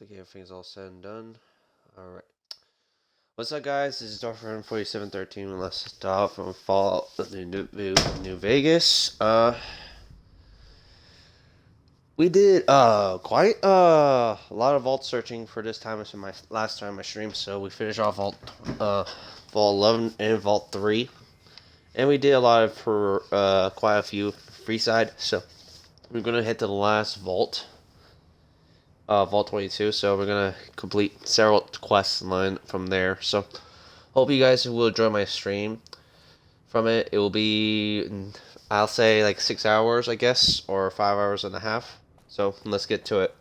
like everything's all said and done. Alright. What's up, guys? This is Darfur 4713. Let's start from Fallout New Vegas. We did quite a lot of vault searching for this time. It's my last time I streamed, so we finished off Vault 11 and Vault 3. And we did a lot of for quite a few free side. So we're gonna hit to the last vault. Vault 22, so we're gonna complete several quests line from there. So hope you guys will enjoy my stream from it. It will be, I'll say, like 6 hours, I guess, or 5 hours and a half. So let's get to it.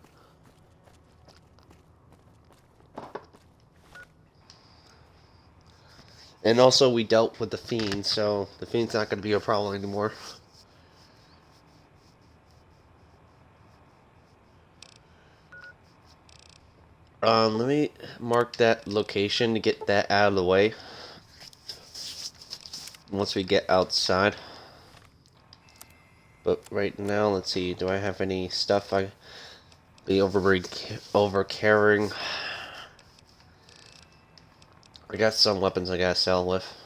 And also, we dealt with the Fiend, so the Fiend's not gonna be a problem anymore. Let me mark that location to get that out of the way. Once we get outside. But right now, let's see. Do I have any stuff I be over carrying? I got some weapons I gotta sell with.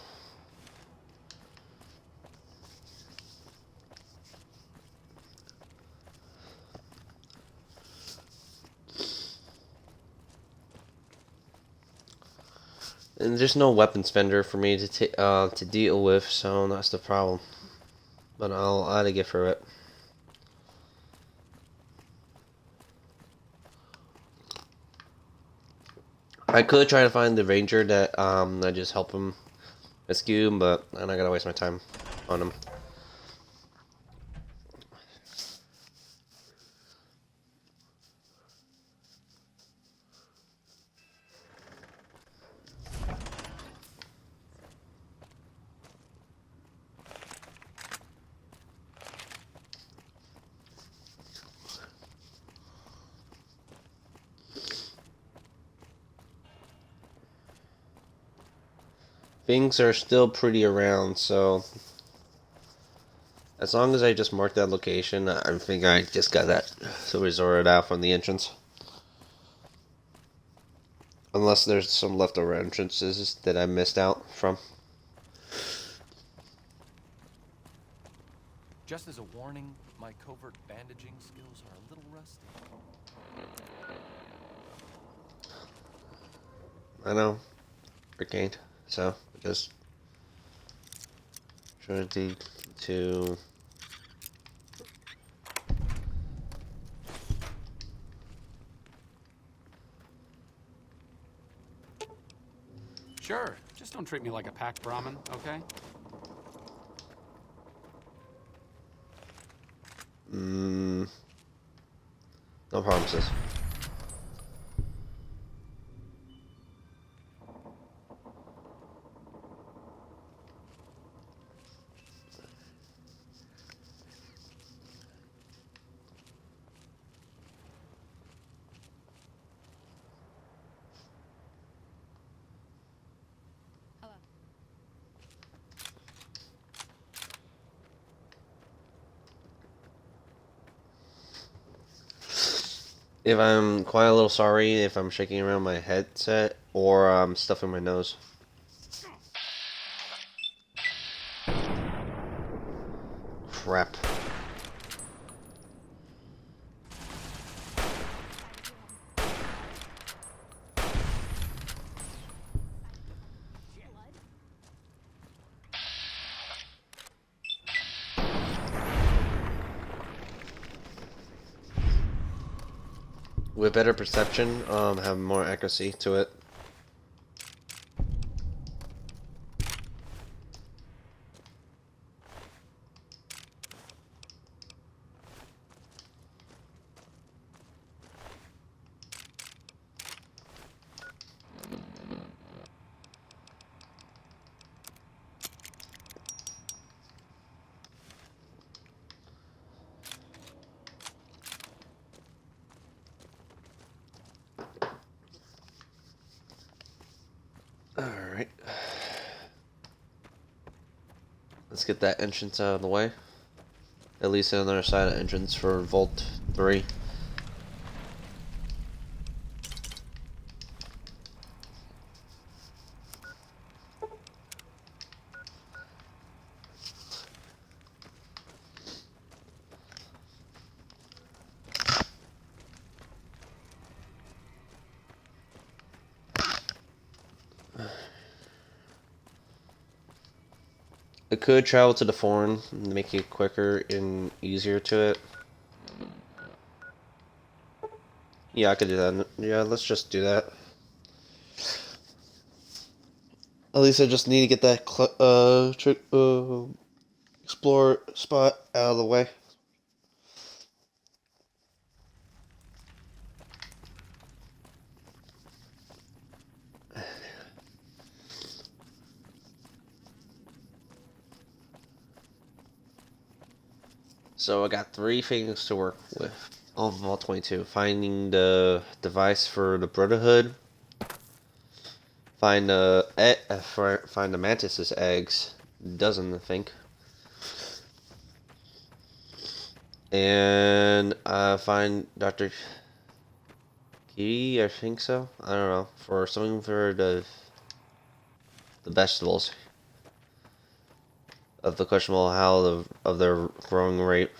And there's no weapons vendor for me to deal with, so that's the problem. But I'll add to get through it. I could try to find the ranger that I just help him rescue him, but I'm not gonna waste my time on him. Things are still pretty around, so as long as I just mark that location, I think I just got that so we sorted out from the entrance. Unless there's some leftover entrances that I missed out from. Just as a warning, my covert bandaging skills are a little rusty. I know. Regained. So, just trying to Sure, just don't treat me like a packed Brahmin, okay? no promises. If I'm quite a little sorry if I'm shaking around my headset or stuffing my nose. Crap. With better perception, have more accuracy to it. Alright. Let's get that entrance out of the way. At least another side of entrance for Vault 3. I could travel to the foreign, make it quicker and easier to it. Yeah, I could do that. Yeah, let's just do that. At least I just need to get that explore spot out of the way. So I got 3 things to work with on Vault 22. Finding the device for the Brotherhood. Find find the Mantis's eggs. Dozen, I think. And find Dr. Key, I think so. I don't know. For something for the vegetables. Of the questionable how of their growing rate.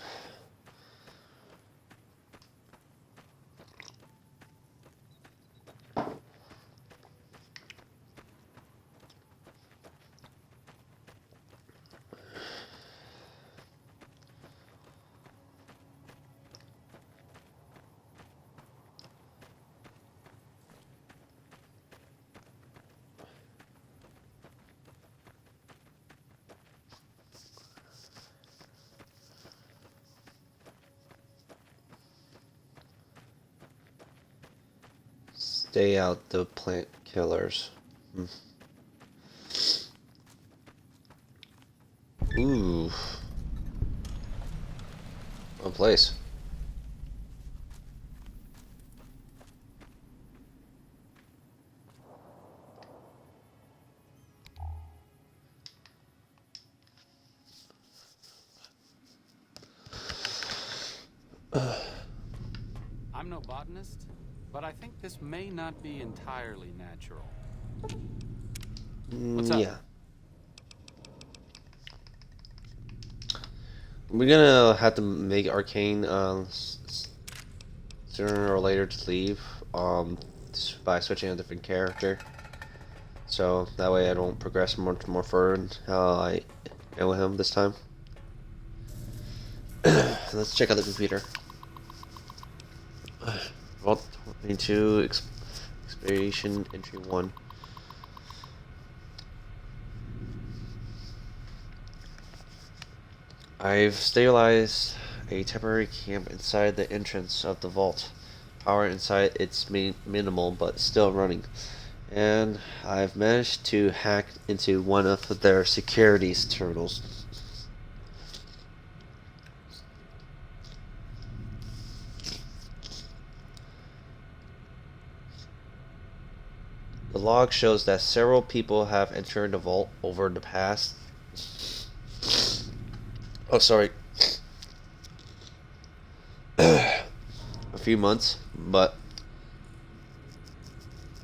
Stay out the plant killers. Ooh. One place. I'm no botanist, but I think this may not be entirely natural. What's up? Yeah. We're gonna have to make Arcane sooner or later to leave by switching a different character. So that way I don't progress much more further in how I am with him this time. Let's check out the computer. Vault 22 expiration entry 1. I've stabilized a temporary camp inside the entrance of the vault. Power inside it's minimal but still running. And I've managed to hack into one of their securities terminals. The log shows that several people have entered the vault over the past... Oh, sorry. A few months, but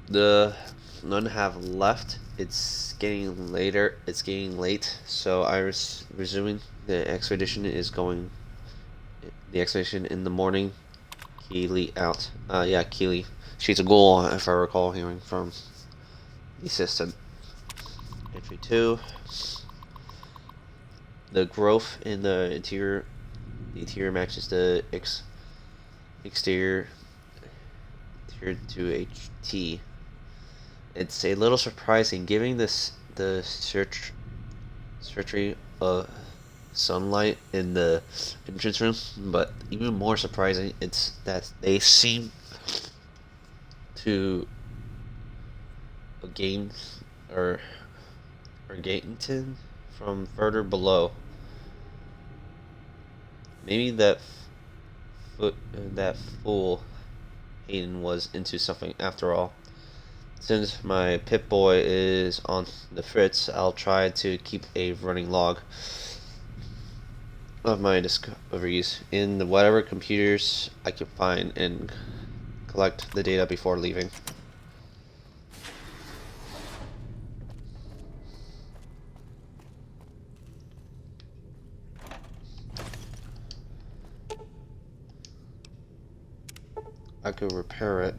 none have left. It's getting later. It's getting late, so I was resuming the expedition is going. The expedition in the morning. Keely out. Yeah, Keely. She's a ghoul, if I recall hearing from the assistant. Entry 2. The growth in the interior matches the exterior to HT. It's a little surprising, given the sultry sunlight in the entrance room, but even more surprising, it's that they seem to gain or Gatenton from further below. Maybe that fool Hayden was into something after all. Since my Pip-Boy is on the fritz, I'll try to keep a running log of my discoveries in whatever computers I can find and collect the data before leaving. I could repair it.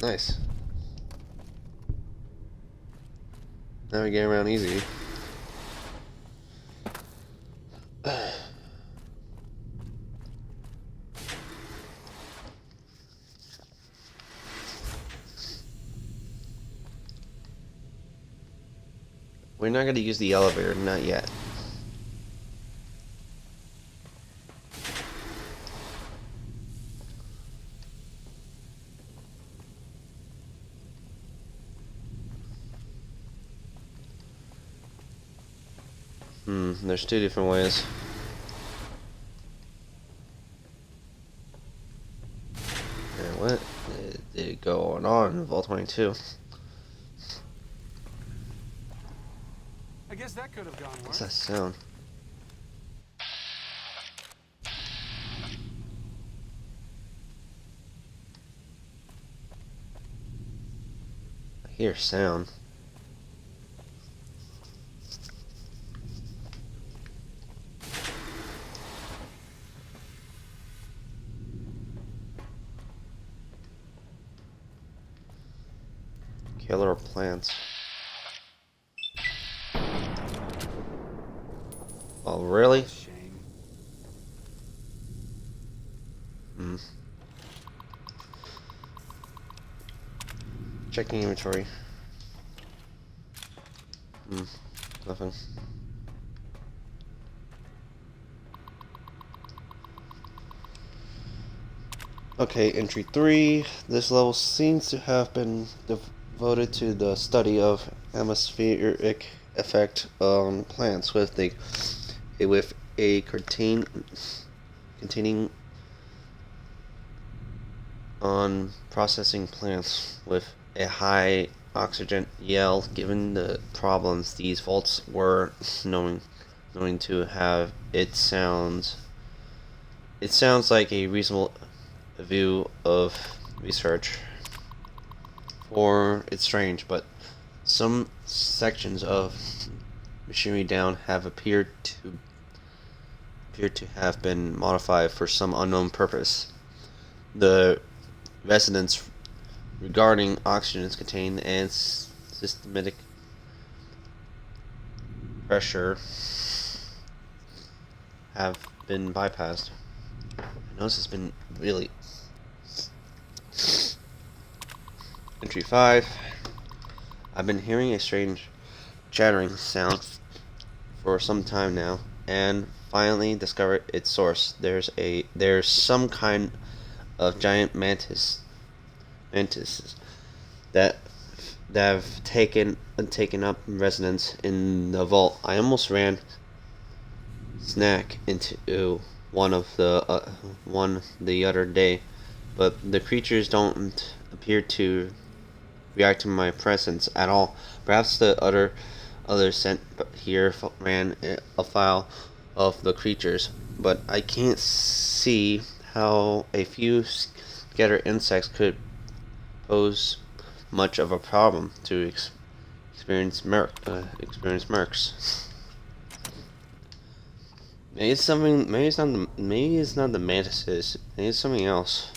Nice. Now we get around easy. we're not gonna use the elevator, not yet. There's two different ways. And what is going on in Vault 22? I guess that could have gone What's worse. that sound? I hear sound. Killer plants. Oh, really? Shame. Checking inventory. Nothing. Okay, entry 3. This level seems to have been devoted to the study of atmospheric effect on plants with a containing on processing plants with a high oxygen yield. Given the problems these vaults were knowing to have, it sounds like a reasonable view of research. For it's strange, but some sections of machinery down have appeared to have been modified for some unknown purpose. The resonance regarding oxygen contained and systematic pressure have been bypassed. I notice it's been really. Entry 5. I've been hearing a strange chattering sound for some time now, and finally discovered its source. There's some kind of giant mantises that have taken up residence in the vault. I almost ran snack into one the other day, but the creatures don't appear to react to my presence at all. Perhaps the other sent here ran a file of the creatures, but I can't see how a few scattered insects could pose much of a problem to experienced mercs. Maybe it's something. Maybe it's not the mantises. Maybe it's something else.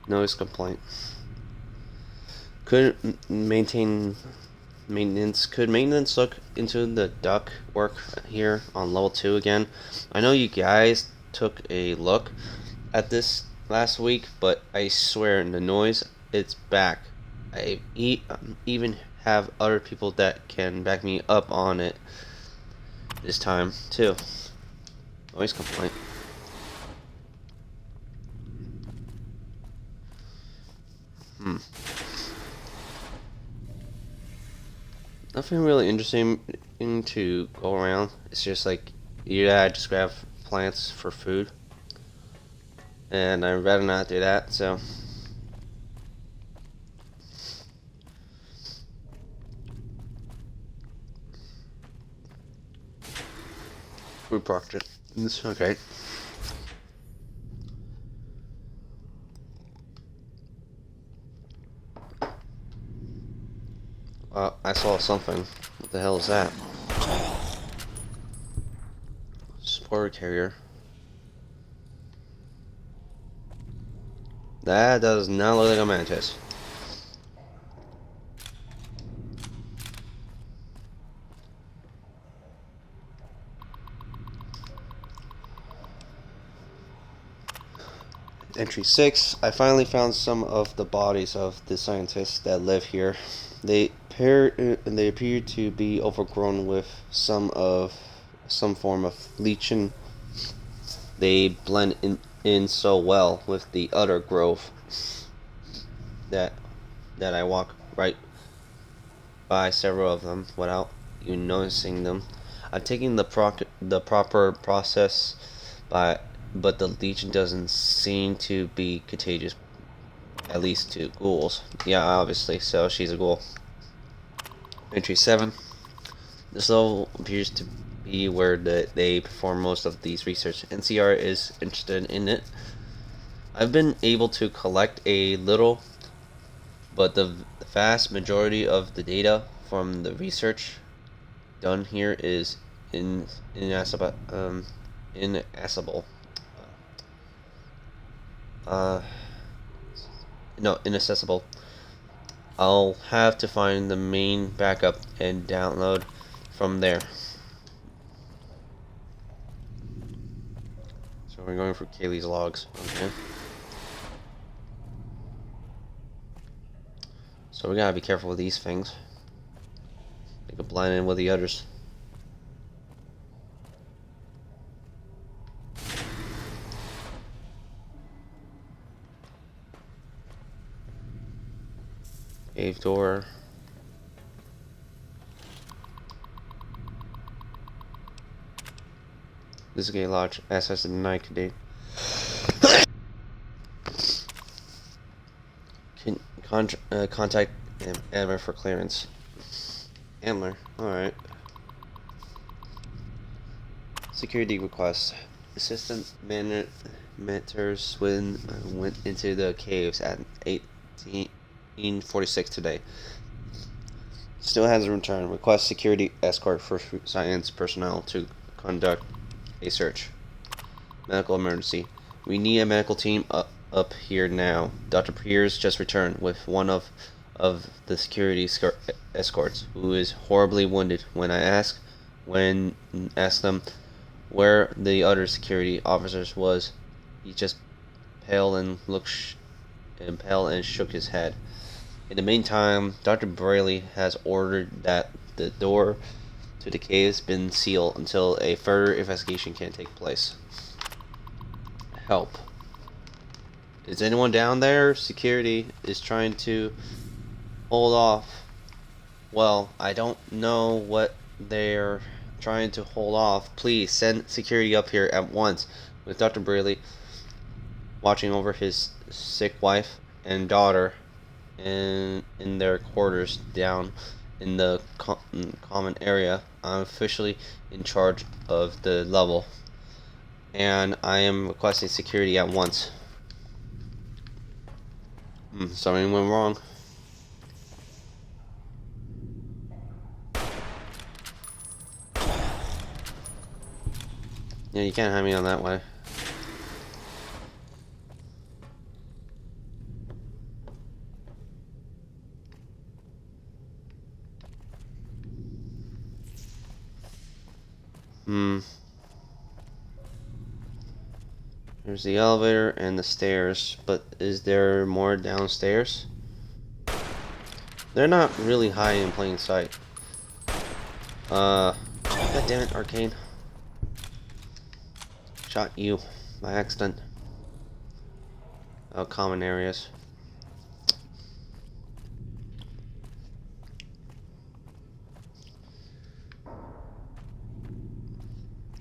Noise complaint. Could maintenance look into the duct work here on level 2 again? I know you guys took a look at this last week, but I swear the noise, it's back. I even have other people that can back me up on it this time too. Noise complaint. Nothing really interesting to go around. It's just like, I just grab plants for food. And I'd rather not do that, so. We parked it. It's okay. I saw something. What the hell is that? Spore carrier. That does not look like a mantis. Entry 6. I finally found some of the bodies of the scientists that live here. They appear to be overgrown with some form of lichen. They blend in so well with the other grove that I walk right by several of them without you noticing them. I'm taking the proper process, but the legion doesn't seem to be contagious, at least to ghouls. Yeah, obviously, so she's a ghoul. Entry 7. This level appears to be where they perform most of these research. NCR is interested in it. I've been able to collect a little, but the vast majority of the data from the research done here is inaccessible. Inaccessible. I'll have to find the main backup and download from there. So we're going for Kaylee's logs. Okay. So we gotta be careful with these things. They could blend in with the others. Cave door. This is Gate Lodge. Access denied. Contact Antler for clearance. Antler. Alright. Security request. Assistant Mentors went into the caves at 1846 today. Still hasn't returned. Request security escort for science personnel to conduct a search. Medical emergency. We need a medical team up here now. Dr. Pierce just returned with one of the security escorts, who is horribly wounded. When asked them where the other security officers was, he just pale and shook his head. In the meantime, Dr. Braley has ordered that the door to the caves been sealed until a further investigation can take place. Help. Is anyone down there? Security is trying to hold off. Well, I don't know what they're trying to hold off. Please send security up here at once. With Dr. Braley watching over his sick wife and daughter in their quarters down in the common area, I'm officially in charge of the level, and I am requesting security at once. Something went wrong. Yeah, you can't have me on that way. There's the elevator and the stairs, but is there more downstairs? They're not really high in plain sight. God damn it, Arcane. Shot you by accident. Common areas.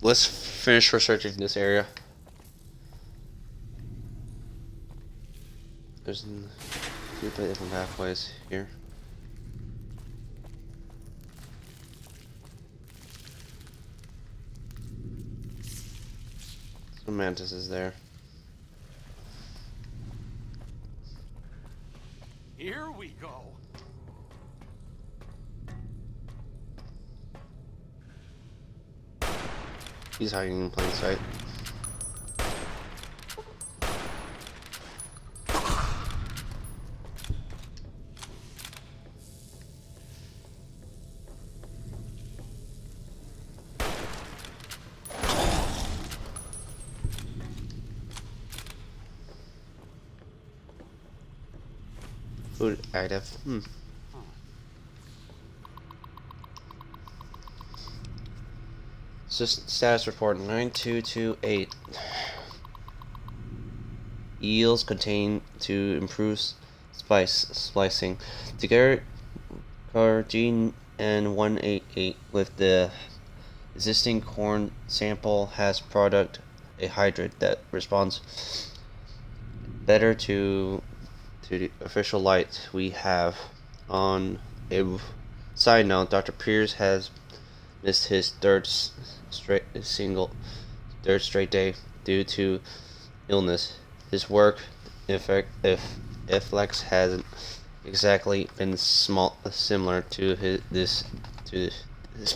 Let's finish researching this area. There's a few different pathways here. Some mantises there. Here we go. He's hiding in plain sight. Food active. Huh. Status report 9228. Yields contain to improve splicing. Together, Cargene N188 with the existing corn sample has product a hydrate that responds better to the official light we have. On a side note, Dr. Pierce has missed his third straight day due to illness. His work, if Flex hasn't exactly been similar to this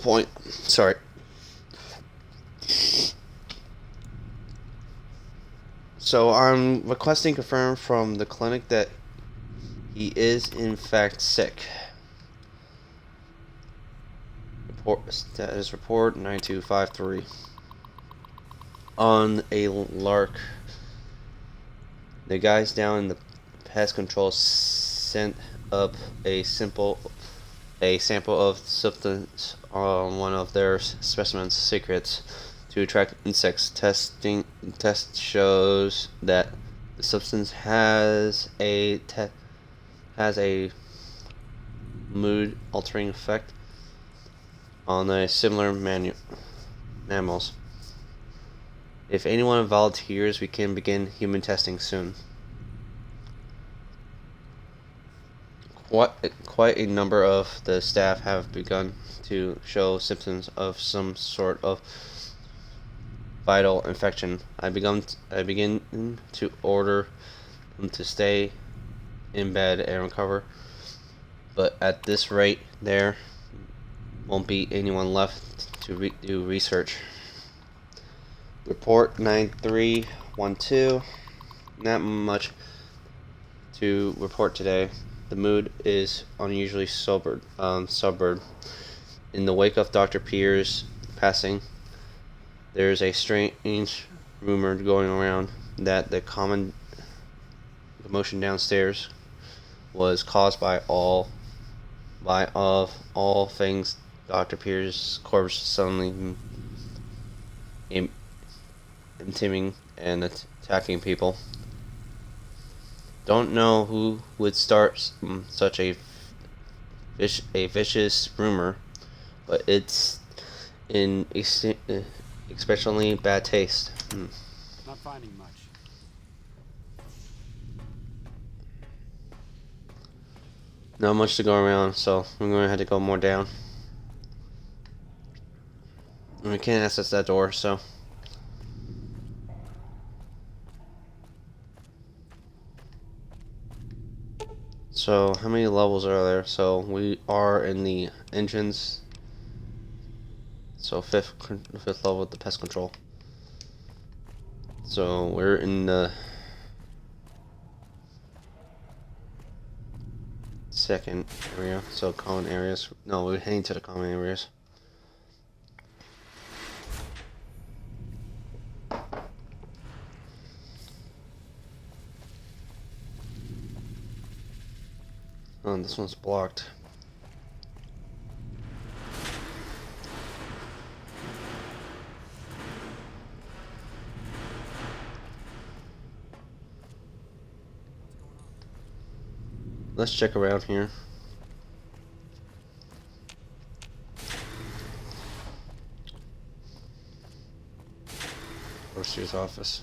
point. Sorry. So I'm requesting confirm from the clinic that he is in fact sick. Status report 9253. On a lark, the guys down in the pest control sent up a sample of substance on one of their specimens secrets to attract insects. Test shows that the substance has a mood altering effect on a similar mammals. If anyone volunteers, we can begin human testing soon. Quite a number of the staff have begun to show symptoms of some sort of viral infection. I begin to order them to stay in bed and recover, but at this rate, there won't be anyone left to do research. Report 9312. Not much to report today. The mood is unusually sobered. In the wake of Dr. Pierce's passing, there's a strange rumor going around that the common commotion downstairs was caused by all things Dr. Pierce's corpse suddenly intimidating and attacking people. Don't know who would start such a vicious rumor, but it's in especially bad taste. Not finding much. Not much to go around, so we're going to have to go more down. And we can't access that door, so. So, how many levels are there? So, we are in the engines. So, fifth level with the pest control. So, we're in the second area. So, common areas. No, we're heading to the common areas. Oh, this one's blocked. Let's check around here. Overseer's office.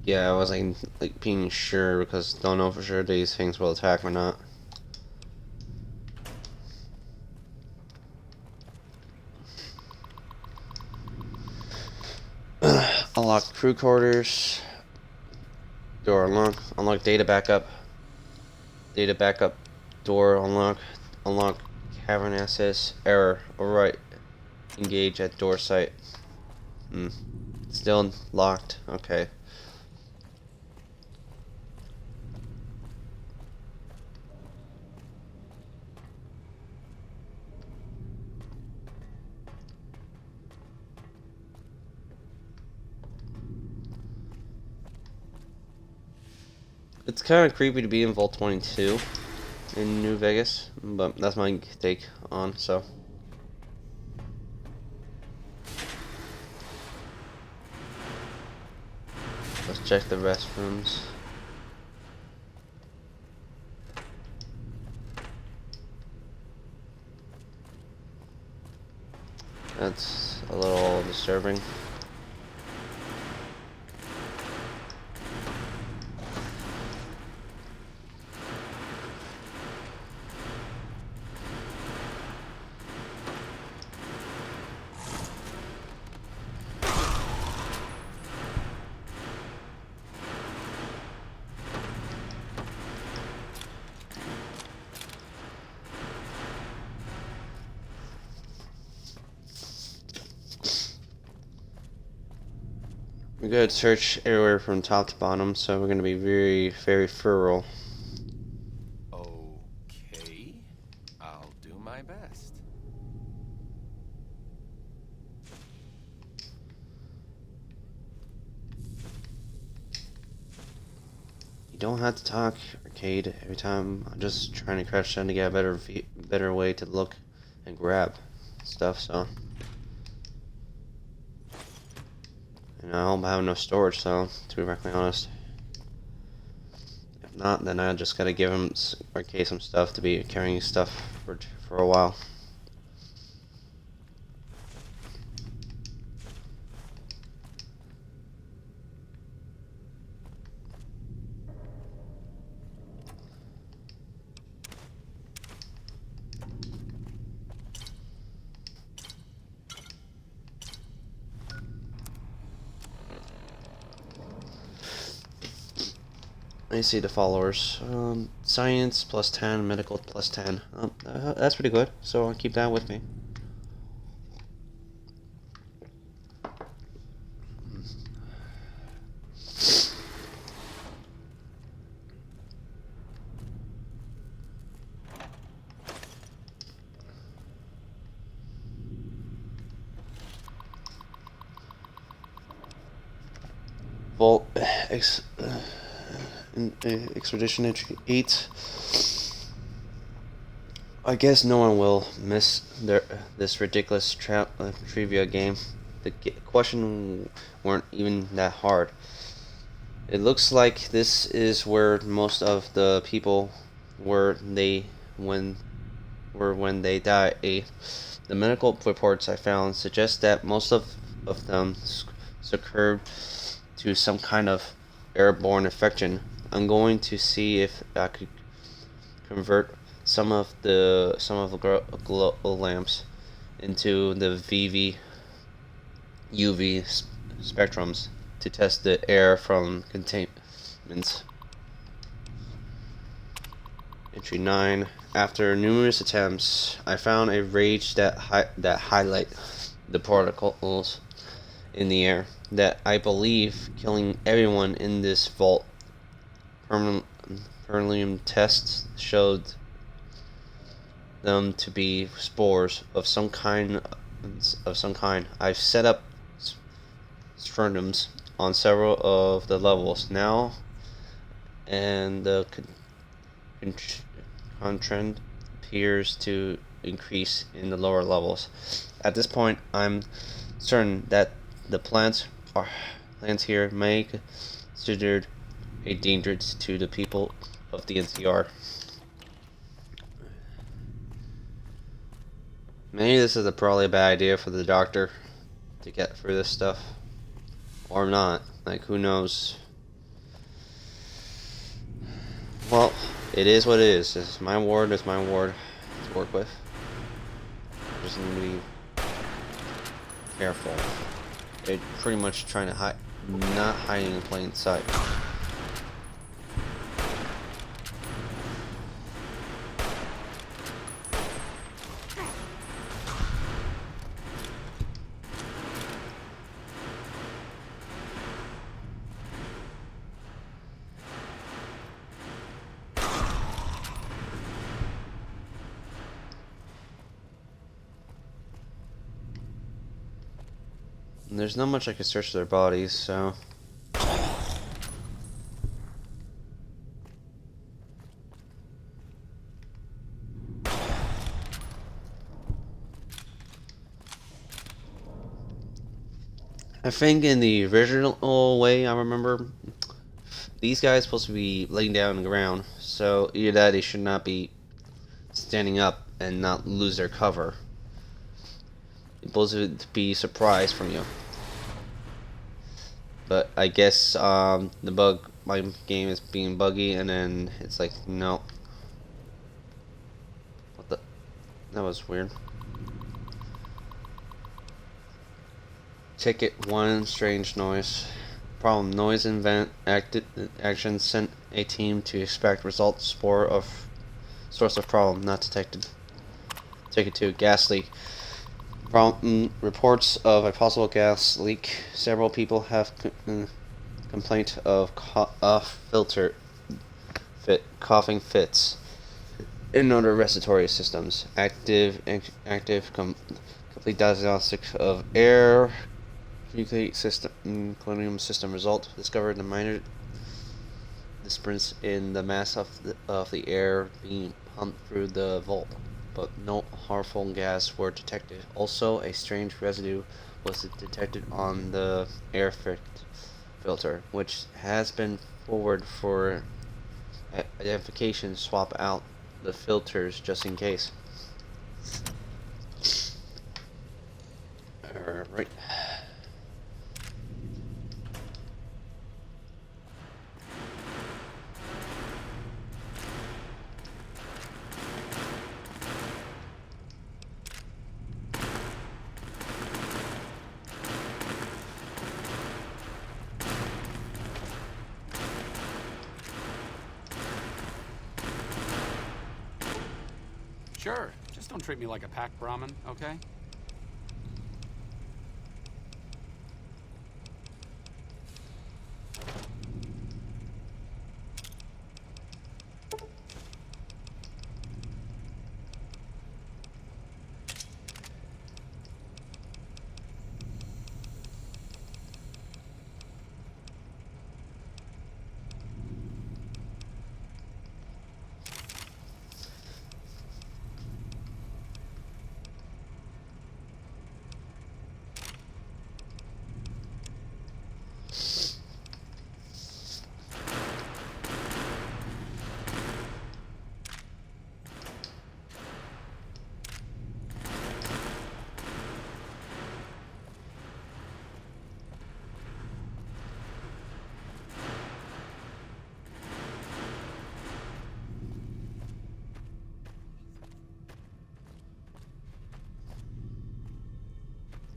Yeah, I was like being sure because don't know for sure these things will attack or not. Unlock crew quarters. Door unlock. Unlock data backup. Data backup. Door unlock. Unlock cavern access. Error. Alright. Engage at door site. Still locked. Okay. It's kind of creepy to be in Vault 22 in New Vegas, but that's my take on, so. Let's check the restrooms. That's a little disturbing. We're going to search everywhere from top to bottom, so we're going to be very, very thorough. Okay. I'll do my best. You don't have to talk, Arcade, every time. I'm just trying to crouch down to get a better way to look and grab stuff, so. And I hope I have enough storage, so, to be frankly honest. If not, then I just gotta give him, Arcade, some stuff to be carrying stuff for a while. I see the followers. Science plus 10, medical plus 10. That's pretty good, so I'll keep that with me. Vault Expedition Entry 8. I guess no one will miss this ridiculous trivia game. The question weren't even that hard. It looks like this is where most of the people were when they died. The medical reports I found suggest that most of them succumbed to some kind of airborne infection. I'm going to see if I could convert some of the glow lamps into the UV spectrums to test the air from containments. Entry 9. After numerous attempts, I found a rage that highlight the particles in the air that I believe killing everyone in this vault. Permalium tests showed them to be spores of some kind. I've set up sternums on several of the levels now, and the trend appears to increase in the lower levels. At this point, I'm certain that the plants here may be considered a danger to the people of the NCR. Maybe this is probably a bad idea for the doctor to get through this stuff. Or not. Like, who knows? Well, it is what it is. It's my ward to work with. I just need to be careful. They're pretty much trying to not hiding in plain sight. And there's not much I can search their bodies, so. I think in the original way I remember, these guys supposed to be laying down on the ground, so either that they should not be standing up and not lose their cover. They're supposed to be surprised from you. But I guess my game is being buggy, and then it's like, no. What the? That was weird. Ticket 1, strange noise. Problem, noise event action sent a team to expect results. Source of problem not detected. Ticket 2, gas leak. Problem, reports of a possible gas leak. Several people have complaint of filter coughing fits in other respiratory systems. Complete diagnostic of air including system result. Discovered a minor disturbance in the mass of the air being pumped through the vault, but no harmful gas were detected. Also, a strange residue was detected on the air filter, which has been forwarded for identification. Swap out the filters just in case. Alright. Sure, just don't treat me like a pack Brahmin, okay?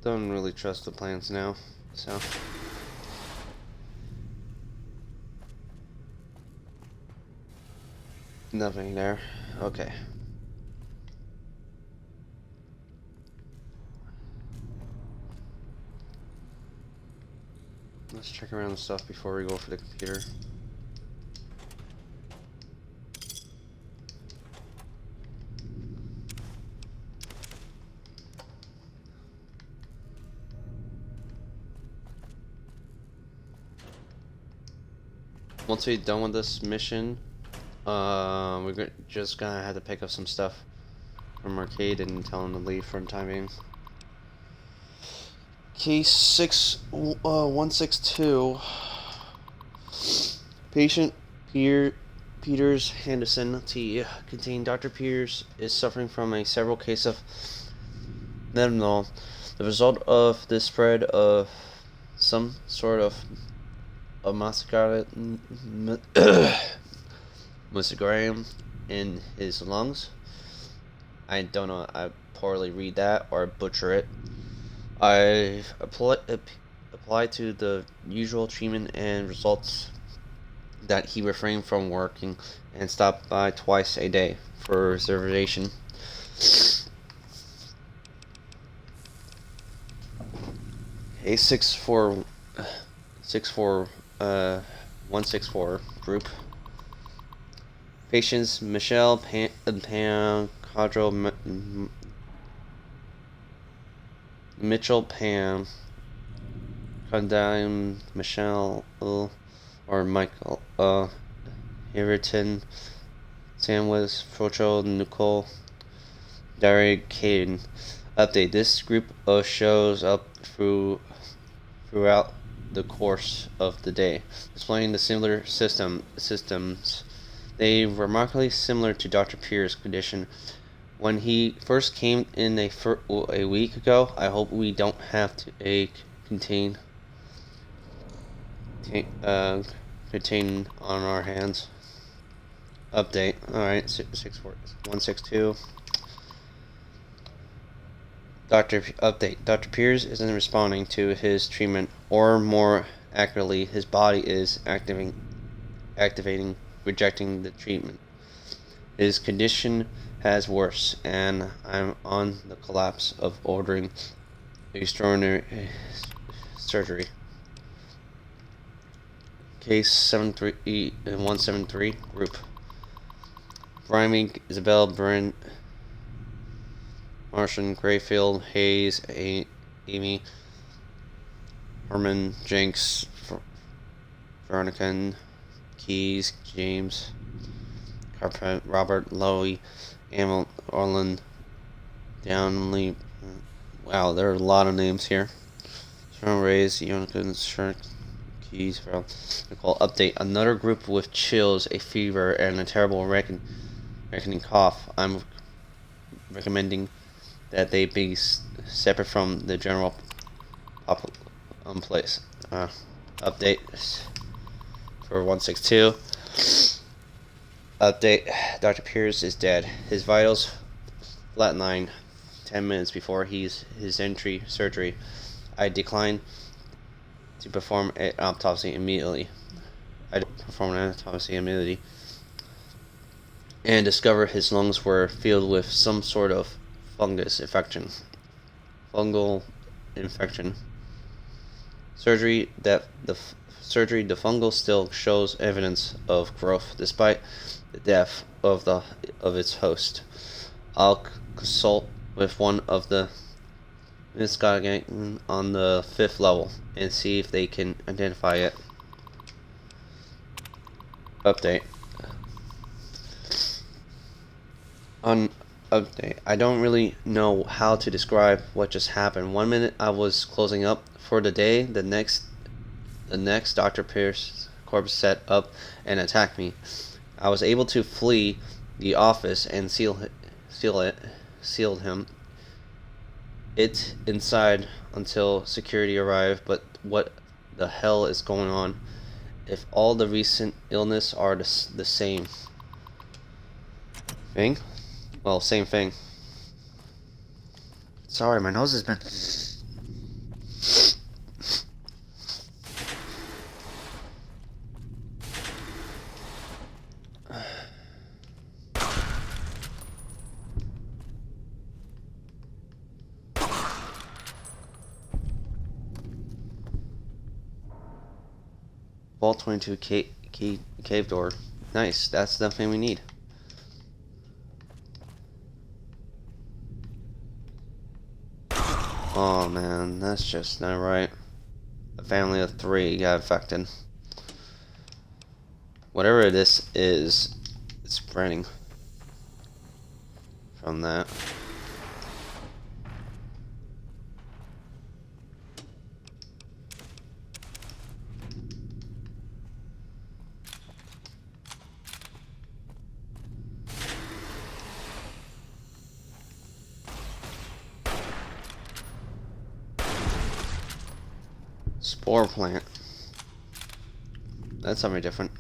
Don't really trust the plans now, so. Nothing there. Okay. Let's check around the stuff before we go for the computer. Once we're done with this mission, we're just gonna have to pick up some stuff from Arcade and tell him to leave for the time being. Case 162. Patient Peters Henderson T. Contained Dr. Peters is suffering from a several case of metanol. The result of the spread of some sort of muscarinium in his lungs. I don't know. I poorly read that or butcher it. I applied to the usual treatment and results that he refrained from working and stopped by twice a day for reservation. A 164 group. Patients Michelle Pam Cadro Mitchell Pam Condime Michelle or Michael Harrington Sandwich Frocho Nicole Derek Caden. Update: this group shows up through throughout the course of the day, displaying the similar systems. They were remarkably similar to Dr. Pierce's condition when he first came in a week ago. I hope we don't have to contain on our hands. Update. Alright, 162. Update. Dr. Pierce isn't responding to his treatment, or more accurately, his body is activating, rejecting the treatment. His condition has worse, and I'm on the collapse of ordering extraordinary surgery. Case 173 group. Brimey, Isabel, Brent, Martian, Grayfield, Hayes, Amy, Herman, Jenks, Veronica, Keys, James, Carpet, Robert, Lowy, Emil, Orland, Downley. Wow, there are a lot of names here. Sharon Reyes, Yonica, Shark, Keys, Nicole. Update. Another group with chills, a fever, and a terrible reckoning cough. I'm recommending that they be separate from the general place. Update for 162. Update. Dr. Pierce is dead. His vitals flatline 10 minutes before his surgery. I declined to perform an autopsy immediately. And discovered his lungs were filled with some sort of fungal infection. Surgery. The fungal still shows evidence of growth despite the death of its host. I'll consult with one of the investigators on the 5th level and see if they can identify it. Update. Update. I don't really know how to describe what just happened. 1 minute I was closing up for the day. The next Dr. Pierce's corpse set up and attacked me. I was able to flee the office and sealed him inside until security arrived. But what the hell is going on? If all the recent illness are the same thing? Well, same thing. Sorry, my nose has been... Vault 22 cave door. Nice, that's the thing we need. Oh man, that's just not right. A family of 3 got affected. Whatever this is, it's spreading from that. Spore plant. That's something different.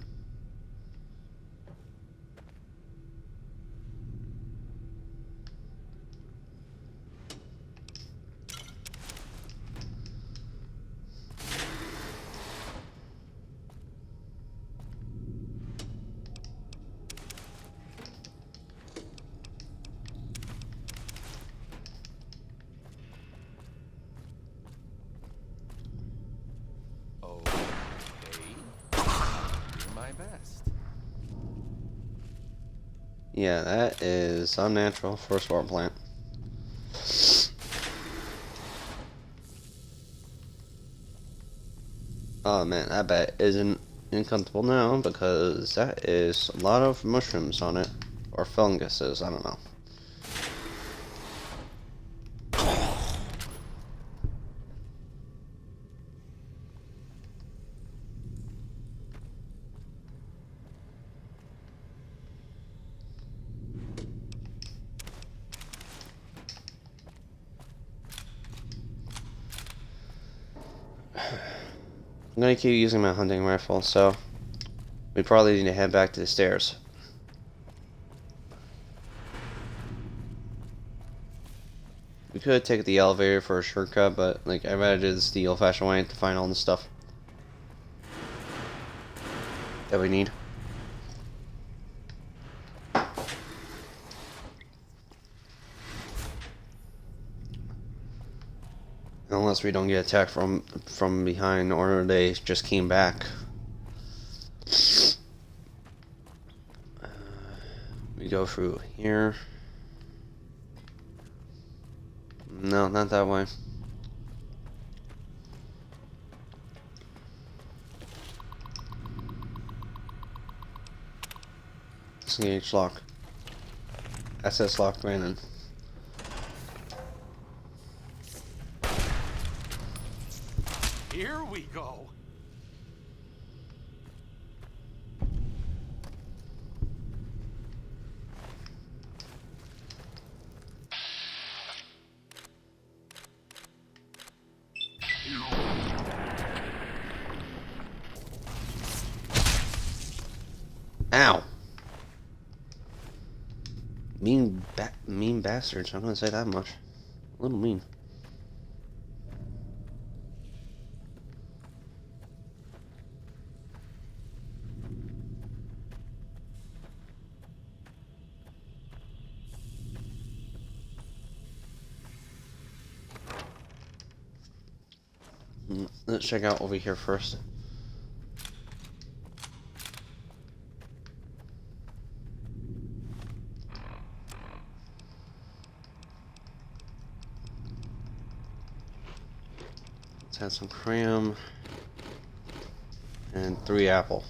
Yeah, that is unnatural for a spore plant. Oh man, I bet isn't uncomfortable now because that is a lot of mushrooms on it. Or funguses, I don't know. I'm gonna keep using my hunting rifle, so we probably need to head back to the stairs. We could take the elevator for a shortcut, but like I'd rather do this the old-fashioned way to find all the stuff that we need. Unless we don't get attacked from behind, or they just came back. We go through here. No, not that way. Engage lock. SS lock Brandon. Here we go. Ow! Mean bastards, I'm gonna say that much. A little mean. Let's check out over here first. Let's have some cram and 3 apple.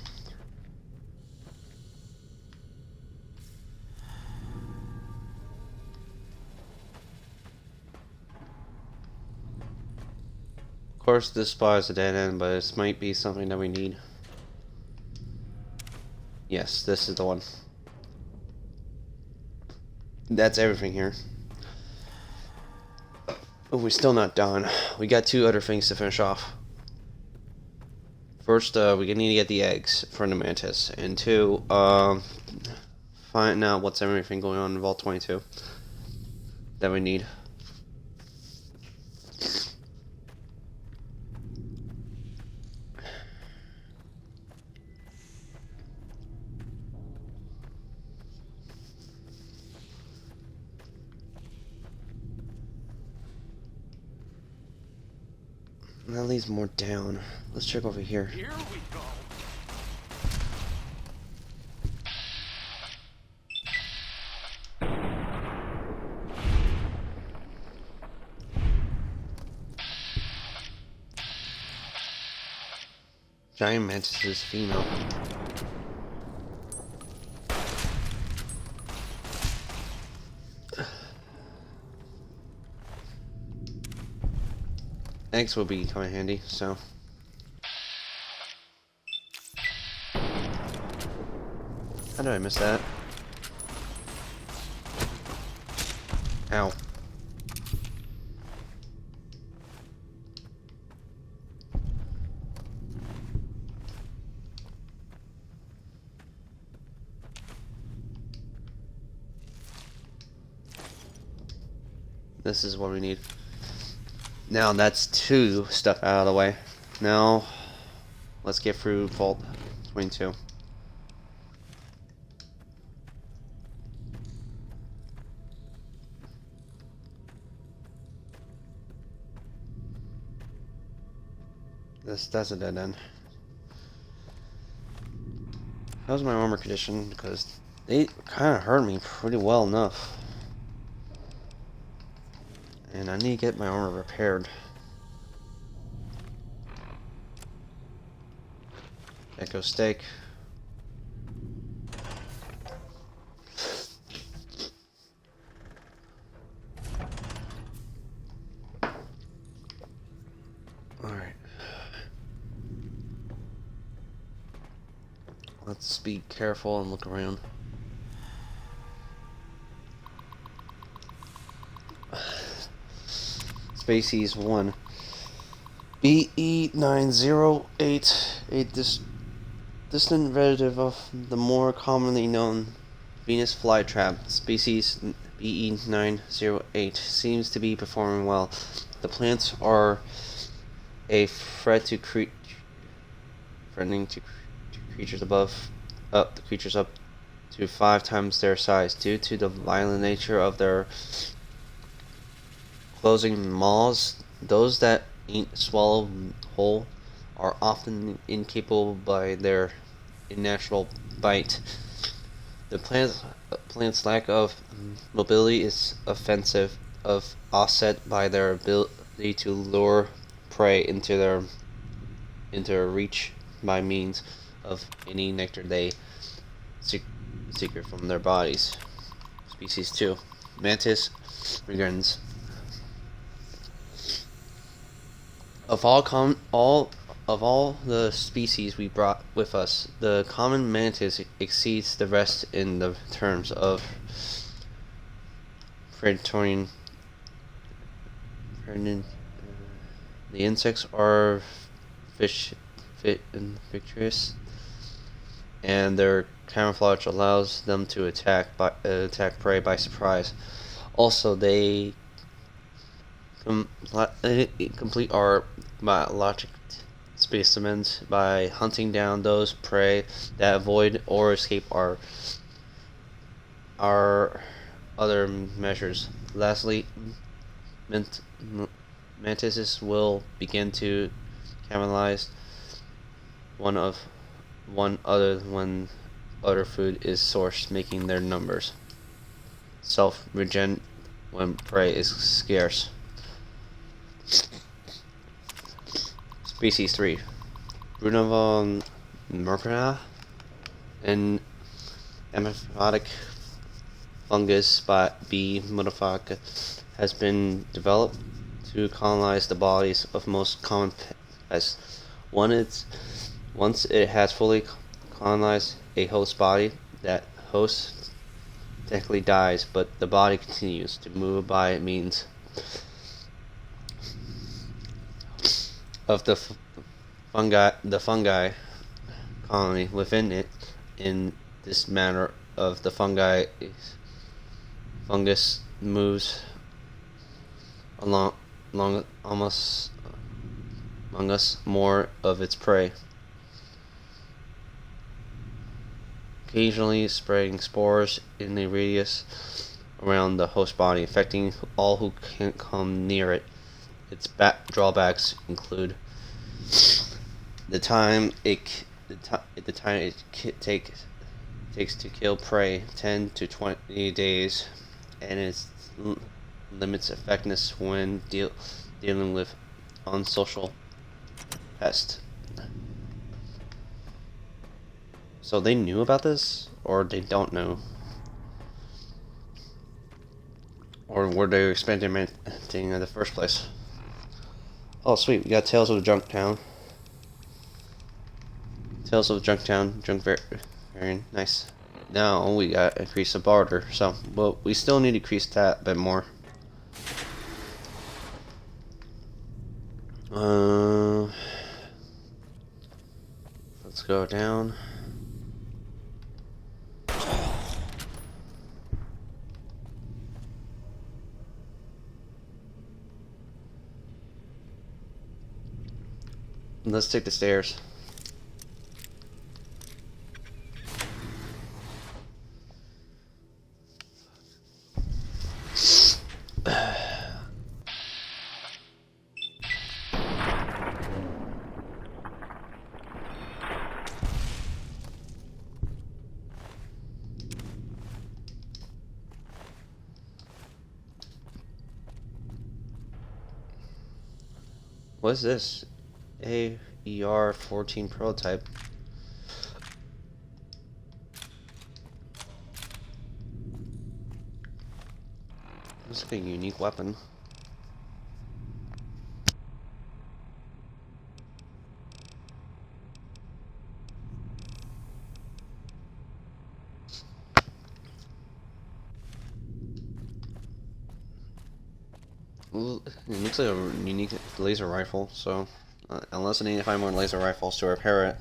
Of course, this spot is a dead end, but this might be something that we need. Yes, this is the one. That's everything here. But we're still not done. We got 2 other things to finish off. First, we need to get the eggs for the mantis, and 2, find out what's everything going on in Vault 22 that we need. That leaves more down. Let's check over here. Here we go. Giant mantis is female. Eggs will be kind of handy, so. How did I miss that? Ow. This is what we need. Now that's 2 stuff out of the way. Now, let's get through Vault 22. That's a dead end. How's my armor condition? Because they kind of hurt me pretty well enough. And I need to get my armor repaired. Echo steak. Alright. Let's be careful and look around. Species 1. BE908, distant relative of the more commonly known Venus flytrap species BE908, seems to be performing well. The plants are a threat to threatening to creatures the creatures up to 5 times their size due to the violent nature of their closing maws. Those that eat swallow whole are often incapable by their unnatural bite. The plant's lack of mobility is offensive, offset by their ability to lure prey into their reach by means of any nectar they secret from their bodies. Species 2, Mantis migrans. Of all the species we brought with us, the common mantis exceeds the rest in the terms of predatory. The insects are victorious, and their camouflage allows them to attack prey by surprise. Also, they complete our biologic specimens by hunting down those prey that avoid or escape our other measures. Lastly, mantises will begin to cannibalize one other when other food is sourced, making their numbers self-regen when prey is scarce. Species 3, Bruna von Merkena, an amphipodic fungus by B. modifica, has been developed to colonize the bodies of most common pests. Once it has fully colonized a host body, that host technically dies, but the body continues to move by means of the fungi colony within it. In this manner of the fungus moves along almost among us more of its prey, occasionally spreading spores in a radius around the host body, infecting all who can't come near it. Its drawbacks include the time it takes to kill prey, 10 to 20 days, and it limits effectiveness when dealing with unsocial pests. So they knew about this, or they don't know, or were they experimenting in the first place? Oh, sweet, we got Tales of the Junktown. Tales of the Junktown, junk variant, nice. Now we got increase the barter, so, well, we still need to increase that a bit more. Let's go down. Let's take the stairs. What is this? AER-14 prototype. Looks like a unique weapon. It looks like a unique laser rifle, so Unless I need to find more laser rifles to repair it.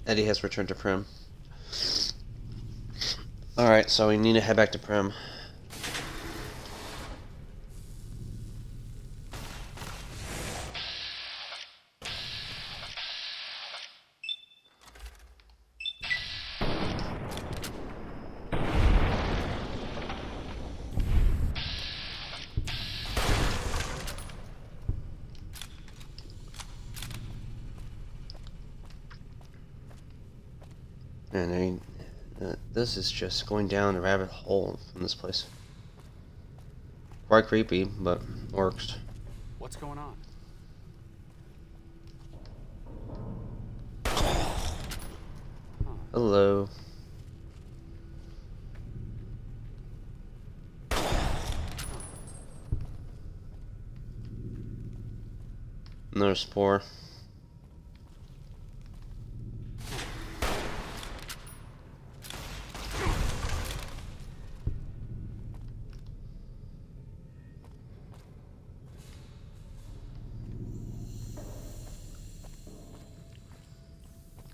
Eddie has returned to Prim. Alright, so we need to head back to Prim. And this is just going down a rabbit hole from this place. Quite creepy, but works. What's going on? Hello. Another spore.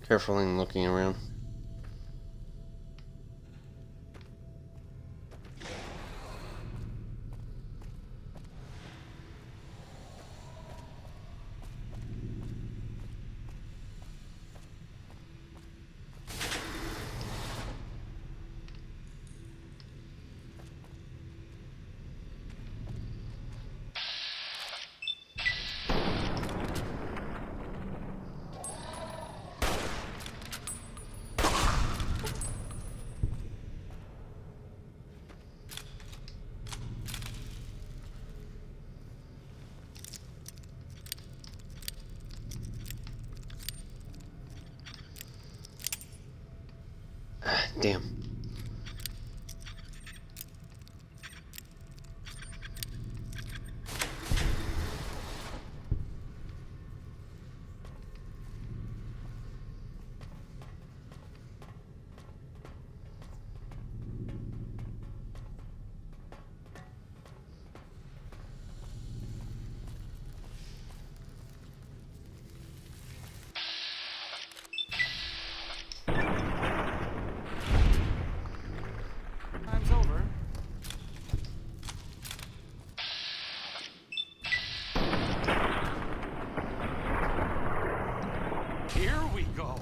Carefully looking around. Damn. Time's over. Here we go.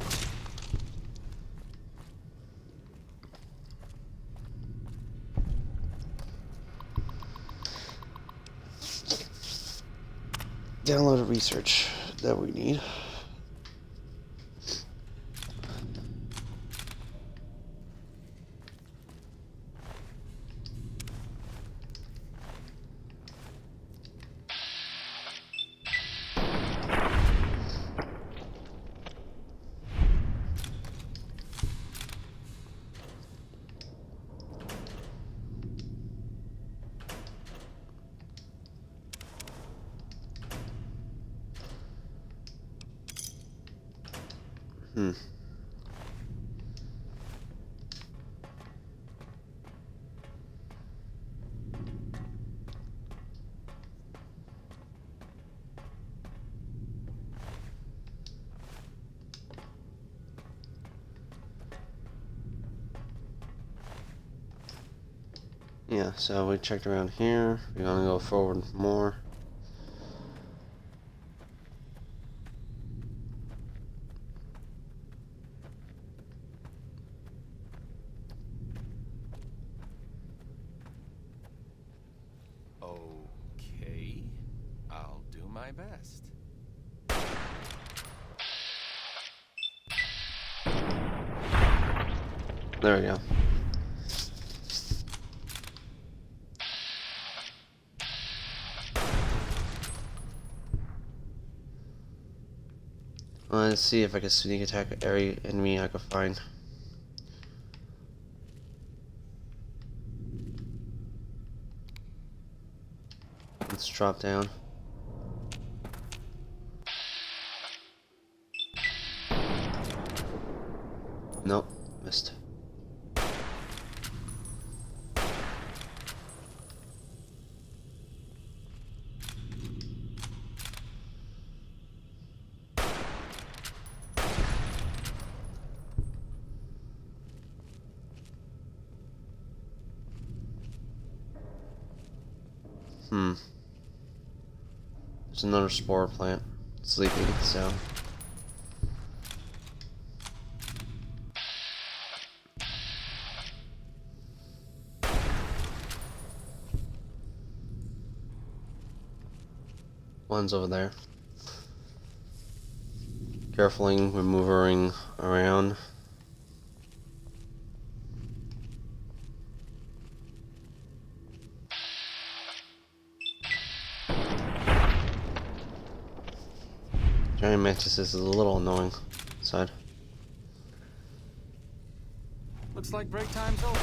Download research that we need. Yeah, so we checked around here. We're gonna go forward more. Okay, I'll do my best. There we go. Let's see if I can sneak attack every enemy I can find. Let's drop down. Nope, missed. There's another spore plant sleeping, so. One's over there. Carefully maneuvering around. Giant mantis is a little annoying side. Looks like break time's over.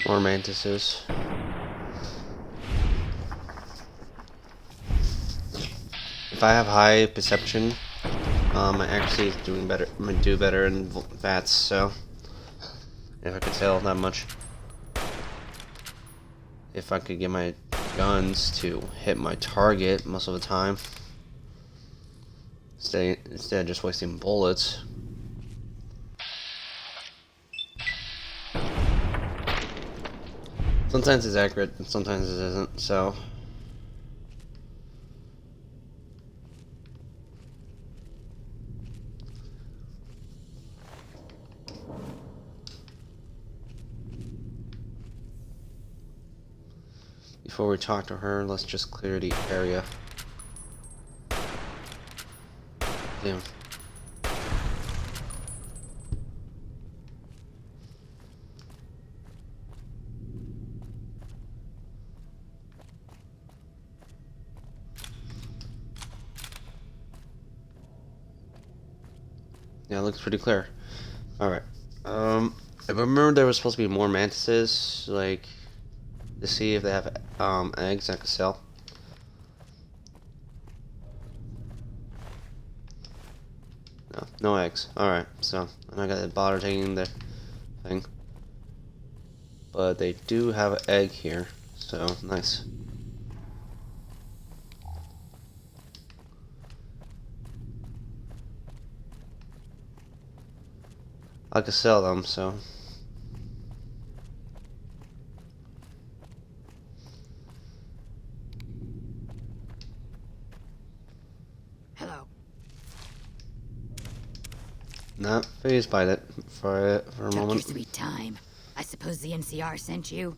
More mantises. If I have high perception, I actually doing better. I'm gonna do better in VATS. So, if I could tell that much, if I could get my guns to hit my target most of the time, instead of just wasting bullets. Sometimes it's accurate, and sometimes it isn't, so. Before we talk to her, let's just clear the area. Damn. Yeah, it looks pretty clear. Alright. I remember there was supposed to be more mantises, like, to see if they have eggs I could sell. No, no eggs. Alright, so I'm not gonna bother taking the thing. But they do have an egg here, so nice. I could sell them, so. Hello. Not phased by that for a Took your moment. sweet time. I suppose the NCR sent you?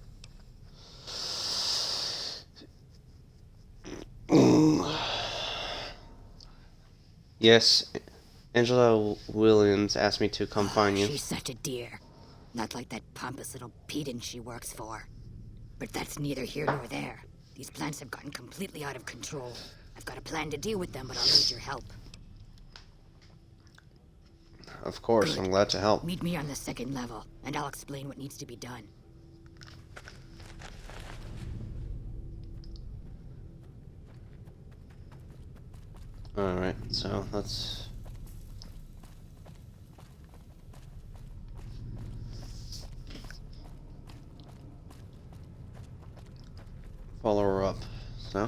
Yes, Angela Williams asked me to come find you. She's such a dear. Not like that pompous little pedant she works for. But that's neither here nor there. These plants have gotten completely out of control. I've got a plan to deal with them, but I'll need your help. Of course, I'm glad to help. Meet me on the second level, and I'll explain what needs to be done. Alright, so let's. Follow her up. So.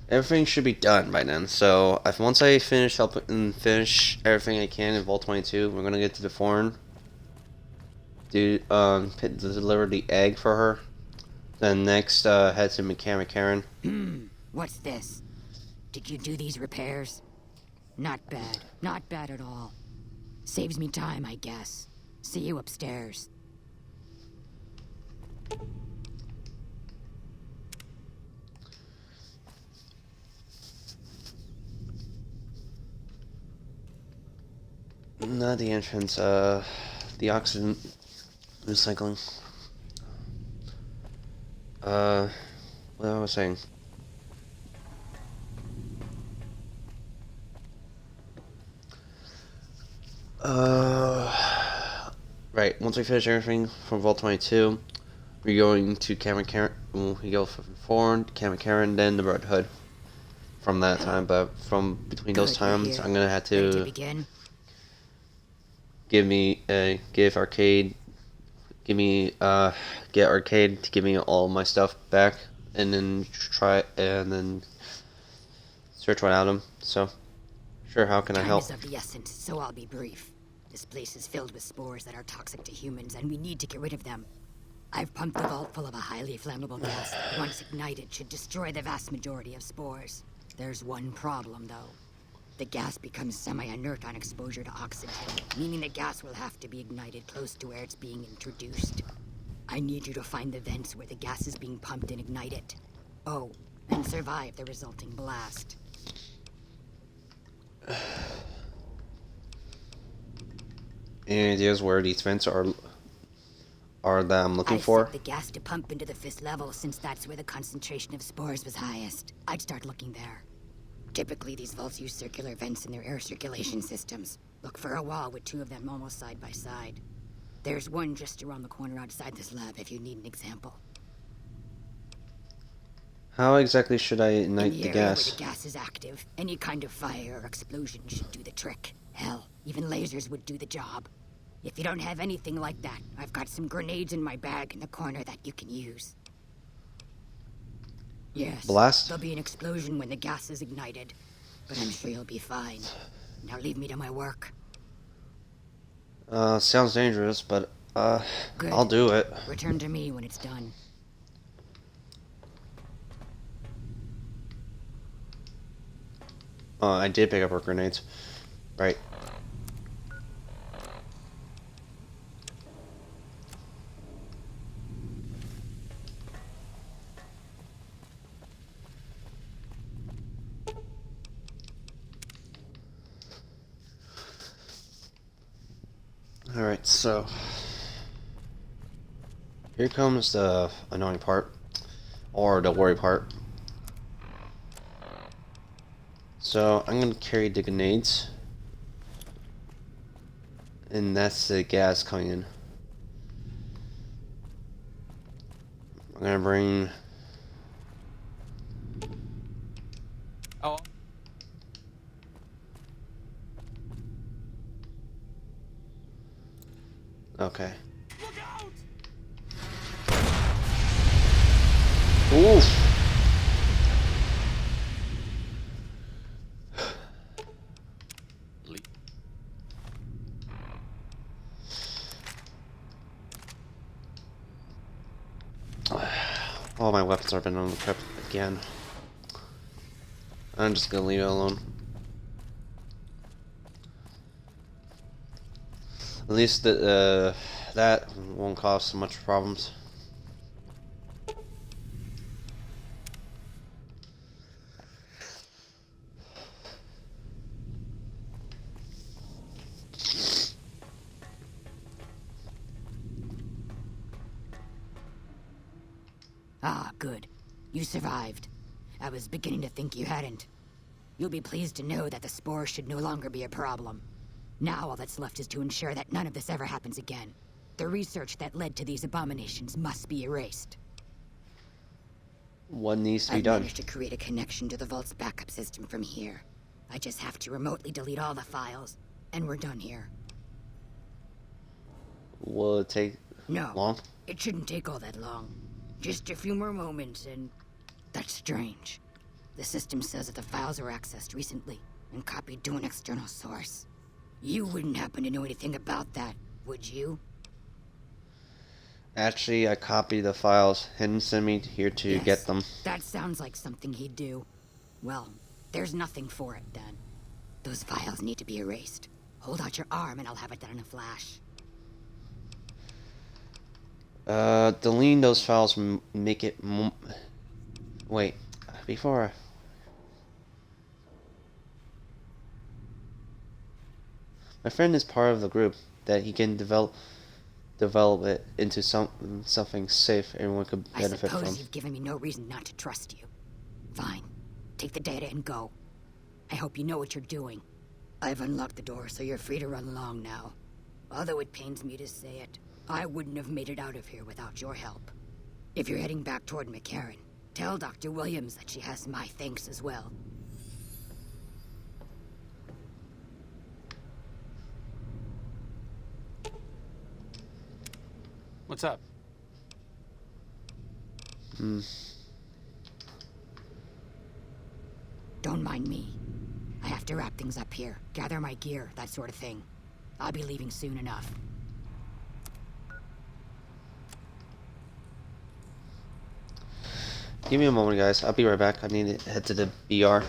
Everything should be done by then. So once I finish finish everything I can in Vault 22, we're gonna get to the foreign. Deliver the egg for her. Then next, head to Mechanic Karen. What's this? Did you do these repairs? Not bad. Not bad at all. Saves me time, I guess. See you upstairs. Not the entrance, the oxygen recycling. What I was saying. Right. Right, once we finish everything from Vault 22, we're going to Cameron. We go from Foreign, Cameron, then the Red Hood. From that time, but from between those Good, we're times, here. I'm gonna have Ready to to begin? give Arcade, get Arcade to give me all my stuff back, and then search without him. So, sure, how can I Time help? is of the essence, so I'll be brief. This place is filled with spores that are toxic to humans, and we need to get rid of them. I've pumped the vault full of a highly flammable gas that, once ignited, should destroy the vast majority of spores. There's one problem, though. The gas becomes semi-inert on exposure to oxygen, meaning the gas will have to be ignited close to where it's being introduced. I need you to find the vents where the gas is being pumped and ignite it. Oh, and survive the resulting blast. Any ideas where these vents are that I'm looking I for? set the gas to pump into the 5th level since that's where the concentration of spores was highest. I'd start looking there. Typically, these vaults use circular vents in their air circulation systems. Look for a wall with 2 of them almost side by side. There's one just around the corner outside this lab if you need an example. How exactly should I In ignite the the area where gas? the gas is active, any kind of fire or explosion should do the trick. Hell, even lasers would do the job. If you don't have anything like that, I've got some grenades in my bag in the corner that you can use. Yes, Blast? there'll be an explosion when the gas is ignited, but I'm sure you'll be fine. Now leave me to my work. Sounds dangerous, but Good. I'll do it. Return to me when it's done. I did pick up our grenades. Right. Alright, so here comes the annoying part, or the worry part. So I'm gonna carry the grenades, and that's the gas coming in. I'm gonna bring. Oh, Okay. look out! Oof. Le- All my weapons are been on the prep again. I'm just gonna leave it alone. At least that won't cause so much problems. Ah, good. You survived. I was beginning to think you hadn't. You'll be pleased to know that the spore should no longer be a problem. Now all that's left is to ensure that none of this ever happens again. The research that led to these abominations must be erased. What needs to be I've done? managed to create a connection to the Vault's backup system from here. I just have to remotely delete all the files, and we're done here. Will it take No, long? it shouldn't take all that long. Just a few more moments, and that's strange. The system says that the files were accessed recently and copied to an external source. You wouldn't happen to know anything about that, would you? Actually, I copied the files. Hidden sent me here to Yes, get them. That sounds like something he'd do. Well, there's nothing for it then. Those files need to be erased. Hold out your arm and I'll have it done in a flash. Deleting those files make it. Wait, before. My friend is part of the group that he can develop it into something safe everyone could I benefit suppose from. you've given me no reason not to trust you. Fine. Take the data and go. I hope you know what you're doing. I've unlocked the door, so you're free to run along now. Although it pains me to say it, I wouldn't have made it out of here without your help. If you're heading back toward McCarran, tell Dr. Williams that she has my thanks as well. What's up? Don't mind me. I have to wrap things up here, gather my gear, that sort of thing. I'll be leaving soon enough. Give me a moment, guys. I'll be right back. I need to head to the BR.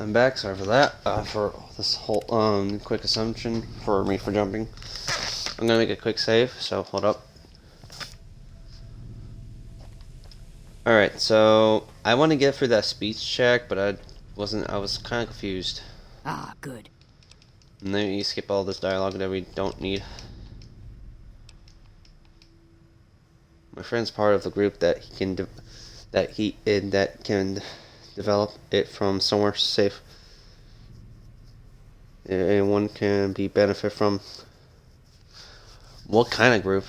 I'm back. Sorry for that. For this whole quick assumption for me for jumping. I'm gonna make a quick save. So hold up. All right. So I want to get through that speech check, but I wasn't. I was kind of confused. Ah, good. And then you skip all this dialogue that we don't need. My friend's part of the group that he can that can develop it from somewhere safe. Anyone can be benefit from. What kind of group?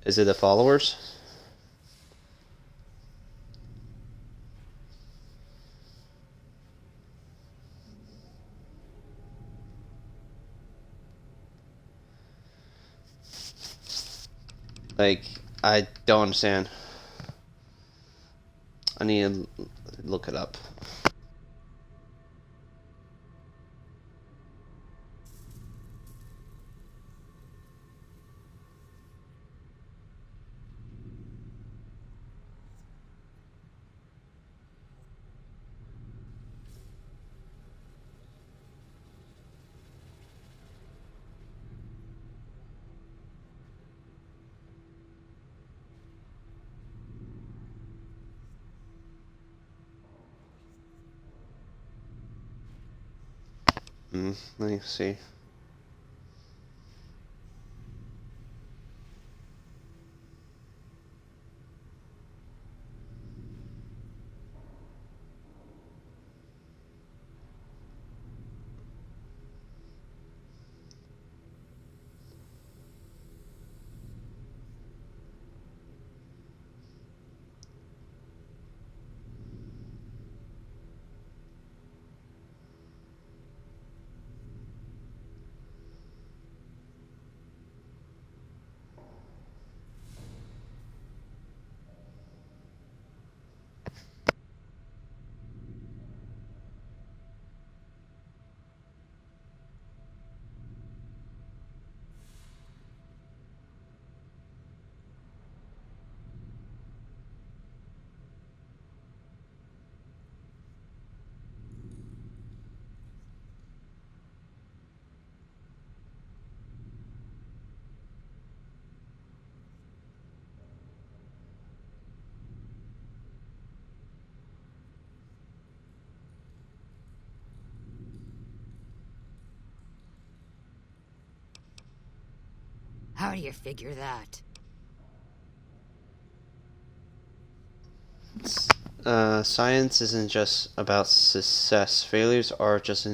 Is it the followers? Like, I don't understand. I need to look it up. Let me see. How do you figure that? Science isn't just about success. Failures are just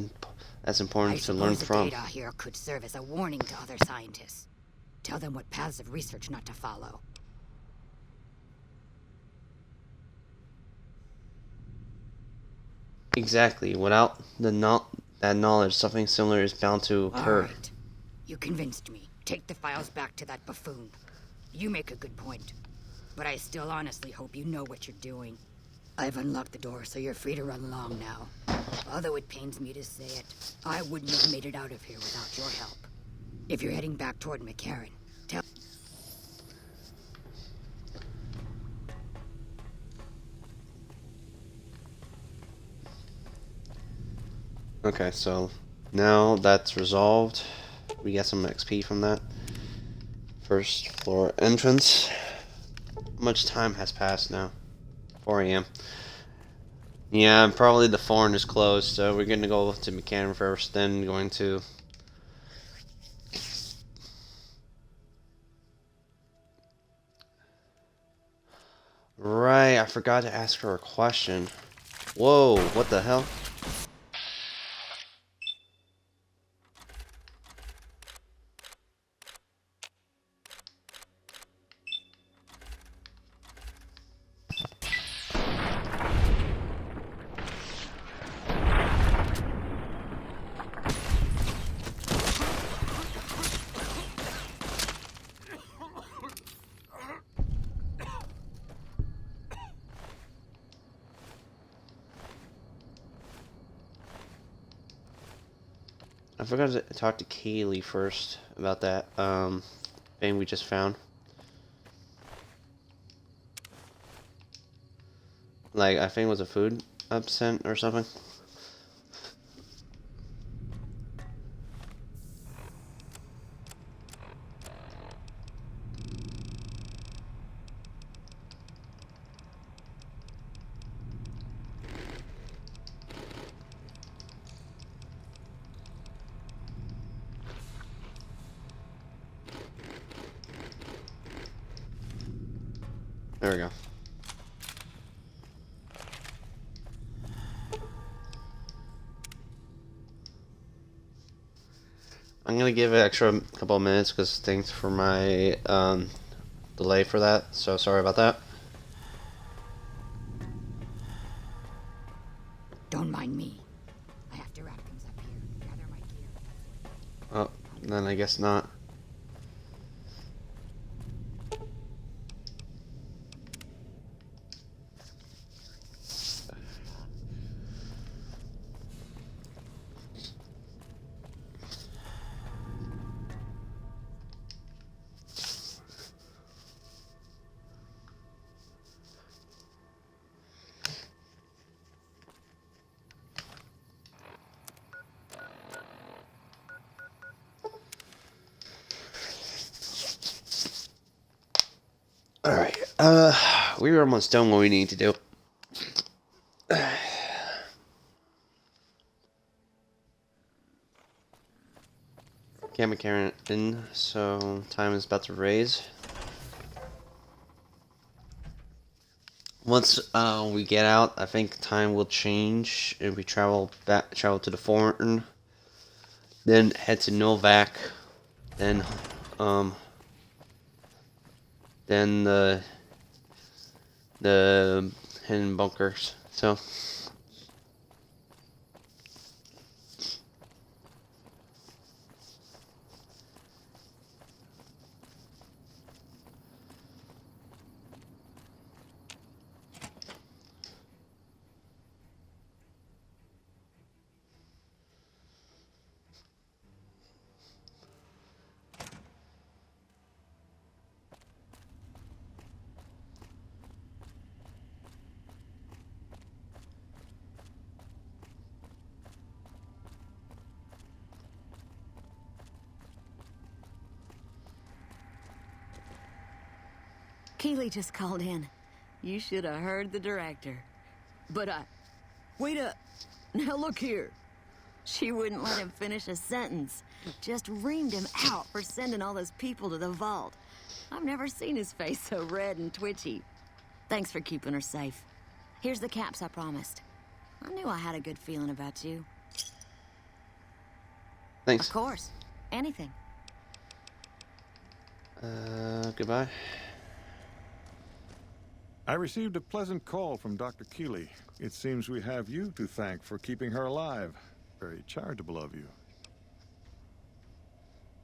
as I important to learn suppose the from. data here could serve as a warning to other scientists. Tell them what paths of research not to follow. Exactly. Without that knowledge, something similar is bound to occur. Alright. You convinced me. Take the files back to that buffoon. You make a good point. But I still honestly hope you know what you're doing. I've unlocked the door, so you're free to run along now. Although it pains me to say it, I wouldn't have made it out of here without your help. If you're heading back toward McCarran, tell... Okay, so now that's resolved. We get some XP from that. First floor entrance. How much time has passed now? 4 a.m. Yeah, probably the foreign is closed, so we're gonna go to McCarran first, then going to... Right, I forgot to ask her a question. Whoa, what the hell? I forgot to talk to Kaylee first about that thing we just found. Like, I think it was a food absent or something. There we go. I'm gonna give it extra couple of minutes because thanks for my delay for that. So sorry about that. Don't mind me. I have to wrap things up here. Gather my gear. Oh, then I guess not. Alright, we're almost done what we need to do. Camera carrying in, so time is about to raise. Once we get out, I think time will change and we travel to the Fortin, then head to Novak, then the hidden bunkers. So Keeley just called in. You should have heard the director. But wait up. Now look here. She wouldn't let him finish a sentence. Just reamed him out for sending all those people to the vault. I've never seen his face so red and twitchy. Thanks for keeping her safe. Here's the caps I promised. I knew I had a good feeling about you. thanks. Of course. Anything. Goodbye. I received a pleasant call from Dr. Keeley. It seems we have you to thank for keeping her alive. Very charitable of you.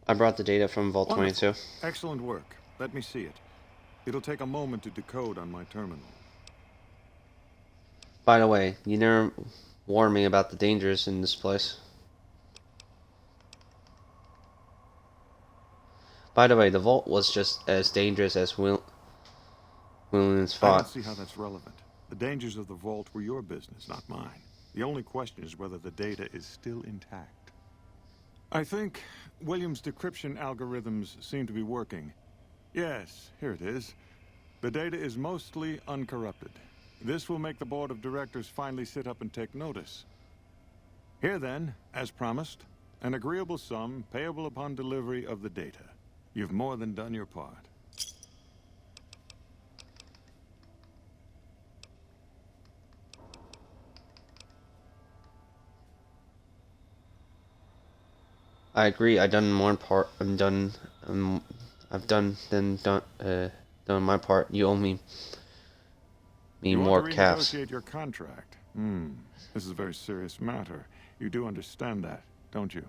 I brought the data from Vault Wonderful. 22. Excellent work. Let me see it. It'll take a moment to decode on my terminal. By the way, you never warned me about the dangers in this place. By the way, the vault was just as dangerous as Williams I fought. don't see how that's relevant. The dangers of the vault were your business, not mine. The only question is whether the data is still intact. I think Williams' decryption algorithms seem to be working. Yes, here it is. The data is mostly uncorrupted. This will make the board of directors finally sit up and take notice. Here then, as promised, an agreeable sum payable upon delivery of the data. You've more than done your part. I agree. I've done more part. I've done my part. You owe me You more want to caps. renegotiate your contract. This is a very serious matter. You do understand that, don't you?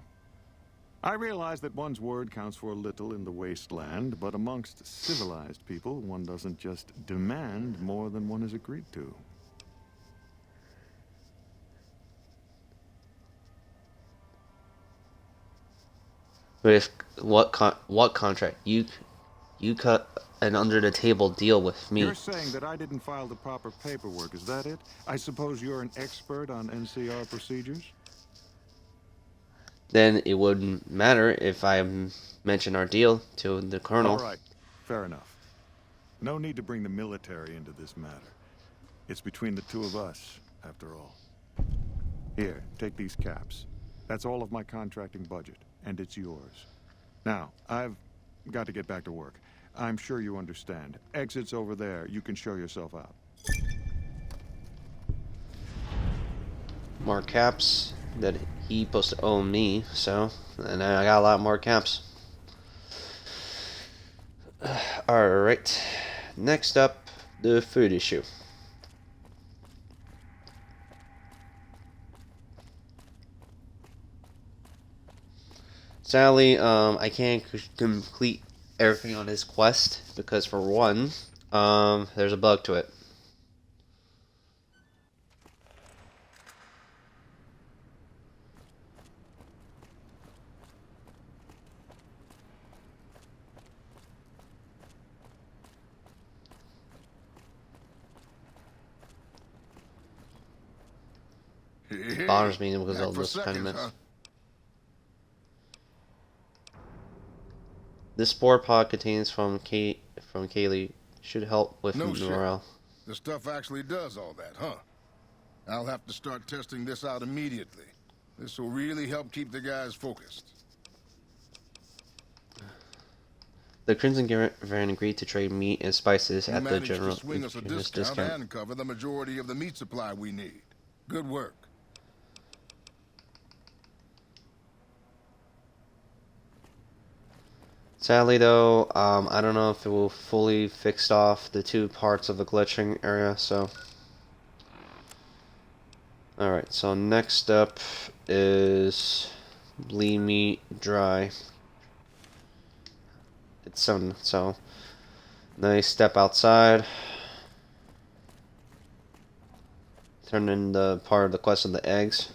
I realize that one's word counts for a little in the wasteland, but amongst civilized people, one doesn't just demand more than one has agreed to. But if what contract you cut an under the table deal with me? You're saying that I didn't file the proper paperwork, is that it? I suppose you're an expert on NCR procedures? Then it wouldn't matter if I mention our deal to the colonel. All right, fair enough. No need to bring the military into this matter. It's between the two of us, after all. Here, take these caps. That's all of my contracting budget, and it's yours. Now, I've got to get back to work. I'm sure you understand. Exit's over there. You can show yourself out. More caps that he supposed to owe me, so and I got a lot more caps. Alright. Next up, the food issue. Sadly, I can't complete everything on this quest because, for one, there's a bug to it. It bothers me because Back of for this kind of seconds, mess. huh? This spore pod contains from Kaylee should help with No shit. morale. The stuff actually does all that, huh? I'll have to start testing this out immediately. This will really help keep the guys focused. The Crimson Caravan agreed to trade meat and spices You at the managed general to swing us a discount and cover the majority of the meat supply we need. Good work. Sadly, though, I don't know if it will fully fix off the two parts of the glitching area, so... Alright, so next up is bleed meat dry. It's 7, so nice step outside. Turn in the part of the quest of the eggs.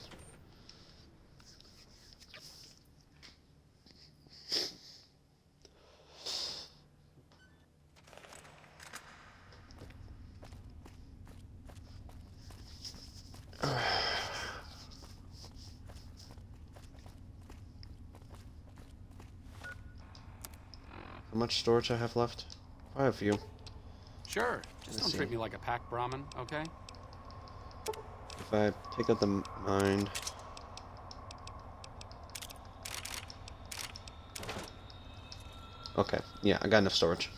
How much storage I have left? I have a few. Sure, just Let's don't see. treat me like a pack Brahmin, okay? If I take out the mind... Okay, yeah, I got enough storage.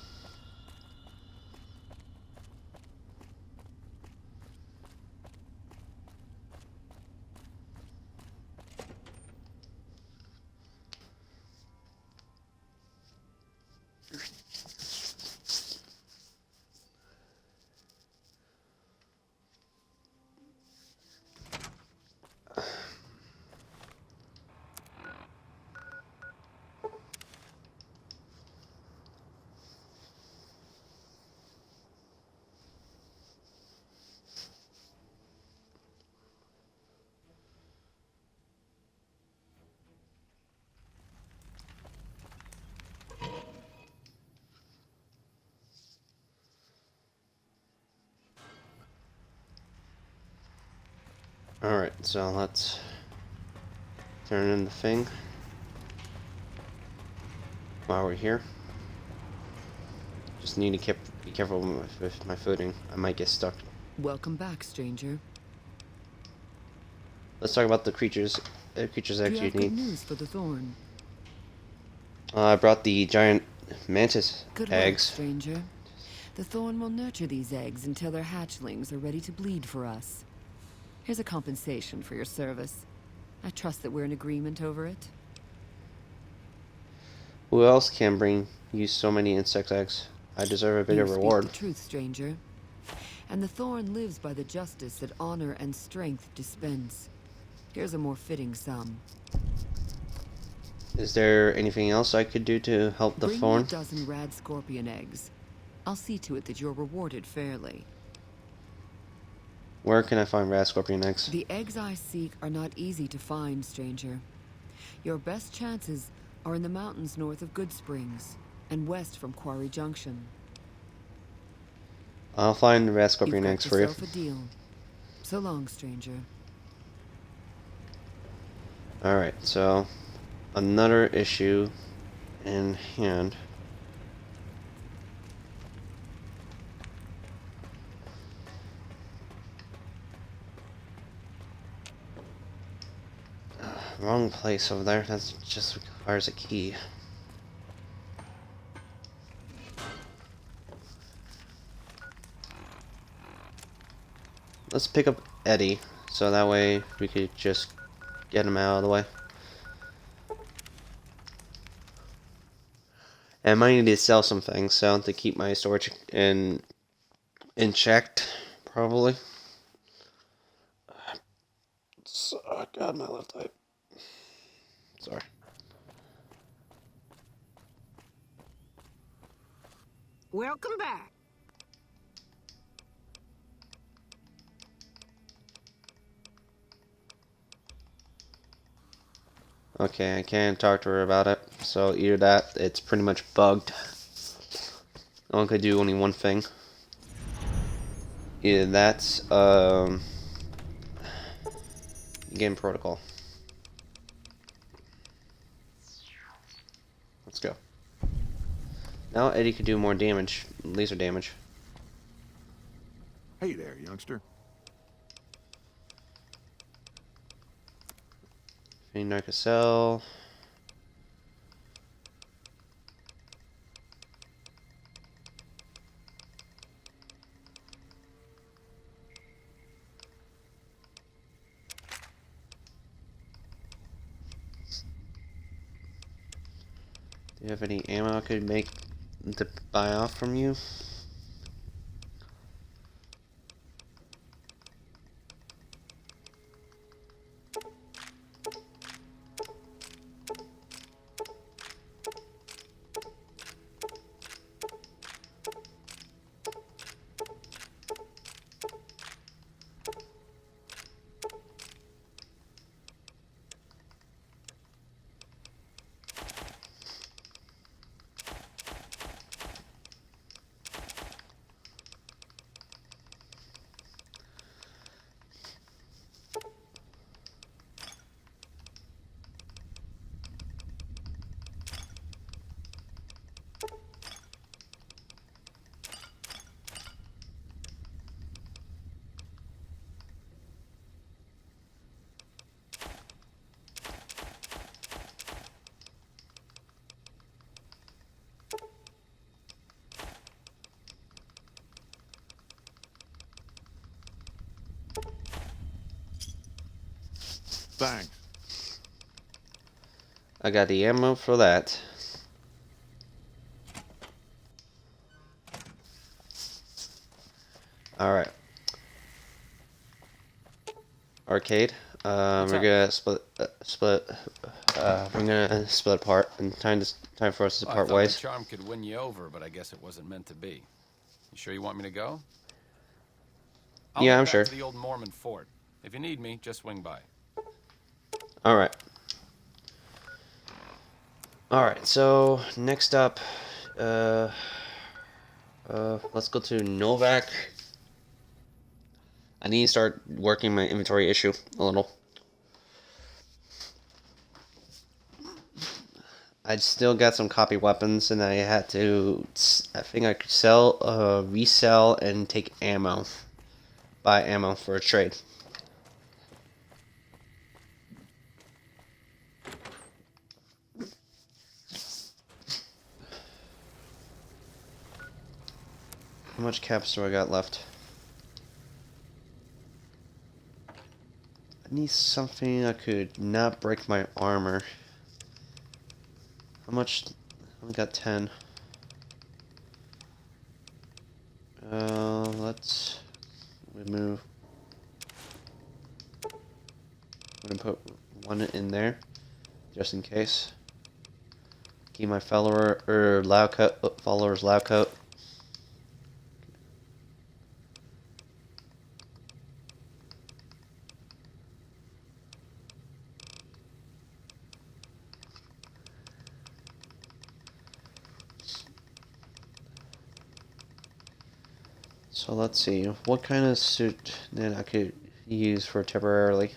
Alright, so let's turn in the thing while we're here. Just need to be careful with my footing. I might get stuck. Welcome back, stranger. Let's talk about the creatures. Creatures Do you actually have good need. news for the Thorn? I brought the giant mantis Good work, eggs. stranger. The Thorn will nurture these eggs until their hatchlings are ready to bleed for us. Here's a compensation for your service. I trust that we're in agreement over it. Who else can bring you so many insect eggs? I deserve a bit You of speak reward. the truth, stranger. And the Thorn lives by the justice that honor and strength dispense. Here's a more fitting sum. Is there anything else I could do to help the Bring me thorn? a dozen rad scorpion eggs. I'll see to it that you're rewarded fairly. Where can I find rat scorpion eggs? The eggs I seek are not easy to find, stranger. Your best chances are in the mountains north of Good Springs and west from Quarry Junction. I'll find the rat You've scorpion got eggs for you. yourself a deal. So long, stranger. Alright, so another issue in hand. Wrong place over there. That just requires a key. let's pick up Eddie, so that way we could just get him out of the way. And I might need to sell some things, so to keep my storage in checked, probably. So, oh God, my left eye. Sorry. Welcome back. Okay, I can't talk to her about it, so either that, it's pretty much bugged. I only could do only one thing. Either that's, game protocol. Let's go. Now Eddie could do more damage, laser damage. Hey there, youngster. Fiend Narcocell. Do you have any ammo I could make to buy off from you? Thanks. I got the ammo for that. Alright. Arcade. We're gonna we're gonna split apart, and time for us to Well, I part thought my ways. charm could win you over, but I guess it wasn't meant to be. You sure you want me to go? I'll Yeah, head I'm back sure. to the old Mormon fort. If you need me, just swing by. Alright. Alright, so next up, let's go to Novak. I need to start working my inventory issue a little. I still got some copy weapons, and I had to. I think I could sell, resell, and take ammo. Buy ammo for a trade. How much caps do I got left? I need something that could not break my armor. How much? I only got 10. Let's remove. I'm gonna put one in there, just in case. Keep my followers loud coat. So let's see, what kind of suit then I could use for temporarily.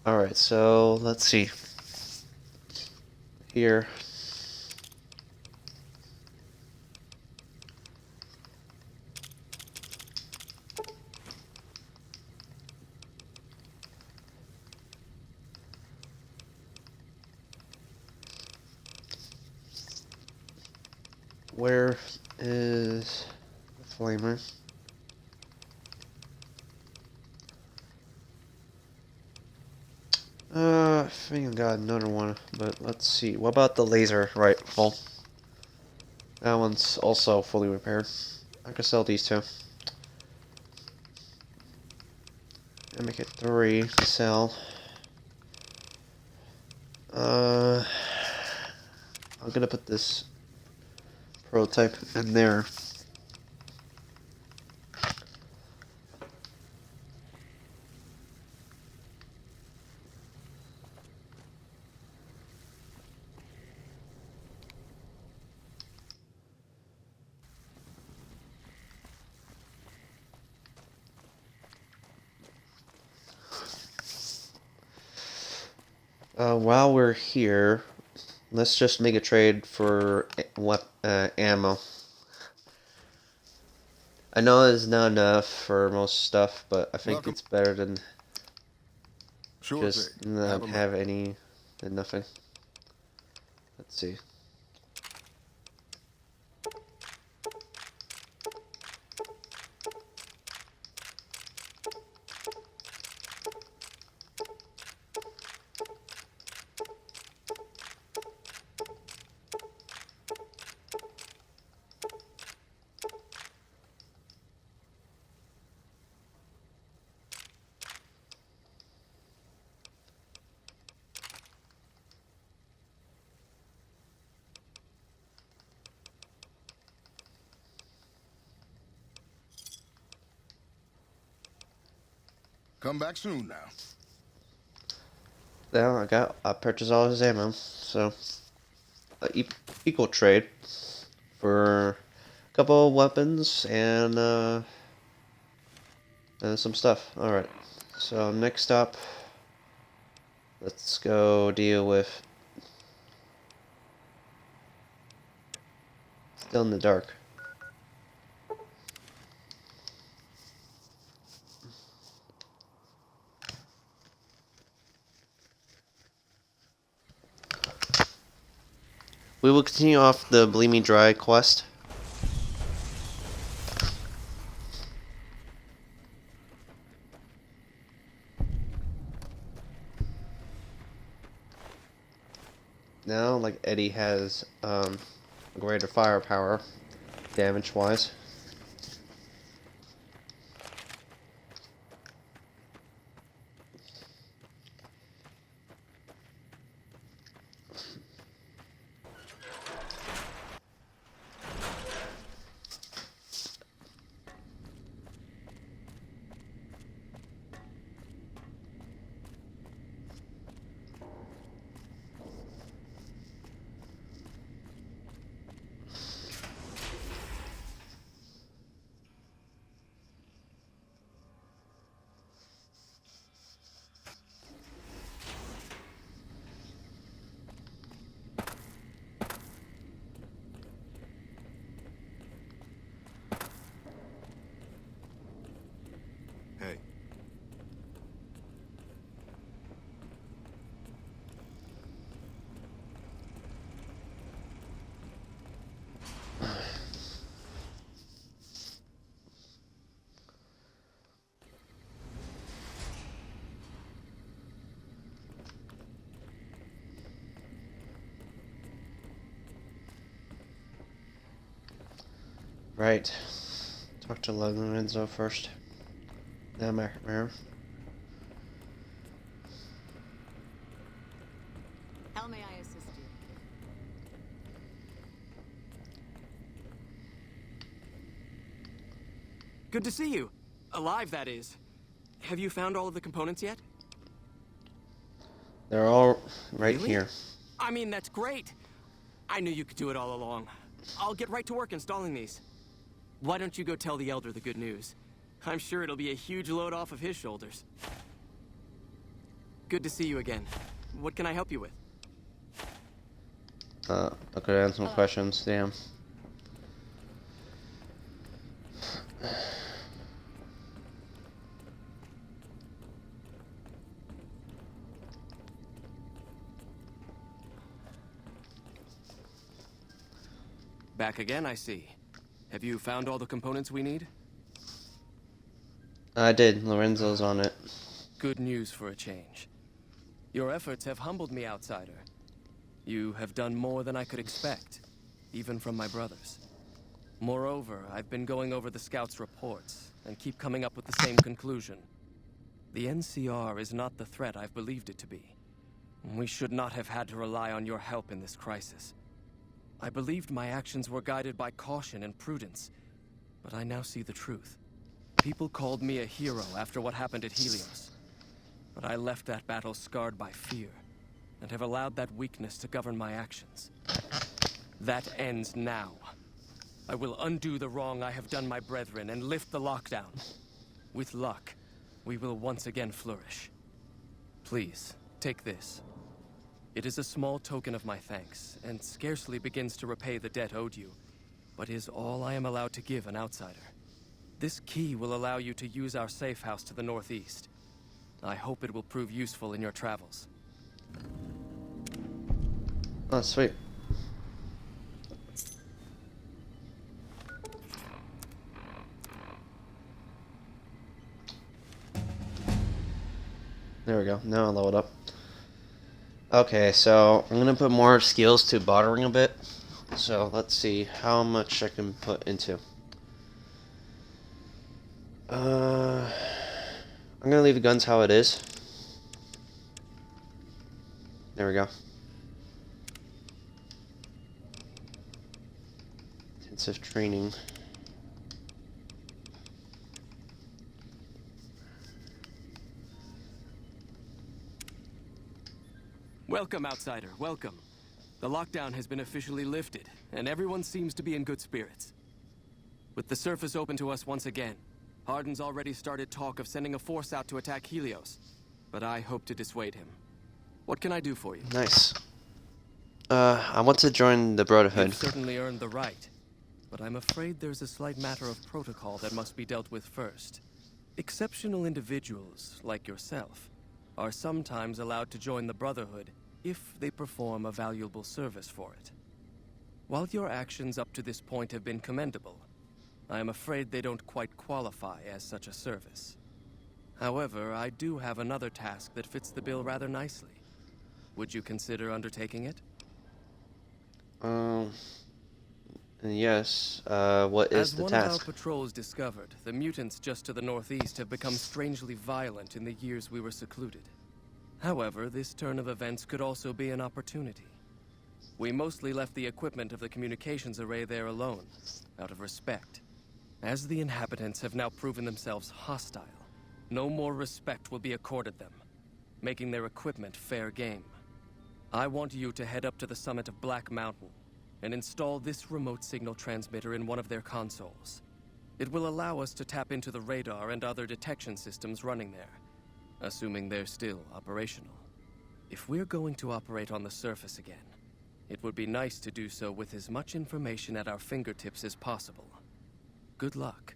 Alright, so let's see. Here. Where is the flamer? I think I got another one, but let's see. What about the laser rifle? That one's also fully repaired. I can sell these two. And make it 3 to sell. I'm gonna put this prototype in there. While we're here, let's just make a trade for ammo. I know it's not enough for most stuff, but I think Welcome. it's better than Sure just thing. not Have 'em have any and nothing. Let's see. Come back soon now. Now I purchased all his ammo, so equal trade for a couple of weapons and some stuff. All right. So next up, let's go deal with Still in the Dark. We will continue off the Bleed Me Dry quest. Now, like Eddie has greater firepower, damage-wise. Hey. Right. Talk to Lorenzo first. Now McNamara. How may I assist you? Good to see you. Alive, that is. Have you found all of the components yet? They're all right Really? here. I mean, that's great. I knew you could do it all along. I'll get right to work installing these. Why don't you go tell the Elder the good news? I'm sure it'll be a huge load off of his shoulders. Good to see you again. What can I help you with? I could answer some questions. Damn. Back again, I see. Have you found all the components we need? I did. Lorenzo's on it. Good news for a change. Your efforts have humbled me, outsider. You have done more than I could expect, even from my brothers. Moreover, I've been going over the scouts' reports, and keep coming up with the same conclusion. The NCR is not the threat I've believed it to be. We should not have had to rely on your help in this crisis. I believed my actions were guided by caution and prudence, but I now see the truth. People called me a hero after what happened at Helios. But I left that battle scarred by fear, and have allowed that weakness to govern my actions. That ends now. I will undo the wrong I have done my brethren and lift the lockdown. With luck, we will once again flourish. Please, take this. It is a small token of my thanks, and scarcely begins to repay the debt owed you, but is all I am allowed to give an outsider. This key will allow you to use our safe house to the northeast. I hope it will prove useful in your travels. Oh, sweet. There we go. Now I'll load up. Okay, so I'm gonna put more skills to bartering a bit. So let's see how much I can put into. I'm gonna leave the guns how it is. There we go. Intensive training. Welcome, outsider, welcome. The lockdown has been officially lifted, and everyone seems to be in good spirits. With the surface open to us once again, Hardin's already started talk of sending a force out to attack Helios, but I hope to dissuade him. What can I do for you? Nice. I want to join the Brotherhood. You've certainly earned the right, but I'm afraid there's a slight matter of protocol that must be dealt with first. Exceptional individuals, like yourself, are sometimes allowed to join the Brotherhood if they perform a valuable service for it. While your actions up to this point have been commendable, I am afraid they don't quite qualify as such a service. However, I do have another task that fits the bill rather nicely. Would you consider undertaking it? Yes. What is the As one task? of our patrols discovered, the mutants just to the northeast have become strangely violent in the years we were secluded. However, this turn of events could also be an opportunity. We mostly left the equipment of the communications array there alone, out of respect. As the inhabitants have now proven themselves hostile, no more respect will be accorded them, making their equipment fair game. I want you to head up to the summit of Black Mountain and install this remote signal transmitter in one of their consoles. It will allow us to tap into the radar and other detection systems running there, assuming they're still operational. If we're going to operate on the surface again, it would be nice to do so with as much information at our fingertips as possible. Good luck.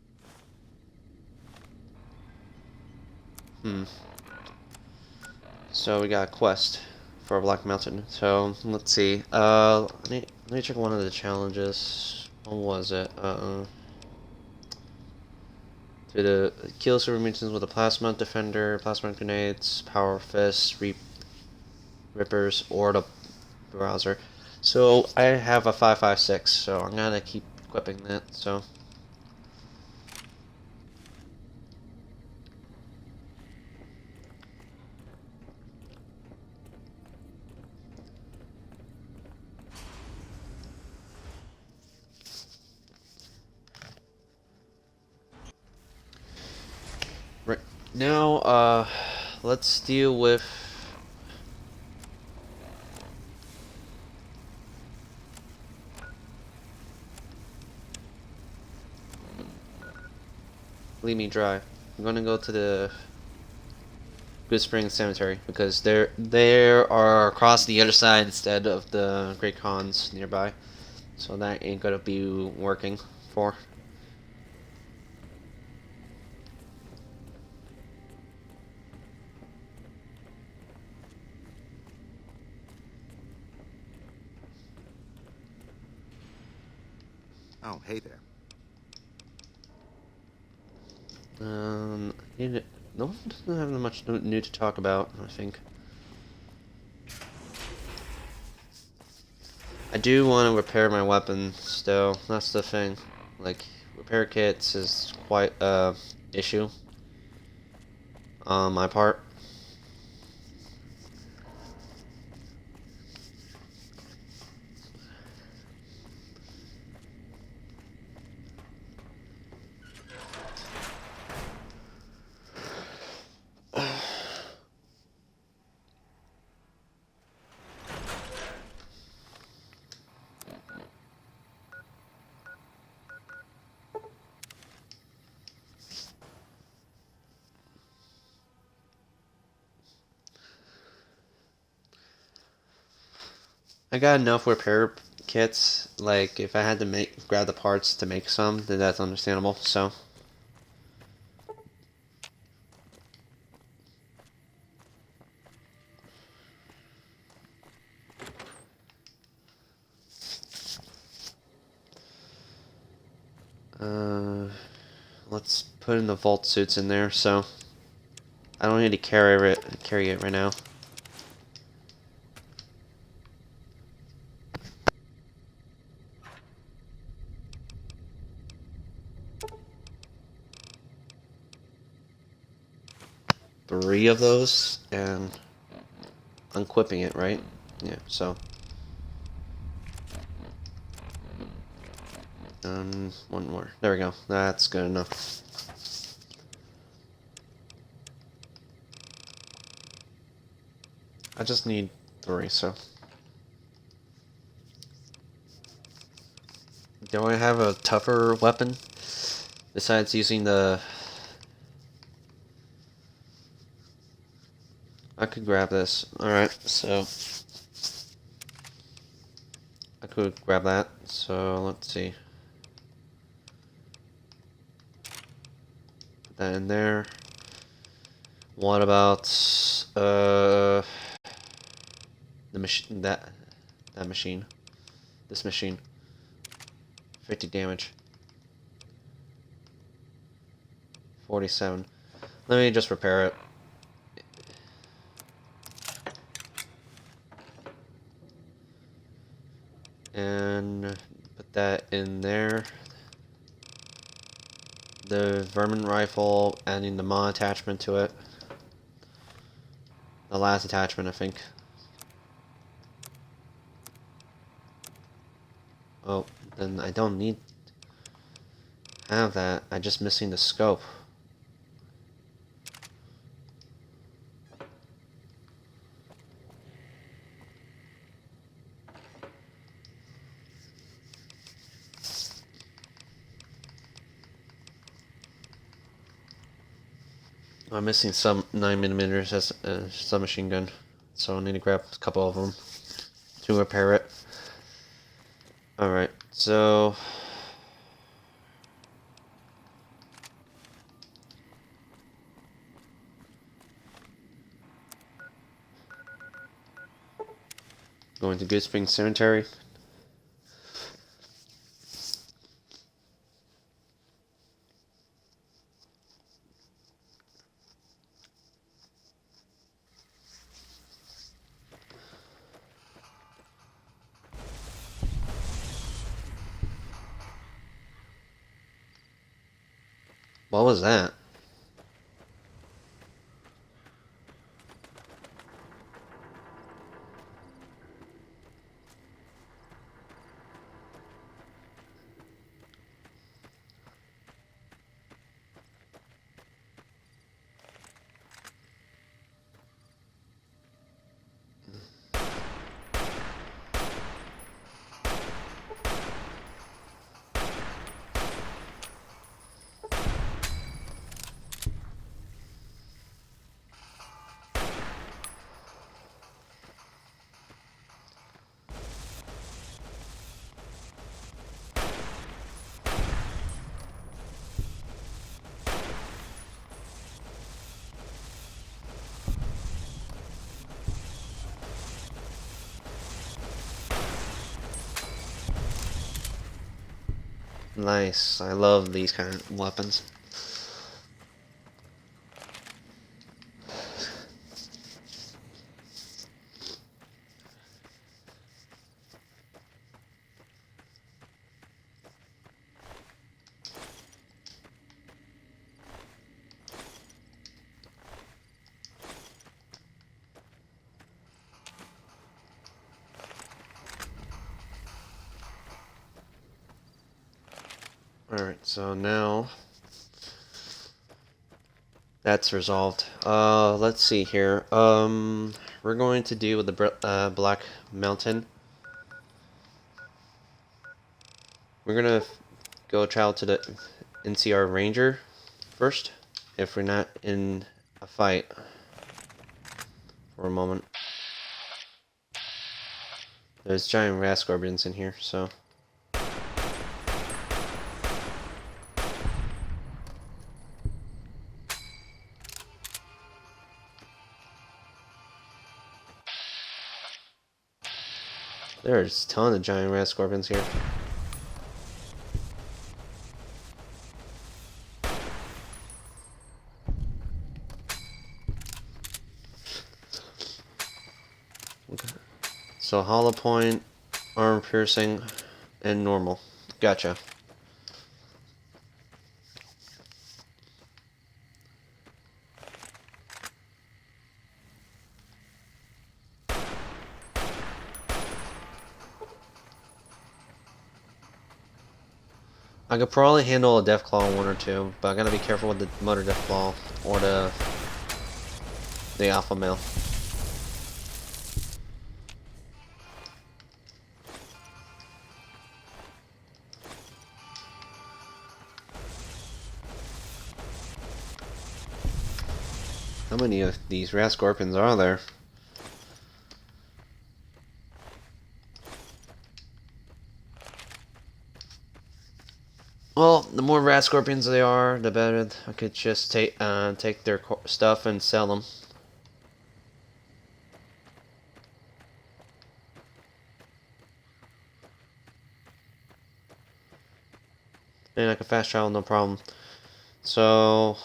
So we got a quest for Black Mountain. So let's see. Let me check one of the challenges. What was it? To the kill super mutants with a plasma defender, plasma grenades, power fists, rippers, or the browser. So I have a 5.56, so I'm gonna keep equipping that. So. Right now, let's deal with leave me dry. I'm gonna go to the Goodsprings Cemetery because they are across the other side instead of the Great Khans nearby, so that ain't gonna be working for. Oh, hey there. No one doesn't have much new to talk about, I think. I do want to repair my weapon still. That's the thing. Like, repair kits is quite a issue on my part. I got enough repair kits. Like, if I had to grab the parts to make some, then that's understandable. So. Let's put in the vault suits in there. So, I don't need to carry it right now. Three of those, and unquipping it, right? Yeah, so. One more. There we go. That's good enough. I just need 3, so. Do I have a tougher weapon? Besides using the... I could grab this. Alright, so... I could grab that. So, let's see. Put that in there. What about... the machine... That machine. This machine. 50 damage. 47. Let me just repair it. And put that in there. The vermin rifle, adding the maw attachment to it. The last attachment, I think. Oh, then I don't need to have that. I'm just missing the scope. I'm missing some 9mm as a submachine gun, so I need to grab a couple of them to repair it. Alright, so... Going to Goodsprings Cemetery. What was that? Nice. I love these kind of weapons. Alright, so now that's resolved. Let's see here. We're going to deal with the Black Mountain. We're gonna go travel to the NCR Ranger first, if we're not in a fight for a moment. There's giant rat scorpions in here, so. There's a ton of giant rat scorpions here. Okay. So hollow point, armor piercing, and normal. Gotcha. I could probably handle a Deathclaw 1 or 2, but I gotta be careful with the Motor Deathclaw or the Alpha Male. How many of these rat scorpions are there? Well, the more rat scorpions they are, the better. I could just take their stuff and sell them. And I can fast travel, no problem. So,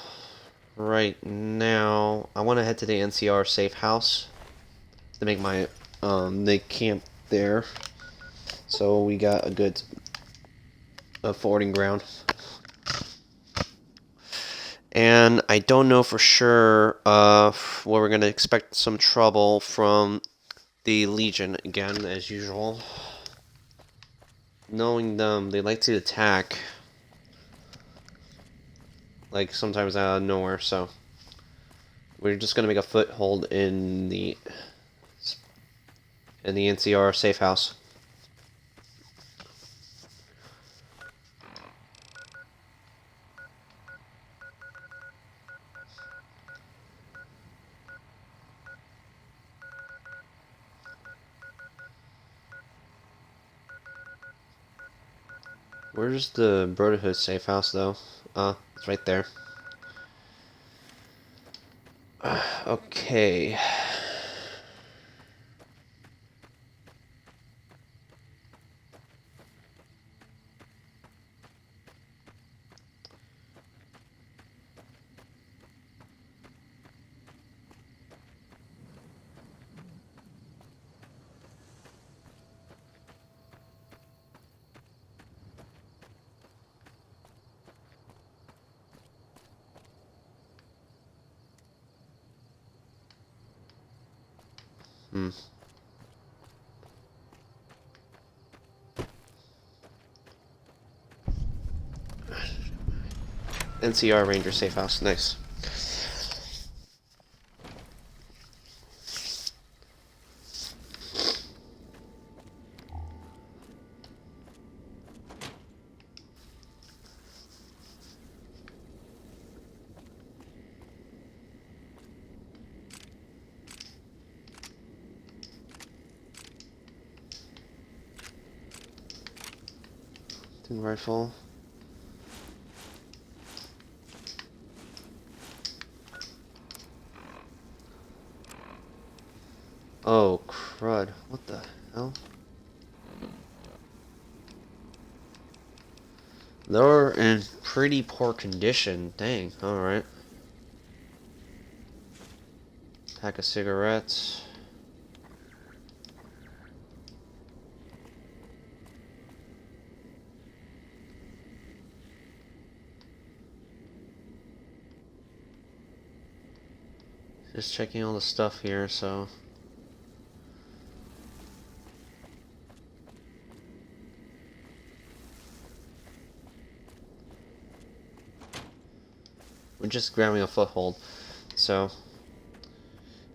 right now, I want to head to the NCR safe house to make my the camp there. So we got a good forwarding ground. And I don't know for sure where we're going to expect some trouble from the Legion again, as usual. Knowing them, they like to attack. Like, sometimes out of nowhere, so. We're just going to make a foothold in the NCR safe house. Where's the Brotherhood safe house, though? It's right there. Okay. NCR Ranger safe house, nice. Rifle. Oh, crud. What the hell? They're in pretty poor condition. Dang, alright. Pack of cigarettes. Just checking all the stuff here, so. We're just grabbing a foothold, so.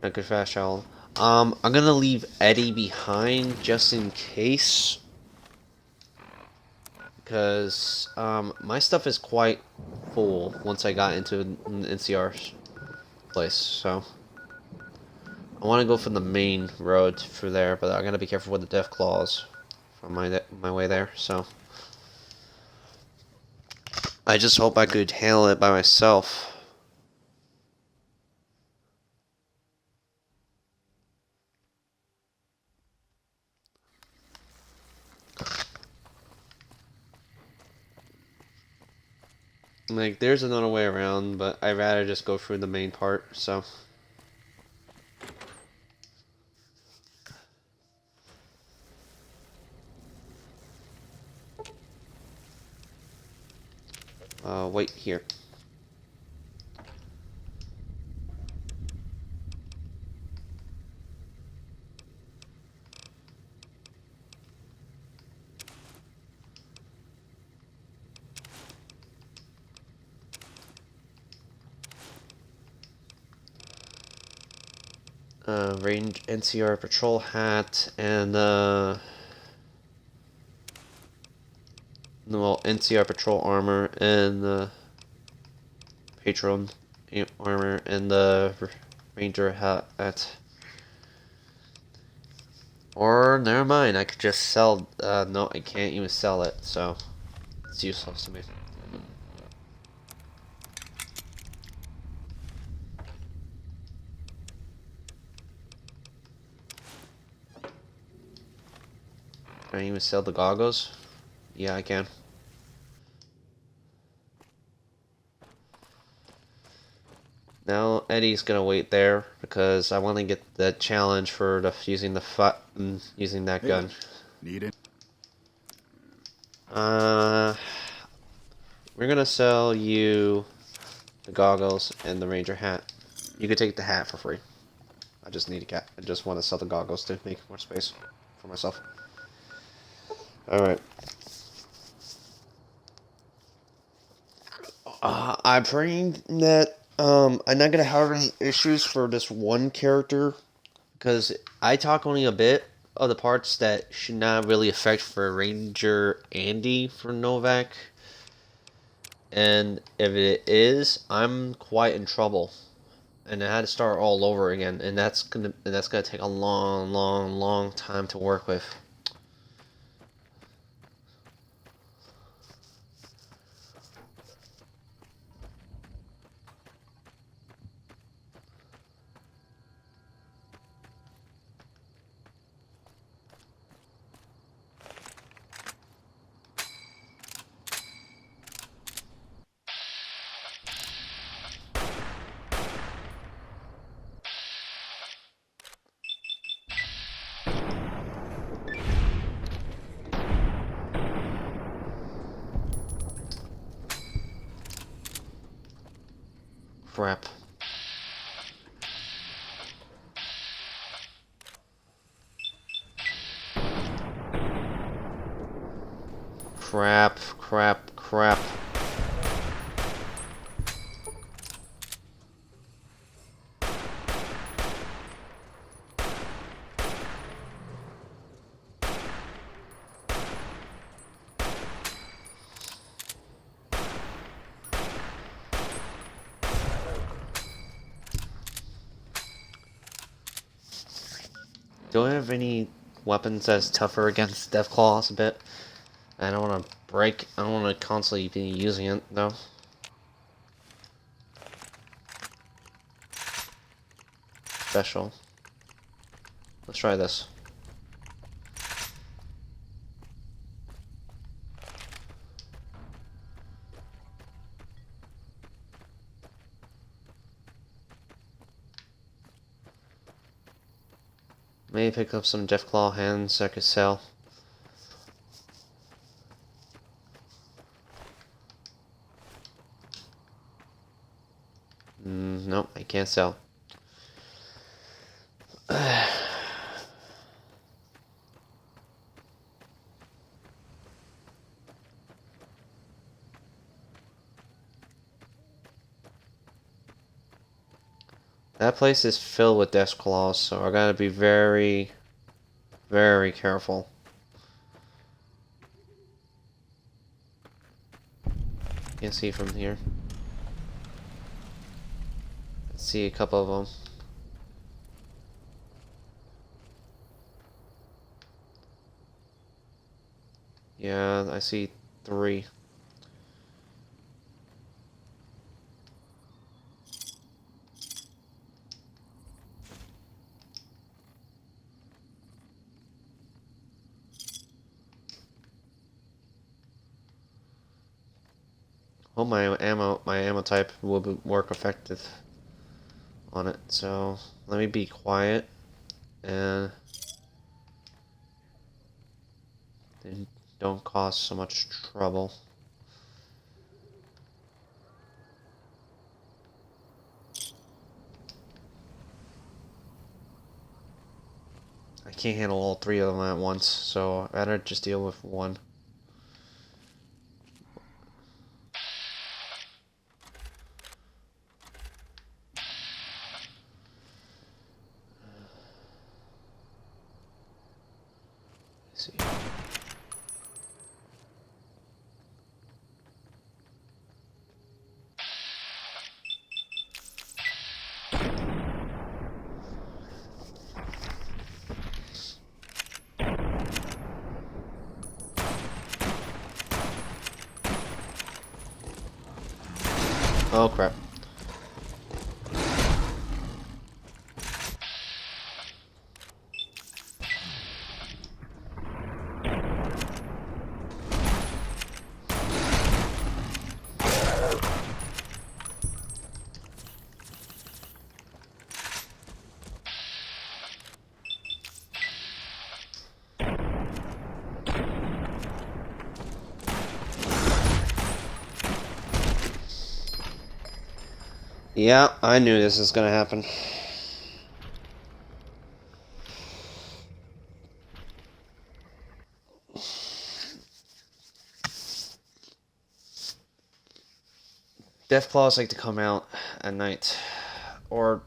A good fast travel. I'm gonna leave Eddie behind just in case. Because, my stuff is quite full once I got into NCR's place, so. I want to go for the main road through there, but I gotta be careful with the death claws from my way there, so. I just hope I could handle it by myself. Like, there's another way around, but I'd rather just go through the main part, so. Wait here. Range NCR patrol hat and well, NCR patrol armor and the patron armor and the ranger hat. Or never mind, I could just sell. No, I can't even sell it, so it's useless to me. Can I even sell the goggles? Yeah, I can. Now Eddie's gonna wait there because I want to get the challenge for using that gun. Need it? We're gonna sell you the goggles and the ranger hat. You could take the hat for free. I just need a cat. I just want to sell the goggles to make more space for myself. Alright. I'm praying that I'm not gonna have any issues for this one character, because I talk only a bit of the parts that should not really affect for Ranger Andy for Novak, and if it is, I'm quite in trouble, and I had to start all over again, and that's gonna take a long time to work with. Crap. Crap. Do I have any weapons that's tougher against Deathclaws a bit? I don't want to I don't want to constantly be using it, though. Special. Let's try this. Maybe pick up some Deathclaw hands I could sell. Nope, I can't sell. That place is filled with Deathclaws, so I gotta be very, very careful. Can't see from here. Let's see a couple of them. Yeah, I see 3. Hope my ammo type will work effective on it. So let me be quiet and then don't cause so much trouble. I can't handle all 3 of them at once, so I'd rather just deal with one. Let's see. Oh crap. Yeah, I knew this was gonna happen. Deathclaws like to come out at night, or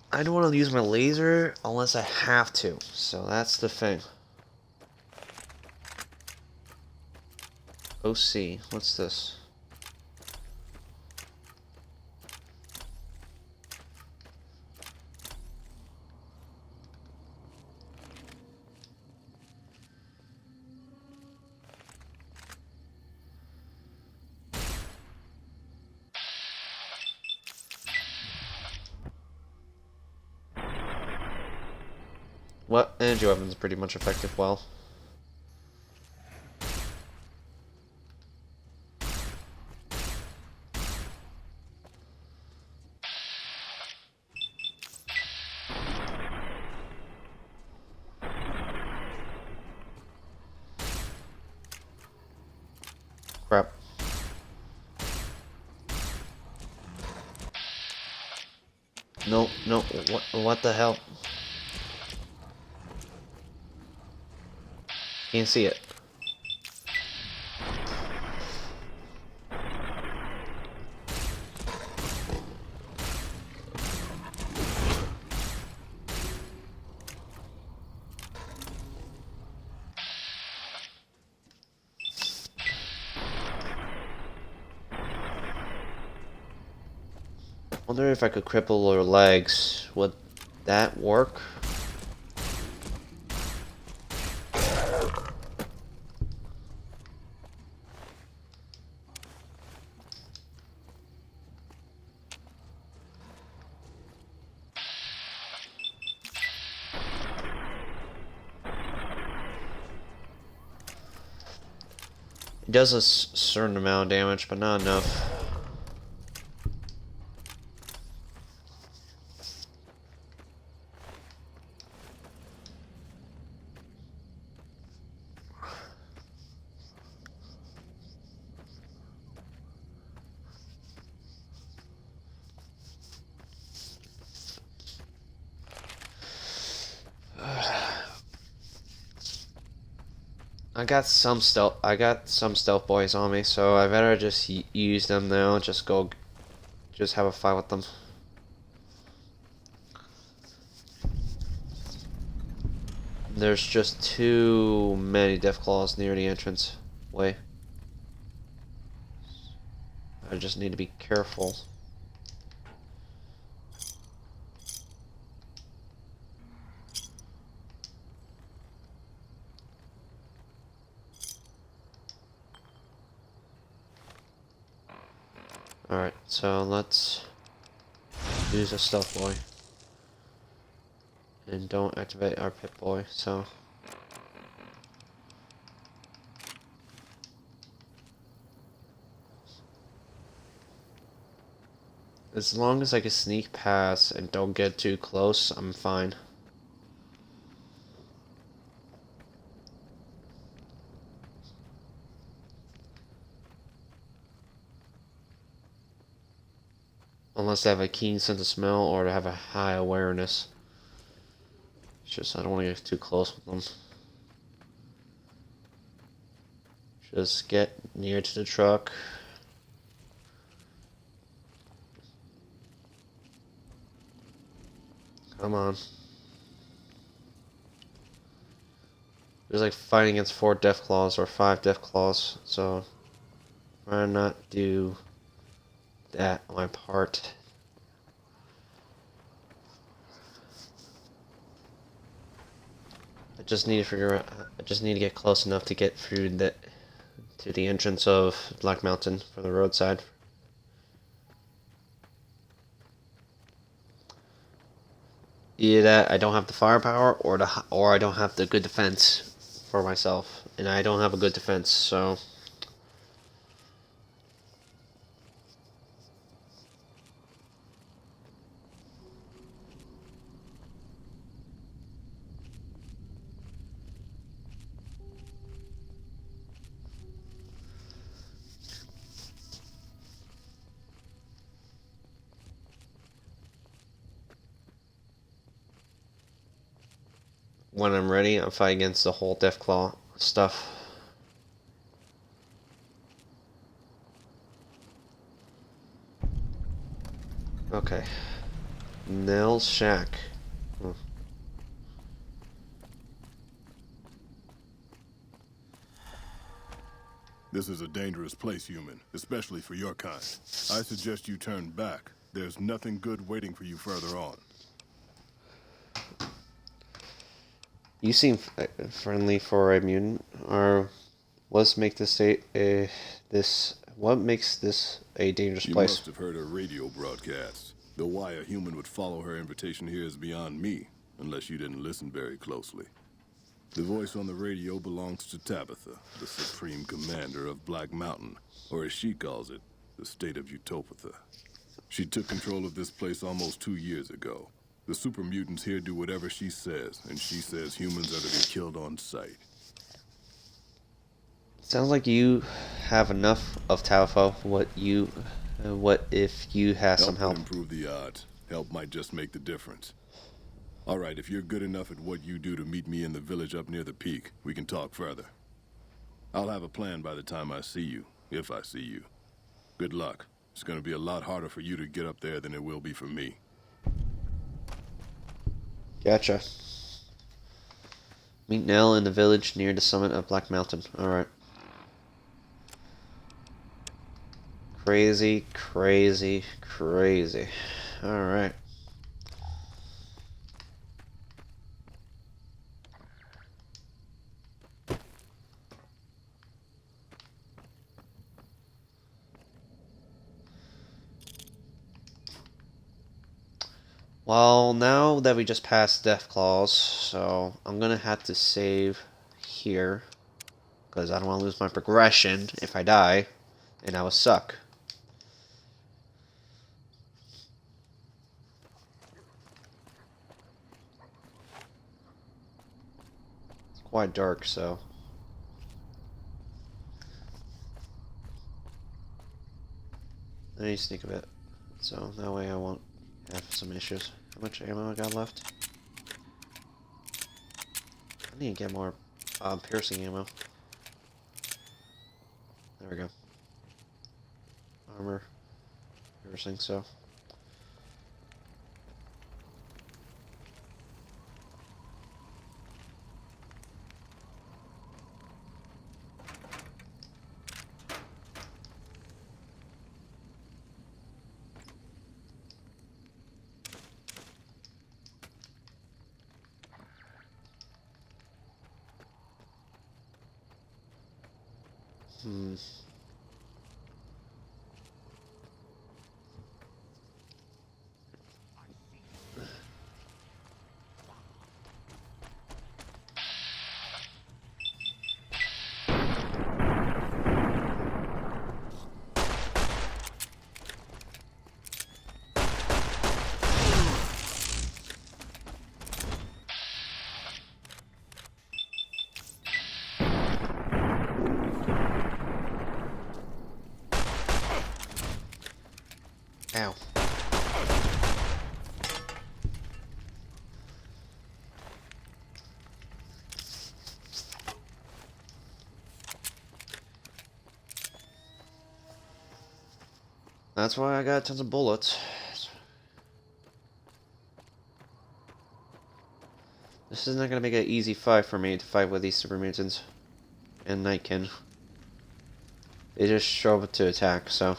I don't want to use my laser unless I have to, so that's the thing. OC, what's this? What? Energy weapons are pretty much effective well. Crap. No, no, what the hell? Can't see it. Wonder if I could cripple her legs. Would that work? He does a certain amount of damage, but not enough. I got some stealth boys on me, so I better just use them now. Just have a fight with them. There's just too many Deathclaws near the entrance way. I just need to be careful. Alright, so let's use a stealth boy. And don't activate our pit boy, so. As long as I can sneak past and don't get too close, I'm fine. Unless they have a keen sense of smell or they have a high awareness. It's just I don't want to get too close with them. Just get near to the truck. Come on. There's like fighting against 4 Deathclaws or 5 Deathclaws, so why not do that on my part? I just need to get close enough to get through to the entrance of Black Mountain from the roadside. Either that I don't have the firepower or I don't have the good defense for myself, and I don't have a good defense, so when I'm ready, I'll fight against the whole Deathclaw stuff. Okay. Nell's Shack. This is a dangerous place, human, especially for your kind. I suggest you turn back. There's nothing good waiting for you further on. You seem friendly for a mutant, or what makes this a dangerous You place? must have heard her radio broadcast. Though why a human would follow her invitation here is beyond me, unless you didn't listen very closely. The voice on the radio belongs to Tabitha, the supreme commander of Black Mountain, or as she calls it, the state of Utopatha. She took control of this place almost 2 years ago. The super mutants here do whatever she says, and she says humans are to be killed on sight. Sounds like you have enough of Talfo. What if you have some help? Would improve the odds. Help might just make the difference. All right, if you're good enough at what you do to meet me in the village up near the peak, we can talk further. I'll have a plan by the time I see you, if I see you. Good luck. It's going to be a lot harder for you to get up there than it will be for me. Gotcha. Meet Nell in the village near the summit of Black Mountain. Alright. Crazy, crazy, crazy. Alright. Well, now that we just passed Deathclaws, so I'm gonna have to save here. because I don't want to lose my progression if I die, and I will suck. It's quite dark, so I need to sneak a bit, so that way I won't have some issues. How much ammo I got left? I need to get more piercing ammo. There we go. Armor. Piercing, so. Ow. That's why I got tons of bullets. This is not gonna make an easy fight for me to fight with these super mutants and Nightkin. They just show up to attack, so.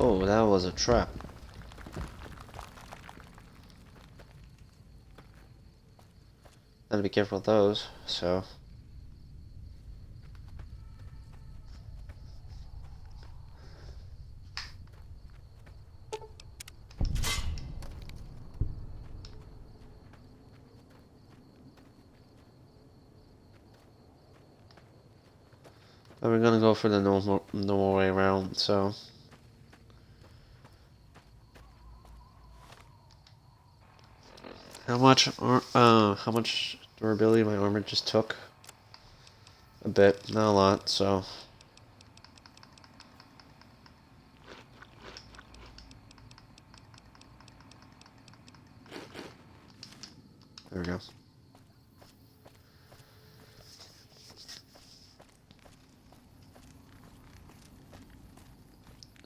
Oh, that was a trap. Gotta be careful with those, so. But we're gonna go for the normal way around, so. How much durability my armor just took? A bit, not a lot, so. There we go.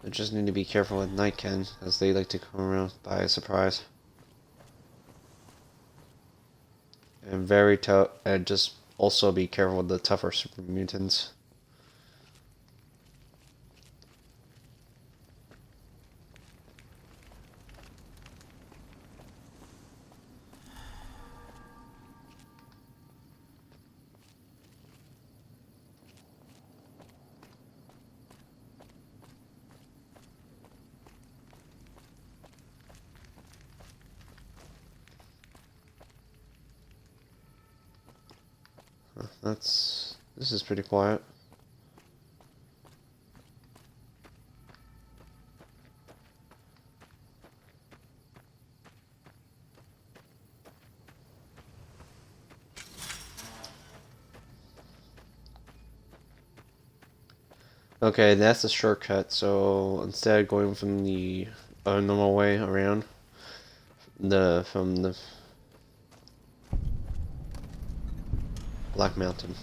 I just need to be careful with Nightkin, as they like to come around by surprise. And very tough, and just also be careful with the tougher super mutants. This is pretty quiet. Okay, that's a shortcut, so instead of going from the normal way around, from the Black Mountain.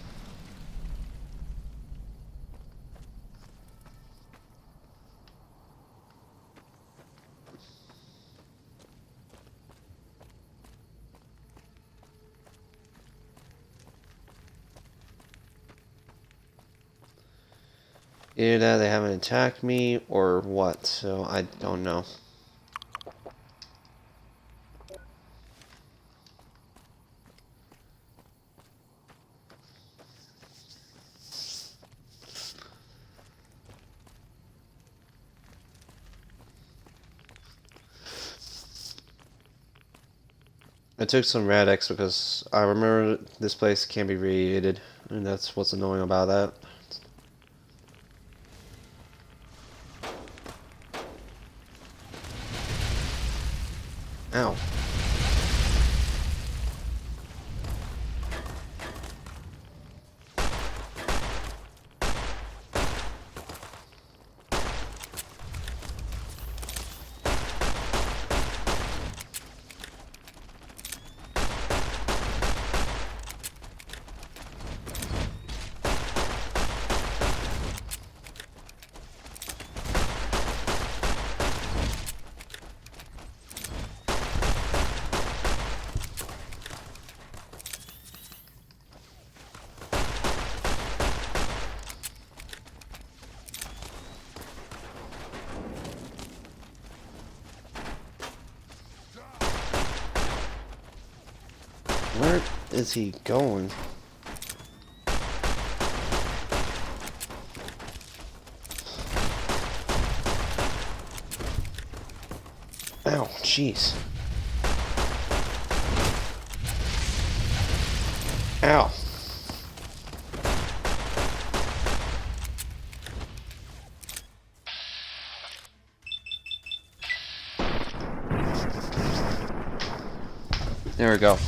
Either that they haven't attacked me or what, so I don't know. I took some Rad-X because I remember this place can be radiated, and that's what's annoying about that. Ow. Where is he going? Ow, jeez. Ow. There we go.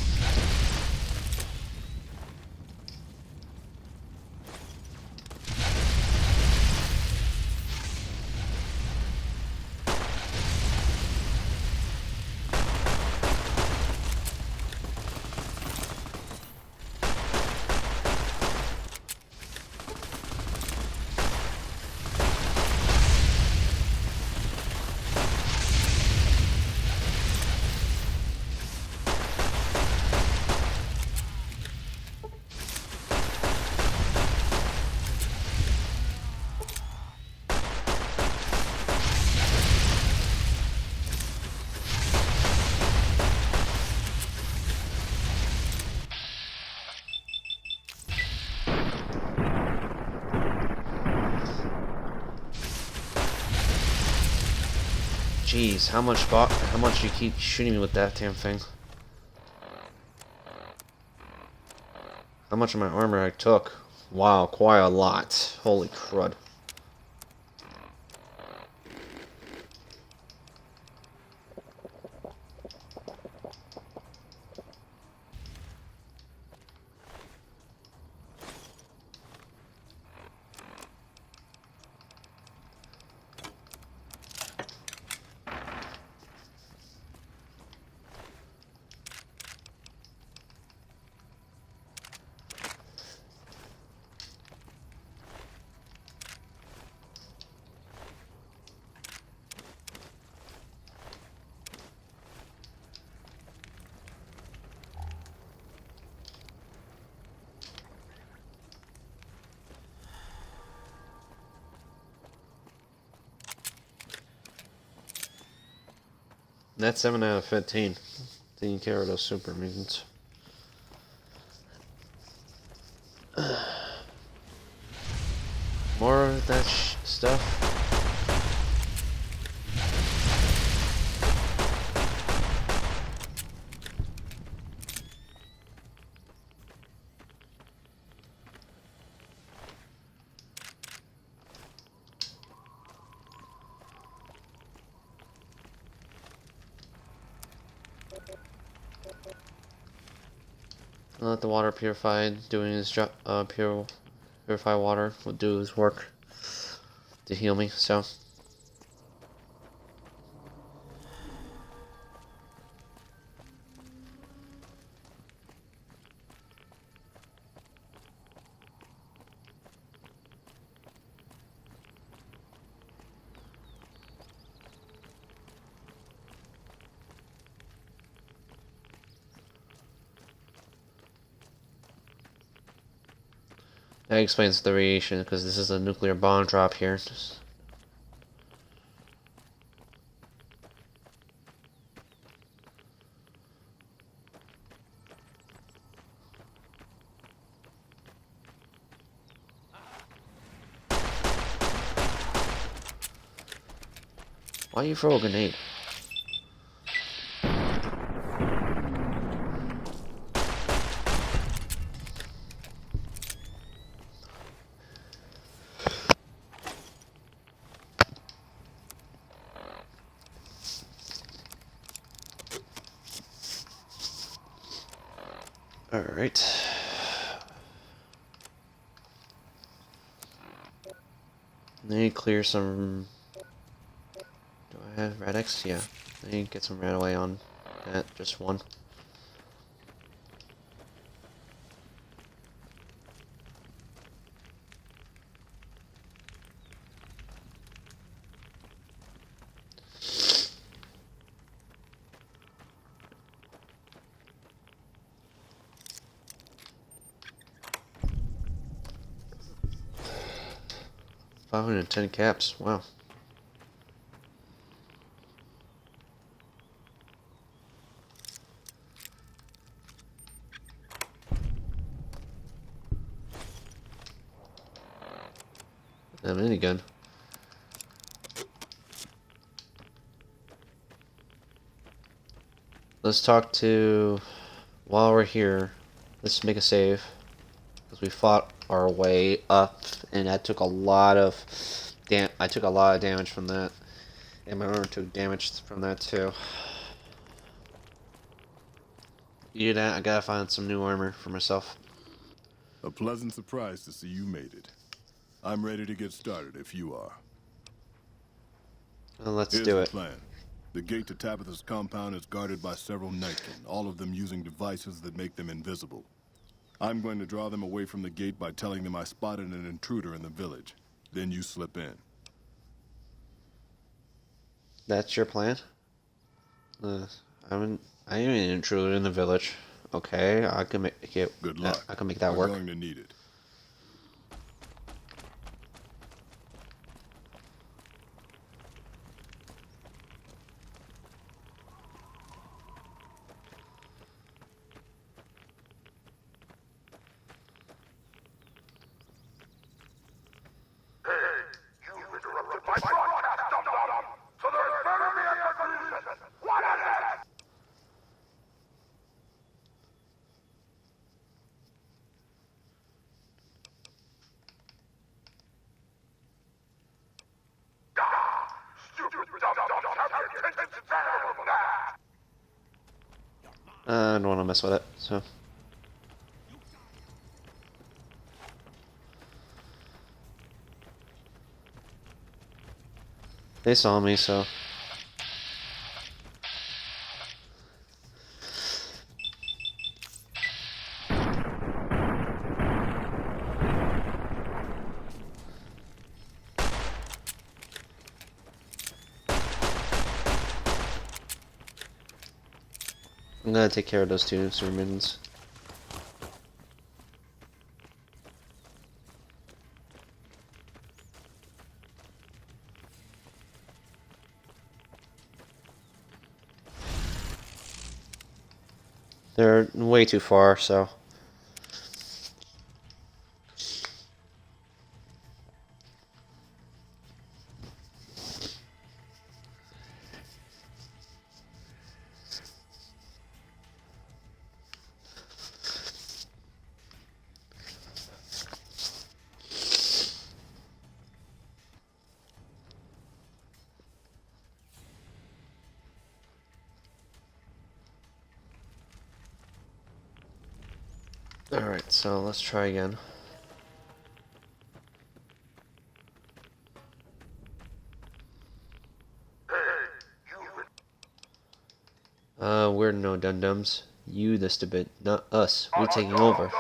Jeez, how much you keep shooting me with that damn thing? How much of my armor I took? Wow, quite a lot. Holy crud. That's 7 out of 15. Taking care of those super mutants. More of that stuff. I'll let the water purify doing his job. Purify water will do his work to heal me. So. That explains the radiation, because this is a nuclear bomb drop here. Why you throw a grenade? Alright. Need to clear some... Do I have Radix? Yeah. I need to get some right away on that. Just one. $510 caps. Wow. A minigun. Let's talk to... While we're here, let's make a save. Because we fought our way up, and that took a lot of... I took a lot of damage from that. And my armor took damage from that too. You do that, I gotta find some new armor for myself. A pleasant surprise to see you made it. I'm ready to get started if you are. Well, let's Here's do the it. plan. The gate to Tabitha's compound is guarded by several Nightkin, all of them using devices that make them invisible. I'm going to draw them away from the gate by telling them I spotted an intruder in the village. Then you slip in. That's your plan? I ain't an intruder in the village. Okay, I can make it. Good luck. I can make that We're work. going to need it. I don't want to mess with it, so. They saw me, so. I'm gonna take care of those two sewer minions. They're way too far, so. Alright, so let's try again. We're no dum-dums. You the stupid, not us. We're taking over.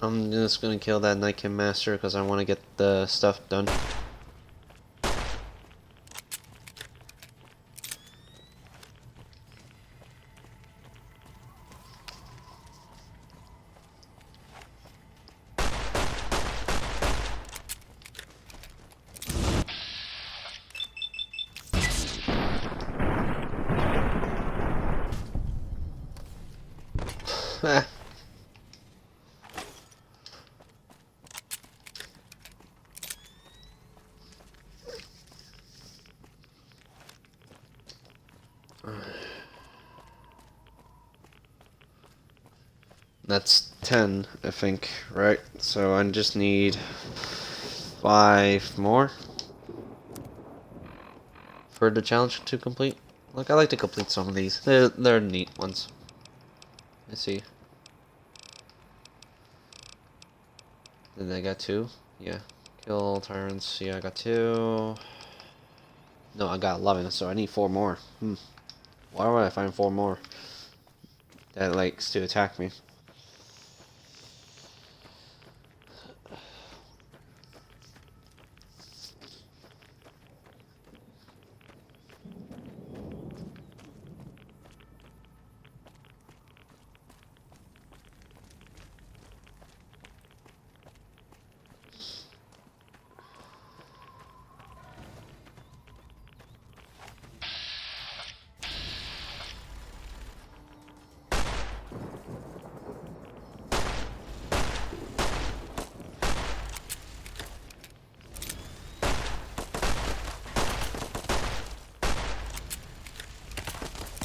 I'm just gonna kill that Night King Master because I want to get the stuff done. That's 10, I think, right? So I just need 5 more for the challenge to complete. Look, I like to complete some of these. They're neat ones. Let's see. Then I got 2. Yeah. Kill tyrants. Yeah, I got 2. No, I got 11, so I need 4 more. Why would I find 4 more that likes to attack me?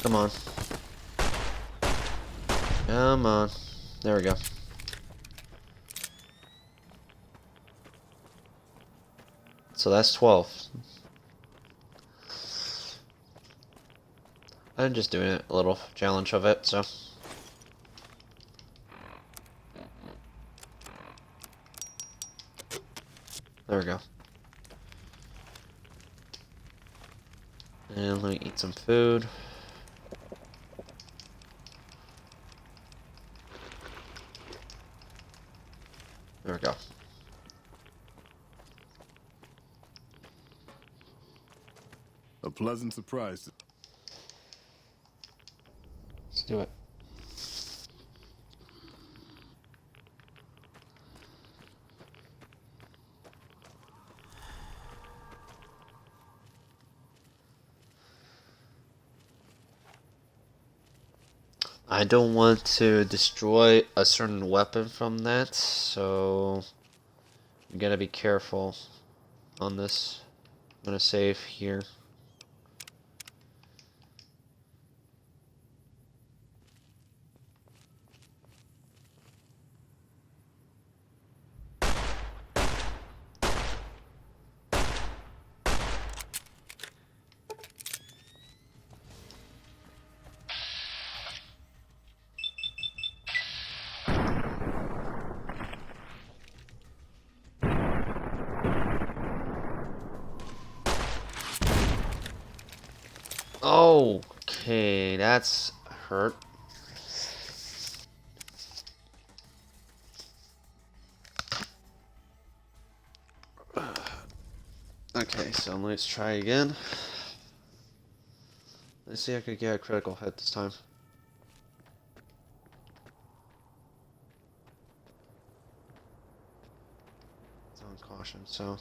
Come on. Come on. There we go. So that's 12. I'm just doing a little challenge of it, so. There we go. And let me eat some food. There we go. A pleasant surprise. Let's do it. I don't want to destroy a certain weapon from that, so you gotta be careful on this. I'm gonna save here. Okay, that's hurt. Okay, so let's try again. Let's see if I could get a critical hit this time. It's on caution, so.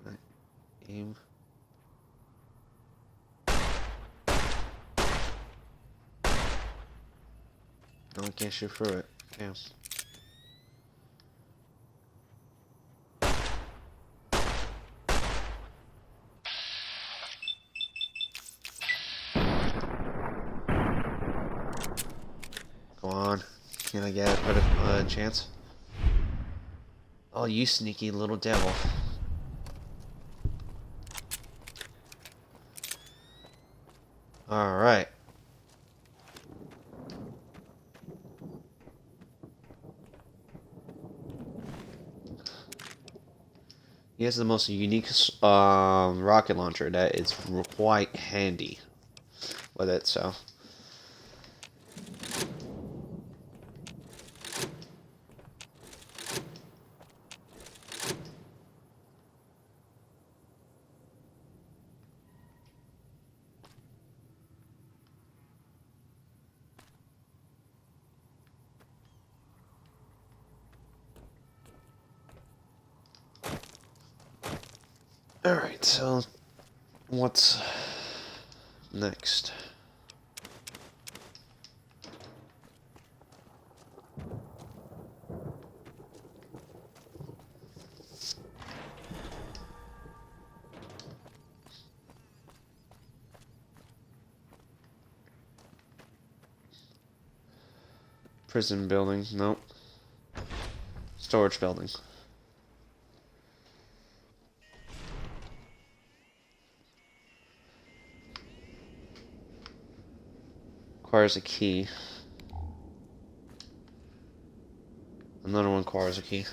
Can I aim? No, I can't shoot through it. Damn. Come on. Can I get a chance? Oh, you sneaky little devil. Alright. He has the most unique rocket launcher that is quite handy. with it. So. Alright, so what's next? Prison building, nope. Storage building. Requires a key. Another one requires a key.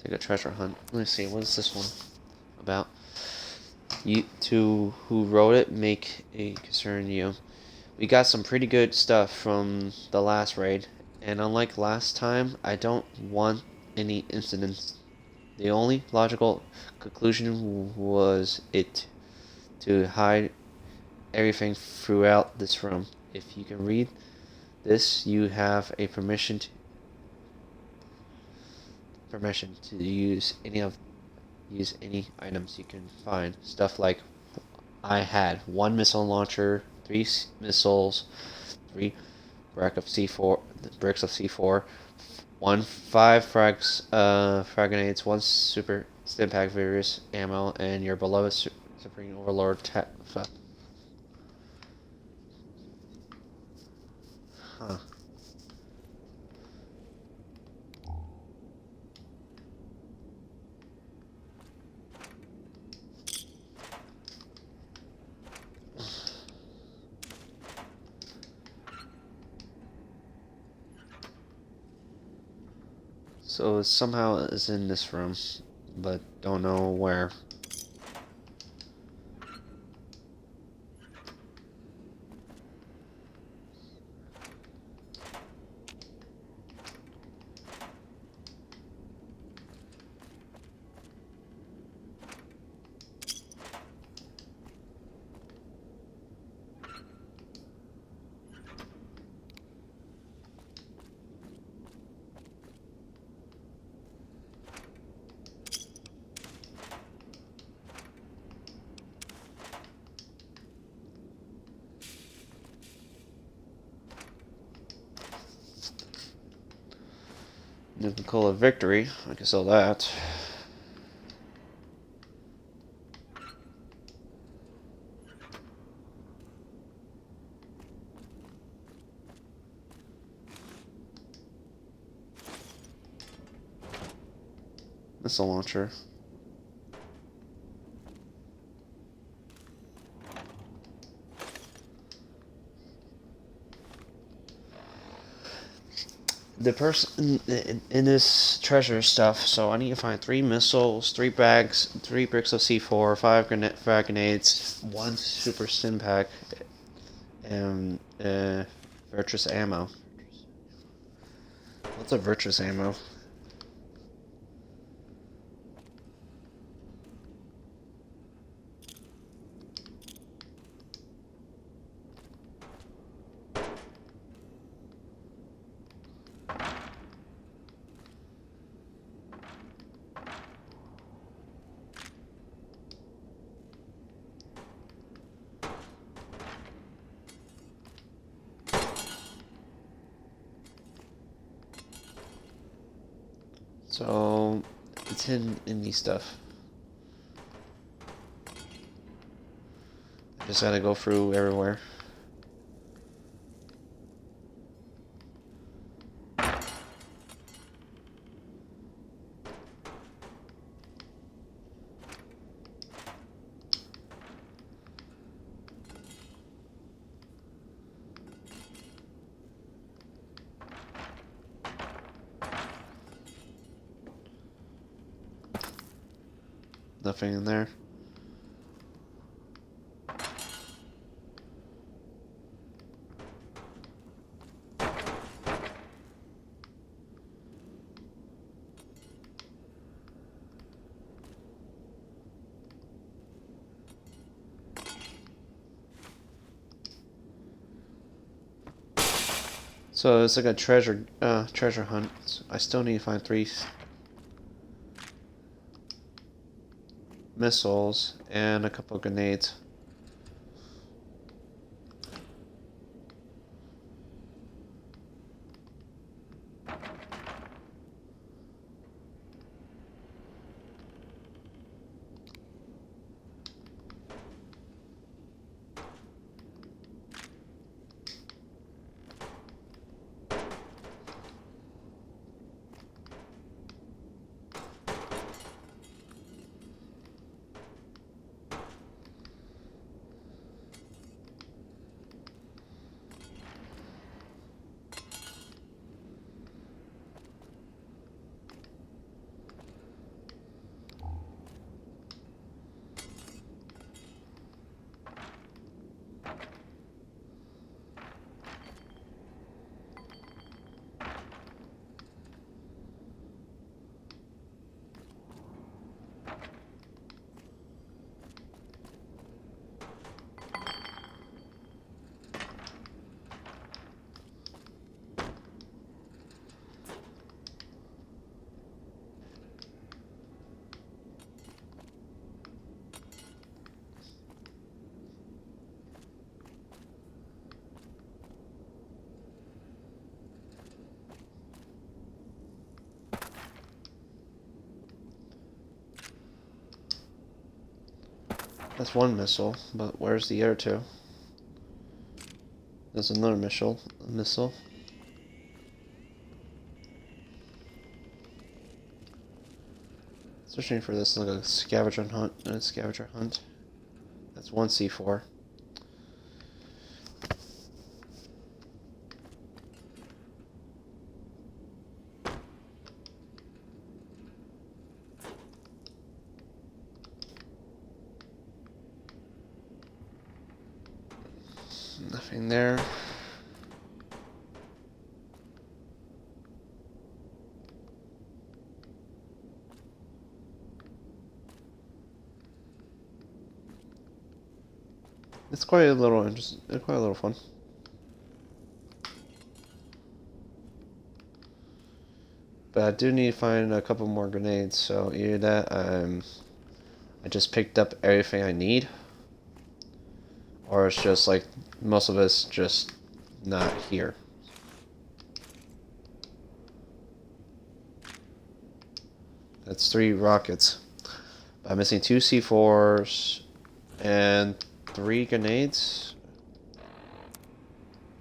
Take a treasure hunt. Let me see, what is this one about? You to who wrote it make a concern you. We got some pretty good stuff from the last raid, and unlike last time, I don't want any incidents. The only logical conclusion was it to hide everything throughout this room. If you can read this, you have a permission to use any items you can find. Stuff like I had 1 missile launcher, 3 missiles, 3 bricks of C4, 5 frag grenades, 1 super stimpack virus ammo, and your beloved Supreme Overlord Huh. So it somehow is in this room, but don't know where. Nuka-Cola Victory, I can sell that. Missile launcher. The person in this treasure stuff, so I need to find 3 missiles, 3 bags, 3 bricks of C4, 5 frag grenades, 1 super stimpack, and virtuous ammo. What's a virtuous ammo? So it's hidden in these stuff. I just gotta go through everywhere. Nothing in there. So it's like a treasure hunt. So I still need to find 3 missiles and a couple of grenades. That's one missile, but where's the other 2? There's another missile. Searching for this like a scavenger hunt. That's 1 C4. Nothing there. It's quite a little interesting, quite a little fun. But I do need to find a couple more grenades, so either that, I just picked up everything I need, or it's just like most of it's just not here. That's 3 rockets. I'm missing 2 C4s and 3 grenades.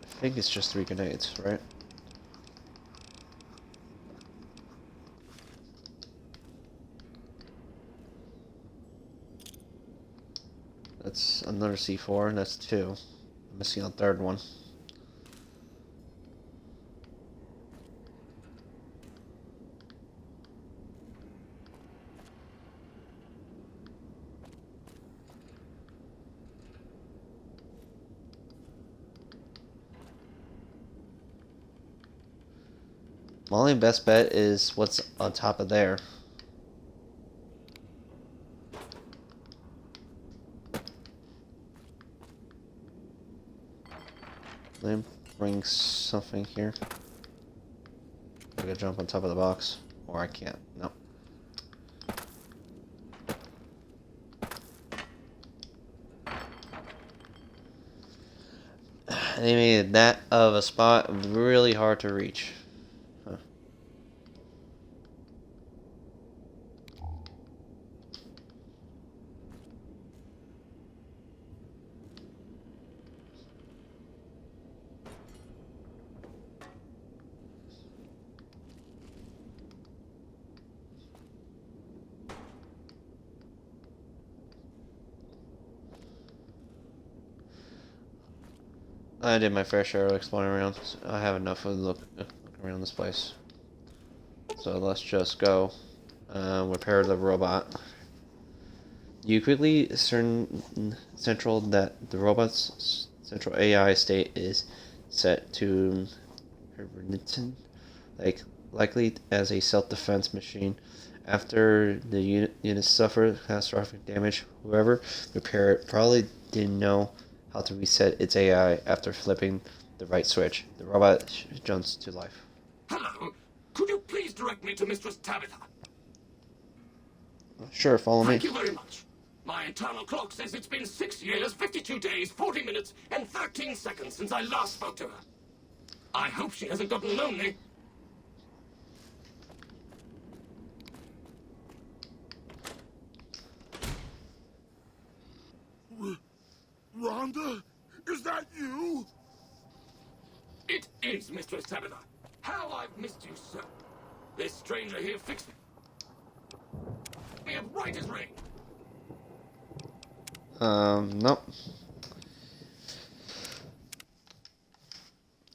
I think it's just 3 grenades, right? That's another C4, and that's 2. I'm missing a 3rd one. My only best bet is what's on top of there. Let me bring something here. I gotta jump on top of the box. Or I can't. No. They made that of a spot really hard to reach. Huh. I did my fair share of exploring around. I have enough of look around this place. So let's just go repair the robot. You quickly discern central that the robot's central AI state is set to Hibernian, likely as a self-defense machine. After the unit suffered catastrophic damage, whoever repaired it probably didn't know how to reset its AI after flipping the right switch. The robot jumps to life. Hello. Could you please direct me to Mistress Tabitha? Sure, follow me. Thank you very much. My internal clock says it's been 6 years, 52 days, 40 minutes, and 13 seconds since I last spoke to her. I hope she hasn't gotten lonely. Rhonda? Is that you? It is, Mistress Tabitha. How I've missed you so. This stranger here fixed me up right as rain. Nope.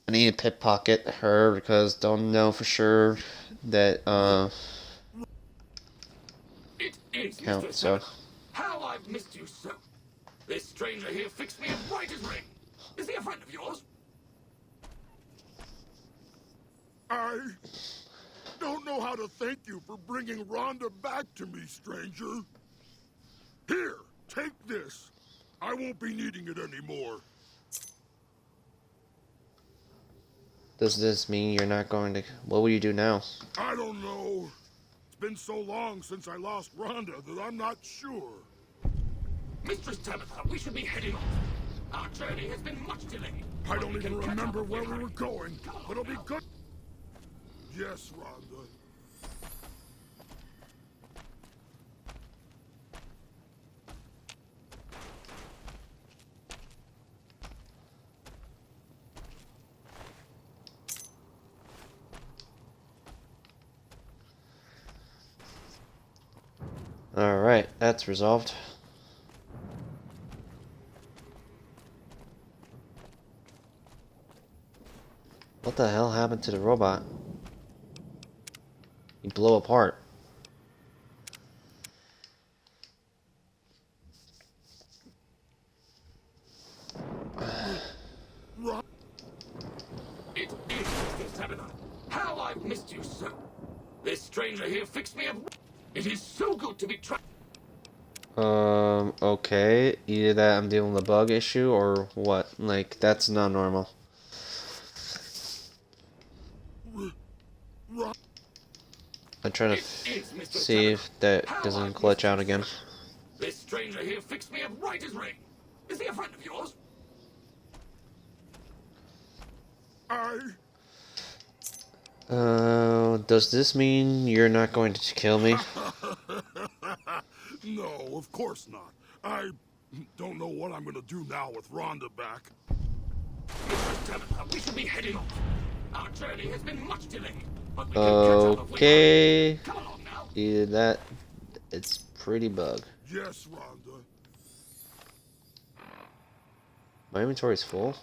I need to pickpocket her because don't know for sure that, It is, count, Mistress so. Tabitha. How I've missed you so. This stranger here fixed me up right as rain. Is he a friend of yours? I don't know how to thank you for bringing Rhonda back to me, stranger. Here, take this. I won't be needing it anymore. Does this mean you're not going to... What will you do now? I don't know. It's been so long since I lost Rhonda that I'm not sure. Mistress Tabitha, we should be heading off. Our journey has been much delayed. I don't even remember where we were going, but it'll be good. Yes, Rhonda. Alright, that's resolved. What the hell happened to the robot? He blew apart. It is, Mistress Tabitha. How I've missed you so. This stranger here fixed me up. It is so good to be trapped. Okay. Either that I'm dealing with a bug issue or what? Like, that's not normal. I'm trying to see if that doesn't glitch out again. This stranger here fixed me up right as rain. Is he a friend of yours? Does this mean you're not going to kill me? No, of course not. I don't know what I'm gonna do now with Rhonda back. Mistress Tabitha, we should be heading off. Our journey has been much delayed, but we can catch up if we Okay. Come along now. Either that, it's pretty bug. Yes, Rhonda. My inventory's full.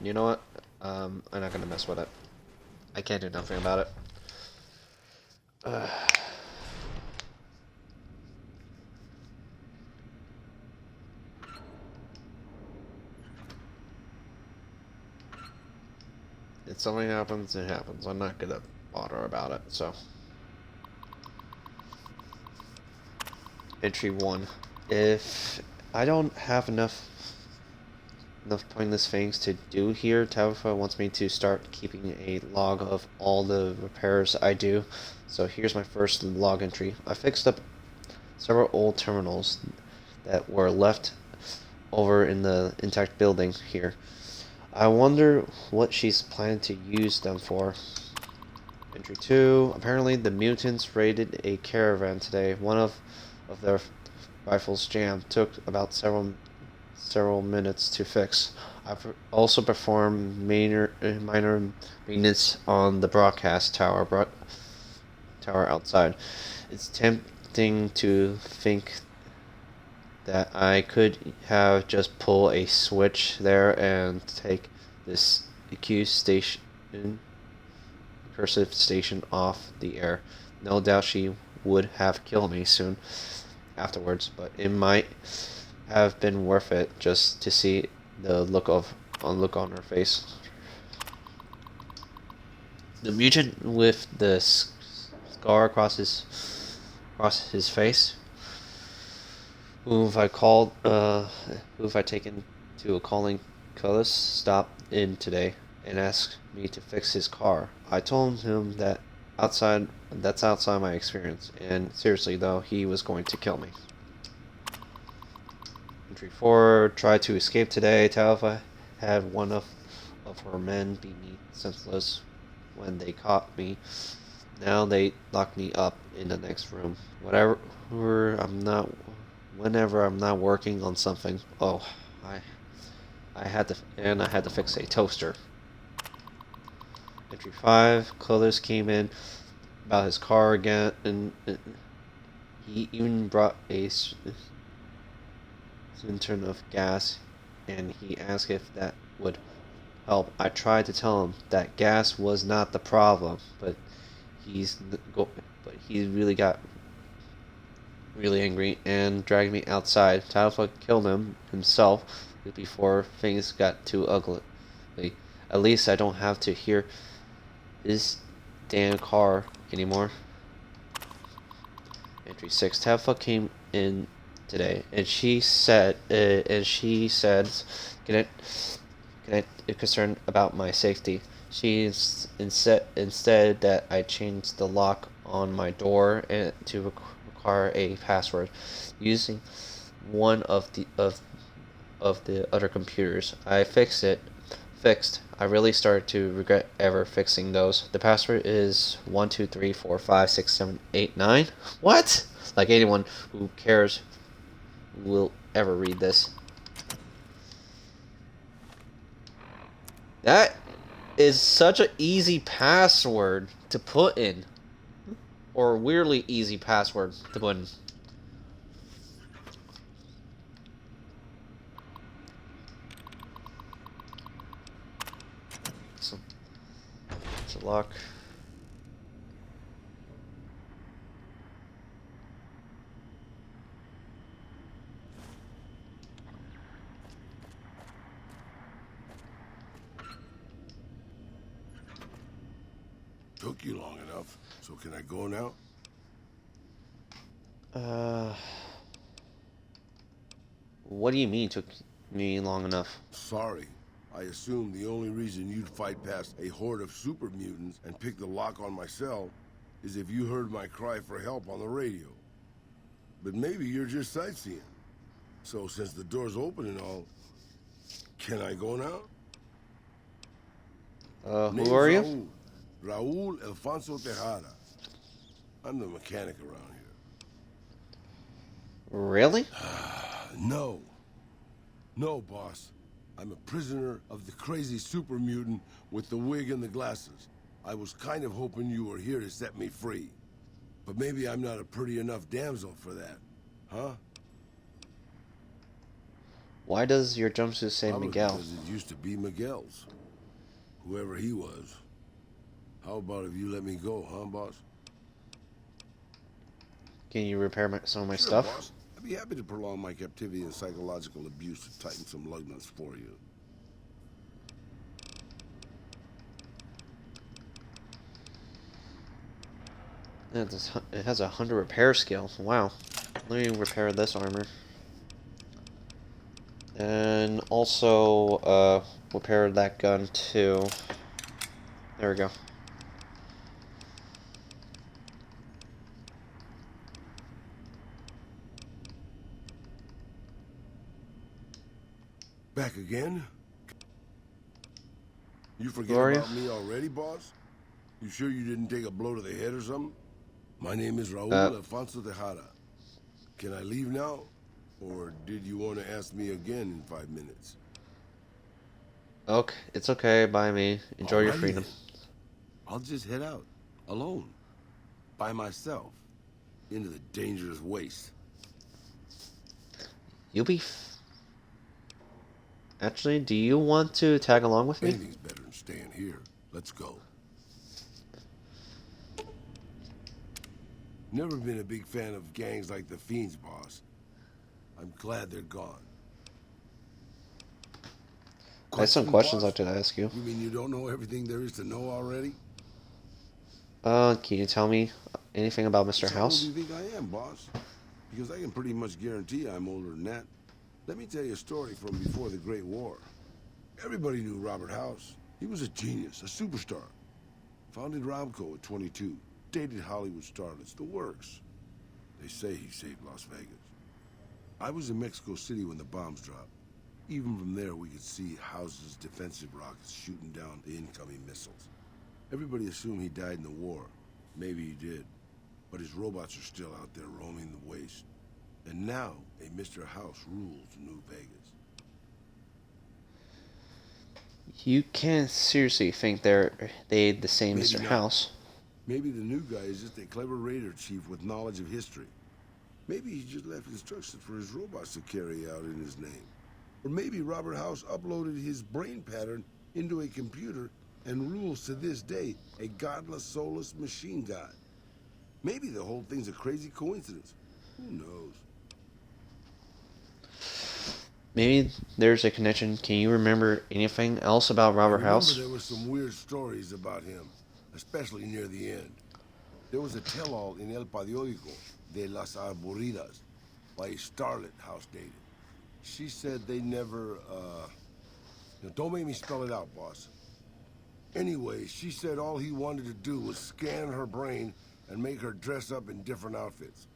You know what? I'm not gonna mess with it. I can't do nothing about it. If something happens, it happens. I'm not gonna bother about it, so. Entry 1. If I don't have enough pointless things to do here, Tabitha wants me to start keeping a log of all the repairs I do. So here's my first log entry. I fixed up several old terminals that were left over in the intact building here. I wonder what she's planning to use them for. Entry 2. Apparently the mutants raided a caravan today. One of their rifles jammed. Took about several minutes to fix. I've also performed minor maintenance on the broadcast tower outside. It's tempting to think that I could have just pulled a switch there and take this accused station cursive station off the air. No doubt she would have killed me soon afterwards, but it might have been worth it just to see the look on her face. The mutant with the scar across his face, who have I taken to a calling Cullis, stopped in today and asked me to fix his car. I told him that's outside my experience, and seriously though, he was going to kill me. Entry 4, tried to escape today. Talfa had one of her men beat me senseless when they caught me. Now they lock me up in the next room. Whenever I'm not working on something. Oh, I had to fix a toaster. Entry 5, Clothers came in about his car again, and he even brought a cistern of gas, and he asked if that would help. I tried to tell him that gas was not the problem, but he got really angry and dragged me outside. Talfa killed him himself before things got too ugly. At least I don't have to hear his damn car anymore. Entry 6, Talfa came in today, and she said, get concerned about my safety. She's instead that I changed the lock on my door and to require a password using one of the other computers. I fixed. I really started to regret ever fixing those. The password is 123456789. What? Like anyone who cares will ever read this. That is such an easy password to put in. Or weirdly easy password to put in. So, it's a lock. Took you long enough, so can I go now? What do you mean took me long enough? Sorry. I assumed the only reason you'd fight past a horde of super mutants and pick the lock on my cell is if you heard my cry for help on the radio. But maybe you're just sightseeing. So since the door's open and all, can I go now? Who are you? Raul Alfonso Tejada. I'm the mechanic around here. Really? No. No, boss. I'm a prisoner of the crazy super mutant with the wig and the glasses. I was kind of hoping you were here to set me free. But maybe I'm not a pretty enough damsel for that. Huh? Why does your jumpsuit say Probably Miguel? because it used to be Miguel's. Whoever he was. How about if you let me go, huh, boss? Can you repair some of my Sure, stuff? boss. I'd be happy to prolong my captivity and psychological abuse to tighten some lug nuts for you. It has 100 repair skill. Wow. Let me repair this armor. And also, repair that gun too. There we go. Back again? You forget Gloria? about me already, boss? You sure you didn't take a blow to the head or something? My name is Raul Alfonso Tejada. Can I leave now? Or did you want to ask me again in 5 minutes? Okay, it's okay by me. Enjoy your Alrighty freedom. then. I'll just head out. Alone. By myself. Into the dangerous waste. You'll be... Actually, do you want to tag along with me? Anything's better than staying here. Let's go. Never been a big fan of gangs like the Fiends, boss. I'm glad they're gone. I have some questions I'd like to ask you. You mean you don't know everything there is to know already? Can you tell me anything about Mr. How old House? do you think I am, boss? Because I can pretty much guarantee I'm older than that. Let me tell you a story from before the Great War. Everybody knew Robert House. He was a genius, a superstar. Founded Ramco at 22. Dated Hollywood starlets, the works. They say he saved Las Vegas. I was in Mexico City when the bombs dropped. Even from there, we could see House's defensive rockets shooting down the incoming missiles. Everybody assumed he died in the war. Maybe he did. But his robots are still out there roaming the waste. And now, a Mr. House rules New Vegas. You can't seriously think they the same Maybe Mr. not. House. Maybe the new guy is just a clever raider chief with knowledge of history. Maybe he just left instructions for his robots to carry out in his name. Or maybe Robert House uploaded his brain pattern into a computer and rules to this day a godless, soulless machine god. Maybe the whole thing's a crazy coincidence. Who knows? Maybe there's a connection. Can you remember anything else about Robert House? There were some weird stories about him, especially near the end. There was a tell-all in El Periódico de las Arboridas by a starlet House dated. She said they never, don't make me spell it out, boss. Anyway, she said all he wanted to do was scan her brain and make her dress up in different outfits.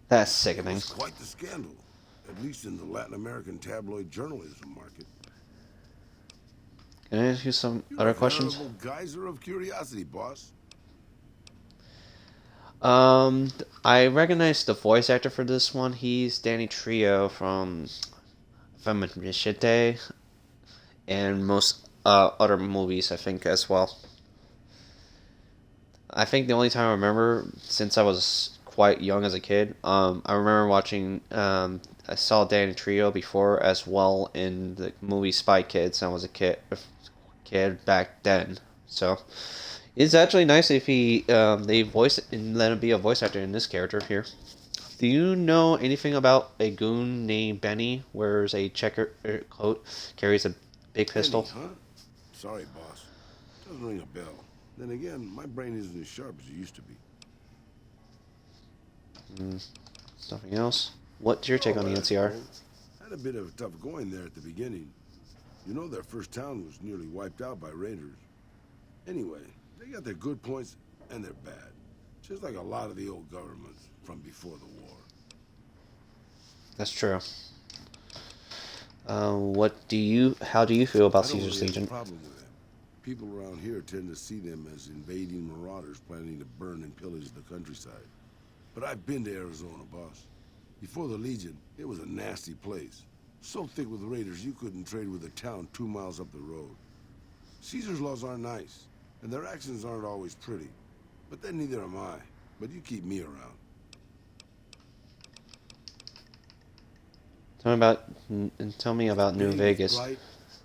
That's It sickening. was quite the scandal, at least in the Latin American tabloid journalism market. Can I ask you some other questions? Veritable geyser of curiosity, boss. I recognize the voice actor for this one. He's Danny Trejo from Machete and most other movies, I think, as well. I think the only time I remember, since I was quite young as a kid, I remember watching, I saw Danny Trejo before as well in the movie Spy Kids. I was a kid back then, so it's actually nice if he they voice and let him be a voice actor in this character here. Do you know anything about a goon named Benny, wears a checker coat, carries a big pistol? Benny, huh? Sorry, boss. Doesn't ring a bell. Then again, my brain isn't as sharp as it used to be. Something else? What's your take on the NCR? Had a bit of tough going there at the beginning. You know, their first town was nearly wiped out by raiders. Anyway, they got their good points and their bad. Just like a lot of the old governments from before the war. That's true. How do you feel about Caesar's I don't really have Legion? a problem with them. People around here tend to see them as invading marauders planning to burn and pillage the countryside. But I've been to Arizona, boss. Before the Legion, it was a nasty place. So thick with raiders, you couldn't trade with a town 2 miles up the road. Caesar's laws aren't nice, and their actions aren't always pretty. But then neither am I. But you keep me around. Tell me about New Big, Vegas. Bright,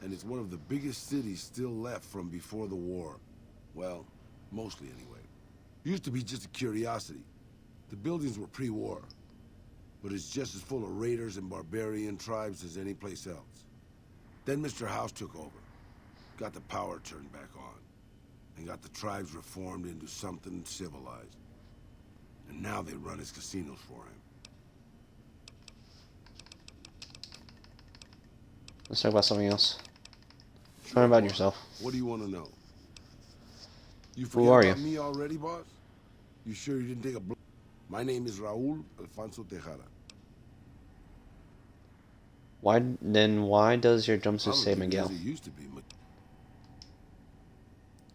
and it's one of the biggest cities still left from before the war. Well, mostly anyway. Used to be just a curiosity. The buildings were pre-war. But it's just as full of raiders and barbarian tribes as any place else. Then Mr. House took over. Got the power turned back on. And got the tribes reformed into something civilized. And now they run his casinos for him. Let's talk about something else. Tell me about yourself. What do you want to know? You Who forget are about you? me already, boss? You sure you didn't take a blow? My name is Raul Alfonso Tejada. Why does your jumpsuit Probably say because Miguel? it used to be.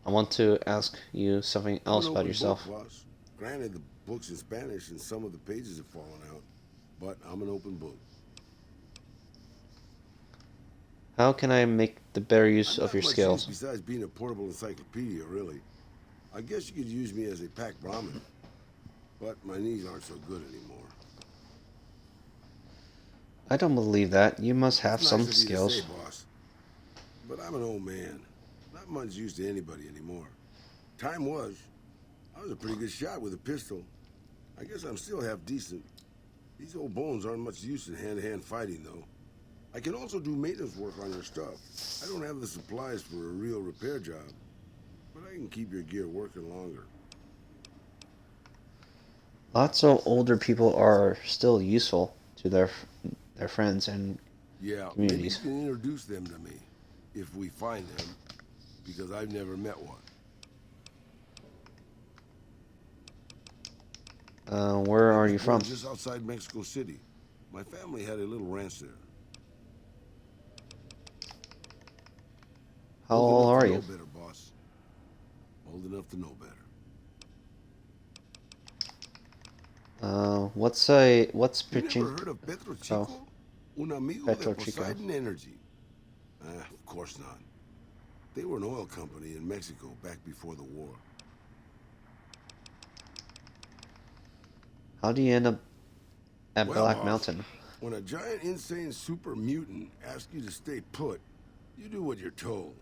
I want to ask you something I'm else an about open yourself. Book, boss. Granted, the book's in Spanish and some of the pages have fallen out, but I'm an open book. How can I make the better use I'm of not your much skills? use besides being a portable encyclopedia, really. I guess you could use me as a pack Brahmin, but my knees aren't so good anymore. I don't believe that. You must have It's some nice of you to skills. say, boss. But I'm an old man. Not much use to anybody anymore. Time was. I was a pretty good shot with a pistol. I guess I'm still half decent. These old bones aren't much use in hand-to-hand fighting, though. I can also do maintenance work on your stuff. I don't have the supplies for a real repair job, but I can keep your gear working longer. Lots of older people are still useful to their friends and Yeah, communities. maybe you can introduce them to me, if we find them, because I've never met one. Where are you Born from? Just outside Mexico City. My family had a little ranch there. How Old old enough are to you? know better, boss. Old enough to know better. What's You pitching? never heard of Petro Chico? Oh, Un amigo Petro de Chico. Poseidon Energy. Of course not. They were an oil company in Mexico back before the war. How do you end up at Well, Black boss, Mountain? when a giant, insane super mutant asks you to stay put, you do what you're told.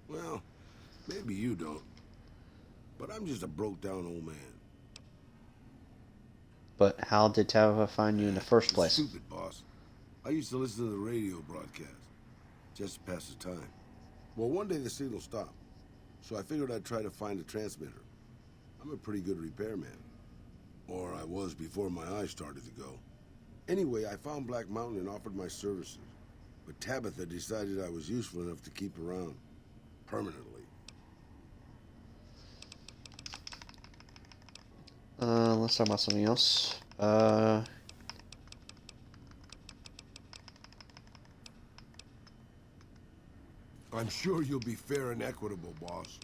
Well, maybe you don't. But I'm just a broke-down old man. But how did Tava find you in the first place? Stupid, boss. I used to listen to the radio broadcast, just to pass the time. Well, one day the signal stopped, so I figured I'd try to find a transmitter. I'm a pretty good repairman. Or I was before my eyes started to go. Anyway, I found Black Mountain and offered my services. But Tabitha decided I was useful enough to keep around. Permanently. Let's talk about something else. I'm sure you'll be fair and equitable, boss.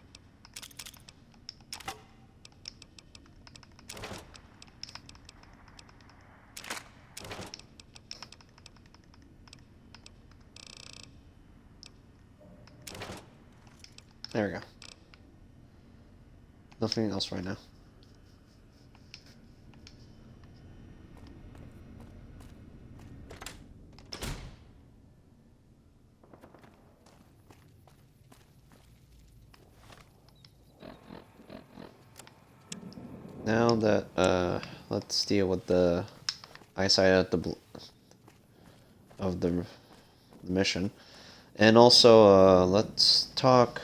There we go. Nothing else right now. Now that let's deal with the eyesight at the mission, and also let's talk.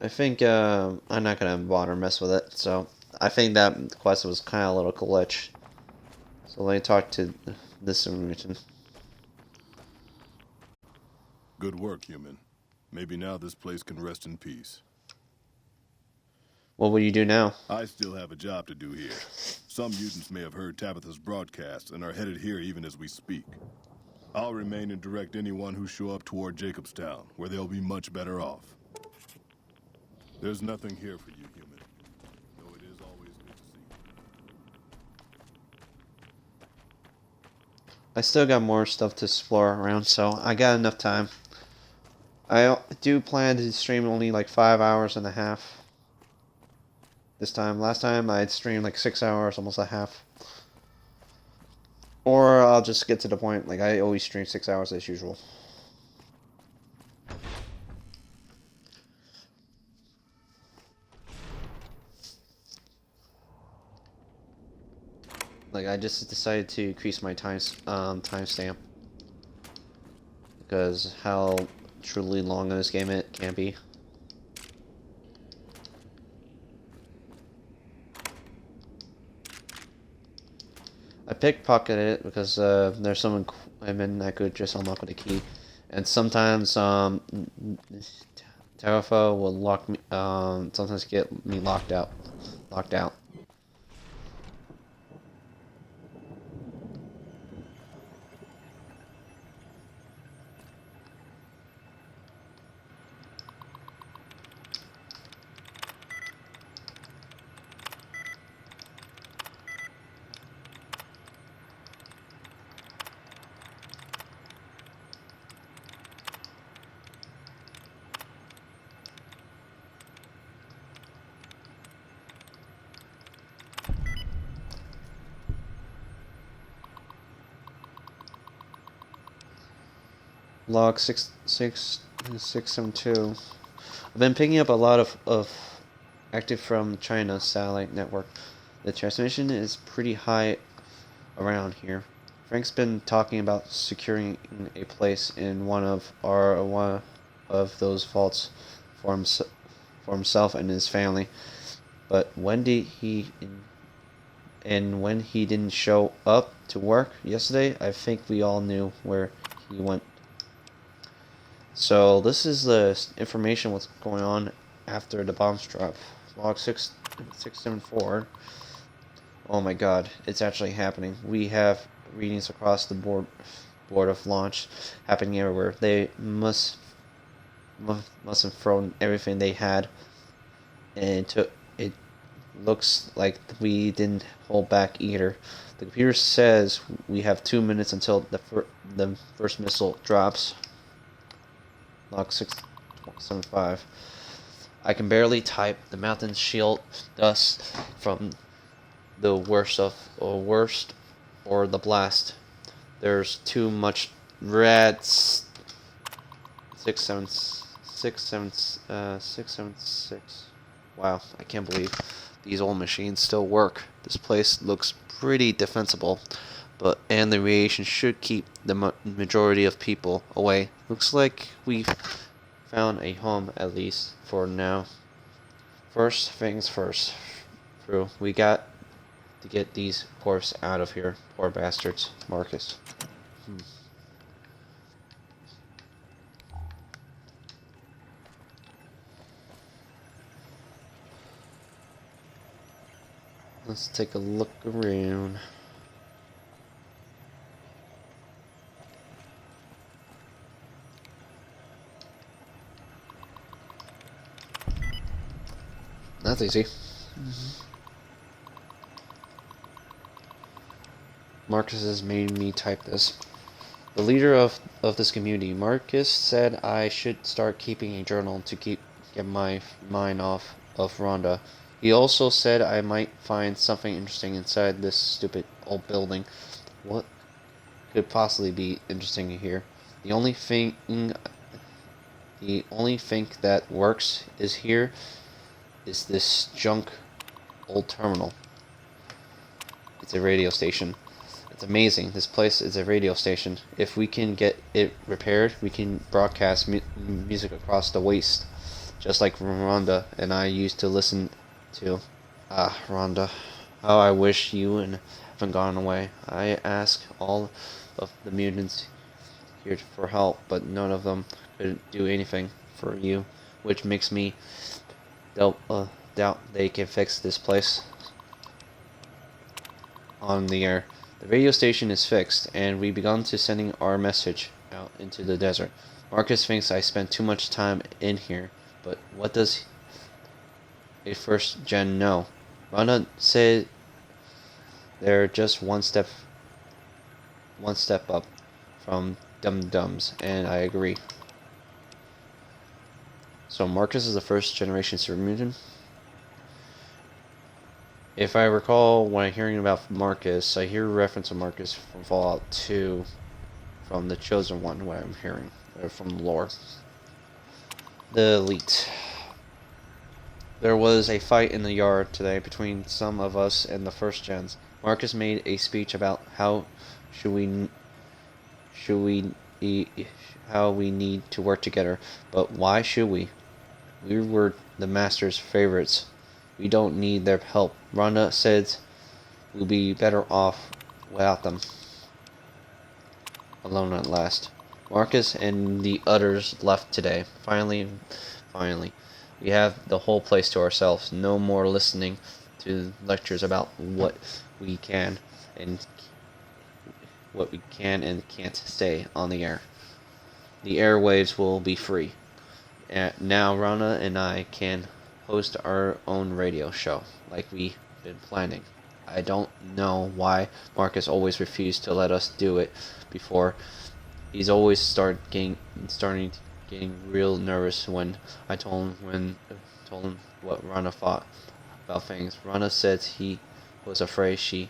I think I'm not gonna bother mess with it, so I think that quest was kind of a little glitch. So let me talk to this region. Good work, human. Maybe now this place can rest in peace. What will you do now? I still have a job to do here. Some mutants may have heard Tabitha's broadcast and are headed here even as we speak. I'll remain and direct anyone who show up toward Jacobstown, where they'll be much better off. There's nothing here for you, human. Though it is always good to see you. I still got more stuff to explore around, so I got enough time. I do plan to stream only like 5 hours and a half. This time. Last time I'd streamed like 6 hours, almost a half. Or I'll just get to the point, like I always stream 6 hours as usual. Like I just decided to increase my timestamp because how truly long this game it can be. I pickpocketed it because there's some equipment I could just unlock with a key, and sometimes Terrafa will lock me. Sometimes get me locked out. Log 66772. I've been picking up a lot of active from China's satellite network. The transmission is pretty high around here. Frank's been talking about securing a place in one of those vaults for himself and his family. But when he didn't show up to work yesterday, I think we all knew where he went. So this is the information what's going on after the bombs drop. Log 674. Oh my god, it's actually happening. We have readings across the board of launch happening everywhere. They must have thrown everything they had, and it looks like we didn't hold back either. The computer says we have 2 minutes until the first missile drops. Log 675. I can barely type. The mountains shield us from the worst or the blast. There's too much red. 676. Wow, I can't believe these old machines still work. This place looks pretty defensible, and the radiation should keep the majority of people away. Looks like we've found a home, at least for now. First things first, Drew. We got to get these corpses out of here. Poor bastards. Marcus. Let's take a look around. That's easy. Marcus has made me type this. The leader of this community, Marcus, said I should start keeping a journal to get my mind off of Rhonda. He also said I might find something interesting inside this stupid old building. What could possibly be interesting here? The only thing that works is this junk old terminal. It's a radio station. It's amazing. This place is a radio station. If we can get it repaired, we can broadcast music across the waste, just like Rhonda and I used to listen to. Rhonda. How I wish you haven't gone away. I asked all of the mutants here for help, but none of them could do anything for you, which makes me doubt they can fix this place on the air. The radio station is fixed, and we begun to sending our message out into the desert. Marcus thinks I spent too much time in here, but what does a first gen know? Rhonda said they're just one step up from dum-dums, and I agree. So Marcus is the first generation super mutant. If I recall, when I'm hearing about Marcus, I hear a reference to Marcus from Fallout 2, from the Chosen One, what I'm hearing, from the lore. The Elite. There was a fight in the yard today between some of us and the first gens. Marcus made a speech about how we need to work together, but why should we? We were the Master's favorites. We don't need their help. Rhonda said we'll be better off without them. Alone at last. Marcus and the others left today. Finally. We have the whole place to ourselves. No more listening to lectures about what we can and can't say on the air. The airwaves will be free. Now Rana and I can host our own radio show, like we've been planning. I don't know why Marcus always refused to let us do it before. He's always starting getting real nervous when I told him what Rana thought about things. Rana said he was afraid she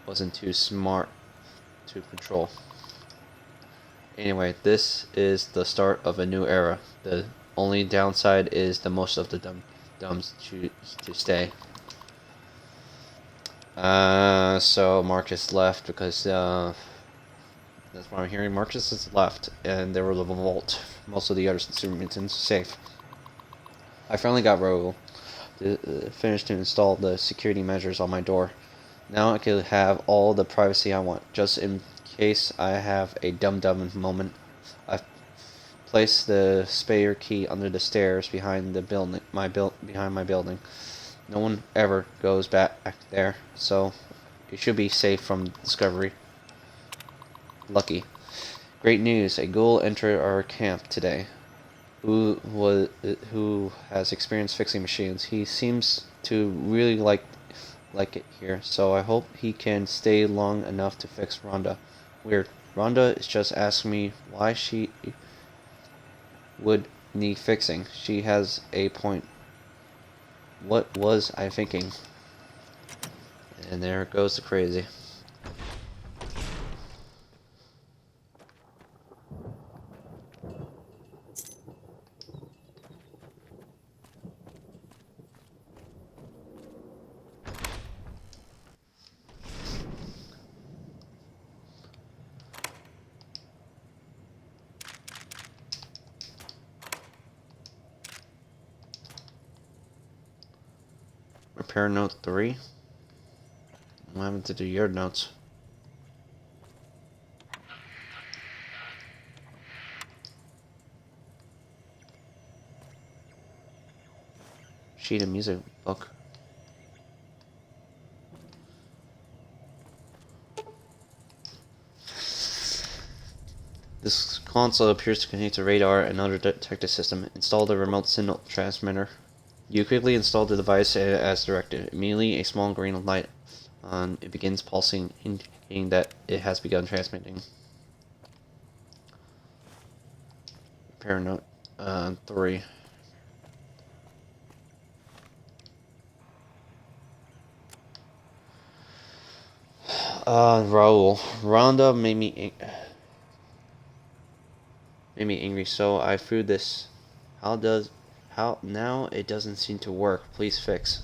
wasn't too smart to control. Anyway, this is the start of a new era. The only downside is the most of the dumbs choose to stay. So Marcus left because that's what I'm hearing. Marcus has left, and there was a vault. Most of the other super mutants safe. I finally got Raoul finished to install the security measures on my door. Now I can have all the privacy I want, just in case I have a dumb moment. I've placed the spare key under the stairs behind the building. Behind my building. No one ever goes back there, so it should be safe from discovery. Lucky. Great news! A ghoul entered our camp today. Who has experience fixing machines. He seems to really like it here, so I hope he can stay long enough to fix Rhonda. Weird. Rhonda is just asking me why she would need fixing. She has a point. What was I thinking? And there goes the crazy. Repair note 3. What happened to do your notes? Sheet of music book. This console appears to connect to radar and other detective system. Install the remote signal transmitter. You quickly install the device as directed. Immediately, a small green light on it begins pulsing, indicating that it has begun transmitting. Repair note 3. Raoul. Rhonda made me angry, so I threw this. How now it doesn't seem to work. Please fix.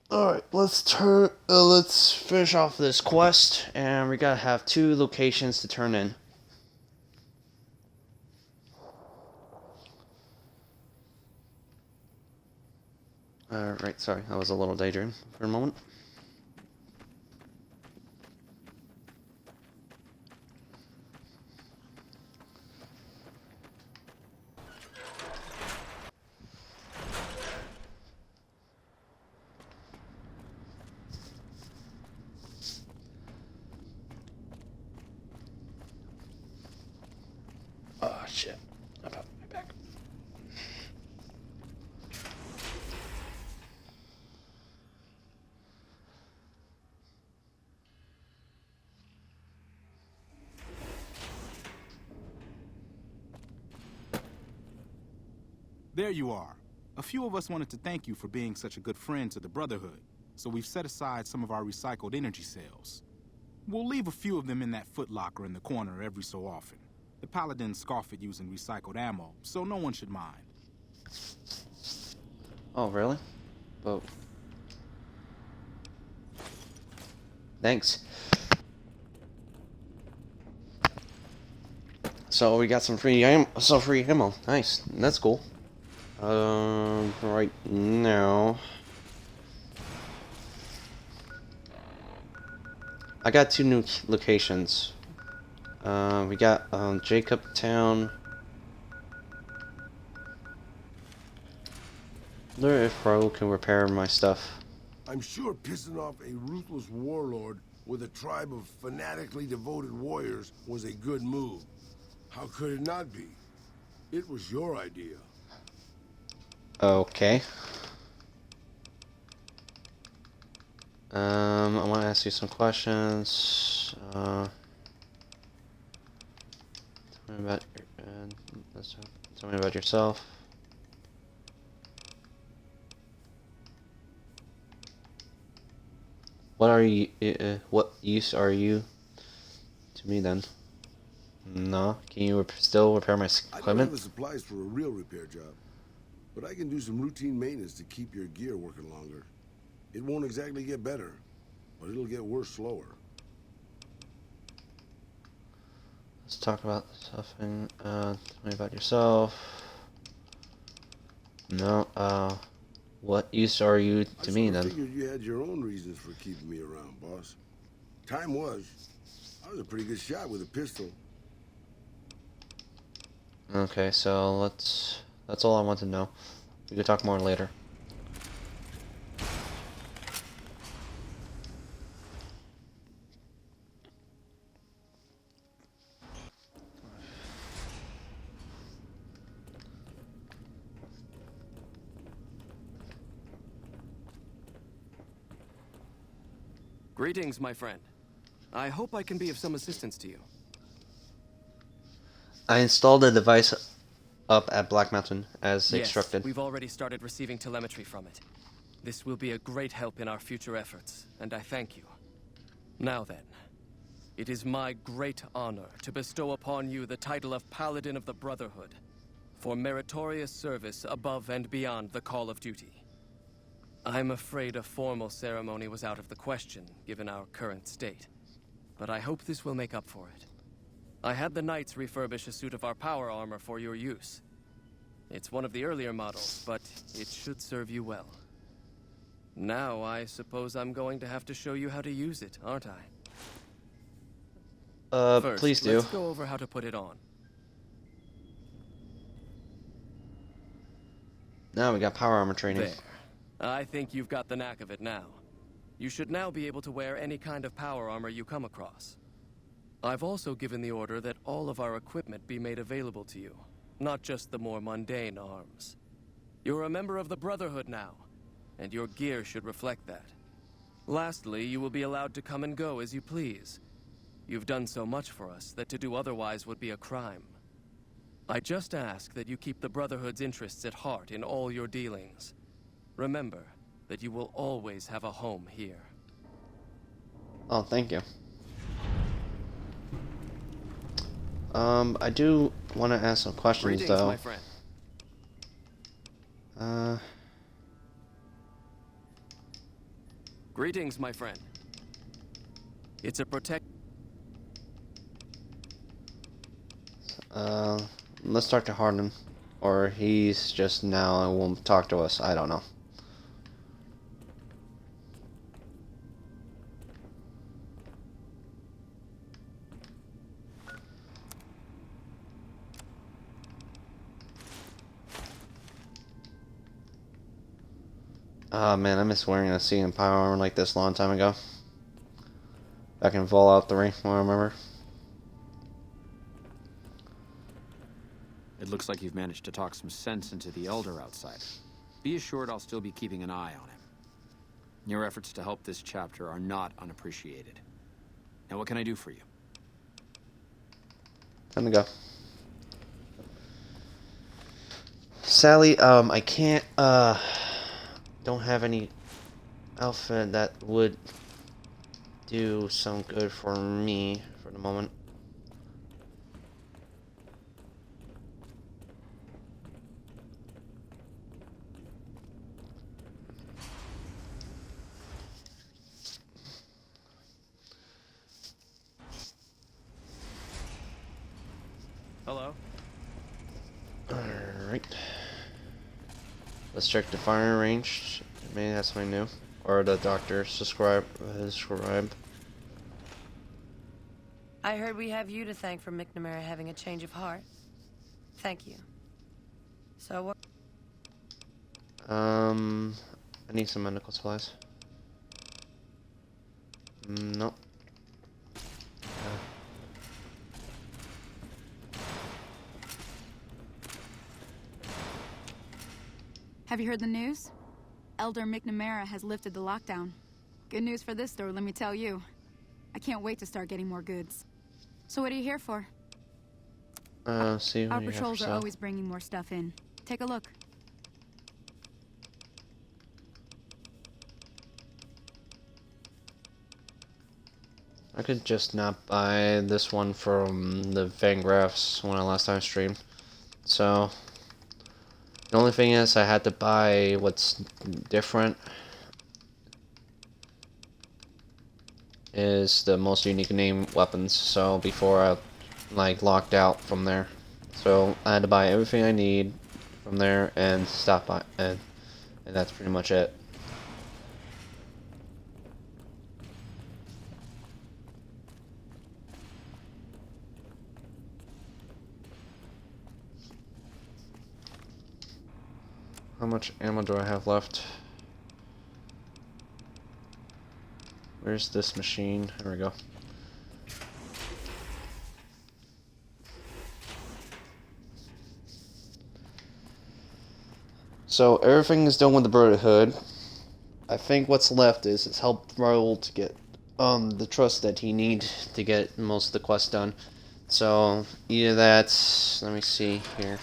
Alright, let's finish off this quest, and we gotta have 2 locations to turn in. Right, sorry, I was a little daydream for a moment. Oh shit. I'll be back. There you are. A few of us wanted to thank you for being such a good friend to the Brotherhood, so we've set aside some of our recycled energy cells. We'll leave a few of them in that footlocker in the corner every so often. The Paladins scoff at using recycled ammo, so no one should mind. Oh, really? But thanks. So we got some free ammo. Nice. That's cool. Right now I got 2 new locations. We got Jacob Town. I wonder if Raoul can repair my stuff. I'm sure pissing off a ruthless warlord with a tribe of fanatically devoted warriors was a good move. How could it not be? It was your idea. Okay. I want to ask you some questions. Tell me about yourself. What are you? What use are you to me then? No. Can you still repair my I don't have equipment? the supplies for a real repair job, but I can do some routine maintenance to keep your gear working longer. It won't exactly get better, but it'll get worse slower. Let's talk about something. Tell me about yourself. No. What use are you to me I then? figured you had your own reasons for keeping me around, boss. Time was, I was a pretty good shot with a pistol. Okay, so that's all I want to know. We could talk more later. Greetings, my friend. I hope I can be of some assistance to you. I installed the device up at Black Mountain as Yes, instructed. we've already started receiving telemetry from it. This will be a great help in our future efforts, and I thank you. Now then, it is my great honor to bestow upon you the title of Paladin of the Brotherhood for meritorious service above and beyond the call of duty. I'm afraid a formal ceremony was out of the question, given our current state, but I hope this will make up for it. I had the Knights refurbish a suit of our power armor for your use. It's one of the earlier models, but it should serve you well. Now, I suppose I'm going to have to show you how to use it, aren't I? First, Please do. Let's go over how to put it on. Now we got power armor training. There. I think you've got the knack of it now. You should now be able to wear any kind of power armor you come across. I've also given the order that all of our equipment be made available to you, not just the more mundane arms. You're a member of the Brotherhood now, and your gear should reflect that. Lastly, you will be allowed to come and go as you please. You've done so much for us that to do otherwise would be a crime. I just ask that you keep the Brotherhood's interests at heart in all your dealings. Remember that you will always have a home here. Oh, thank you. I do want to ask some questions, Greetings, though. my friend. Greetings, my friend. It's a Let's talk to Harden. Or he's just now and won't talk to us. I don't know. Ah, man, I miss wearing a Sea and power armor like this a long time ago. Back in Fallout 3, I remember. It looks like you've managed to talk some sense into the Elder outside. Be assured I'll still be keeping an eye on him. Your efforts to help this chapter are not unappreciated. Now what can I do for you? Time to go. Sally, I can't, don't have any outfit that would do some good for me for the moment. Hello? Alright. Let's check the firing range. Maybe that's something new. Or the doctor subscribe. I heard we have you to thank for McNamara having a change of heart. Thank you. So what? I need some medical supplies. Nope. Have you heard the news? Elder McNamara has lifted the lockdown. Good news for this store, let me tell you. I can't wait to start getting more goods. So what are you here for? See what Our you have patrols for are sale. always bringing more stuff in. Take a look. I could just not buy this one from the Fangraphs when I last time streamed. So the only thing is I had to buy what's different is the most unique name weapons. So before I like locked out from there. So I had to buy everything I need from there and stop by and that's pretty much it. How much ammo do I have left? Where's this machine? There we go. So everything is done with the Brotherhood. I think what's left is help Raoul to get the trust that he needs to get most of the quests done. So either that's, let me see here.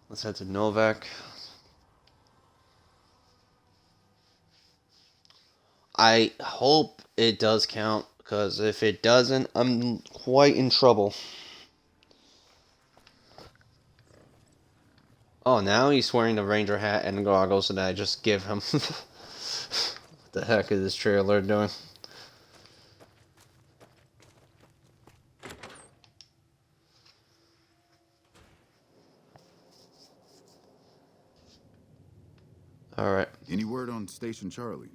Let's head to Novak. I hope it does count, because if it doesn't, I'm quite in trouble. Oh, now he's wearing the ranger hat and goggles that I just give him. What the heck is this trailer doing? Alright. Any word on Station Charlie?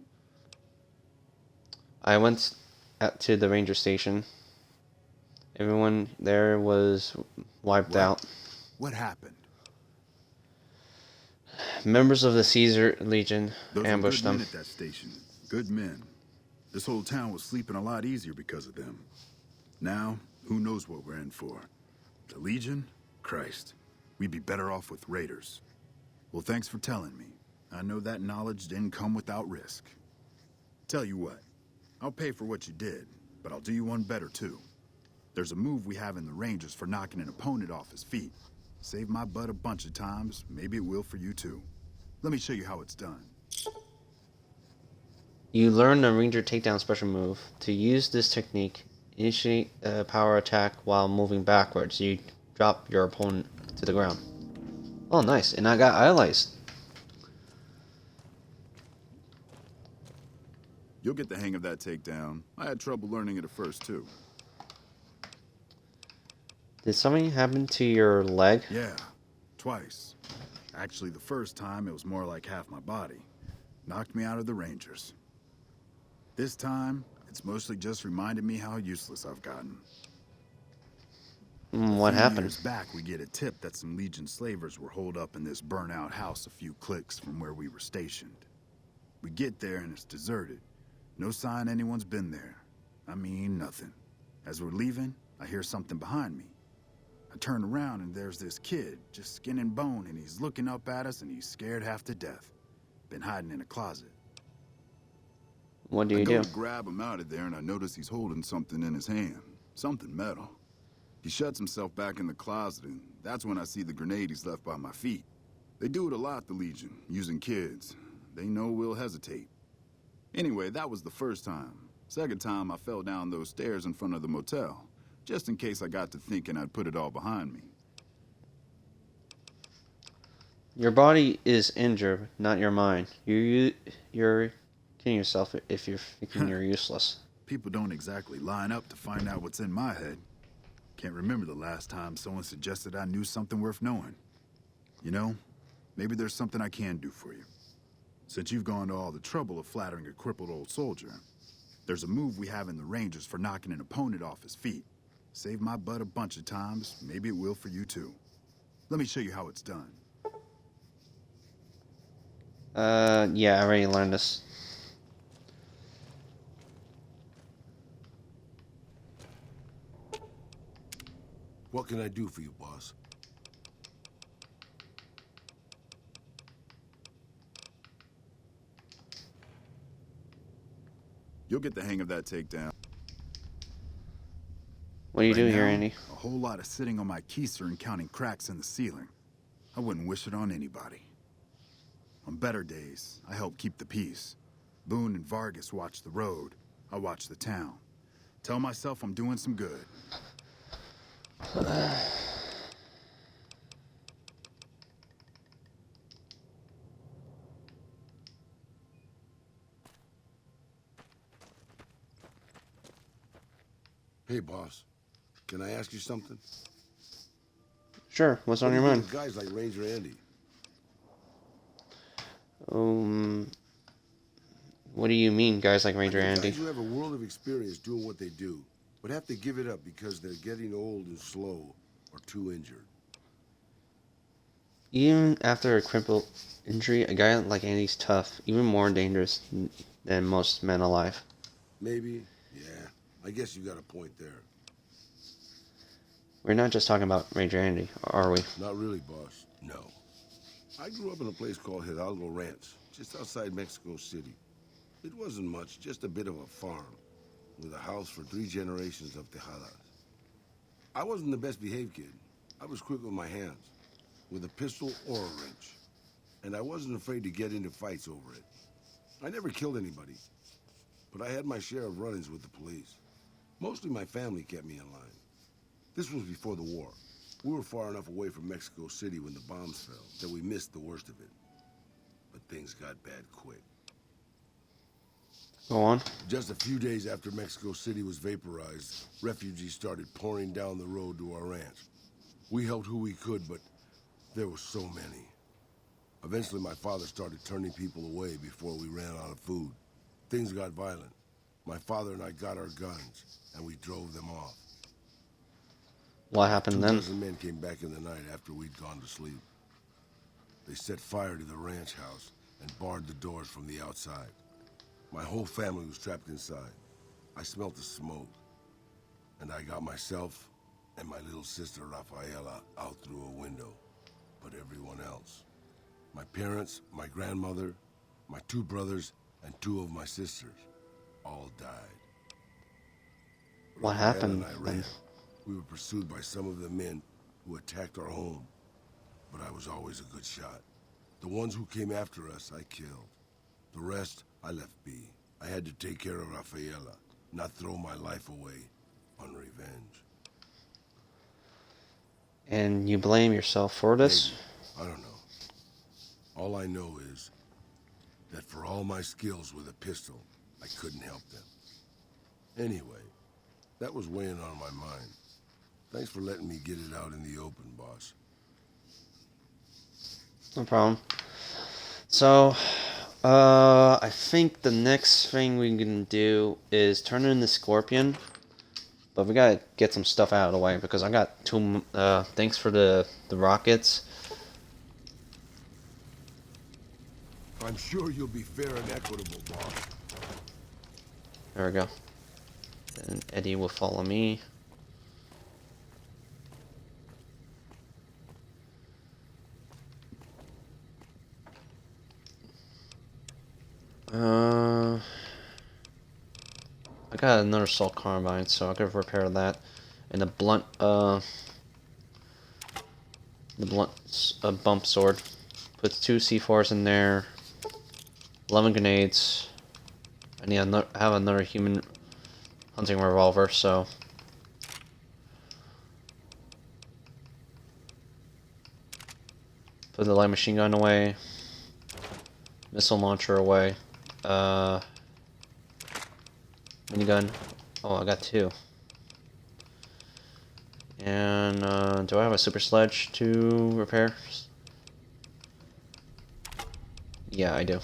I went out to the ranger station. Everyone there was wiped out. What happened? Members of the Caesar Legion ambushed Those were good them. men at that station. Good men. This whole town was sleeping a lot easier because of them. Now, who knows what we're in for? The Legion? Christ. We'd be better off with raiders. Well, thanks for telling me. I know that knowledge didn't come without risk. Tell you what, I'll pay for what you did, but I'll do you one better too. There's a move we have in the Rangers for knocking an opponent off his feet. Saved my butt a bunch of times, maybe it will for you too. Let me show you how it's done. You learn the Ranger Takedown special move. To use this technique, initiate a power attack while moving backwards. You drop your opponent to the ground. Oh, nice. And I got allies. You'll get the hang of that takedown. I had trouble learning it at first too. Did something happen to your leg? Yeah, twice. Actually, the first time it was more like half my body. Knocked me out of the Rangers. This time, it's mostly just reminded me how useless I've gotten. What happened? Years back, we get a tip that some Legion slavers were holed up in this burnt-out house a few clicks from where we were stationed. We get there and it's deserted. No sign anyone's been there. I mean, nothing. As we're leaving, I hear something behind me. I turn around and there's this kid, just skin and bone, and he's looking up at us and he's scared half to death. Been hiding in a closet. What do you I do? go to grab him out of there and I notice he's holding something in his hand. Something metal. He shuts himself back in the closet and that's when I see the grenade he's left by my feet. They do it a lot, the Legion, using kids. They know we'll hesitate. Anyway, that was the first time. Second time, I fell down those stairs in front of the motel, just in case I got to thinking I'd put it all behind me. Your body is injured, not your mind. You're kidding yourself if you're thinking you're useless. People don't exactly line up to find out what's in my head. Can't remember the last time someone suggested I knew something worth knowing. You know, maybe there's something I can do for you. Since you've gone to all the trouble of flattering a crippled old soldier, there's a move we have in the Rangers for knocking an opponent off his feet. Saved my butt a bunch of times, maybe it will for you too. Let me show you how it's done. Yeah, I already learned this. What can I do for you, boss? You'll get the hang of that takedown. What do you Right do here, now, Andy? A whole lot of sitting on my keister and counting cracks in the ceiling. I wouldn't wish it on anybody. On better days, I help keep the peace. Boone and Vargas watch the road. I watch the town. Tell myself I'm doing some good. Hey, boss. Can I ask you something? Sure. What's on your What do you mind? think of guys like Ranger Andy. What do you mean, guys like Ranger Andy? Guys who have a world of experience doing what they do, but have to give it up because they're getting old and slow or too injured. Even after a crippled injury, a guy like Andy's tough, even more dangerous than most men alive. Maybe, yeah. I guess you got a point there. We're not just talking about Ranger Andy, are we? Not really, boss. No. I grew up in a place called Hidalgo Ranch, just outside Mexico City. It wasn't much, just a bit of a farm, with a house for 3 generations of Tejadas. I wasn't the best behaved kid. I was quick with my hands, with a pistol or a wrench. And I wasn't afraid to get into fights over it. I never killed anybody, but I had my share of run-ins with the police. Mostly my family kept me in line. This was before the war. We were far enough away from Mexico City when the bombs fell that we missed the worst of it. But things got bad quick. Go on. Just a few days after Mexico City was vaporized, refugees started pouring down the road to our ranch. We helped who we could, but there were so many. Eventually, my father started turning people away before we ran out of food. Things got violent. My father and I got our guns, and we drove them off. What happened then? 2 dozen men came back in the night after we'd gone to sleep. They set fire to the ranch house and barred the doors from the outside. My whole family was trapped inside. I smelt the smoke, and I got myself and my little sister Rafaela out through a window, but everyone else. My parents, my grandmother, my 2 brothers, and 2 of my sisters all died. What Rafaela happened and I then? ran. We were pursued by some of the men who attacked our home, but I was always a good shot. The ones who came after us, I killed. The rest, I left be. I had to take care of Rafaela, not throw my life away on revenge. And you blame yourself for this? Maybe. I don't know. All I know is that for all my skills with a pistol, I couldn't help them. Anyway, that was weighing on my mind. Thanks for letting me get it out in the open, boss. No problem. So, I think the next thing we can do is turn in the Scorpion. But we gotta get some stuff out of the way because I got 2, thanks for the rockets. I'm sure you'll be fair and equitable, boss. There we go. And Eddie will follow me. I got another assault carbine, so I could repair that. And the blunt bump sword. Put 2 C4s in there. 11 grenades. I need I have another human hunting revolver, so put the light machine gun away. Missile launcher away. Minigun. Oh, I got 2. And do I have a super sledge to repair? Yeah, I do.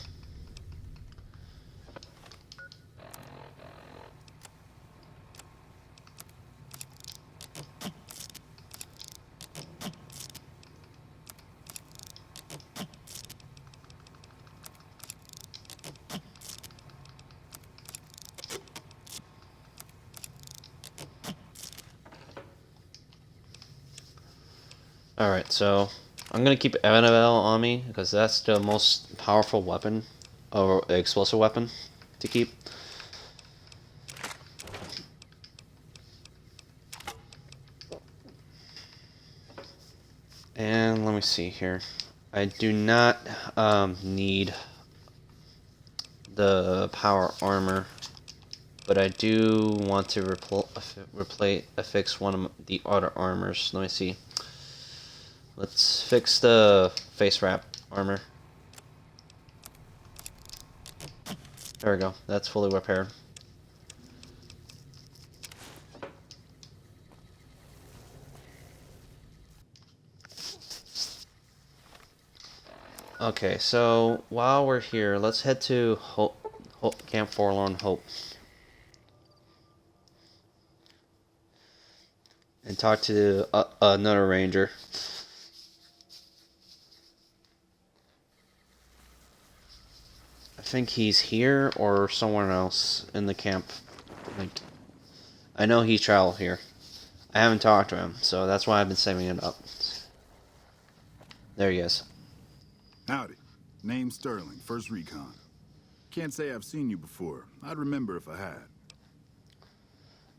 Alright, so I'm gonna keep Annabelle on me because that's the most powerful weapon, or explosive weapon, to keep. me see here. I do not need the power armor, but I do want to fix one of the other armors. Let me see. Let's fix the face wrap armor. There we go. That's fully repaired. Okay, so while we're here, let's head to Camp Forlorn Hope and talk to another ranger. I think he's here or somewhere else in the camp. Like, I know he traveled here. I haven't talked to him, so that's why I've been saving it up. There he is. Howdy. Name's Sterling, First Recon. Can't say I've seen you before. I'd remember if I had.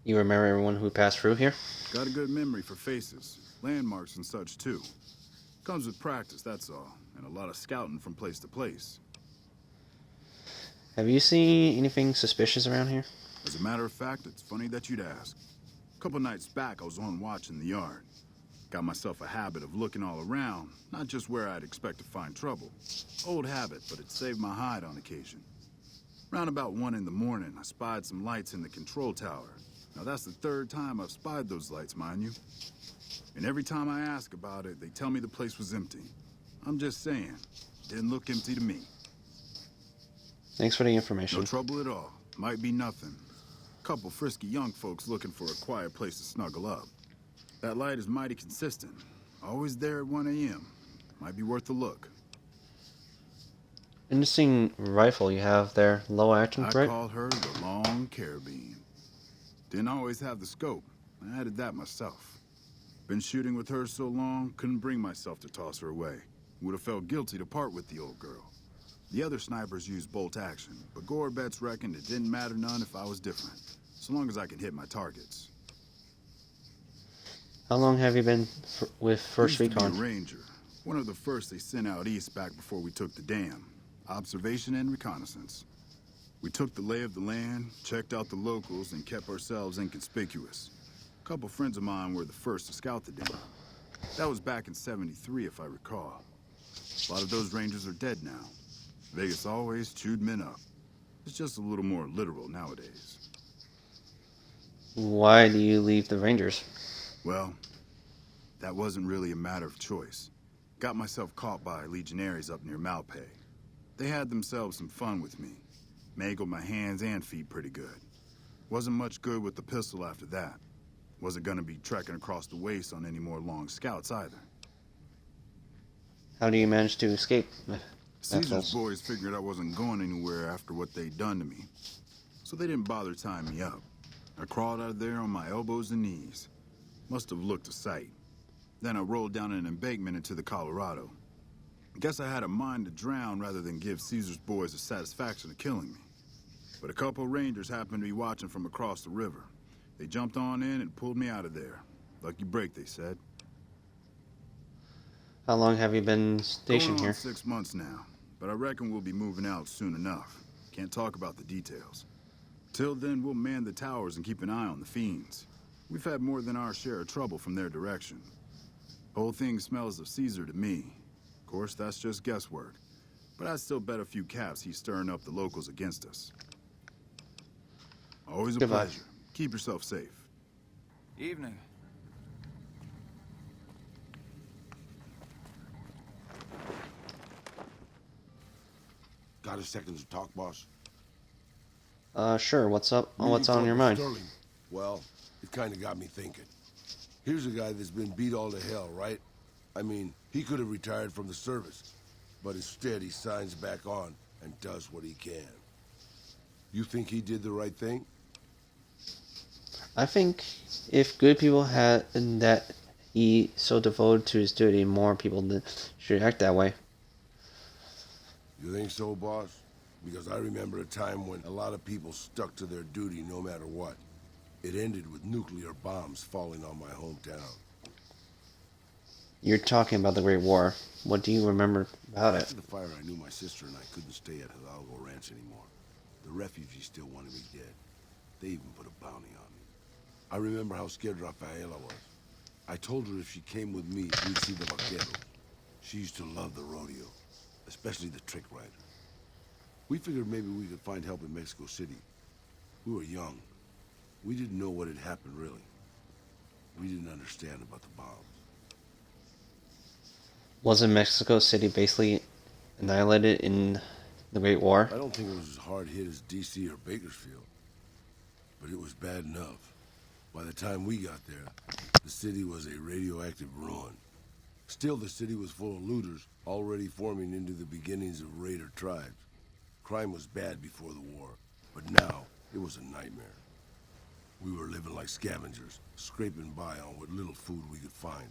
You remember everyone who passed through here? Got a good memory for faces, landmarks and such too. Comes with practice, that's all, and a lot of scouting from place to place. Have you seen anything suspicious around here? As a matter of fact, it's funny that you'd ask. A couple nights back, I was on watch in the yard. Got myself a habit of looking all around, not just where I'd expect to find trouble. Old habit, but it saved my hide on occasion. Round about 1 in the morning, I spied some lights in the control tower. Now that's the 3rd time I've spied those lights, mind you. And every time I ask about it, they tell me the place was empty. I'm just saying, didn't look empty to me. Thanks for the information. No trouble at all. Might be nothing. Couple frisky young folks looking for a quiet place to snuggle up. That light is mighty consistent. Always there at 1 a.m. Might be worth a look. Interesting rifle you have there. Low action threat? I called her the Long Carabine. Didn't always have the scope. I added that myself. Been shooting with her so long, couldn't bring myself to toss her away. Would have felt guilty to part with the old girl. The other snipers used bolt action, but Gorbets reckoned it didn't matter none if I was different, so long as I could hit my targets. How long have you been with First Used to Recon? be a ranger. One of the first they sent out east back before we took the dam. Observation and reconnaissance. We took the lay of the land, checked out the locals, and kept ourselves inconspicuous. A couple friends of mine were the first to scout the dam. That was back in '73, if I recall. A lot of those rangers are dead now. Vegas always chewed men up. It's just a little more literal nowadays. Why do you leave the Rangers? Well, that wasn't really a matter of choice. Got myself caught by legionaries up near Malpay. They had themselves some fun with me. Mangled my hands and feet pretty good. Wasn't much good with the pistol after that. Wasn't gonna be trekking across the waste on any more long scouts either. How do you manage to escape? Caesar's boys figured I wasn't going anywhere after what they'd done to me. So they didn't bother tying me up. I crawled out of there on my elbows and knees. Must have looked a sight. Then I rolled down an embankment into the Colorado. Guess I had a mind to drown rather than give Caesar's boys the satisfaction of killing me. But a couple rangers happened to be watching from across the river. They jumped on in and pulled me out of there. Lucky break, they said. How long have you been stationed Going on here? 6 months now, but I reckon we'll be moving out soon enough. Can't talk about the details. Till then, we'll man the towers and keep an eye on the fiends. We've had more than our share of trouble from their direction. Whole thing smells of Caesar to me. Of course, that's just guesswork. But I'd still bet a few caps he's stirring up the locals against us. Always a Goodbye. pleasure. Keep yourself safe. Evening. Got a second to talk, boss? Sure. What's up? Meeting What's on your Corporal mind? Sterling. Well, it kind of got me thinking. Here's a guy that's been beat all to hell, right? I mean, he could have retired from the service, but instead he signs back on and does what he can. You think he did the right thing? I think if good people had that he so devoted to his duty, more people should act that way. You think so, boss? Because I remember a time when a lot of people stuck to their duty no matter what. It ended with nuclear bombs falling on my hometown. You're talking about the Great War. What do you remember about it? After the fire, I knew my sister and I couldn't stay at Hidalgo Ranch anymore. The refugees still wanted me dead. They even put a bounty on me. I remember how scared Rafaela was. I told her if she came with me, we'd see the vaqueros. She used to love the rodeo, especially the trick riders. We figured maybe we could find help in Mexico City. We were young. We didn't know what had happened, really. We didn't understand about the bombs. Wasn't Mexico City basically annihilated in the Great War? I don't think it was as hard hit as D.C. or Bakersfield, but it was bad enough. By the time we got there, the city was a radioactive ruin. Still, the city was full of looters, already forming into the beginnings of raider tribes. Crime was bad before the war, but now it was a nightmare. We were living like scavengers, scraping by on what little food we could find,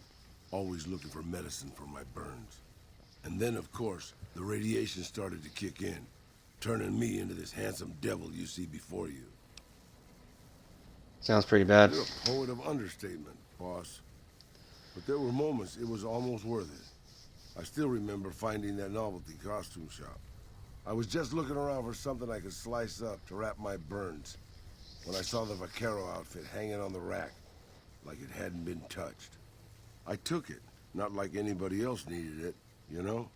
always looking for medicine for my burns. And then, of course, the radiation started to kick in, turning me into this handsome devil you see before you. Sounds pretty bad. You're a poet of understatement, boss. But there were moments it was almost worth it. I still remember finding that novelty costume shop. I was just looking around for something I could slice up to wrap my burns when I saw the vaquero outfit hanging on the rack like it hadn't been touched. I took it, not like anybody else needed it, you know,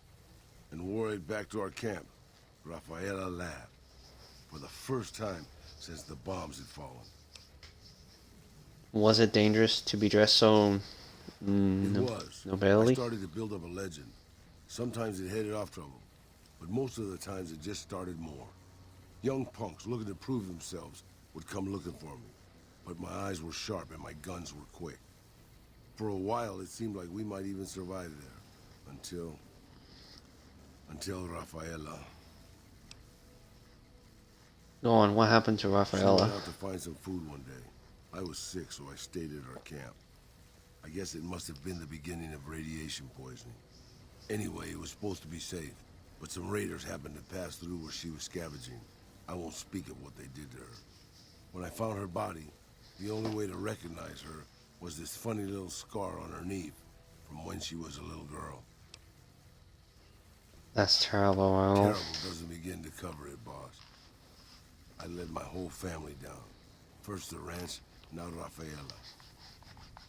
and wore it back to our camp. Rafaela laughed for the first time since the bombs had fallen. Was it dangerous to be dressed so It was. nobility? I started to build up a legend. Sometimes it headed off trouble, but most of the times it just started more. Young punks looking to prove themselves would come looking for me, but my eyes were sharp and my guns were quick. For a while, it seemed like we might even survive there, until Rafaela. Go on, what happened to She Rafaela? went out to find some food one day. I was sick, so I stayed at our camp. I guess it must have been the beginning of radiation poisoning. Anyway, it was supposed to be safe, but some raiders happened to pass through where she was scavenging. I won't speak of what they did to her. When I found her body, the only way to recognize her was this funny little scar on her knee from when she was a little girl. That's terrible, Raul. Terrible doesn't begin to cover it, boss. I led my whole family down. First the ranch, now Rafaela.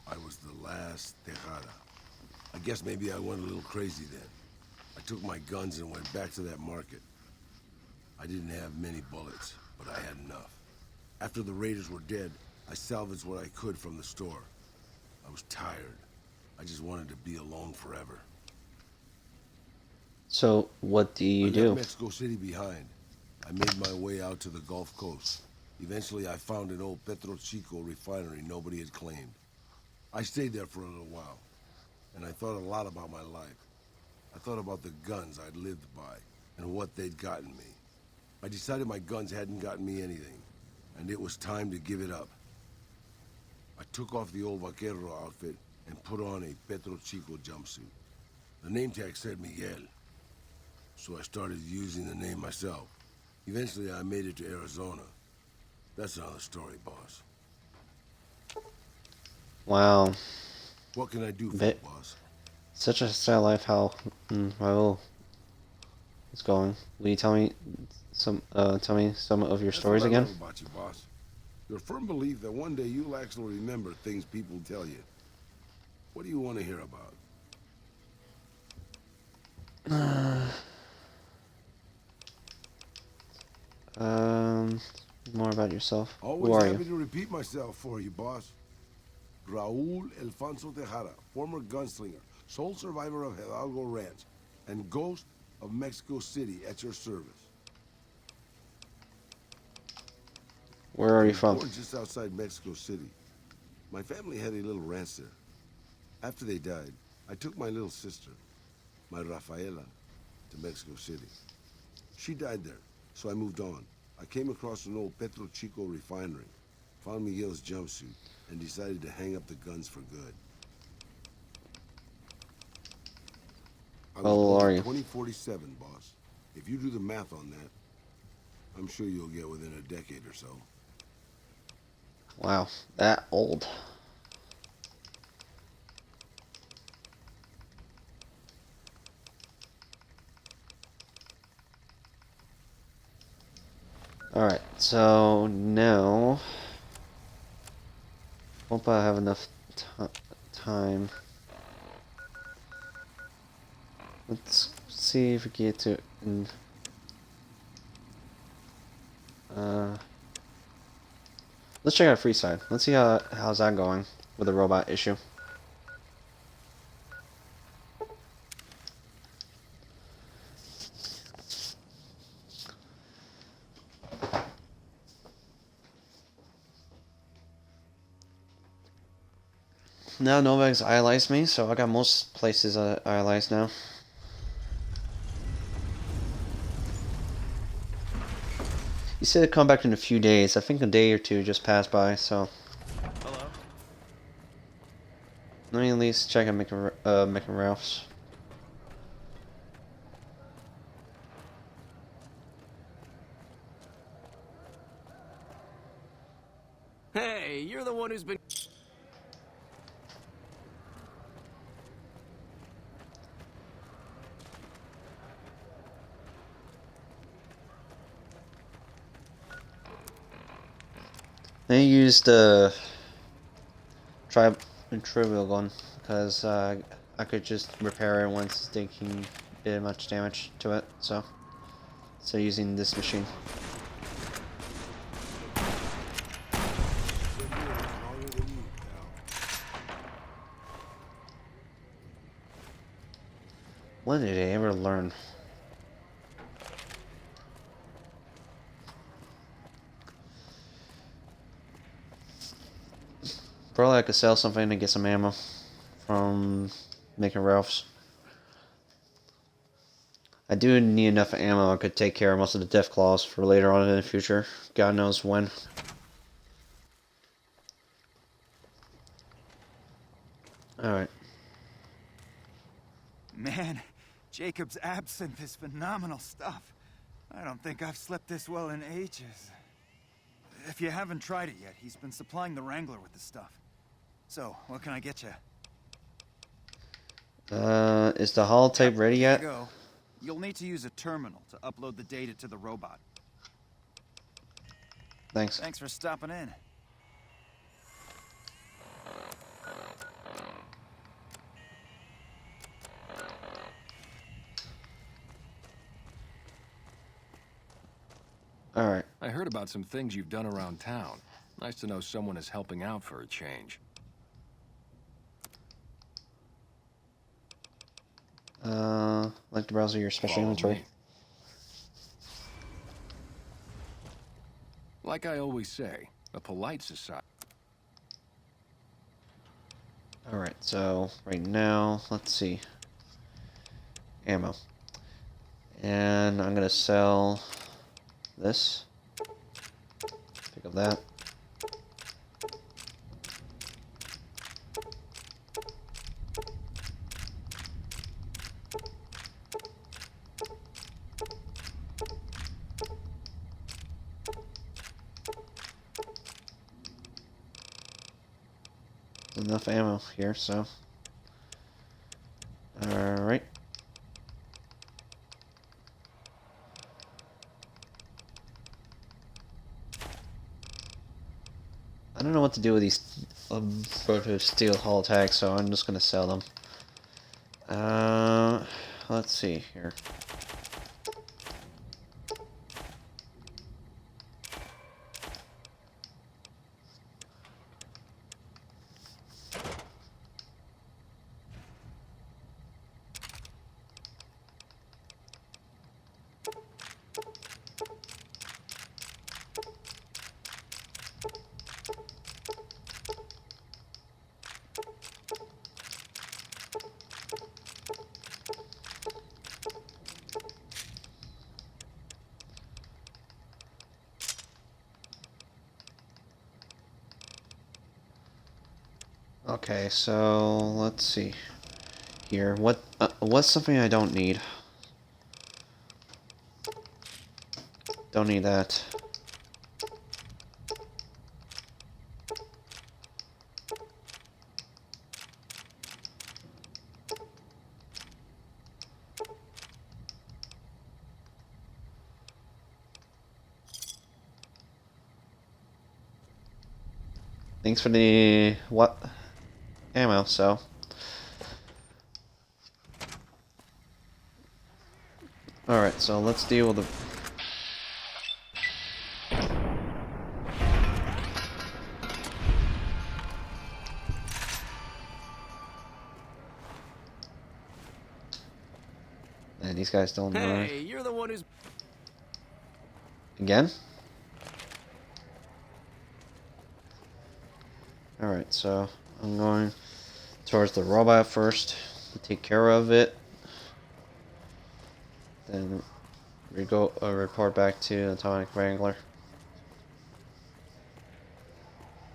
I was the last Tejada. I guess maybe I went a little crazy then. I took my guns and went back to that market. I didn't have many bullets, but I had enough. After the raiders were dead, I salvaged what I could from the store. I was tired. I just wanted to be alone forever. So, what do you I do? left Mexico City behind. I made my way out to the Gulf Coast. Eventually, I found an old Petro Chico refinery nobody had claimed. I stayed there for a little while, and I thought a lot about my life. I thought about the guns I'd lived by and what they'd gotten me. I decided my guns hadn't gotten me anything, and it was time to give it up. I took off the old vaquero outfit and put on a Petro Chico jumpsuit. The name tag said Miguel, so I started using the name myself. Eventually, I made it to Arizona. That's another story, boss. Wow. What can I do for you, Bit- boss? Such a sad life how Raul is going. Will you tell me some of your That's stories what I again? love about you, boss. Your firm belief that one day you'll actually remember things people tell you. What do you want to hear about? More about yourself. Always Who are happy you? to repeat myself for you, boss. Raul Alfonso Tejada, former gunslinger, sole survivor of Hidalgo Ranch, and ghost of Mexico City at your service. Where are you from? Born just outside Mexico City. My family had a little ranch there. After they died, I took my little sister, my Rafaela, to Mexico City. She died there, so I moved on. I came across an old Petro Chico refinery, found Miguel's jumpsuit, and decided to hang up the guns for good. I How old was are born in you? 2047, boss. If you do the math on that, I'm sure you'll get within a decade or so. Wow, that old. Alright, so now... Hope I have enough time. Let's see if we can get to... let's check out Freeside. Let's see how's that going with the robot issue. Now Novak's ILized me, so I got most places ILized now. He said to come back in a few days. I think a day or two just passed by, so... Hello? Let me at least check out Mick and Ralph's. Hey, you're the one who's been... They used the trivial gun because I could just repair it once it's taking much damage to it. So using this machine. When did I ever learn? Probably I could sell something to get some ammo from making Ralph's. I do need enough ammo I could take care of most of the Death Claws for later on in the future. God knows when. Alright. Man, Jacob's absinthe is phenomenal stuff. I don't think I've slept this well in ages. If you haven't tried it yet, he's been supplying the Wrangler with the stuff. So, what can I get you? Is the holotape ready yet? Here you go. You'll need to use a terminal to upload the data to the robot. Thanks. Thanks for stopping in. Alright. I heard about some things you've done around town. Nice to know someone is helping out for a change. Like to browse your special Follow inventory. me. Like I always say, a polite society. Alright, so right now, let's see. Ammo. And I'm gonna sell this. Pick up that. Enough ammo here, so. Alright. I don't know what to do with these prototype steel hull tags, so I'm just gonna sell them. Let's see here. Okay, so let's see here. What's something I don't need? Don't need that. thanks for the ammo. So. All right, so let's deal with the. And these guys don't know. Hey, you're the one who's... Again? Alright, so I'm going towards the robot first to take care of it. Then we go report back to Atomic Wrangler.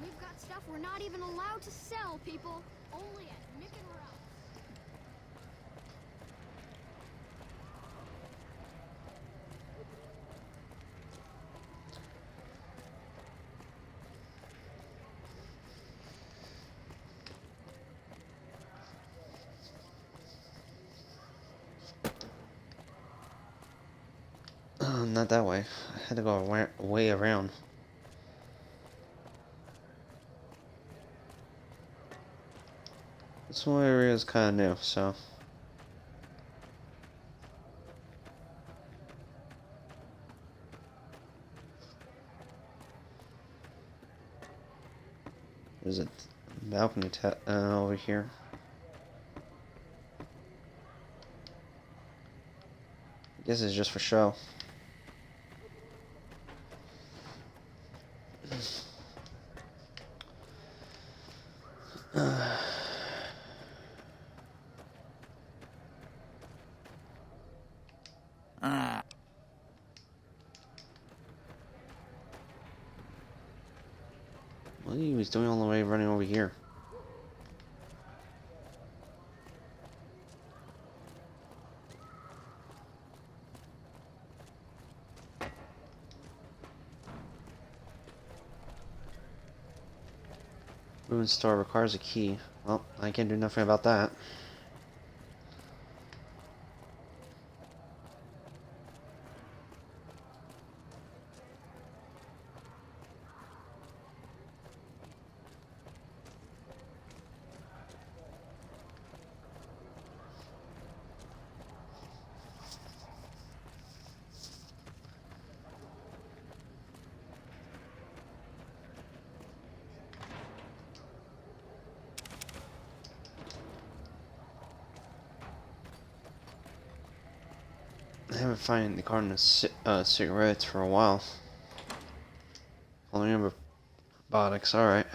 We've got stuff we're not even allowed to sell, people. Only at Mick and Ralph. Not that way. I had to go way around. This whole area is kind of new, so. There's a balcony over here. I guess it's just for show. What he was doing all the way running over here? Ruin store requires a key. Well, I can't do nothing about that. I haven't found the carton of cigarettes for a while. Only remember robotics, alright.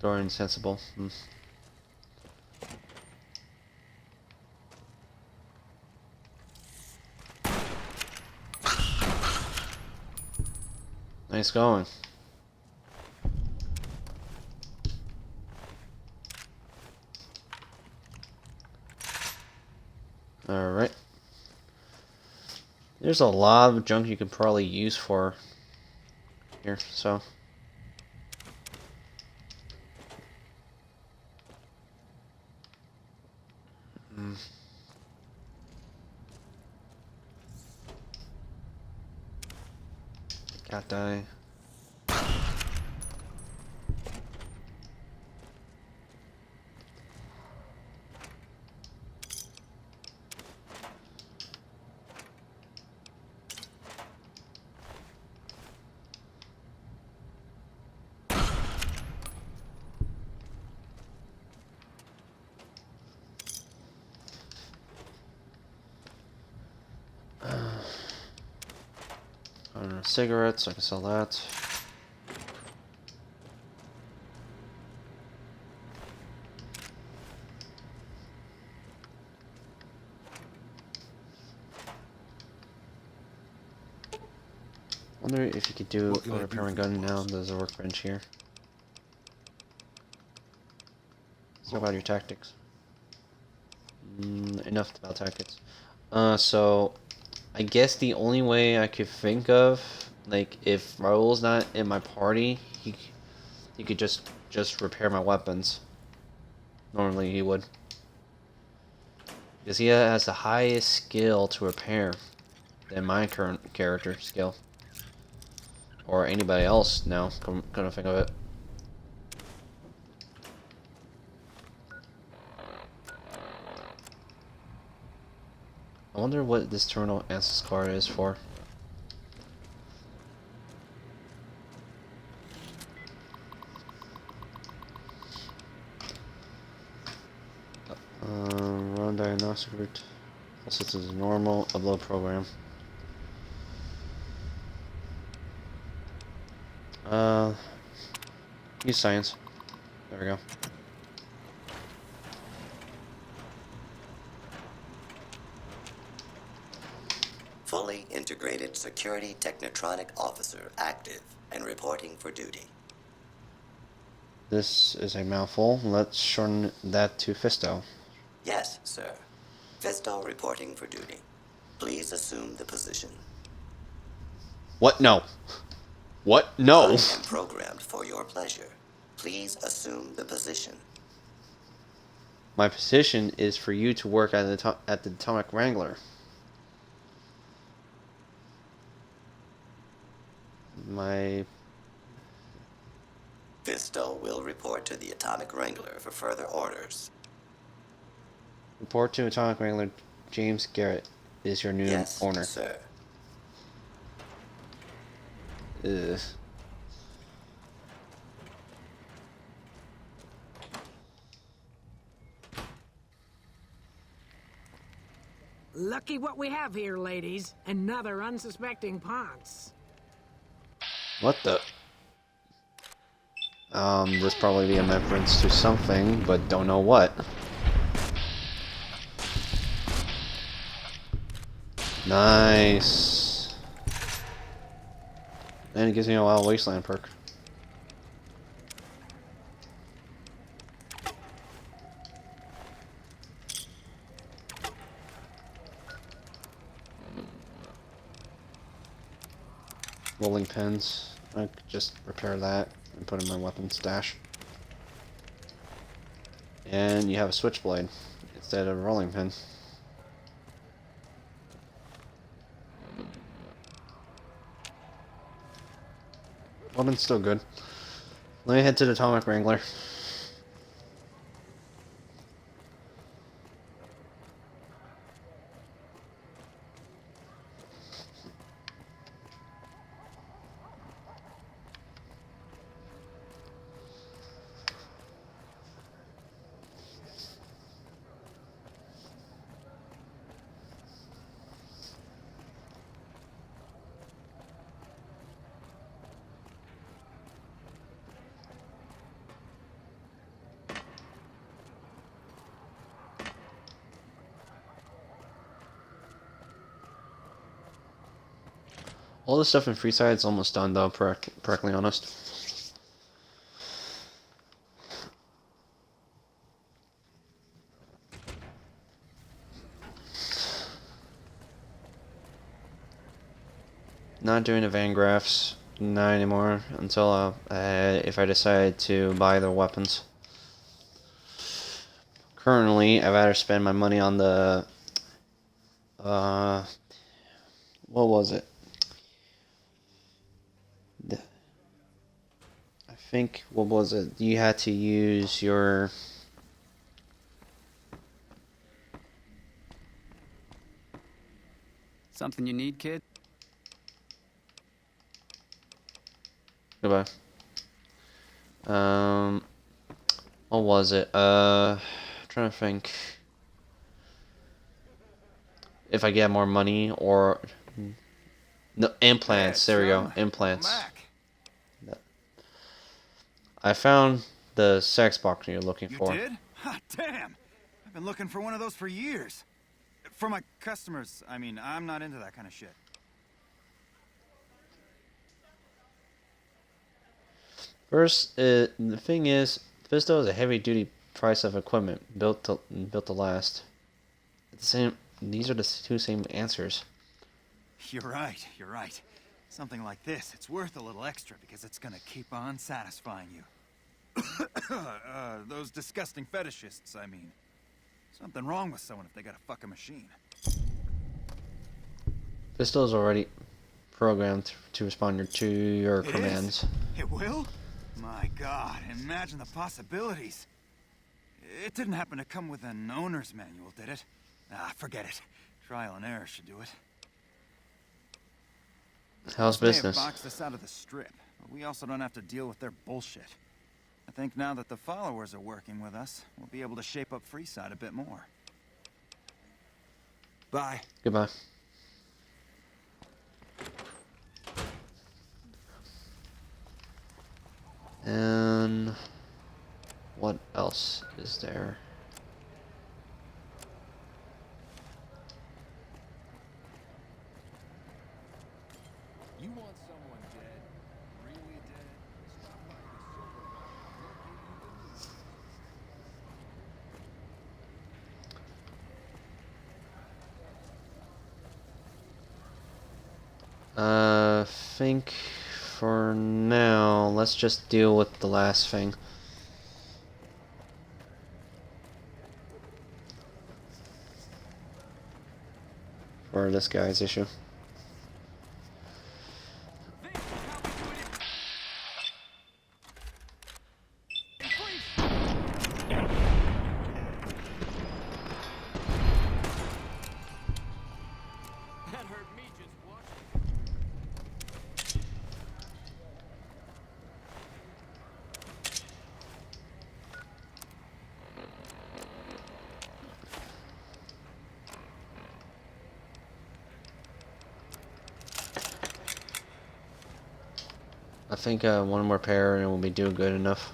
Or insensible. Nice going. Alright. There's a lot of junk you could probably use for here, so. Cat die. cigarettes, I can sell that. Wonder if you could do a repair my gun now. There's a workbench here. Let's talk about your tactics. Enough about tactics. So I guess the only way I could think of, like, if Raul's not in my party, he could just repair my weapons. Normally he would, because he has the highest skill to repair than my current character skill, or anybody else now. Come to think of it. I wonder what this terminal access card is for. Run diagnostic route. This is normal. Upload program. Use science. There we go. Fully integrated security technotronic officer active and reporting for duty. This is a mouthful. Let's shorten that to Fisto. Yes, sir. Fisto reporting for duty. Please assume the position. What? No. What? No. I am programmed for your pleasure. Please assume the position. My position is for you to work at the Atomic Wrangler. My... Fisto will report to the Atomic Wrangler for further orders. Report to Atomic Wrangler. James Garrett is your new owner. Yes, sir. Ugh. Lucky what we have here, ladies. Another unsuspecting Ponce. What the? This probably be a reference to something, but don't know what. Nice. And it gives me a Wild Wasteland perk. Rolling pins. I could just repair that and put in my weapon stash. And you have a switchblade instead of a rolling pin. Weapon's still good. Let me head to the Atomic Wrangler. All the stuff in Freeside's almost done though, correctly honest. Not doing the Van Graffs, not anymore, until if I decide to buy the weapons. Currently, I'd rather spend my money on the, what was it? I think, what was it? You had to use your... Something you need, kid? Goodbye. What was it? Trying to think. If I get more money or No, implants. There we go. Implants. I found the sex box you're looking for. You did? Ha, damn! I've been looking for one of those for years. For my customers, I mean, I'm not into that kind of shit. First, the thing is, Fisto is a heavy-duty price of equipment built to last. It's the same. These are the two same answers. You're right. You're right. Something like this, it's worth a little extra because it's gonna keep on satisfying you. Those disgusting fetishists, I mean. Something wrong with someone if they got a fucking machine. Fisto is already programmed to respond to your commands. It will? My God, imagine the possibilities. It didn't happen to come with an owner's manual, did it? Ah, forget it. Trial and error should do it. How's They business? have boxed us out of the strip, but we also don't have to deal with their bullshit. I think now that the followers are working with us, we'll be able to shape up Freeside a bit more. Bye. Goodbye. And what else is there? You want someone dead? Really dead? Stop by the silver mine. They'll give you the news. Think for now, let's just deal with the last thing. For this guy's issue. That hurt me just watching. I think one more pair and we'll be doing good enough.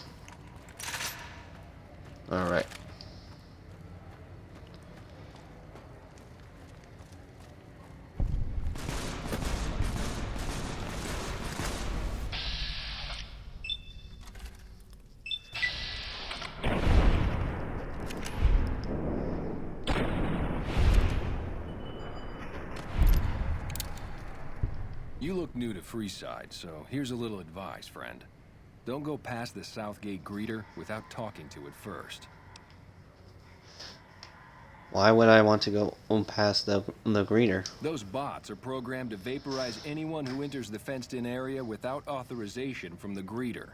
Alright. You look new to Freeside, so here's a little advice, friend. Don't go past the Southgate greeter without talking to it first. Why would I want to go past the greeter? Those bots are programmed to vaporize anyone who enters the fenced-in area without authorization from the greeter.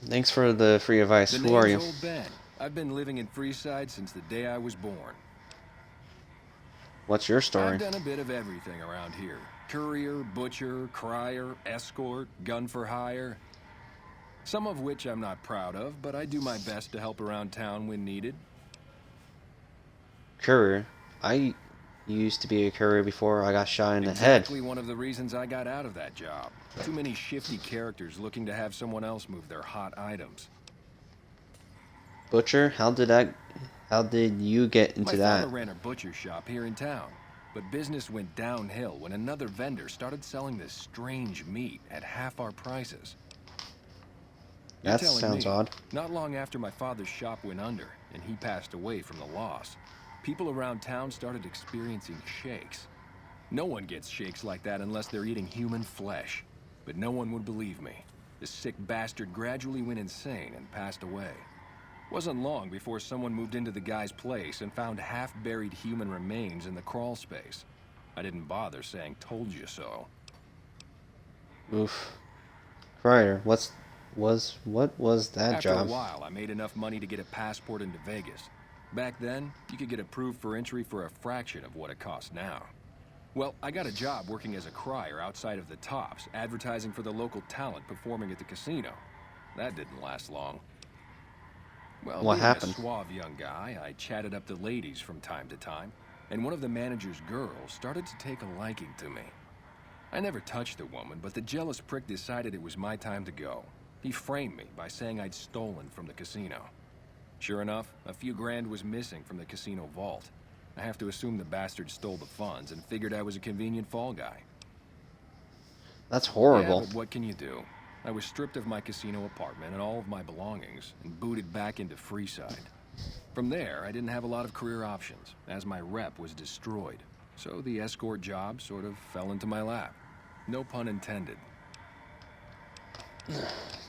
Thanks for the free advice. The Who are you? name's Old Ben. I've been living in Freeside since the day I was born. What's your story? I've done a bit of everything around here. Courier, butcher, crier, escort, gun for hire. Some of which I'm not proud of, but I do my best to help around town when needed. Courier. I used to be a courier before I got shot in the head. Exactly one of the reasons I got out of that job. Too many shifty characters looking to have someone else move their hot items. Butcher? How did you get into My that? father ran a butcher shop here in town, but business went downhill when another vendor started selling this strange meat at half our prices. You're That telling sounds me, odd. Not long after my father's shop went under and he passed away from the loss, people around town started experiencing shakes. No one gets shakes like that unless they're eating human flesh. But no one would believe me. The sick bastard gradually went insane and passed away. Wasn't long before someone moved into the guy's place and found half-buried human remains in the crawl space. I didn't bother saying "told you so." Oof. Crier, what was that After job? a while, I made enough money to get a passport into Vegas. Back then, you could get approved for entry for a fraction of what it costs now. Well, I got a job working as a crier outside of the Tops, advertising for the local talent performing at the casino. That didn't last long. Well, What being happened? a suave young guy, I chatted up the ladies from time to time, and one of the manager's girls started to take a liking to me. I never touched a woman, but the jealous prick decided it was my time to go. He framed me by saying I'd stolen from the casino. Sure enough, a few grand was missing from the casino vault. I have to assume the bastard stole the funds and figured I was a convenient fall guy. That's horrible. Yeah, but what can you do? I was stripped of my casino apartment and all of my belongings and booted back into Freeside. From there, I didn't have a lot of career options, as my rep was destroyed. So the escort job sort of fell into my lap. No pun intended.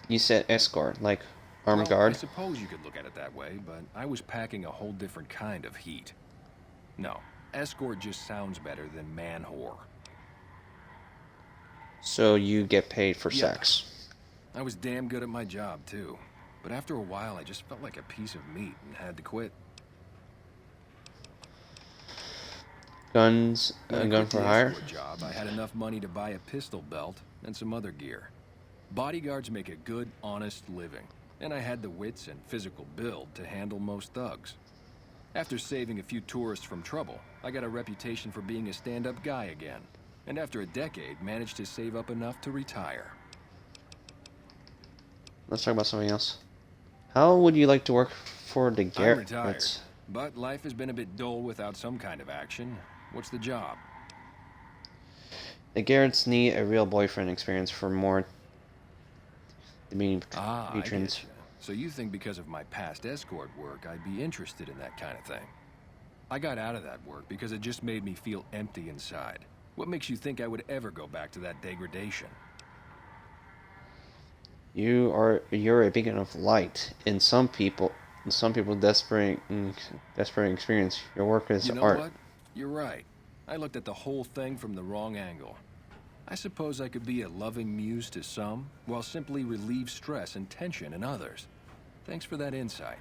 You said escort, like armed Well, guard? I suppose you could look at it that way, but I was packing a whole different kind of heat. No, escort just sounds better than man whore. So you get paid for Yep. sex. I was damn good at my job, too. But after a while, I just felt like a piece of meat and had to quit. Guns, When I gun quit for the hire? escort job, I had enough money to buy a pistol belt and some other gear. Bodyguards make a good, honest living, and I had the wits and physical build to handle most thugs. After saving a few tourists from trouble, I got a reputation for being a stand-up guy again, and after a decade, managed to save up enough to retire. Let's talk about something else. How would you like to work for the I'm Garretts? retired, but life has been a bit dull without some kind of action. What's the job? The Garretts need a real boyfriend experience for more I patrons. get ya. So you think because of my past escort work, I'd be interested in that kind of thing? I got out of that work because it just made me feel empty inside. What makes you think I would ever go back to that degradation? You're a beacon of light in some people. Desperate experience. Your work is You know art. what? You're right. I looked at the whole thing from the wrong angle. I suppose I could be a loving muse to some, while simply relieve stress and tension in others. Thanks for that insight.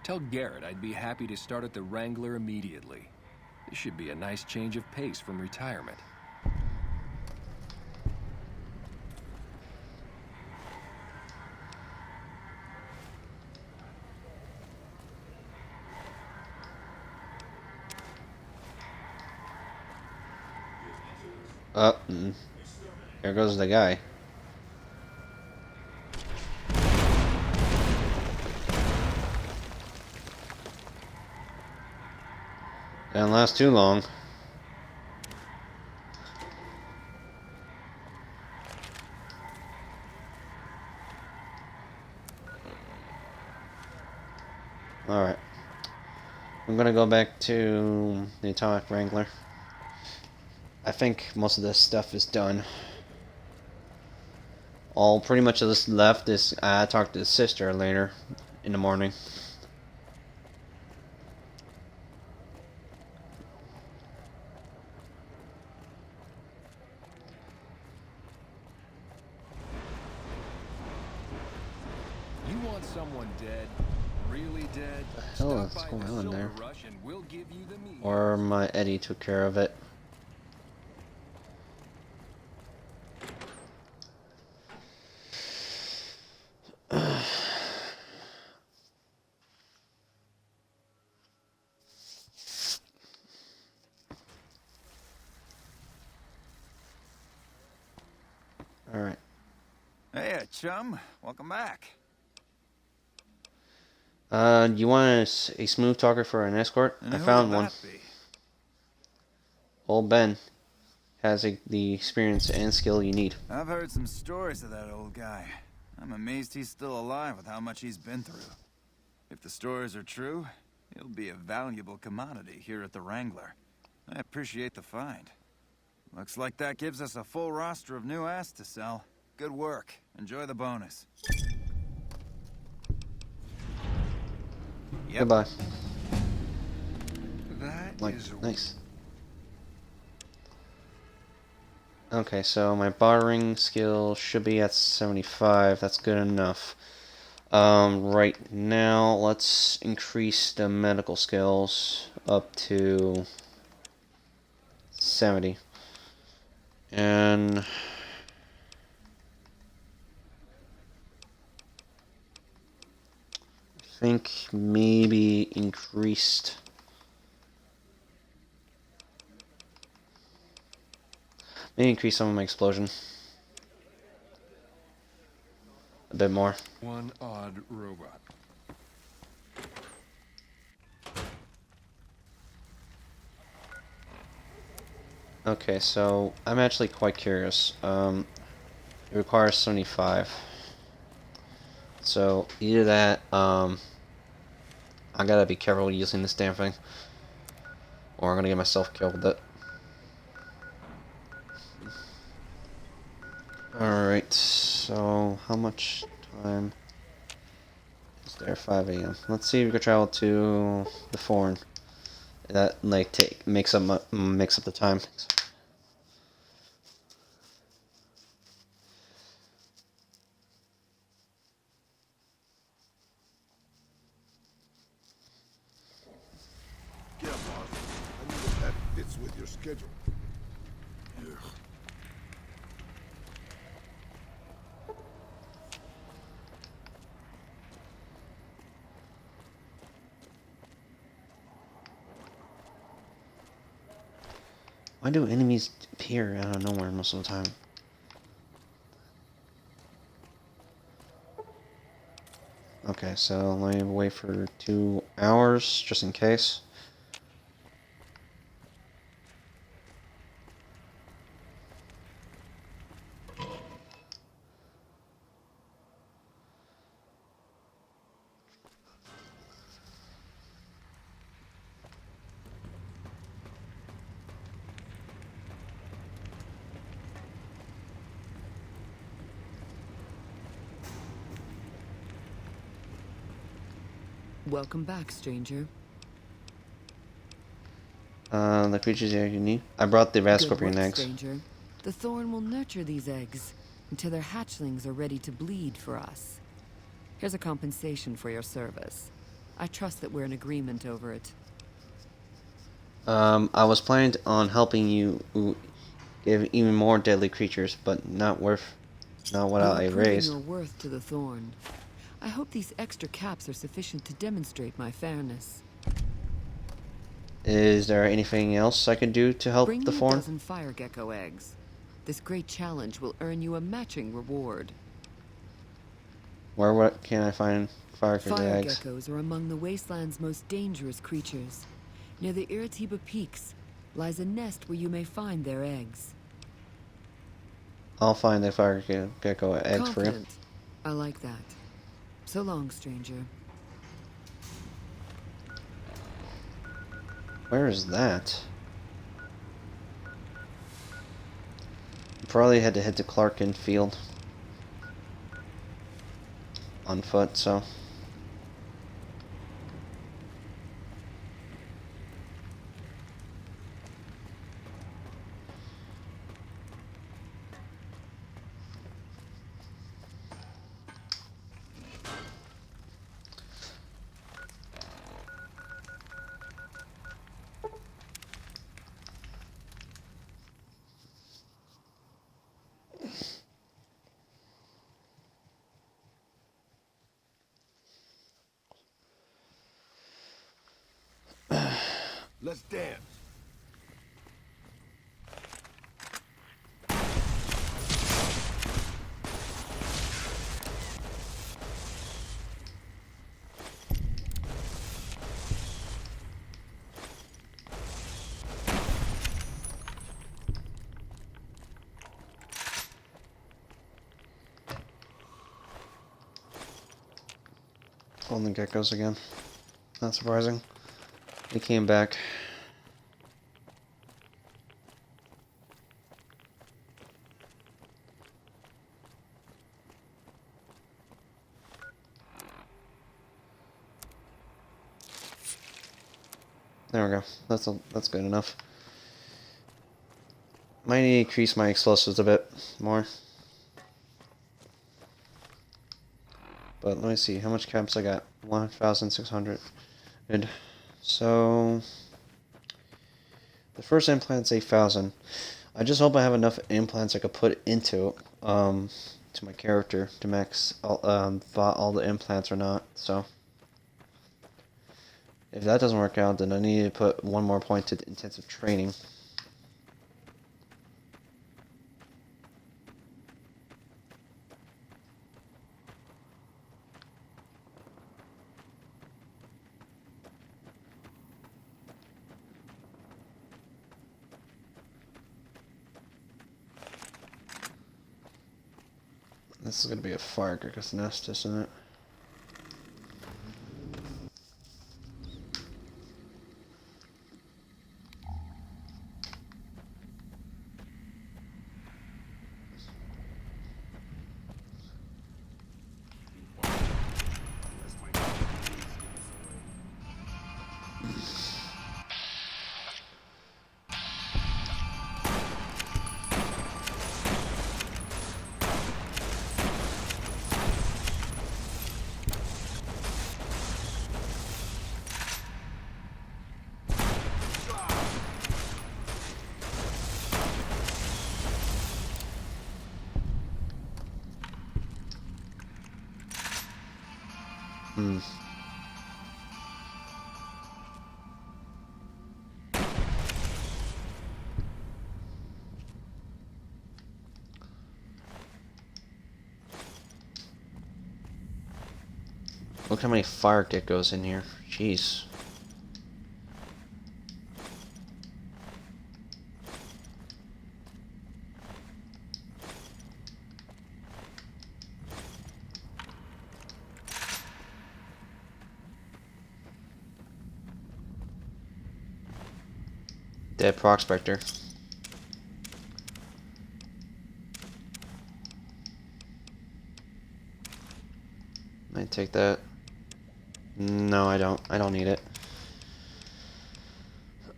Tell Garrett I'd be happy to start at the Wrangler immediately. This should be a nice change of pace from retirement. There goes the guy. Didn't last too long. Alright. I'm gonna go back to the Atomic Wrangler. I think most of this stuff is done. All pretty much that's left is I talked to his sister later in the morning. You want someone dead? Really dead? Oh, what's going on there? Rush and we'll give you the meat. Or my Eddie took care of it. Alright. Hey, chum. Welcome back. You want a smooth talker for an escort? And I who found would one. that be? Old Ben has the experience and skill you need. I've heard some stories of that old guy. I'm amazed he's still alive with how much he's been through. If the stories are true, he'll be a valuable commodity here at the Wrangler. I appreciate the find. Looks like that gives us a full roster of new ass to sell. Good work. Enjoy the bonus. Yep. Goodbye. That Like, is nice. Okay, so my bartering skill should be at 75. That's good enough. Right now, let's increase the medical skills up to 70. And I think maybe increased. Maybe increase some of my explosion. A bit more. One odd robot. Okay, so I'm actually quite curious. It requires 75. So either that, I gotta be careful using this damn thing, or I'm gonna get myself killed with it. Alright, so how much time is there? 5 a.m. Let's see if we can travel to the Foreign. That like makes up the time. Yeah, boss. I need if that fits with your schedule. Yeah. Why do enemies appear out of nowhere most of the time? Okay, so let me wait for 2 hours just in case. Welcome back, stranger. The creatures you need. I brought the rat Good scorpion work, eggs. stranger. The Thorn will nurture these eggs until their hatchlings are ready to bleed for us. Here's a compensation for your service. I trust that we're in agreement over it. I was planning on helping you give even more deadly creatures, but not without a You're proving raise. your worth to the Thorn. I hope these extra caps are sufficient to demonstrate my fairness. Is there anything else I can do to help Bring the me a Thorn? dozen fire gecko eggs. This great challenge will earn you a matching reward. What can I find fire Fire eggs? geckos are among the wasteland's most dangerous creatures. Near the Iritiba Peaks lies a nest where you may find their eggs. I'll find the fire gecko eggs for you. Confident. I like that. So long, stranger. Where is that? Probably had to head to Clarkin Field on foot, so. Let's dance. On the geckos again. Not surprising. They came back. There we go. That's good enough. Might need to increase my explosives a bit more. But let me see, how much caps I got? 1,600. Good. So the first implant's 8,000. I just hope I have enough implants I could put into to my character to max all the implants or not. So if that doesn't work out, then I need to put one more point to intensive training. This is gonna be a fire gecko's nest, isn't it? Hmm. Look how many fire geckos in here. Jeez. Dead prospector. Might take that. No, I don't. I don't need it.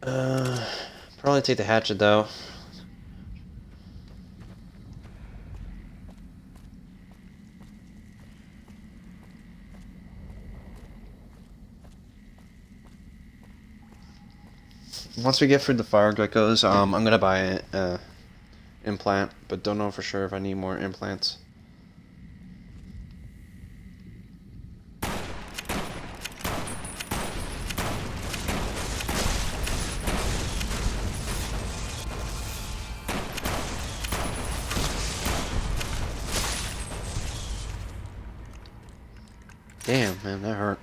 Probably take the hatchet though. Once we get through the fire geckos, I'm gonna buy an implant, but don't know for sure if I need more implants. Damn, man, that hurt.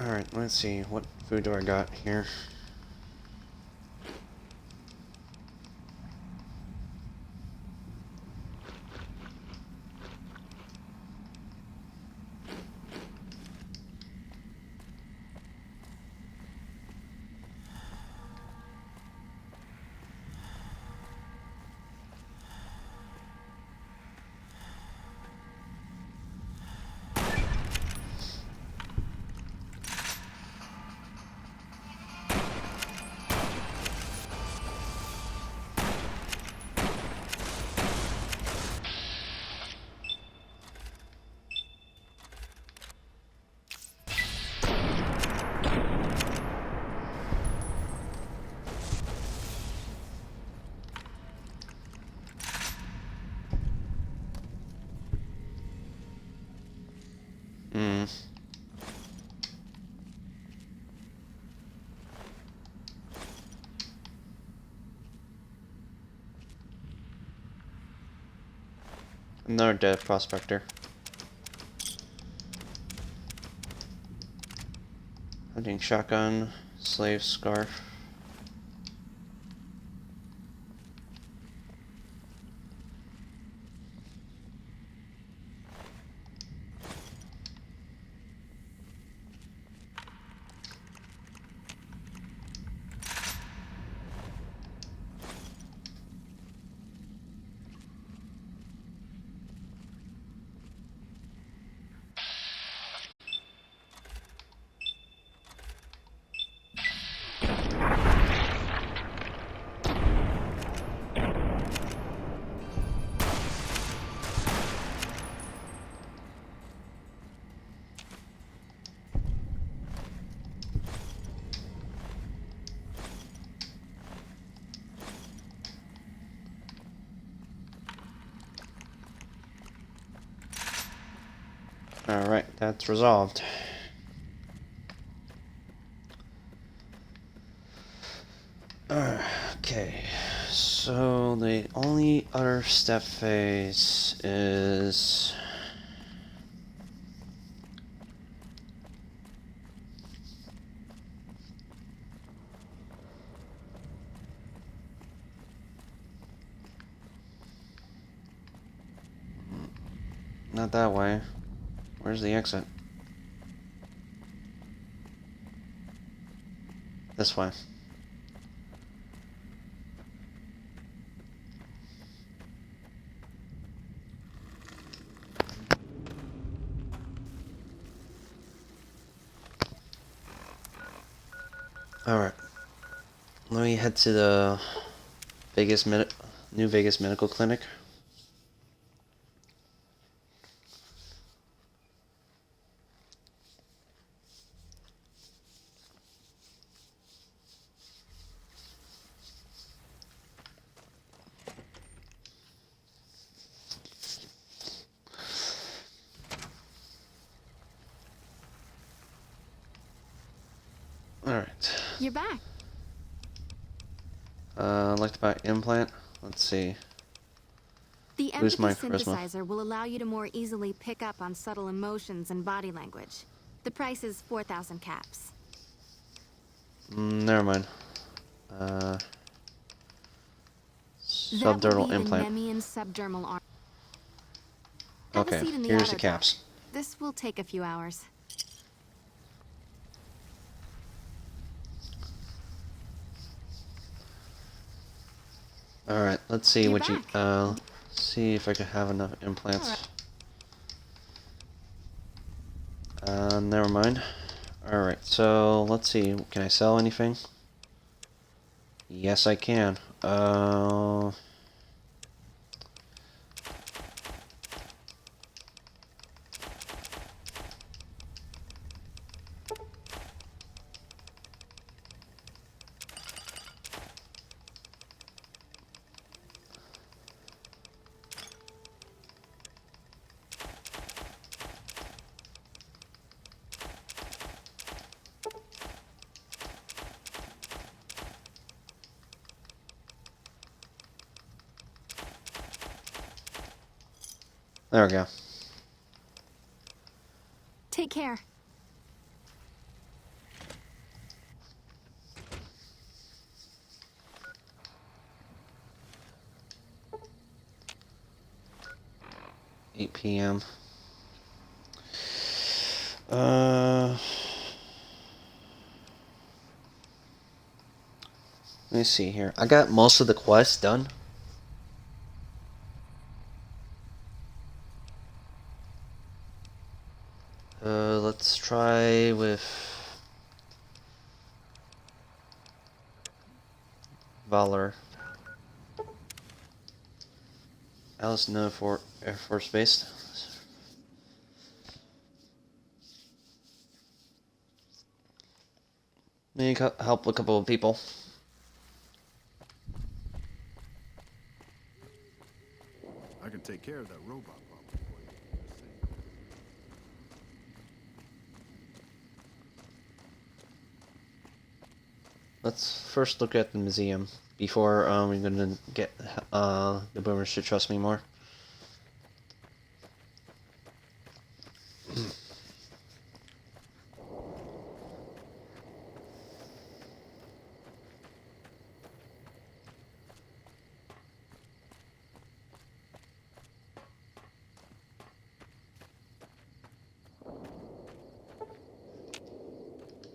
Alright, let's see. What food do I got here? Hmm. Another dead prospector. Hunting shotgun, slave scarf. Alright, that's resolved. Okay, so the only other step phase is Not that way. Where's the exit? This way. Alright. Let me head to the New Vegas Medical Clinic. Alright. You're back. I'd like to buy an implant. Let's see. The Who's my empathy charisma? synthesizer will allow you to more easily pick up on subtle emotions and body language. The price is 4,000 caps. Never mind. That will Subdermal be implant. the Nemean subdermal arm. Have a Okay, seat in the here's outer the caps. dock. This will take a few hours. Alright, let's see You're what you back. see if I can have enough implants. Never mind. Alright, so let's see. Can I sell anything? Yes, I can. There we go. Take care. $8 p.m. Let me see here. I got most of the quests done. Let's try with Valor. Alice No for Air Force Base. Maybe help a couple of people. I can take care of that robot problem for you. Let's first look at the museum before we're gonna get the boomers to trust me more.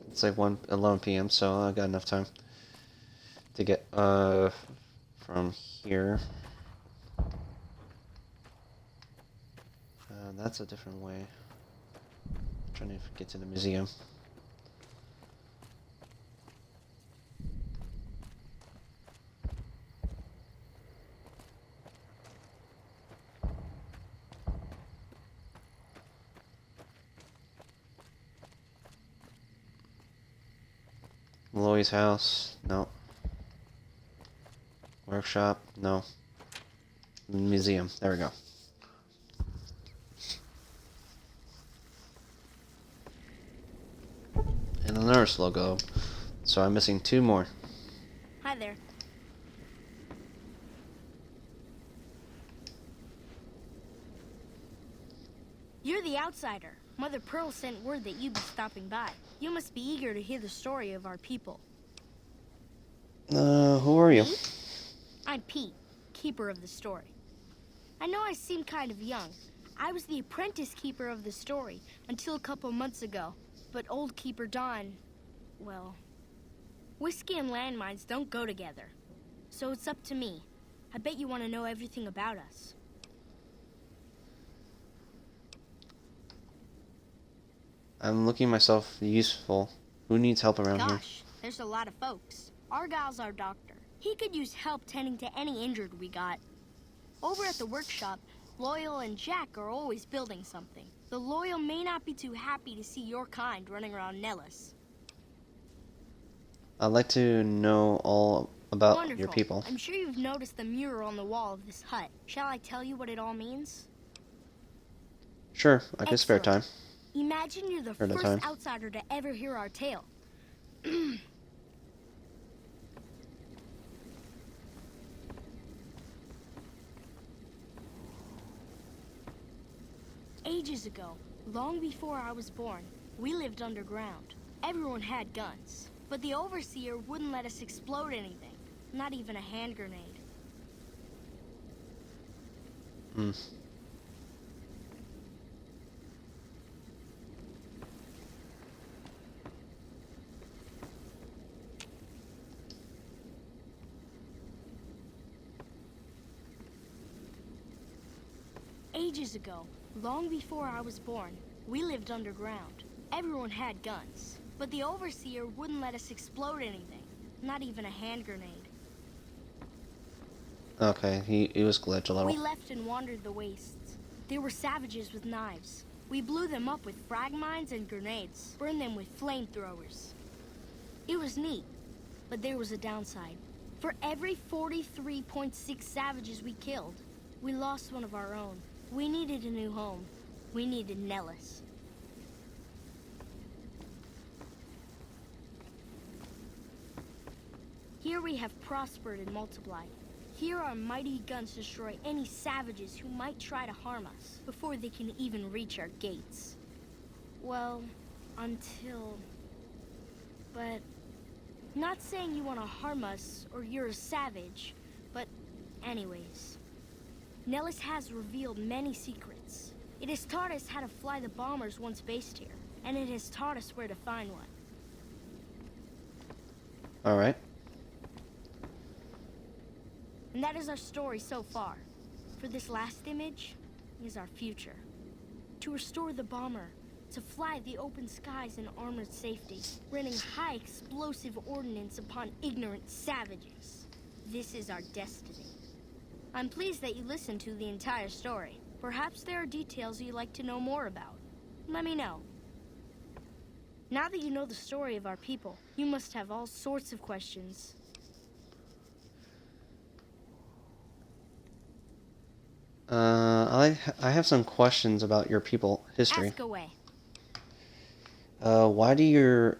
It's like 11 p.m., so I got enough time to get from here. That's a different way. I'm trying to get to the museum. Loy's house, no. Workshop, no. Museum, there we go. And the nurse logo. So I'm missing 2 more. Hi there. You're the outsider. Mother Pearl sent word that you'd be stopping by. You must be eager to hear the story of our people. Who are you? Me? I'm Pete, keeper of the story. I know I seem kind of young, I was the apprentice keeper of the story until a couple months ago. But old Keeper Don, well, whiskey and landmines don't go together. So it's up to me. I bet you want to know everything about us. I'm looking myself useful. Who needs help around here? Gosh, there's a lot of folks. Argyle's our doctor. He could use help tending to any injured we got. Over at the workshop, Loyal and Jack are always building something. The Loyal may not be too happy to see your kind running around Nellis. I'd like to know all about Wonderful. your people. I'm sure you've noticed the mural on the wall of this hut. Shall I tell you what it all means? Sure, I can spare time. Imagine you're the Or the first time. outsider to ever hear our tale. Ages ago, long before I was born, we lived underground. Everyone had guns, but the Overseer wouldn't let us explode anything, not even a hand grenade. Hmm. Ages ago, long before I was born, we lived underground. Everyone had guns, but the Overseer wouldn't let us explode anything, not even a hand grenade. Okay, he was glitched a little. We left and wandered the wastes. There were savages with knives. We blew them up with frag mines and grenades, burned them with flamethrowers. It was neat, but there was a downside. For every 43.6 savages we killed, we lost one of our own. We needed a new home. We needed Nellis. Here we have prospered and multiplied. Here our mighty guns destroy any savages who might try to harm us before they can even reach our gates. Well, until... But... Not saying you want to harm us or you're a savage, but anyways. Nellis has revealed many secrets. It has taught us how to fly the bombers once based here, and it has taught us where to find one. Alright. And that is our story so far. For this last image is our future. To restore the bomber, to fly the open skies in armored safety, raining high explosive ordnance upon ignorant savages. This is our destiny. I'm pleased that you listened to the entire story. Perhaps there are details you'd like to know more about. Let me know. Now that you know the story of our people, you must have all sorts of questions. I have some questions about your people history. Ask away. Why do your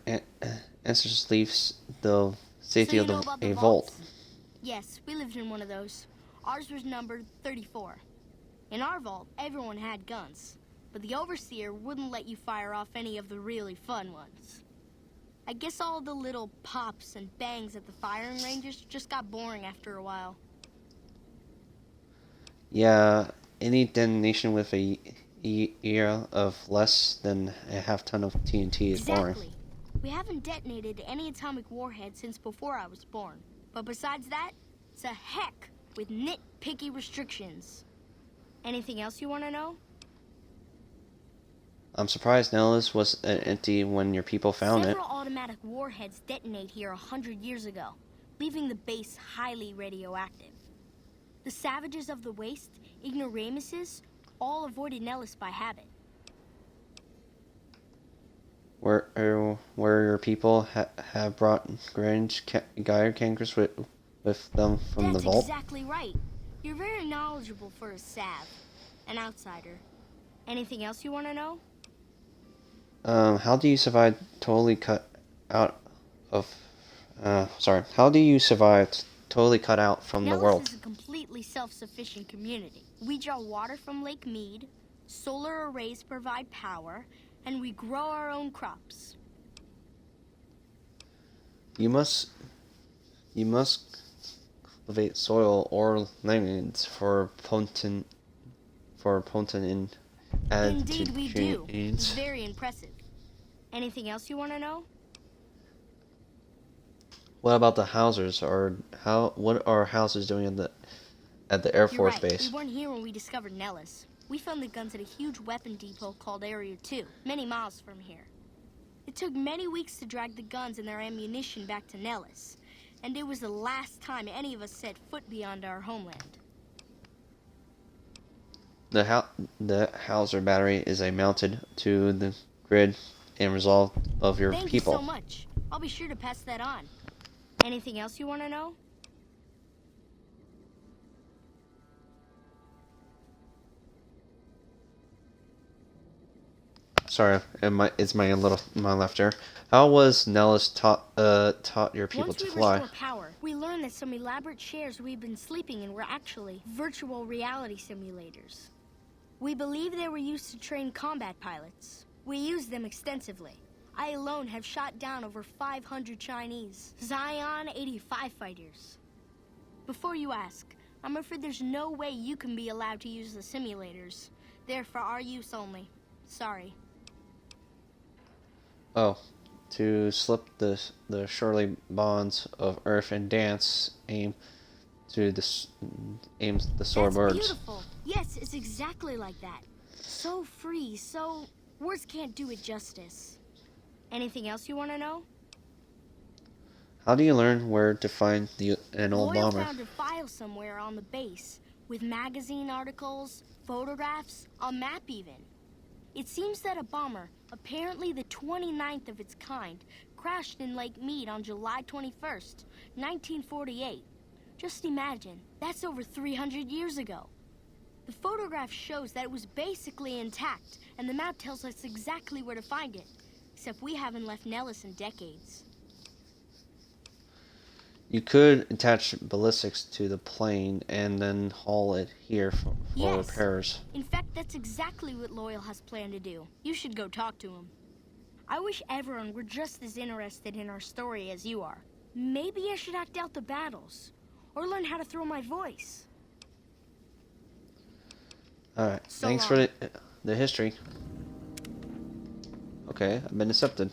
ancestors leave the safety So of you know about the a vault? vaults? Yes, we lived in one of those. Ours was numbered 34. In our vault, everyone had guns, but the Overseer wouldn't let you fire off any of the really fun ones. I guess all the little pops and bangs at the firing ranges just got boring after a while. Yeah, any detonation with a era of less than a half ton of TNT is boring. Exactly. We haven't detonated any atomic warhead since before I was born. But besides that, it's a heck with nitpicky restrictions. Anything else you want to know? I'm surprised Nellis was empty when your people found it. Several automatic warheads detonate here 100 years ago, leaving the base highly radioactive. The savages of the waste, ignoramuses, all avoided Nellis by habit. Where your people have brought Grange Geyer cankers with them from the vault? That's exactly right. You're very knowledgeable for a sav, an outsider. Anything else you want to know? How do you survive totally cut out of... how do you survive totally cut out from the Nellis world? is a completely self-sufficient community. We draw water from Lake Mead, solar arrays provide power, and we grow our own crops. You must cultivate soil or lands for potent Indeed we do. Attitudes. Very impressive. Anything else you want to know? What about the Housers, or what are Housers doing at the Air Force You're right. base? We weren't here when we discovered Nellis. We found the guns at a huge weapon depot called Area 2, many miles from here. It took many weeks to drag the guns and their ammunition back to Nellis, and it was the last time any of us set foot beyond our homeland. The Hauser battery is mounted to the grid and resolve of your Thank people. you so much. I'll be sure to pass that on. Anything else you want to know? Sorry, it's my left ear. How was Nellis taught your people Once to we fly? restore power, we learned that some elaborate chairs we've been sleeping in were actually virtual reality simulators. We believe they were used to train combat pilots. We used them extensively. I alone have shot down over 500 Chinese Zion 85 fighters. Before you ask, I'm afraid there's no way you can be allowed to use the simulators. They're for our use only. Sorry. Oh, to slip the surely bonds of earth and dance, aims the sword That's birds. beautiful. Yes, it's exactly like that. So free, so... words can't do it justice. Anything else you want to know? How do you learn where to find an old Loyal bomber? found a file somewhere on the base with magazine articles, photographs, a map even. It seems that a bomber, apparently the 29th of its kind, crashed in Lake Mead on July 21st, 1948. Just imagine, that's over 300 years ago. The photograph shows that it was basically intact, and the map tells us exactly where to find it. Except we haven't left Nellis in decades. You could attach ballistics to the plane and then haul it here for Yes. repairs. In fact, that's exactly what Loyal has planned to do. You should go talk to him. I wish everyone were just as interested in our story as you are. Maybe I should act out the battles, or learn how to throw my voice. Alright, So thanks long. for the history. Okay, I've been accepted.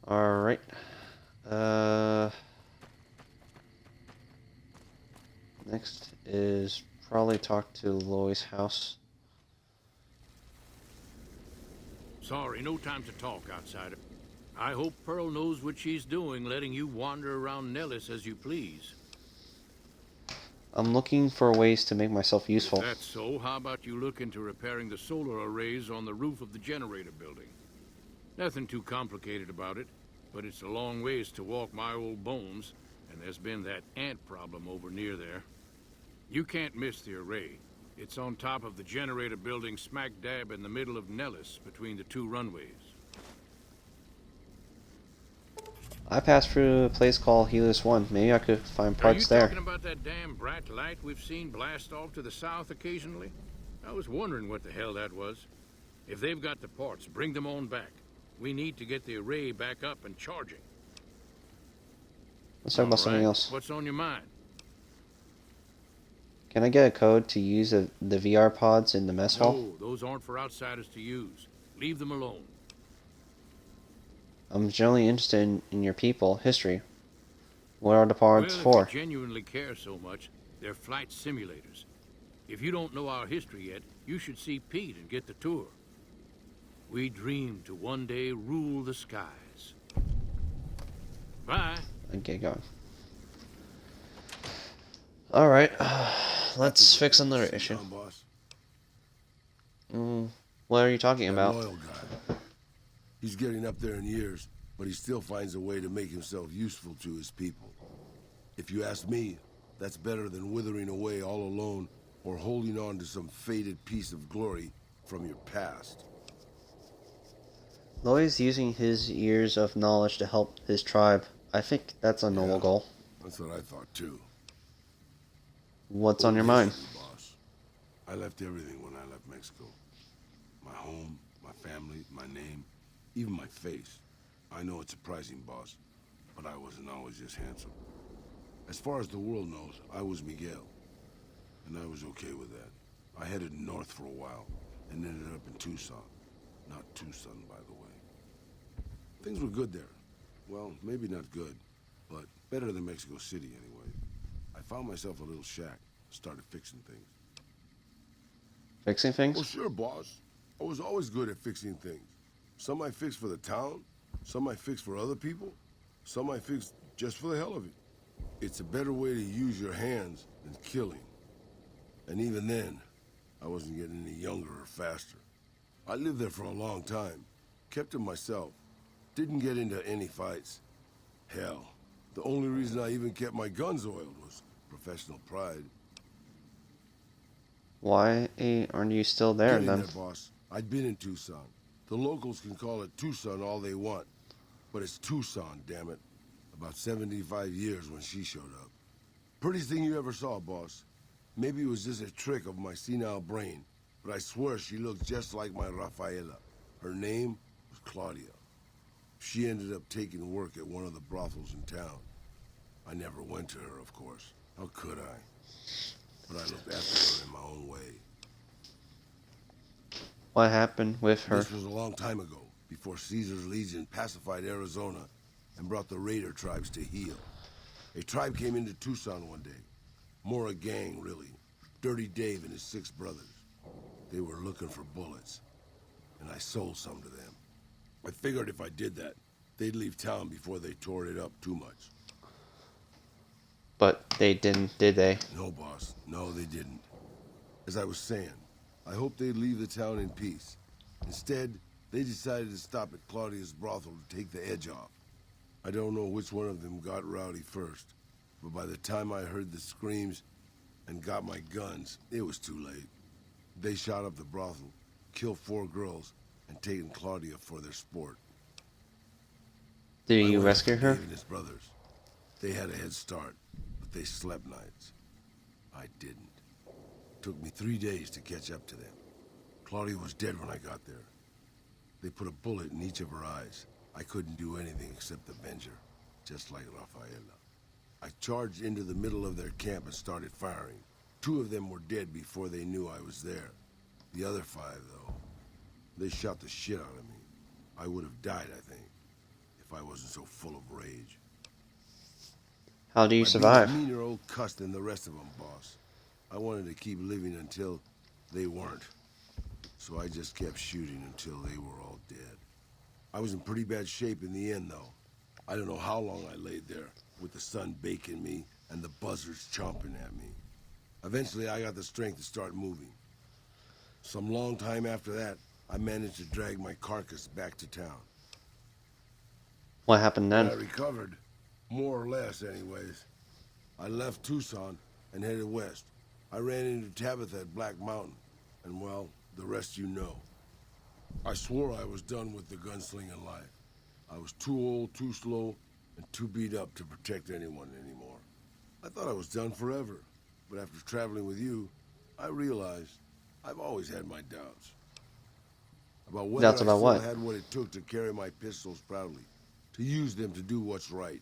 Alright. Next is probably talk to Loy's house. Sorry, no time to talk, outsider. I hope Pearl knows what she's doing, letting you wander around Nellis as you please. I'm looking for ways to make myself useful. If that's so, how about you look into repairing the solar arrays on the roof of the generator building? Nothing too complicated about it, but it's a long ways to walk my old bones, and there's been that ant problem over near there. You can't miss the array. It's on top of the generator building smack dab in the middle of Nellis, between the two runways. I passed through a place called Helios 1. Maybe I could find Are you parts there. talking about that damn bright light we've seen blast off to the south occasionally? I was wondering what the hell that was. If they've got the parts, bring them on back. We need to get the array back up and charging. Let's talk about something All right, else. What's on your mind? Can I get a code to use the VR pods in the mess hall? No, those aren't for outsiders to use. Leave them alone. I'm generally interested in your people, history. What are the pods Well, for? if you genuinely care so much, they're flight simulators. If you don't know our history yet, you should see Pete and get the tour. We dream to one day rule the skies. Bye. Okay, going. Alright, let's fix another issue. What are you talking That about? Loyal guy. He's getting up there in years, but he still finds a way to make himself useful to his people. If you ask me, that's better than withering away all alone or holding on to some faded piece of glory from your past. Loy's using his years of knowledge to help his tribe. I think that's a noble goal. That's what I thought too. What's on your mind? Boss. I left everything when I left Mexico. My home, my family, my name, even my face. I know it's surprising, boss, but I wasn't always this handsome. As far as the world knows, I was Miguel. and I was okay with that. I headed north for a while, and ended up in Tucson. Not Tucson, by the way. Things were good there. Well, maybe not good, but better than Mexico City anyway. I found myself a little shack, started fixing things. Fixing things? Well, sure, boss. I was always good at fixing things. Some I fixed for the town, some I fixed for other people, some I fixed just for the hell of it. It's a better way to use your hands than killing. And even then, I wasn't getting any younger or faster. I lived there for a long time, kept to myself, didn't get into any fights. Hell, the only reason I even kept my guns oiled was professional pride. Why aren't you still there, Get in then? there, boss. I'd been in Tucson. The locals can call it Tucson all they want, but it's Tucson, damn it. About 75 years when she showed up. Prettiest thing you ever saw, boss. Maybe it was just a trick of my senile brain, but I swear she looked just like my Rafaela. Her name was Claudia. She ended up taking work at one of the brothels in town. I never went to her, of course. How could I? But I looked after her in my own way. What happened with her? This was a long time ago, before Caesar's Legion pacified Arizona and brought the raider tribes to heel. A tribe came into Tucson one day. More a gang, really. Dirty Dave and his 6 brothers. They were looking for bullets, and I sold some to them. I figured if I did that, they'd leave town before they tore it up too much. But they didn't, did they? No, boss. No, they didn't. As I was saying, I hoped they'd leave the town in peace. Instead, they decided to stop at Claudia's brothel to take the edge off. I don't know which one of them got rowdy first, but by the time I heard the screams and got my guns, it was too late. They shot up the brothel, killed 4 girls, and taken Claudia for their sport. Did you rescue her? Dave and his brothers. They had a head start, but they slept nights. I didn't. Took me 3 days to catch up to them. Claudia was dead when I got there. They put a bullet in each of her eyes. I couldn't do anything except avenge her, just like Rafaela. I charged into the middle of their camp and started firing. 2 of them were dead before they knew I was there. The other 5, though, they shot the shit out of me. I would have died, I think, if I wasn't so full of rage. How do you I'd be survive? a meaner old cuss than the rest of them, boss. I wanted to keep living until they weren't. So I just kept shooting until they were all dead. I was in pretty bad shape in the end, though. I don't know how long I laid there, with the sun baking me and the buzzards chomping at me. Eventually, I got the strength to start moving. Some long time after that, I managed to drag my carcass back to town. What happened then? I recovered, more or less anyways. I left Tucson and headed west. I ran into Tabitha at Black Mountain, and well, the rest you know. I swore I was done with the gunslinging life. I was too old, too slow, and too beat up to protect anyone anymore. I thought I was done forever, but after traveling with you, I realized I've always had my doubts. About whether Doubts about I still what? had what it took to carry my pistols proudly, to use them to do what's right.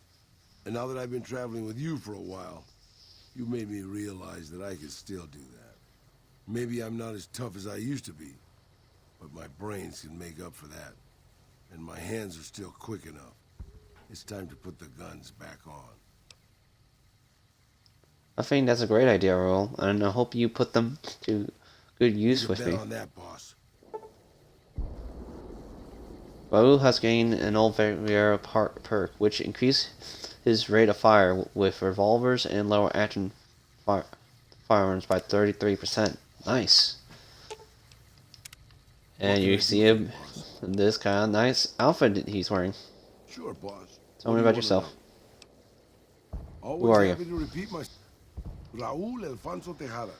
And now that I've been traveling with you for a while, you made me realize that I could still do that. Maybe I'm not as tough as I used to be, but my brains can make up for that. And my hands are still quick enough. It's time to put the guns back on. I think that's a great idea, Raul, and I hope you put them to good use You with bet me. on that, boss. Raul has gained an old Vera perk, which increases his rate of fire with revolvers and lower action firearms by 33%. Nice. And you see him in this kind of nice outfit that he's wearing. Sure, boss. Tell me about yourself. Always Who are you? happy to repeat my... Raul Alfonso Tejada,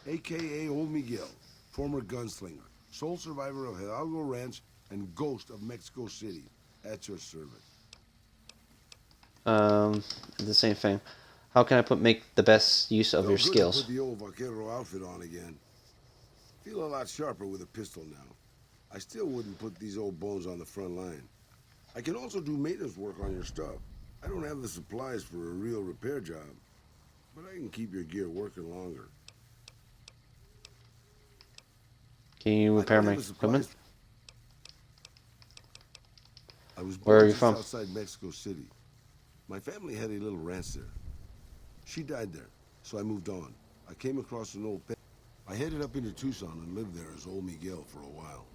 a.k.a. Old Miguel, former gunslinger, sole survivor of Hidalgo Ranch, and ghost of Mexico City. At your service. The same thing. How can I make the best use of your Felt good to skills? Put the old vaquero outfit on again. Feel a lot sharper with a pistol now. I still wouldn't put these old bones on the front line. I can also do maintenance work on your stuff. I don't have the supplies for a real repair job, but I can keep your gear working longer. Can you repair my I was equipment? I was Where are born you just from? outside Mexico City. My family had a little ranch there. She died there, so I moved on. I came across an old pet. I headed up into Tucson and lived there as old Miguel for a while.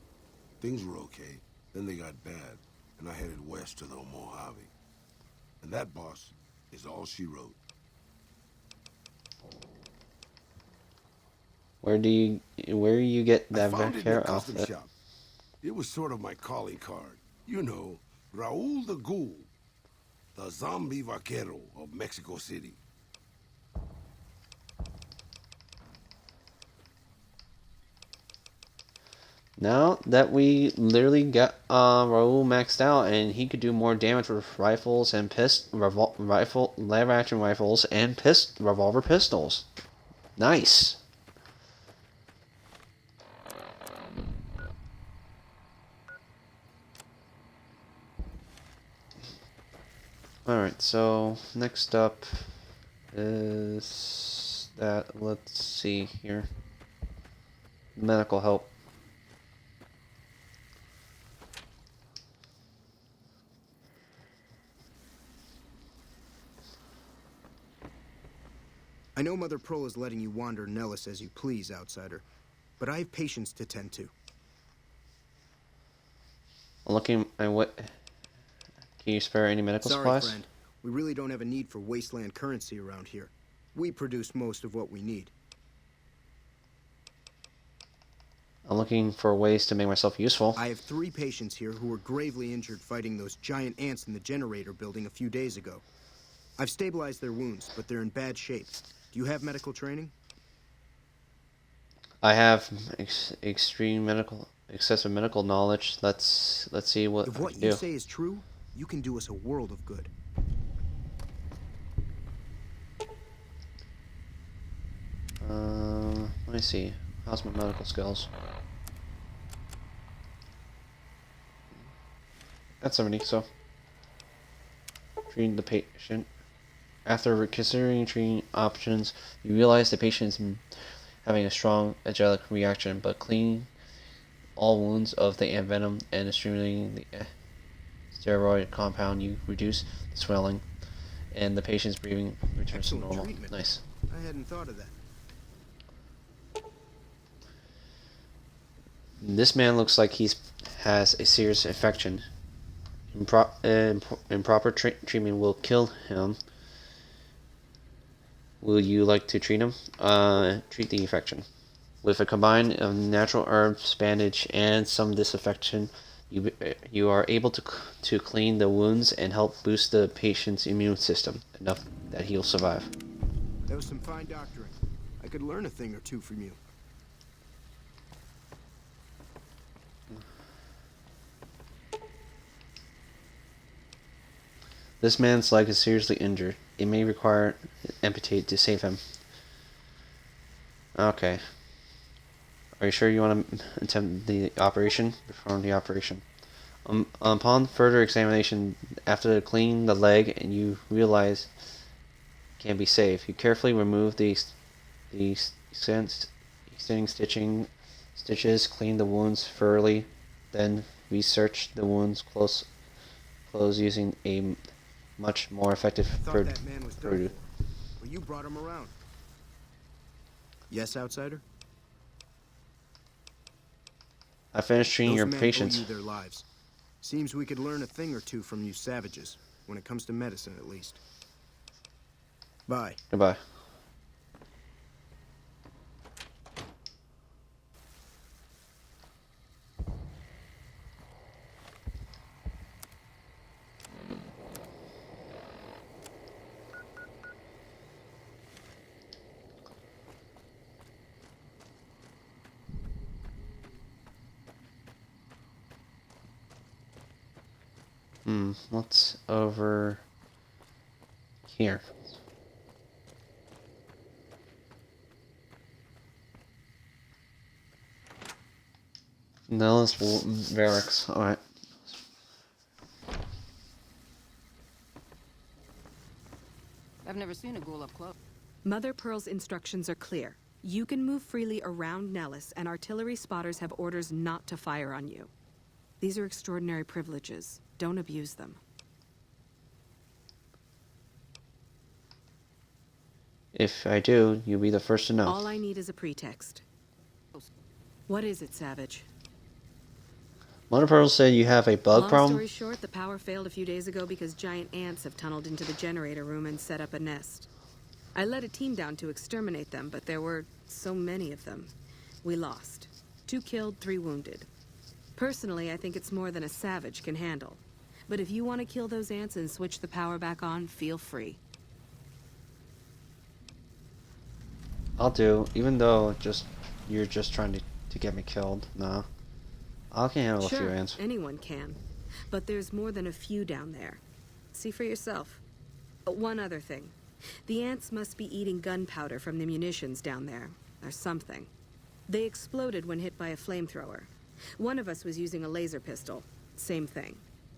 Things were okay, then they got bad, and I headed west to the Mojave. And that, boss, is all she wrote. Where do you get I that found it in a vaquero custom outfit? shop. It was sort of my calling card. You know, Raul the Ghoul, the zombie vaquero of Mexico City. Now that we literally got Raul maxed out, and he could do more damage with rifles and live action rifles and revolver pistols. Nice. Alright, so next up is that, let's see here. Medical help. I know Mother Pearl is letting you wander Nellis as you please, outsider, but I have patients to tend to. I'm looking at what. Can you spare any medical Sorry, supplies? friend. We really don't have a need for wasteland currency around here. We produce most of what we need. I'm looking for ways to make myself useful. I have 3 patients here who were gravely injured fighting those giant ants in the generator building a few days ago. I've stabilized their wounds, but they're in bad shape. Do you have medical training? I have excessive medical knowledge. Let's see what If I what can you do. say is true, you can do us a world of good. Let me see. How's my medical skills? That's 70, so. Treating the patient. After considering treating options, you realize the patient is having a strong allergic reaction, but cleaning all wounds of the ant venom and distributing the steroid compound, you reduce the swelling, and the patient's breathing returns to normal. Treatment. Nice. I hadn't thought of that. This man looks like he has a serious infection. Improper treatment will kill him. Will you like to treat him? Treat the infection. With a combine of natural herbs, bandage, and some disinfection, you are able to clean the wounds and help boost the patient's immune system enough that he'll survive. That was some fine doctoring. I could learn a thing or two from you. This man's leg is seriously injured. It may require amputate to save him. Okay. Are you sure you want to attempt the operation? Perform the operation. Upon further examination, after cleaning the leg, and you realize it can be saved, you carefully remove the extending stitches, clean the wounds thoroughly, then research the wounds close using a much more effective I thought that man was done produce. for, but you brought him around. Yes, outsider? I finished treating Those your men owe patients. you their lives. Seems we could learn a thing or two from you savages, when it comes to medicine at least. Bye. Goodbye. What's over here? Nellis Barracks. Alright. I've never seen a ghoul up close. Mother Pearl's instructions are clear. You can move freely around Nellis, and artillery spotters have orders not to fire on you. These are extraordinary privileges. Don't abuse them. If I do, you'll be the first to know. All I need is a pretext. What is it, Savage? Mother Pearl said you have a bug Long problem. story short, the power failed a few days ago because giant ants have tunneled into the generator room and set up a nest. I led a team down to exterminate them, but there were so many of them. We lost. 2 killed, 3 wounded. Personally, I think it's more than a Savage can handle. But if you want to kill those ants and switch the power back on, feel free. I'll do, even though you're just trying to get me killed. No. I can handle a few ants. Anyone can. But there's more than a few down there. See for yourself. One other thing. The ants must be eating gunpowder from the munitions down there, or something. They exploded when hit by a flamethrower. One of us was using a laser pistol. Same thing.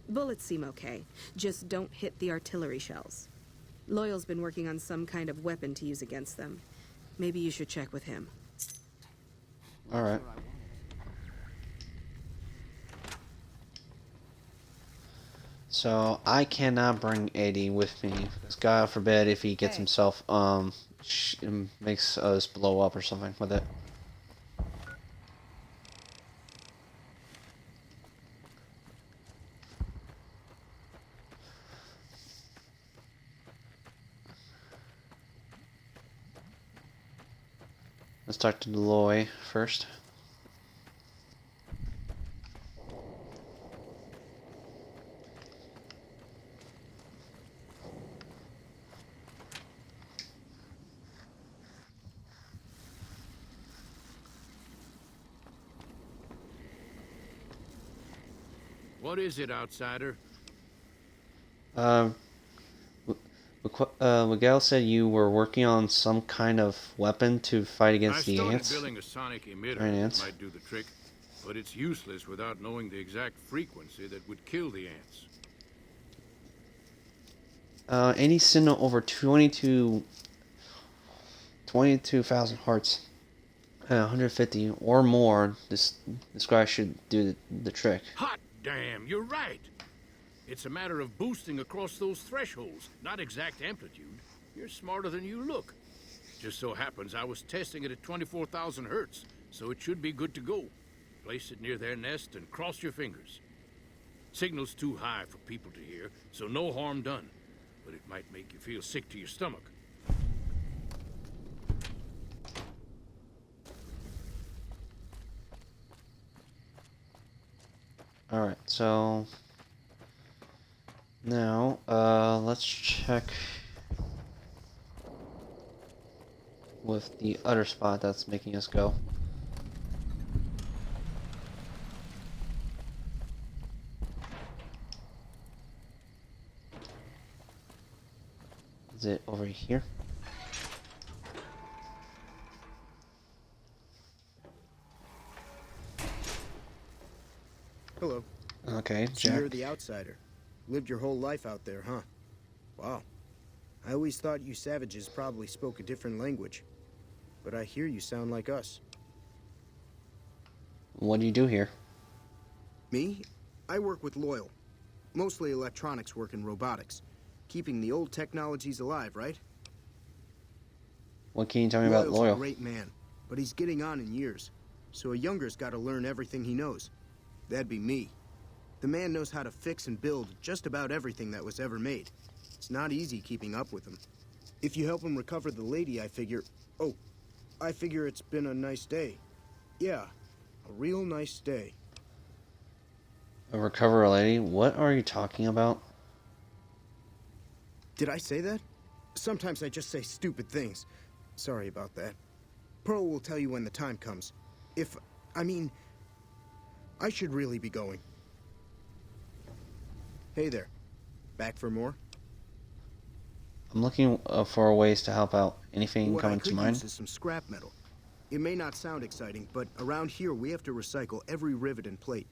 Bullets seem okay. Just don't hit the artillery shells. Loyal's been working on some kind of weapon to use against them. Maybe you should check with him. Alright. So, I cannot bring Eddie with me, because God forbid if he gets himself, makes us blow up or something with it. Let's talk to Deloy first. What is it, outsider? Miguel said you were working on some kind of weapon to fight against the ants. I started building a sonic emitter Ants. that might do the trick, but it's useless without knowing the exact frequency that would kill the ants. Any signal over 22,000 hertz, 150 or more, this guy should do the trick. Hot damn, you're right. It's a matter of boosting across those thresholds, not exact amplitude. You're smarter than you look. Just so happens I was testing it at 24,000 hertz, so it should be good to go. Place it near their nest and cross your fingers. Signal's too high for people to hear, so no harm done. But it might make you feel sick to your stomach. Alright, so now, let's check with the other spot that's making us go. Is it over here? Hello. Okay, So Jack. you're the outsider. Lived your whole life out there, huh? Wow. I always thought you savages probably spoke a different language. But I hear you sound like us. What do you do here? Me? I work with Loyal. Mostly electronics work and robotics. Keeping the old technologies alive, right? What can you tell me about Loyal's Loyal? a great man, but he's getting on in years. So a younger's got to learn everything he knows. That'd be me. The man knows how to fix and build just about everything that was ever made. It's not easy keeping up with him. If you help him recover the lady, I figure... Oh, I figure it's been a nice day. Yeah, a real nice day. A recover a lady? What are you talking about? Did I say that? Sometimes I just say stupid things. Sorry about that. Pearl will tell you when the time comes. I should really be going. Hey there. Back for more? I'm looking for ways to help out. Anything What coming I to could mind? use is some scrap metal. It may not sound exciting, but around here we have to recycle every rivet and plate.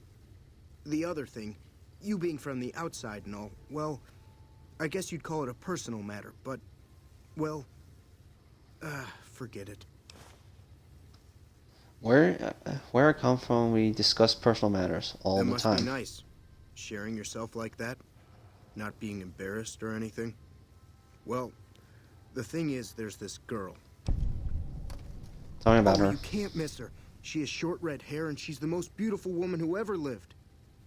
The other thing, you being from the outside and all, well, I guess you'd call it a personal matter, but, well, forget it. Where I come from, we discuss personal matters all That the must time. be nice. Sharing yourself like that. Not being embarrassed or anything. Well, the thing is, there's this girl. Tell me about Oh, her. you can't miss her. She has short red hair and she's the most beautiful woman who ever lived.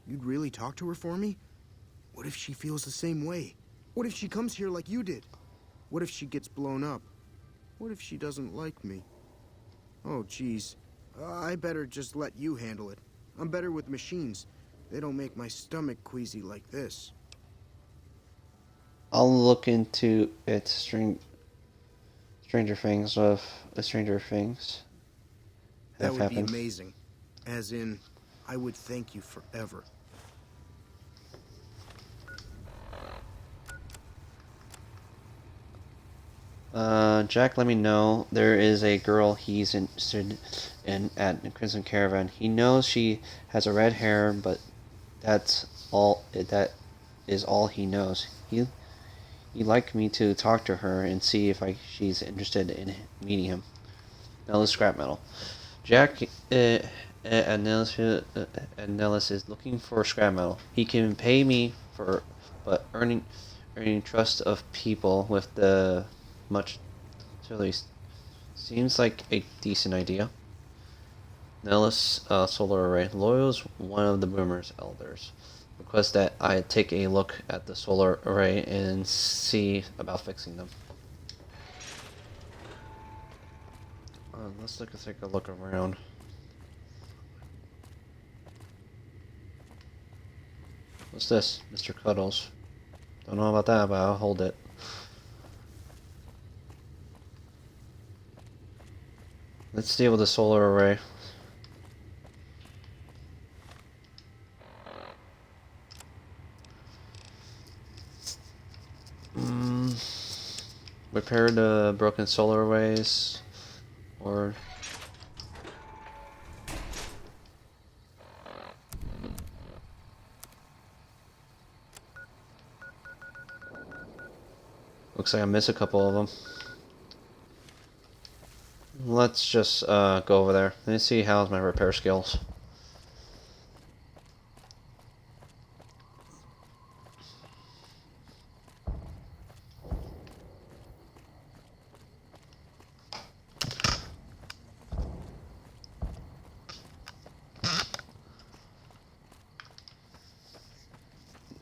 You'd really talk to her for me? What if she feels the same way? What if she comes here like you did? What if she gets blown up? What if she doesn't like me? Oh, geez. I better just let you handle it. I'm better with machines. They don't make my stomach queasy like this. I'll look into it. Stranger Things of Stranger Things. That would be happened. amazing. As in, I would thank you forever. Jack, let me know. There is a girl he's interested in at Crimson Caravan. He knows she has a red hair, but that's all. That is all he knows. He'd like me to talk to her and see if she's interested in meeting him. Now let's scrap metal. Jack at Nellis is looking for scrap metal. He can pay me for, but earning trust of people with the much to least seems like a decent idea. Nellis solar array. Loyal's one of the Boomer's elders. Request that I take a look at the solar array and see about fixing them. Let's take a look around. What's this, Mr. Cuddles? Don't know about that, but I'll hold it. Let's deal with the solar array. Repair the broken solar arrays, or looks like I missed a couple of them. Let's just go over there. Let's see how's my repair skills.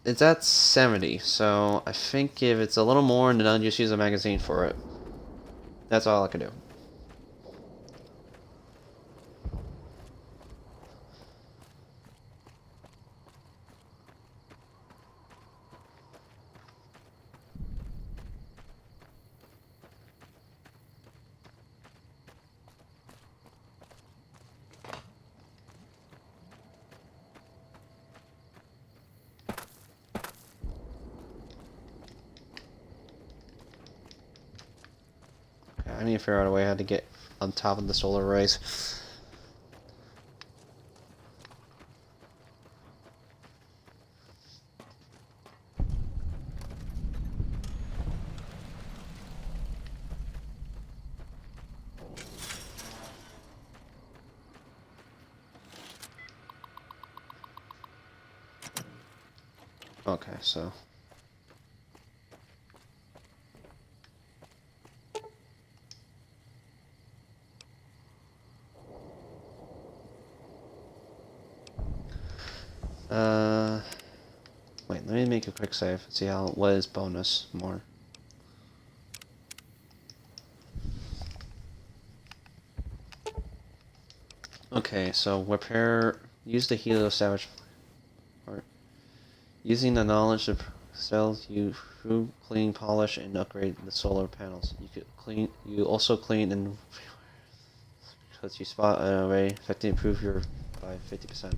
It's at 70, so I think if it's a little more, then I'll just use a magazine for it. That's all I can do. I need to figure out a way how to get on top of the solar arrays. Okay, so wait, let me make a quick save. See what is bonus more. Okay, so use the Helio Savage part. Using the knowledge of cells, you through clean, polish, and upgrade the solar panels. You also clean and because you spot an array, effectively improve your by 50%.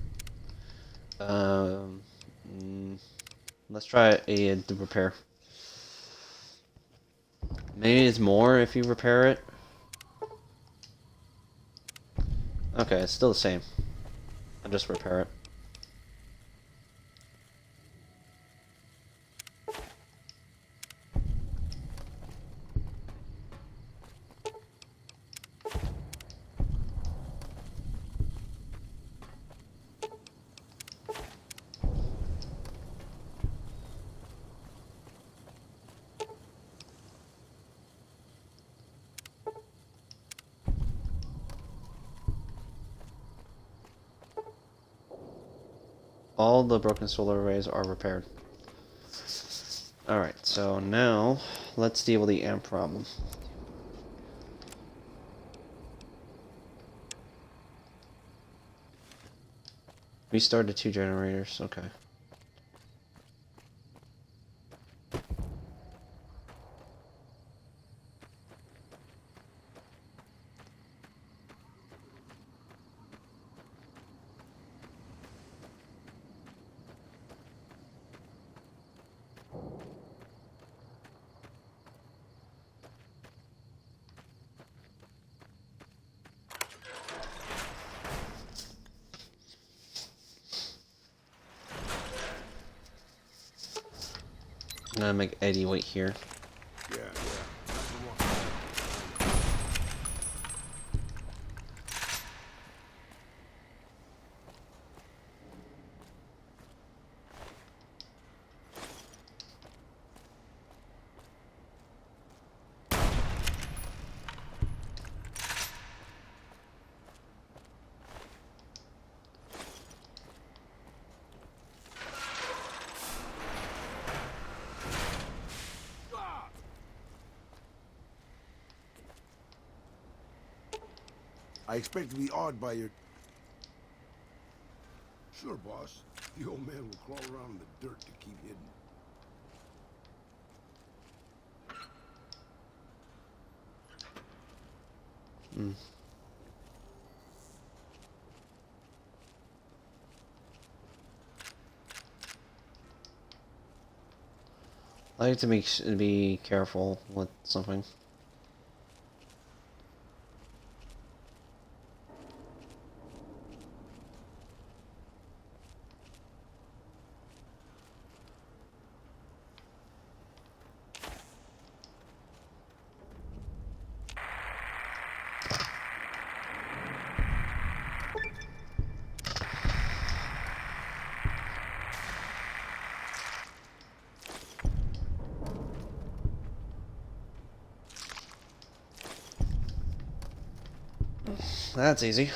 Let's try the repair. Maybe it's more if you repair it. Okay, it's still the same. I'll just repair it. all the broken solar arrays are repaired. Alright, so now let's deal with the amp problem. We started 2 generators, okay. I'm gonna make Eddie wait here. Yeah. I expect to be awed by your... Sure, boss. The old man will crawl around in the dirt to keep hidden. I like to be careful with something. That's easy.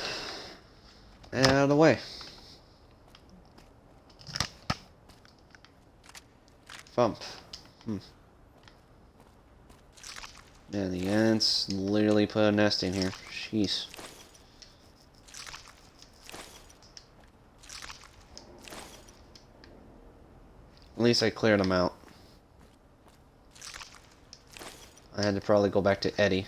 And out of the way. Thump. Man, the ants literally put a nest in here. Jeez. At least I cleared them out. I had to probably go back to Eddie.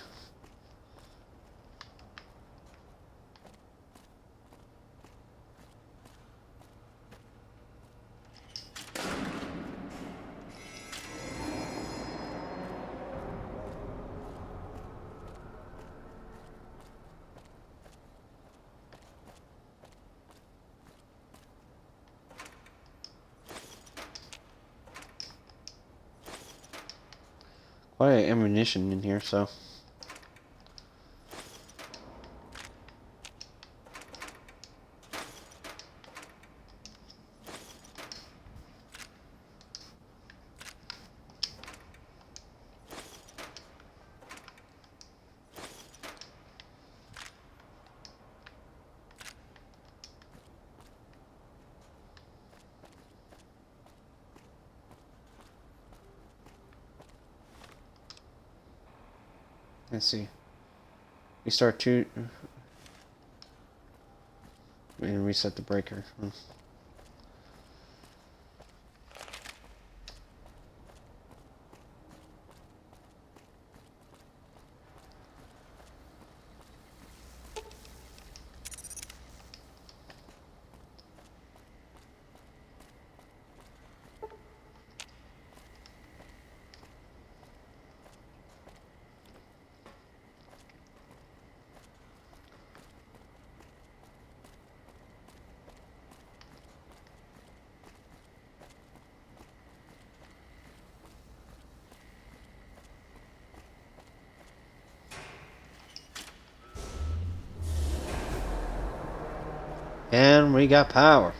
Quite ammunition in here, so. Let's see. We start two. And reset the breaker. And we got power.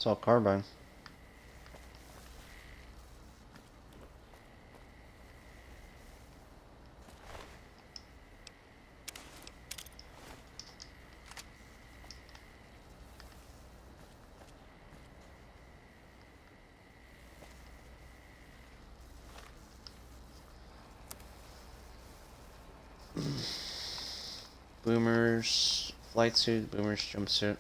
It's all carbine. Boomers flight suit, boomers jumpsuit.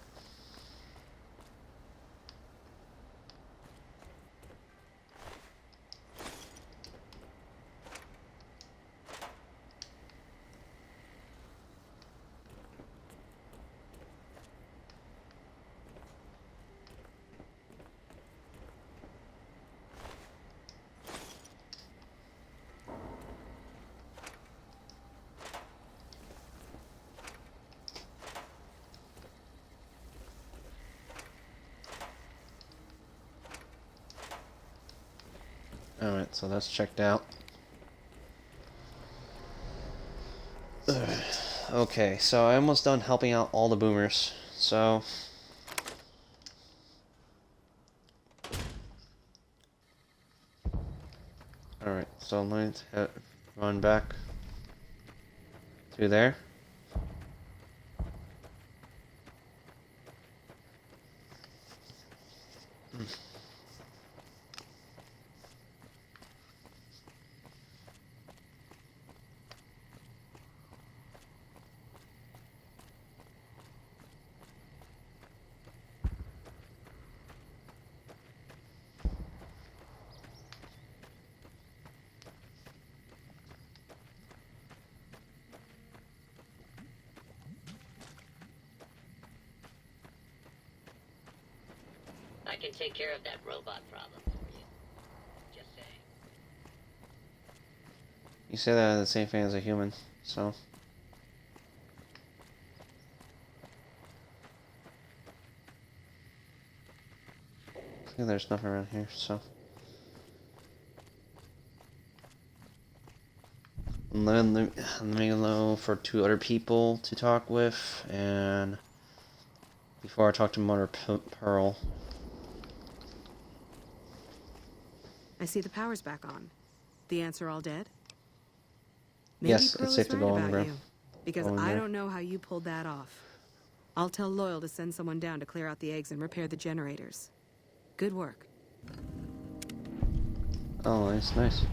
Alright, so that's checked out. Ugh. Okay, so I'm almost done helping out all the boomers. So alright, so I'm going to run back through there. I can take care of that robot problem for you. Just saying. You say that the same thing as a human, so. I think there's nothing around here, so. And then let me know for 2 other people to talk with, and before I talk to Mother Pearl. I see the power's back on. The ants are all dead? Maybe Yes, Pearl it's safe is to go right on the about ground. you, because Go in I there. don't know how you pulled that off. I'll tell Loyal to send someone down to clear out the eggs and repair the generators. Good work. Oh, nice, nice.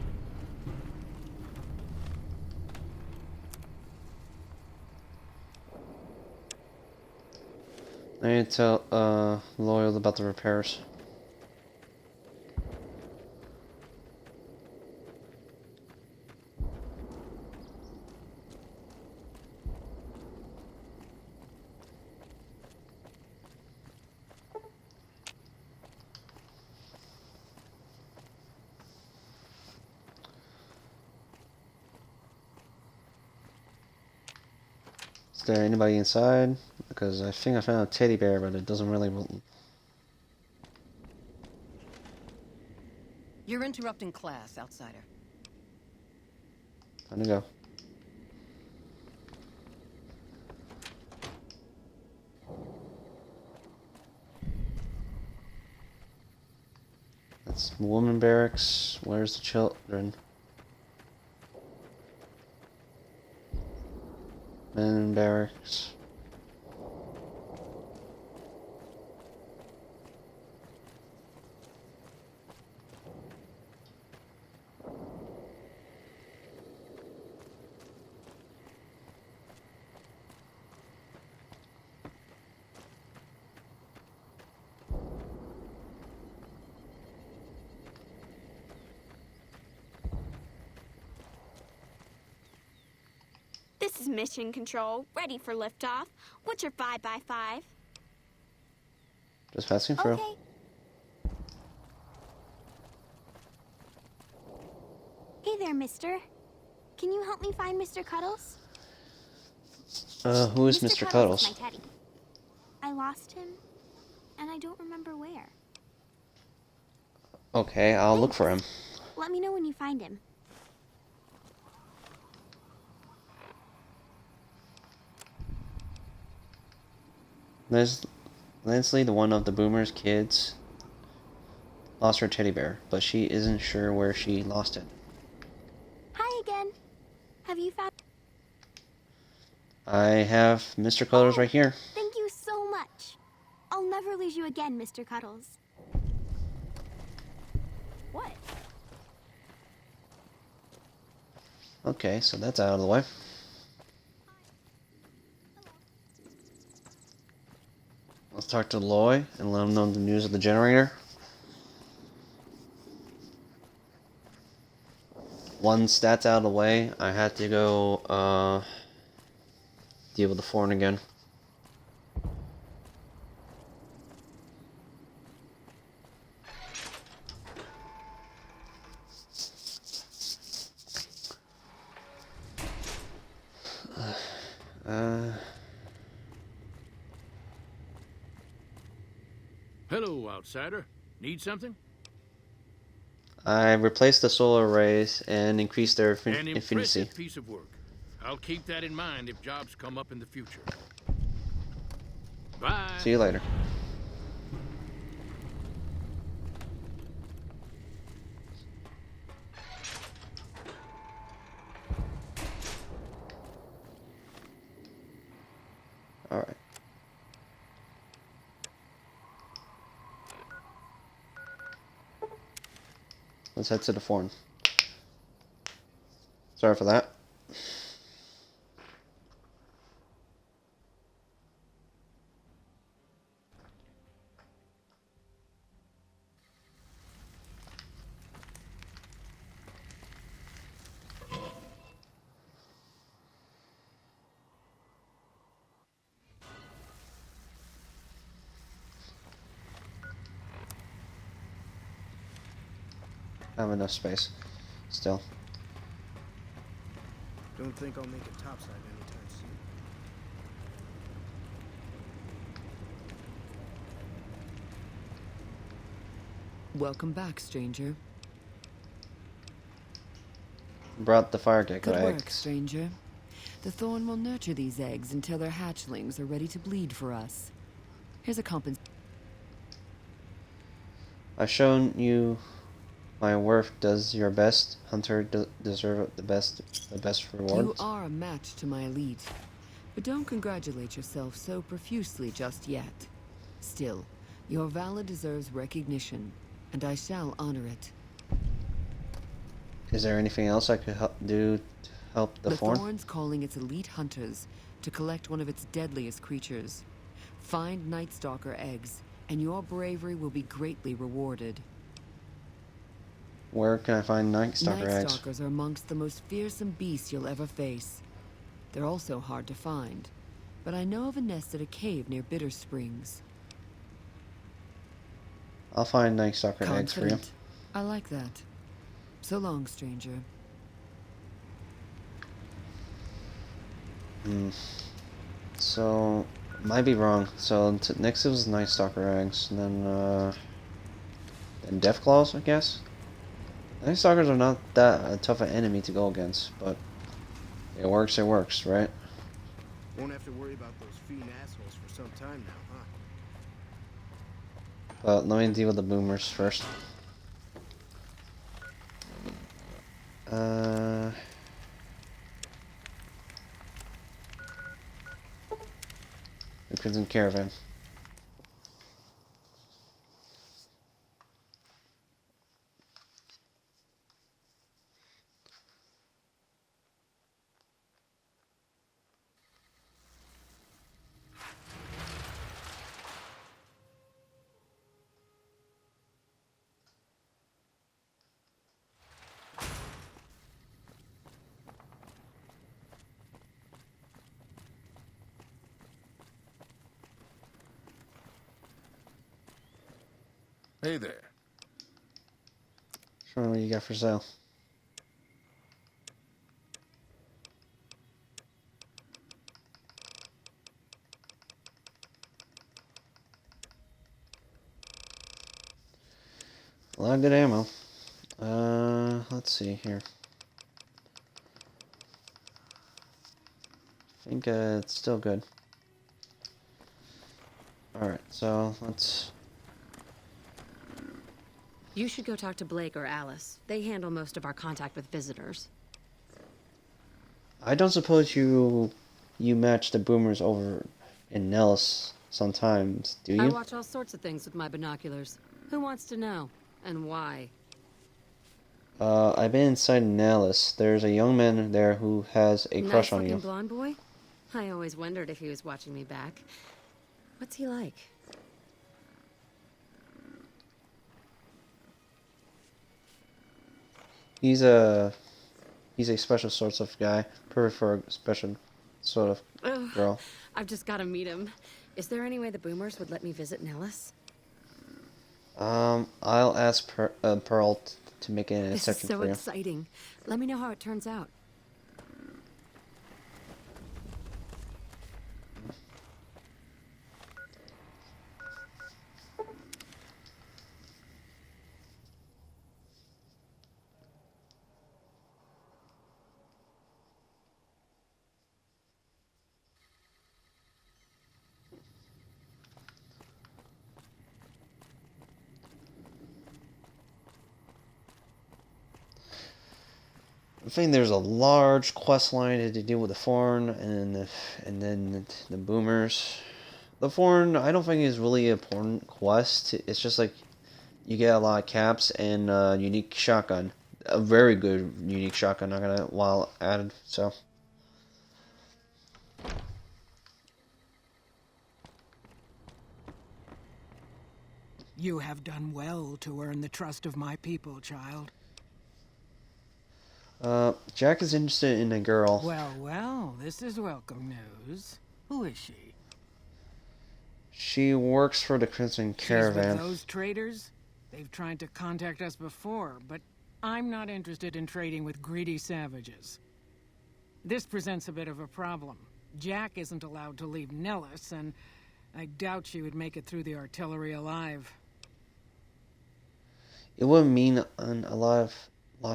I need to tell Loyal about the repairs. Is there anybody inside? Because I think I found a teddy bear, but it doesn't really. You're interrupting class, outsider. Time to go. That's woman barracks. Where's the children? Men barracks. This is Mission Control, ready for liftoff. What's your 5x5? Just passing through. Okay. Hey there, mister. Can you help me find Mr. Cuddles? Who is Mr. Cuddles? Is my teddy. I lost him, and I don't remember where. Okay, I'll look for him. Let me know when you find him. There's Leslie, the one of the Boomer's kids. lost her teddy bear, but she isn't sure where she lost it. Hi again. Have you found... I have Mr. Cuddles right here. Thank you so much. I'll never lose you again, Mr. Cuddles. What? Okay, so that's out of the way. Let's talk to Loy and let him know the news of the generator. Once that's out of the way, I had to go deal with the Thorn again. Hello, outsider. Need something? I replaced the solar arrays and increased their An efficiency. impressive piece of work. I'll keep that in mind if jobs come up in the future. Bye. See you later. All right. Let's head to the Thorn. Sorry for that. I have enough space. Still. Don't think I'll make it topside anytime soon. Welcome back, stranger. Brought the fire gecko Good work, eggs. stranger. The Thorn will nurture these eggs until their hatchlings are ready to bleed for us. Here's a compensation. I've shown you my worth. Does your best hunter deserve the best rewards? You are a match to my elite, but don't congratulate yourself so profusely just yet. Still, your valor deserves recognition, and I shall honor it. Is there anything else I could do to help the Thorn? Thorn's calling its elite hunters to collect one of its deadliest creatures. Find Night Stalker eggs, and your bravery will be greatly rewarded. Where can I find Night Stalker Night eggs? Stalkers are amongst the most fearsome beasts you'll ever face. They're also hard to find, but I know of a nest at a cave near Bitter Springs. I'll find Night Stalker eggs for you. Confident. I like that. So long, stranger. So, might be wrong. So, next it was Night Stalker eggs, and then Death Claws, I guess? Night Stalkers are not that tough an enemy to go against, but it works, right? Won't have to worry about those fiend assholes for some time now, huh? But let me deal with the boomers first. The Crimson Caravan. Hey there. Show me what you got for sale. A lot of good ammo. Let's see here. I think it's still good. Alright, so let's... You should go talk to Blake or Alice. They handle most of our contact with visitors. I don't suppose you match the boomers over in Nellis sometimes, do you? I watch all sorts of things with my binoculars. Who wants to know? And why? I've been inside Nellis. There's a young man there who has a crush on you. Nice-looking blonde boy? I always wondered if he was watching me back. What's he like? He's a special sort of guy, perfect for a special sort of Ugh, girl. I've just got to meet him. Is there any way the boomers would let me visit Nellis? I'll ask Pearl to make an This is exception so for you. exciting. Let me know how it turns out. I think there's a large quest line to deal with the Thorn and then the boomers. The Thorn, I don't think is really an important quest. It's just like you get a lot of caps and a unique shotgun, a very good unique shotgun. Not gonna while added so. You have done well to earn the trust of my people, child. Jack is interested in a girl. Well, well, this is welcome news. Who is she? She works for the Crimson Caravan. She's with those traders? They've tried to contact us before, but I'm not interested in trading with greedy savages. This presents a bit of a problem. Jack isn't allowed to leave Nellis, and I doubt she would make it through the artillery alive. It would mean a lot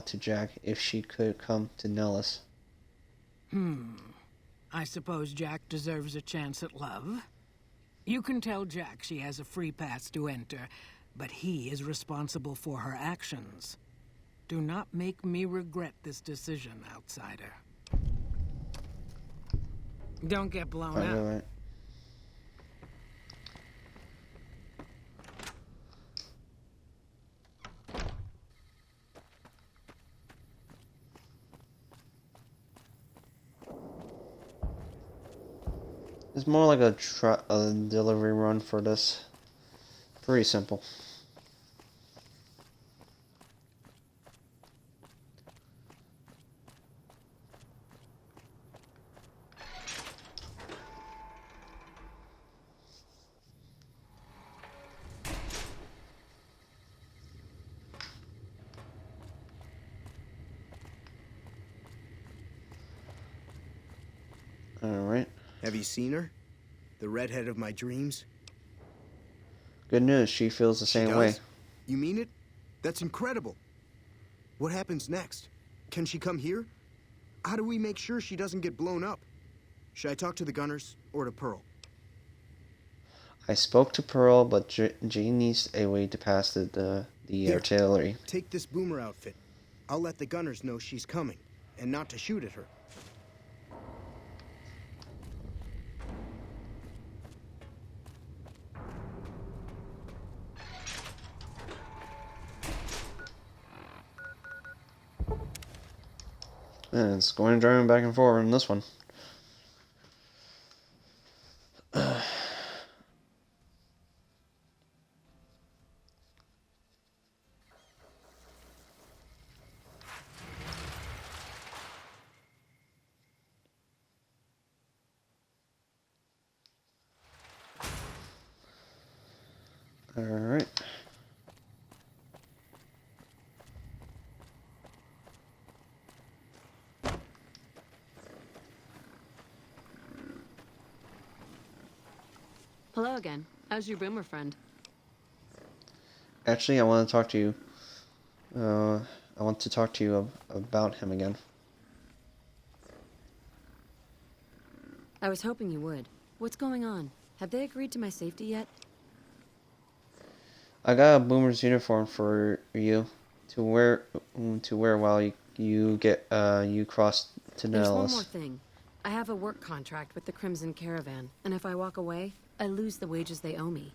to Jack if she could come to Nellis. I suppose Jack deserves a chance at love. You can tell Jack she has a free pass to enter, but he is responsible for her actions. Do not make me regret this decision, outsider. Don't get blown up. Right. It's more like a delivery run for this. Pretty simple. All right. Have you seen her? The redhead of my dreams? Good news, she feels the same way. You mean it? That's incredible. What happens next? Can she come here? How do we make sure she doesn't get blown up? Should I talk to the gunners or to Pearl? I spoke to Pearl, but Jane needs a way to pass the Here, artillery. Take this boomer outfit. I'll let the gunners know she's coming, and not to shoot at her. And it's going driving back and forth in this one. All right. Hello again. How's your boomer friend? Actually, I want to talk to you. I want to talk to you about him again. I was hoping you would. What's going on? Have they agreed to my safety yet? I got a boomer's uniform for you to wear while you get you cross to There's one more Nellis. thing. I have a work contract with the Crimson Caravan, and if I walk away, I lose the wages they owe me.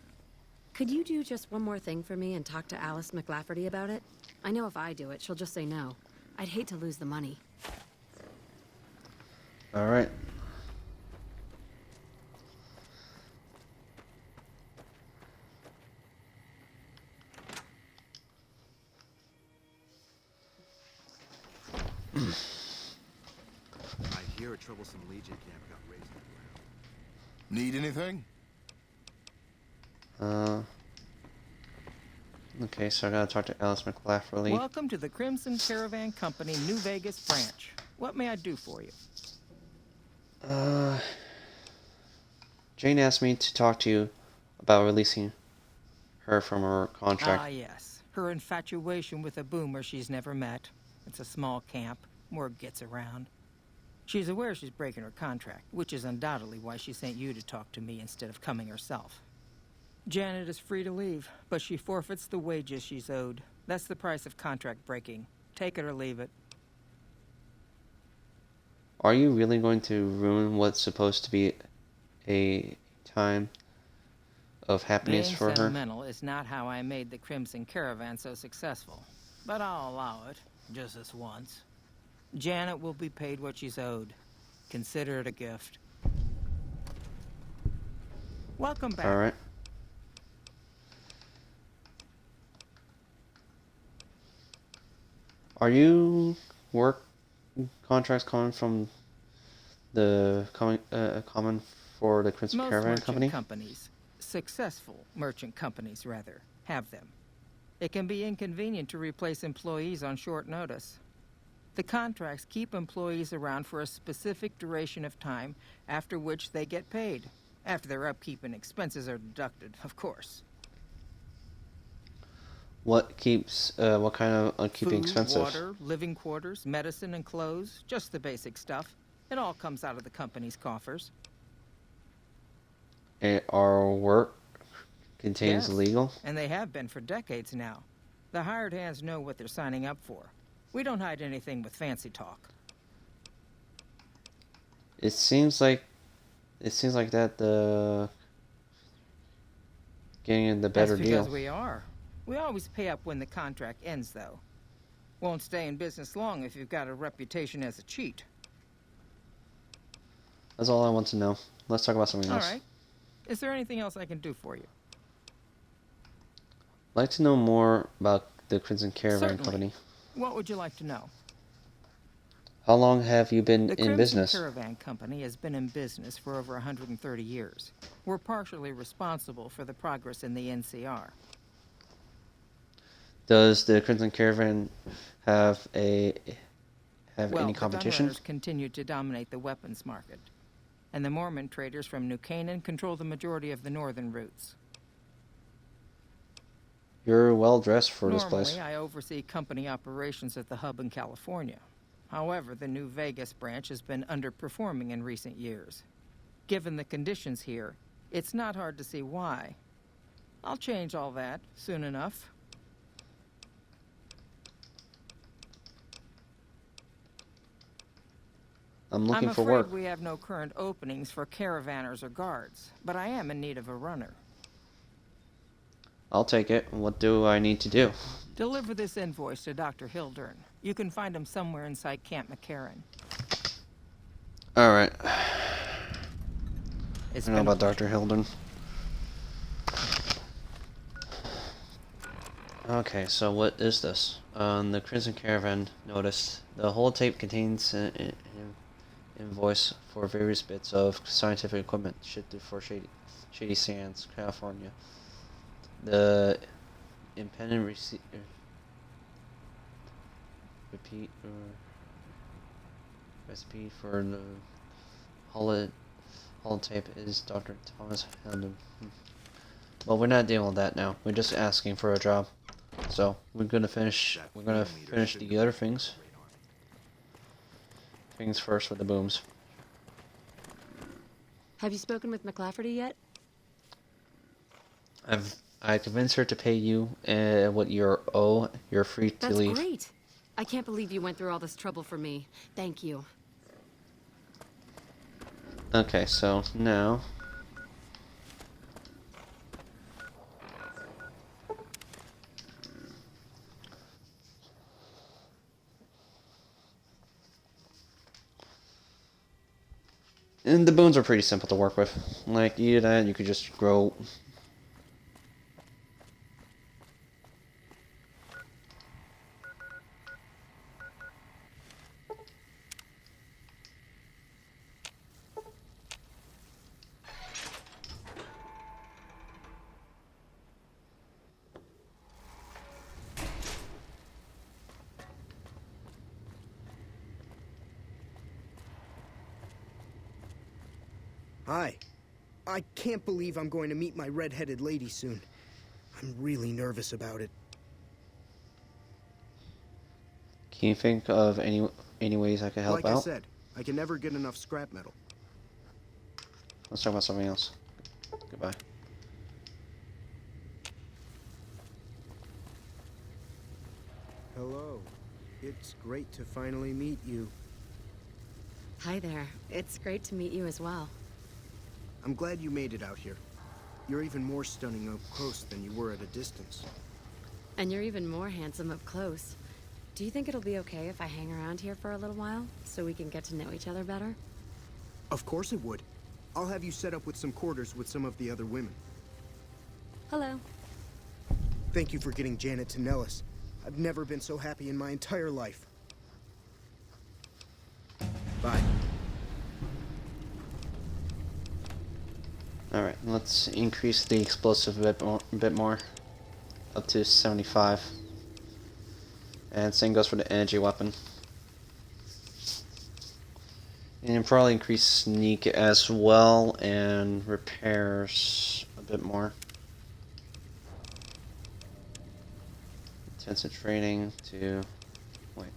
Could you do just one more thing for me and talk to Alice McLafferty about it? I know if I do it, she'll just say no. I'd hate to lose the money. All right. I hear a troublesome Legion camp got raised up. Need anything? Okay, so I gotta talk to Alice McLafferty. Welcome to the Crimson Caravan Company, New Vegas branch. What may I do for you? Jane asked me to talk to you about releasing her from her contract. Ah, yes. Her infatuation with a boomer she's never met. It's a small camp. Word gets around. She's aware she's breaking her contract, which is undoubtedly why she sent you to talk to me instead of coming herself. Janet is free to leave, but she forfeits the wages she's owed. That's the price of contract breaking. Take it or leave it. Are you really going to ruin what's supposed to be a time of happiness Being for her? sentimental is not how I made the Crimson Caravan so successful. But I'll allow it, just this once. Janet will be paid what she's owed. Consider it a gift. Welcome back. All right. Are you work contracts coming from the common for the Crimson Most Caravan merchant Company? companies, successful merchant companies rather, have them. It can be inconvenient to replace employees on short notice. The contracts keep employees around for a specific duration of time, after which they get paid. After their upkeep and expenses are deducted, of course. What kind of keeping Food, expensive? water, living quarters, medicine and clothes, just the basic stuff. It all comes out of the company's coffers. Our work contains Yes, legal? and they have been for decades now. The hired hands know what they're signing up for. We don't hide anything with fancy talk. It seems like that the getting the better That's because deal. we are. We always pay up when the contract ends, though. Won't stay in business long if you've got a reputation as a cheat. That's all I want to know. Let's talk about something All else. right. Is there anything else I can do for you? I'd like to know more about the Crimson Caravan Certainly. Company. What would you like to know? How long have you been The in Crimson business? Caravan Company has been in business for over 130 years. We're partially responsible for the progress in the NCR. Does the Crimson Caravan have any The competition? gunrunners continue to dominate the weapons market, and the Mormon traders from New Canaan control the majority of the northern routes. You're well dressed for this Normally, place. I oversee company operations at the hub in California. However, the New Vegas branch has been underperforming in recent years. Given the conditions here, it's not hard to see why. I'll change all that soon enough. I'm looking for afraid work. we have no current openings for caravanners or guards, but I am in need of a runner. I'll take it. What do I need to do? Deliver this invoice to Dr. Hildern. You can find him somewhere inside Camp McCarran. All right. It's I know been a about Dr. Hildern. Okay, so what is this? On the Crimson Caravan notice, the whole tape contains an invoice for various bits of scientific equipment shipped for Shady Sands, California. The impending repeat recipe for the holotape is Dr. Thomas Hildon. Well, we're not dealing with that now. We're just asking for a job. So we're gonna finish. We're gonna finish the other things. Things first with the booms. Have you spoken with McLafferty yet? I've I convinced her to pay you what you're owe. You're free to That's leave. great. I can't believe you went through all this trouble for me. Thank you. Okay, so now... And the boons are pretty simple to work with. Like, you do that, you could just grow... Hi. I can't believe I'm going to meet my red-headed lady soon. I'm really nervous about it. Can you think of any ways I could help out? Like I said, I can never get enough scrap metal. Let's talk about something else. Goodbye. Hello. It's great to finally meet you. Hi there. It's great to meet you as well. I'm glad you made it out here. You're even more stunning up close than you were at a distance. And you're even more handsome up close. Do you think it'll be okay if I hang around here for a little while, so we can get to know each other better? Of course it would. I'll have you set up with some quarters with some of the other women. Hello. Thank you for getting Janet to Nellis. I've never been so happy in my entire life. Bye. Alright, let's increase the explosive a bit more. Up to 75. And same goes for the energy weapon. And probably increase sneak as well, and repairs a bit more. Intensive training to... wait.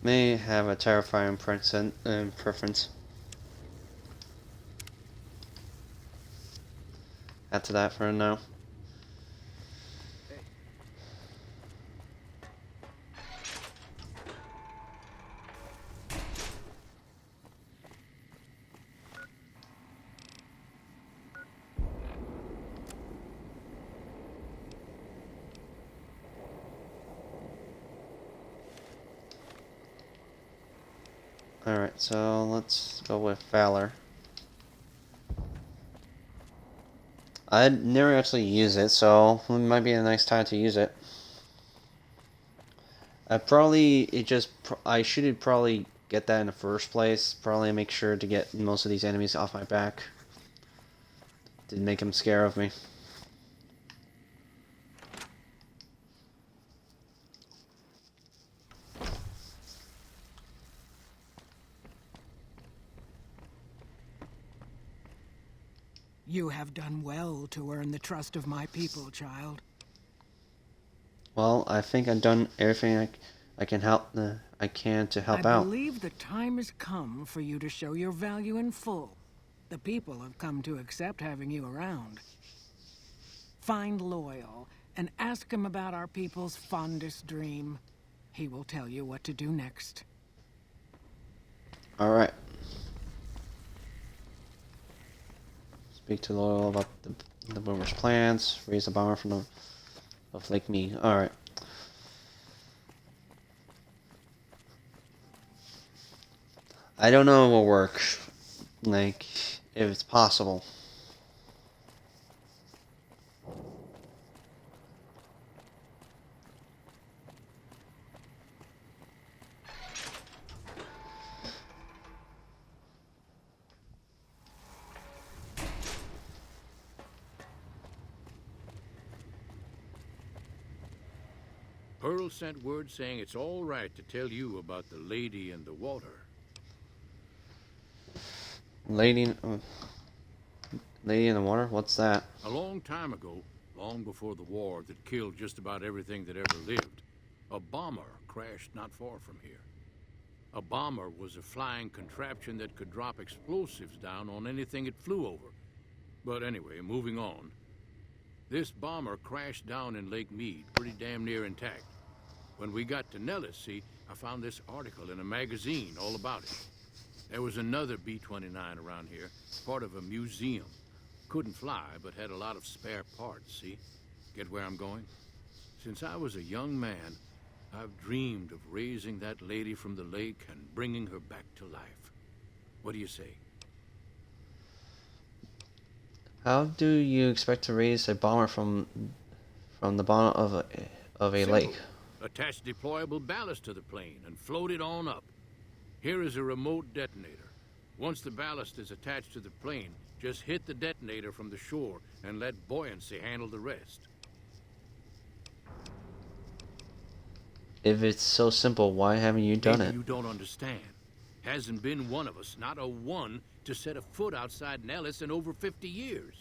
May have a terrifying preference. Add to that for now. Alright, so let's go with Valor. I'd never actually use it, so it might be a nice time to use it. I should probably get that in the first place. Probably make sure to get most of these enemies off my back. Didn't make them scared of me. You have done well to earn the trust of my people, child. Well, I think I've done everything I can to help out. I believe the time has come for you to show your value in full. The people have come to accept having you around. Find Loyal and ask him about our people's fondest dream. He will tell you what to do next. Alright. Speak to Loyal about the bomber's plans. Raise the bomber from Lake Me. Alright. I don't know if it will work. Like, if it's possible. Pearl sent word saying it's all right to tell you about the lady in the water. Lady... Lady in the water? What's that? A long time ago, long before the war that killed just about everything that ever lived, a bomber crashed not far from here. A bomber was a flying contraption that could drop explosives down on anything it flew over. But anyway, moving on. This bomber crashed down in Lake Mead, pretty damn near intact. When we got to Nellis, see, I found this article in a magazine all about it. There was another B-29 around here, part of a museum. Couldn't fly, but had a lot of spare parts, see? Get where I'm going? Since I was a young man, I've dreamed of raising that lady from the lake and bringing her back to life. What do you say? How do you expect to raise a bomber from the bottom of a Simple. lake? Attach deployable ballast to the plane and float it on up. Here is a remote detonator. Once the ballast is attached to the plane, just hit the detonator from the shore and let buoyancy handle the rest. If it's so simple, why haven't you done Maybe it? you don't understand. Hasn't been one of us, not a one, to set a foot outside Nellis in over 50 years.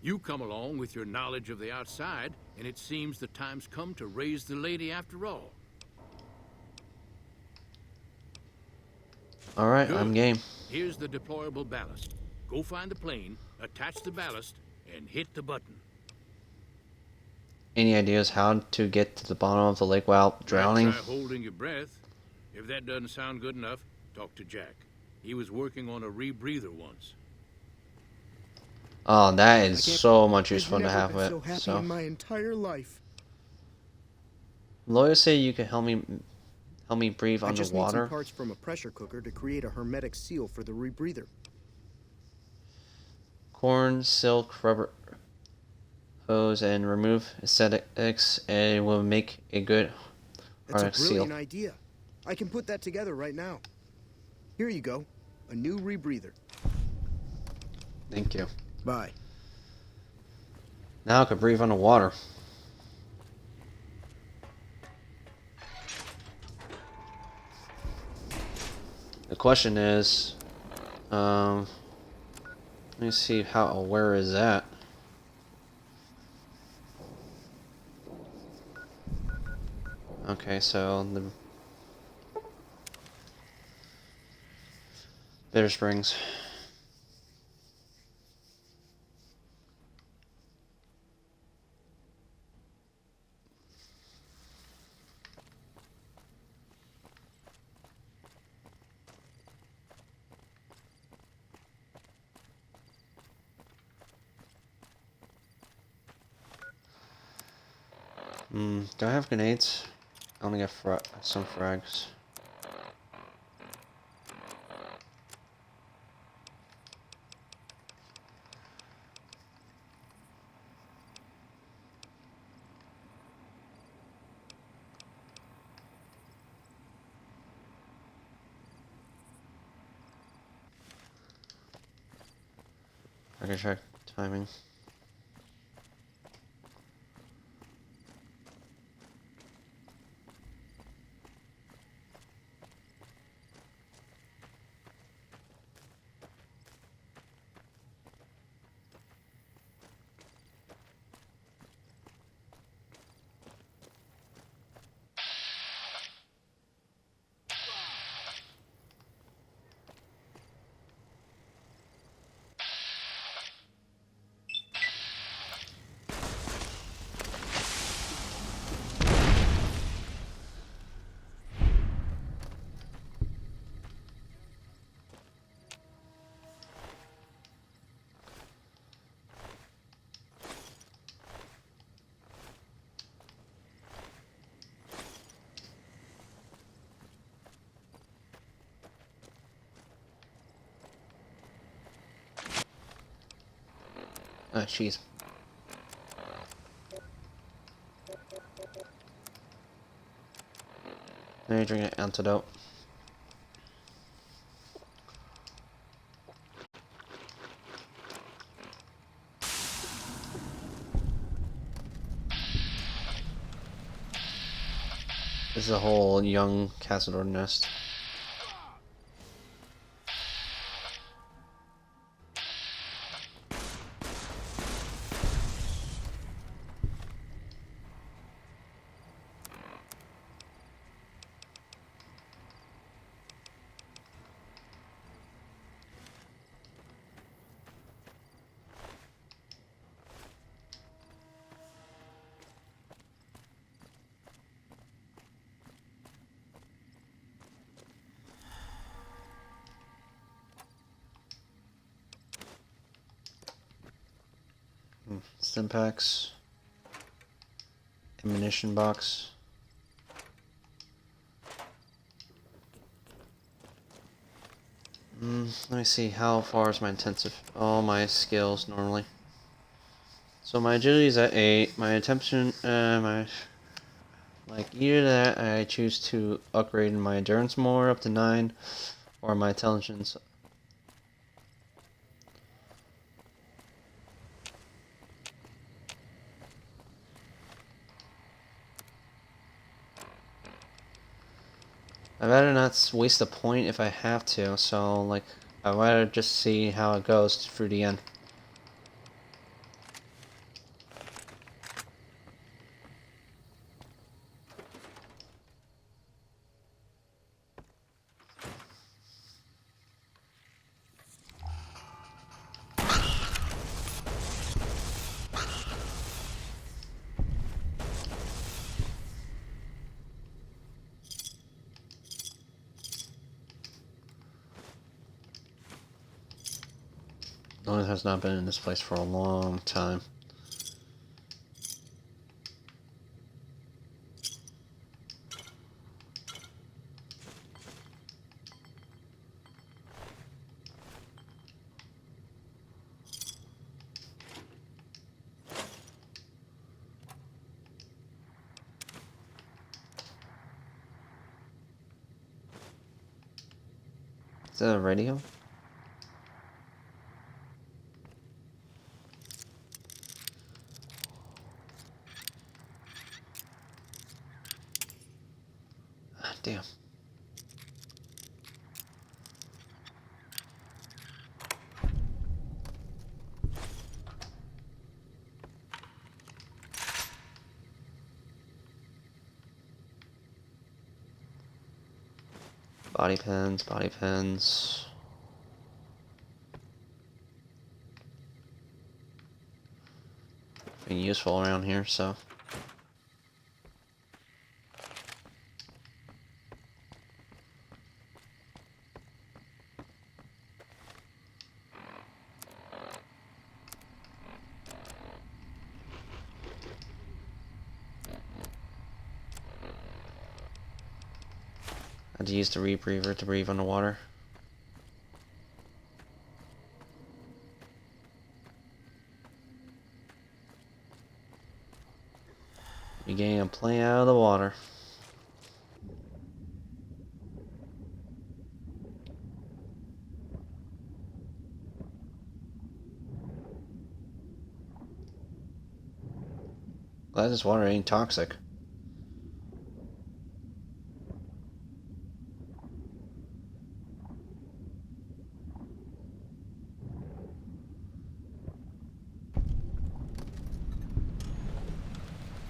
You come along with your knowledge of the outside, and it seems the time's come to raise the lady after all. Alright, Good. I'm game. Here's the deployable ballast. Go find the plane, attach the ballast, and hit the button. Any ideas how to get to the bottom of the lake without drowning? Try holding your breath. If that doesn't sound good enough, talk to Jack. He was working on a rebreather once. Oh, that is so much I've useful to never have been it. so happy So, in my entire life. lawyers say you can help me breathe I just need underwater. some parts from a pressure cooker to create a hermetic seal for the rebreather. Corn, silk, rubber hose, and remove aesthetics, and it will make a good That's a harness seal. brilliant idea. I can put that together right now. Here you go. A new rebreather. Thank you. Bye. Now I can breathe underwater. The question is, let me see how where is that? Okay, so the Bitter Springs. Do I have grenades? I only got some frags. I can check timing. Ah, jeez. Let me drink an antidote. This is a whole young Cazador nest. Stimpaks. Ammunition box. Let me see, how far is my intensive? All my skills normally. So my agility is at 8. My attention, either that I choose to upgrade my endurance more up to 9, or my intelligence. I'd rather not waste a point if I have to, so like I'd rather just see how it goes through the end. Nolan has not been in this place for a long time. Is that a radio? Damn. Body pens, body pens. Being useful around here, so. I had to use the rebreather to breathe underwater. We're getting a plane out of the water. Glad this water ain't toxic.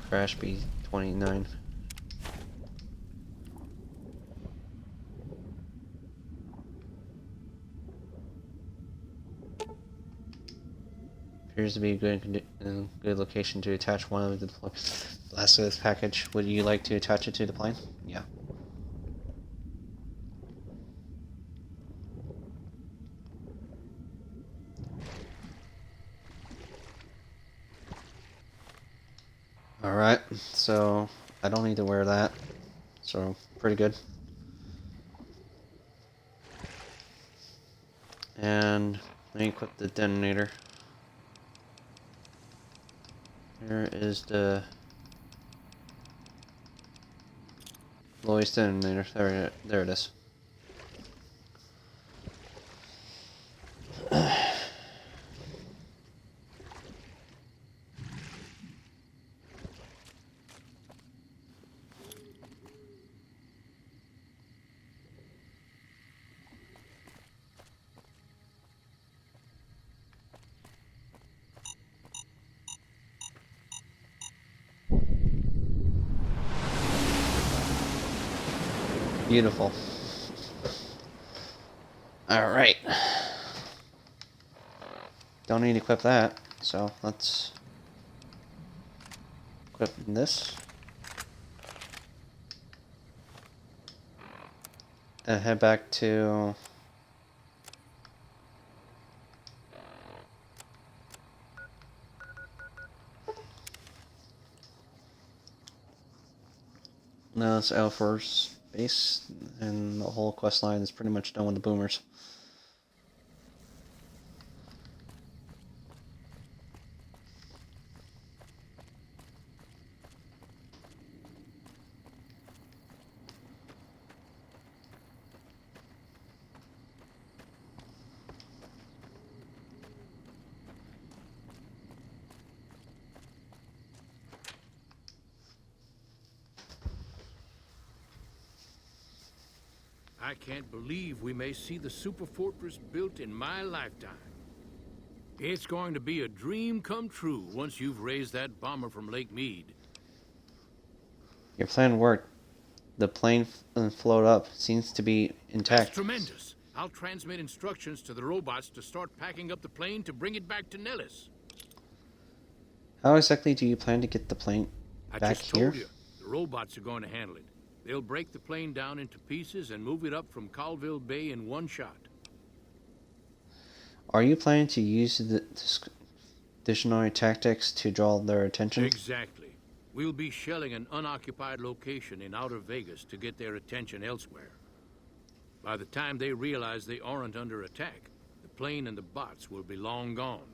Crash B-29. Appears to be a good location to attach one of the last of this package. Would you like to attach it to the plane? Yeah. Alright, so I don't need to wear that. So, pretty good. And let me equip the detonator. Here is the Lois detonator. There it is. Beautiful. Alright. Don't need to equip that, so let's equip this. And head back to us Air Force Base, and the whole quest line is pretty much done with the boomers. I can't believe we may see the super fortress built in my lifetime. It's going to be a dream come true once you've raised that bomber from Lake Mead. Your plan worked. The plane float up. Seems to be intact. That's tremendous. I'll transmit instructions to the robots to start packing up the plane to bring it back to Nellis. How exactly do you plan to get the plane I back just here? told you, the robots are going to handle it. They'll break the plane down into pieces and move it up from Colville Bay in one shot. Are you planning to use the discretionary tactics to draw their attention? Exactly. We'll be shelling an unoccupied location in outer Vegas to get their attention elsewhere. By the time they realize they aren't under attack, the plane and the bots will be long gone.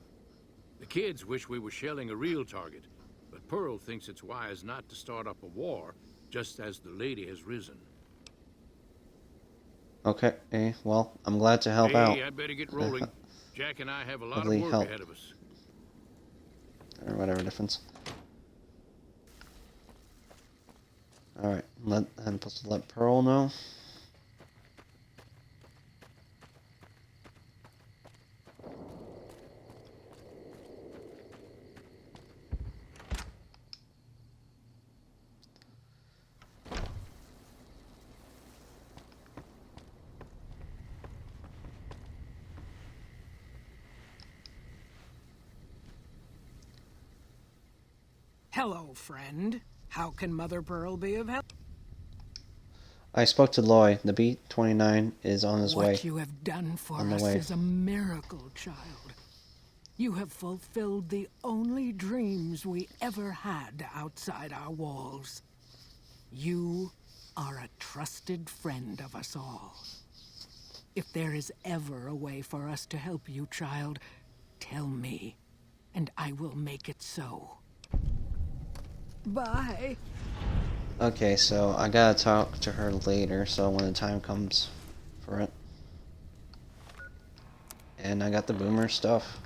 The kids wish we were shelling a real target, but Pearl thinks it's wise not to start up a war just as the lady has risen. Okay, well, I'm glad to help out. Hey, I'd better get rolling. Jack and I have a lot Lovely of work help. ahead of us. Or whatever difference. Alright, I'm supposed to let Pearl know. Hello, friend. How can Mother Pearl be of help? I spoke to Loy. The B-29 is on his way. What you have done for On the us way. is a miracle, child. You have fulfilled the only dreams we ever had outside our walls. You are a trusted friend of us all. If there is ever a way for us to help you, child, tell me, and I will make it so. Bye. Okay, so I gotta talk to her later, so when the time comes for it. And I got the boomer stuff.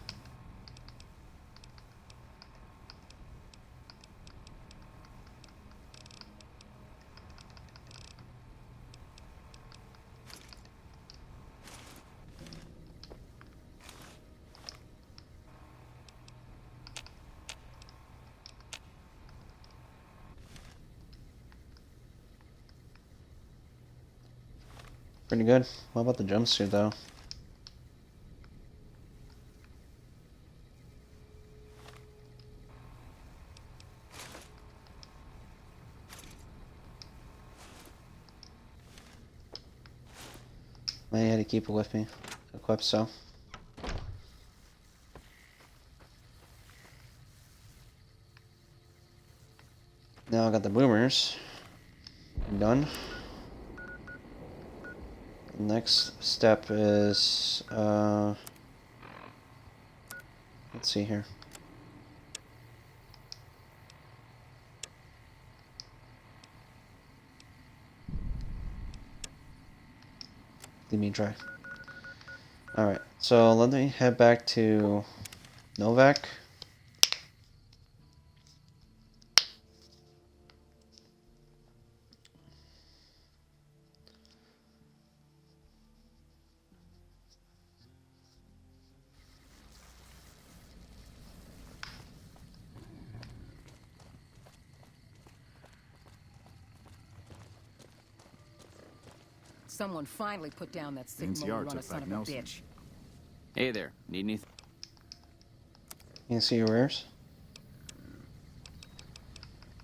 Pretty good. What about the jumpsuit though? I had to keep it with me. Equipped so. Now I got the boomers. Done. Next step is, let's see here. Leave me dry. Alright, so let me head back to Novak. Someone finally put down that sick NCR runner took son back of a Nelson. bitch. Hey there, need anything? You can see your wares.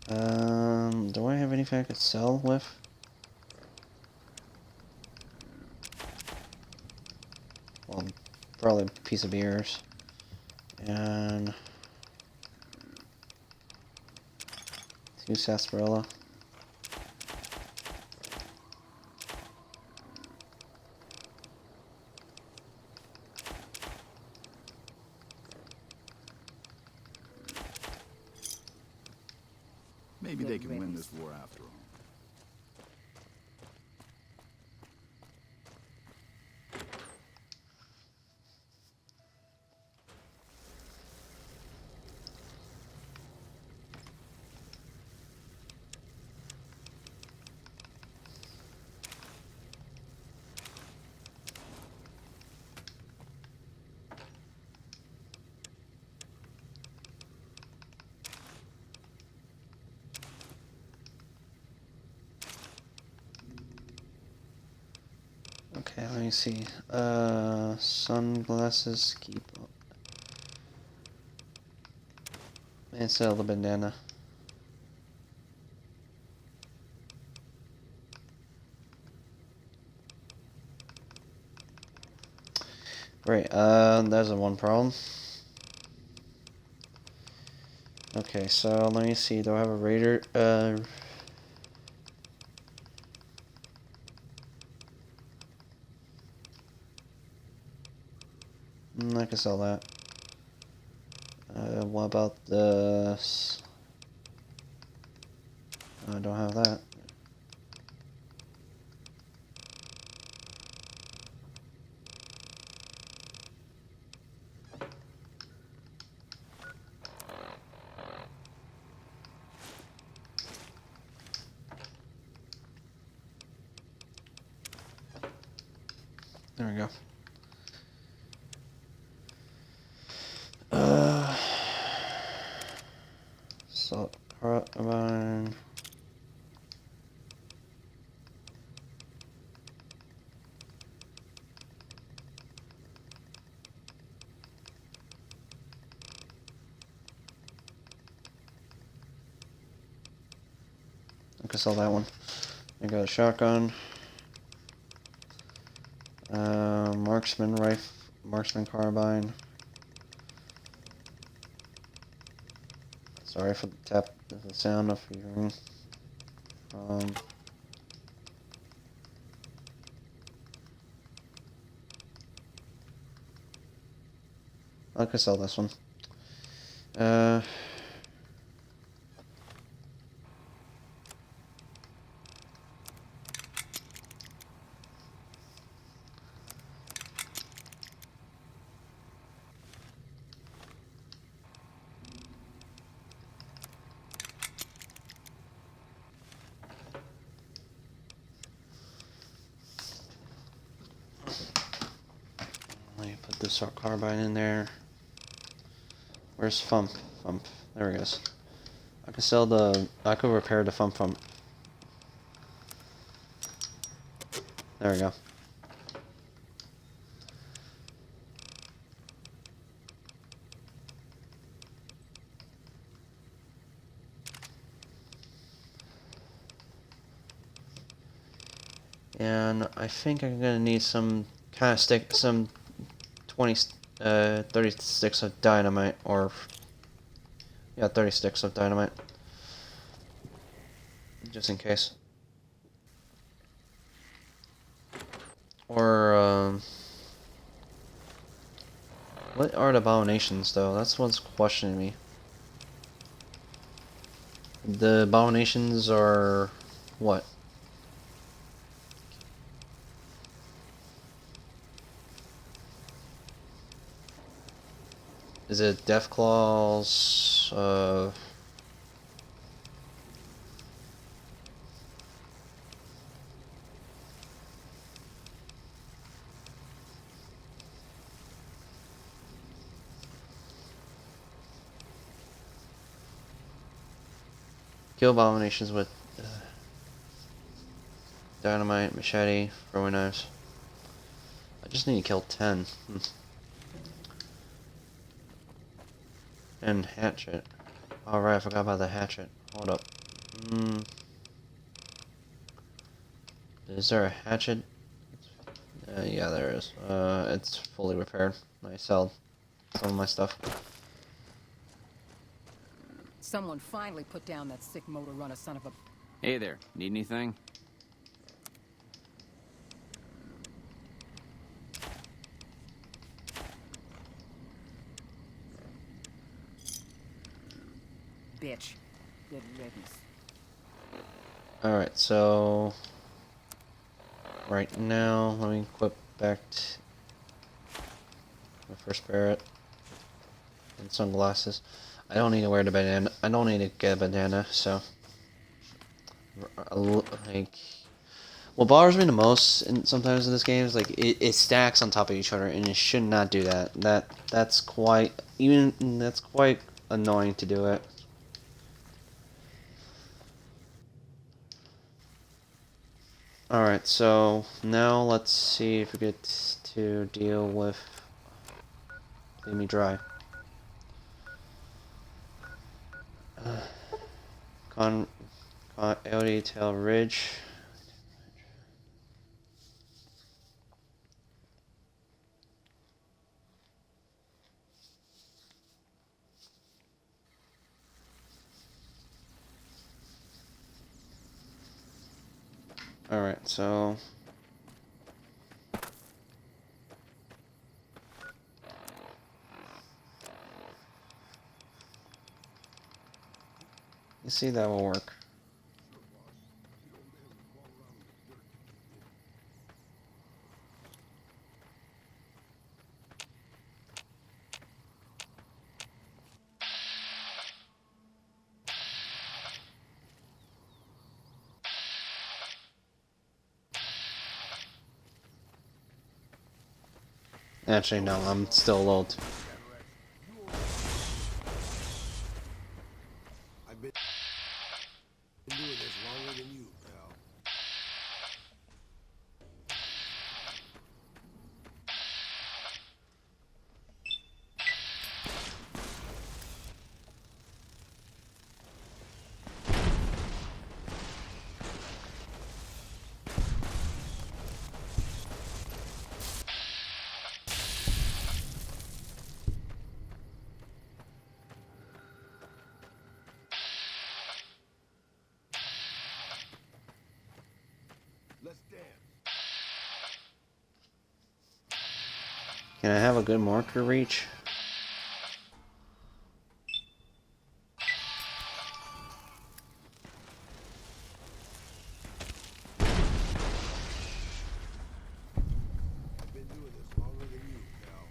Do I have anything I could sell with? Well, probably a piece of beers. And 2 sarsaparilla. Maybe they Good can win riddance. this war after all. Okay, let me see. Sunglasses keep up. And sell the bandana. Right, there's a one problem. Okay, so let me see. Do I have a raider? I can sell that. What about this? I don't have that. There we go. So, carbine. I can sell that one. I got a shotgun. Marksman rifle, marksman carbine. Sorry for the tap, the sound of hearing. I could sell this one. Let me put this carbine in there. Where's Fump? Fump. There he goes. I could sell the. I could repair the Fump. There we go. And I think I'm gonna need some kind of some 30 sticks of dynamite, or yeah, 30 sticks of dynamite, just in case. Or what are the abominations though? That's what's questioning me. The abominations are what? Is it Deathclaws? Kill abominations with dynamite, machete, throwing knives. I just need to kill 10. And hatchet. Alright, I forgot about the hatchet. Hold up. Is there a hatchet? Yeah, there is. It's fully repaired. I sell some of my stuff. Someone finally put down that sick motor runner son of a... Hey there, need anything? Bitch. Good riddance. Alright, so right now, let me equip back my first parrot and sunglasses. I don't need to wear the bandana. I don't need to get a bandana, so like what bothers me the most sometimes in this game is like it stacks on top of each other, and it should not do that. That's quite annoying to do it. Alright, so now let's see if we get to deal with Leave Me Dry. Coyote Tail Ridge. Alright, so you see that will work. Actually, no, I'm still a little I've been doing this longer than you, pal. Let's dance. Can I have a good marker reach? I've been doing this longer than you, pal.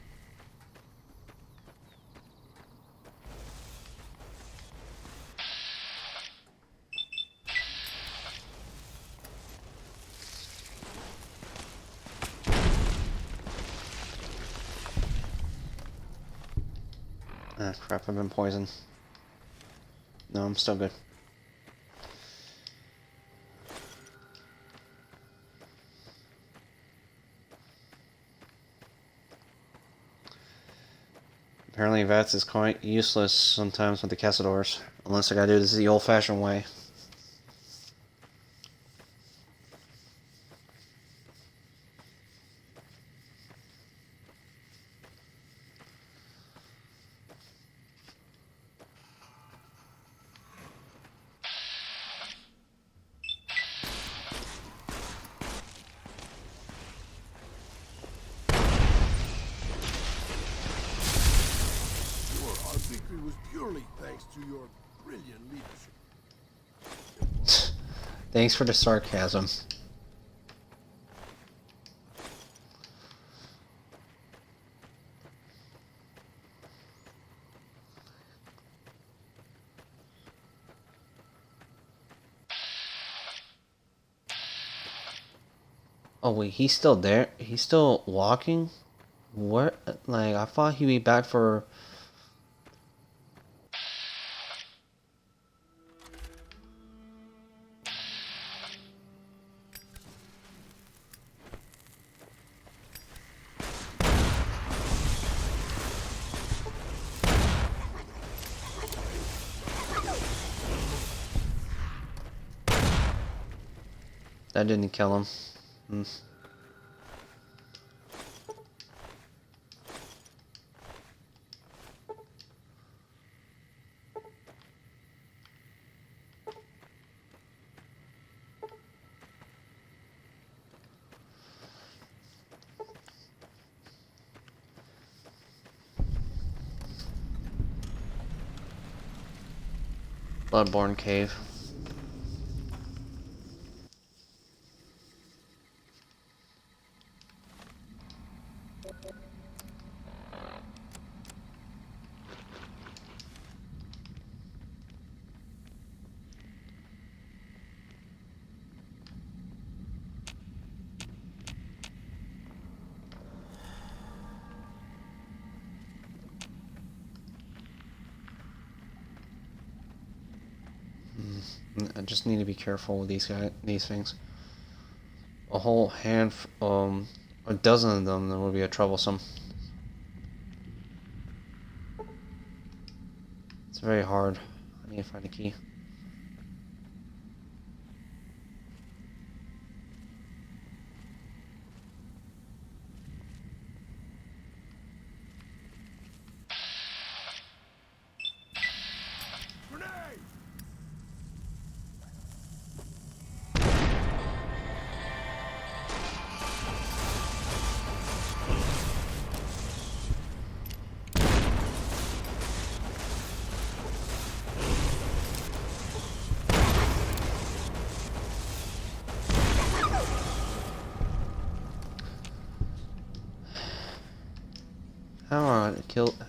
Ah, crap, I've been poisoned. No, I'm still good. Apparently VATS is quite useless sometimes with the Cazadors. Unless I gotta do this the old-fashioned way. Our victory was purely thanks to your brilliant leadership. Thanks for the sarcasm. Oh wait, he's still there? He's still walking? What? Like, I thought he'd be back for... That didn't kill him. Hmm. Bloodborne Cave. I just need to be careful with these things. A whole a dozen of them, then would be a troublesome. It's very hard. I need to find a key.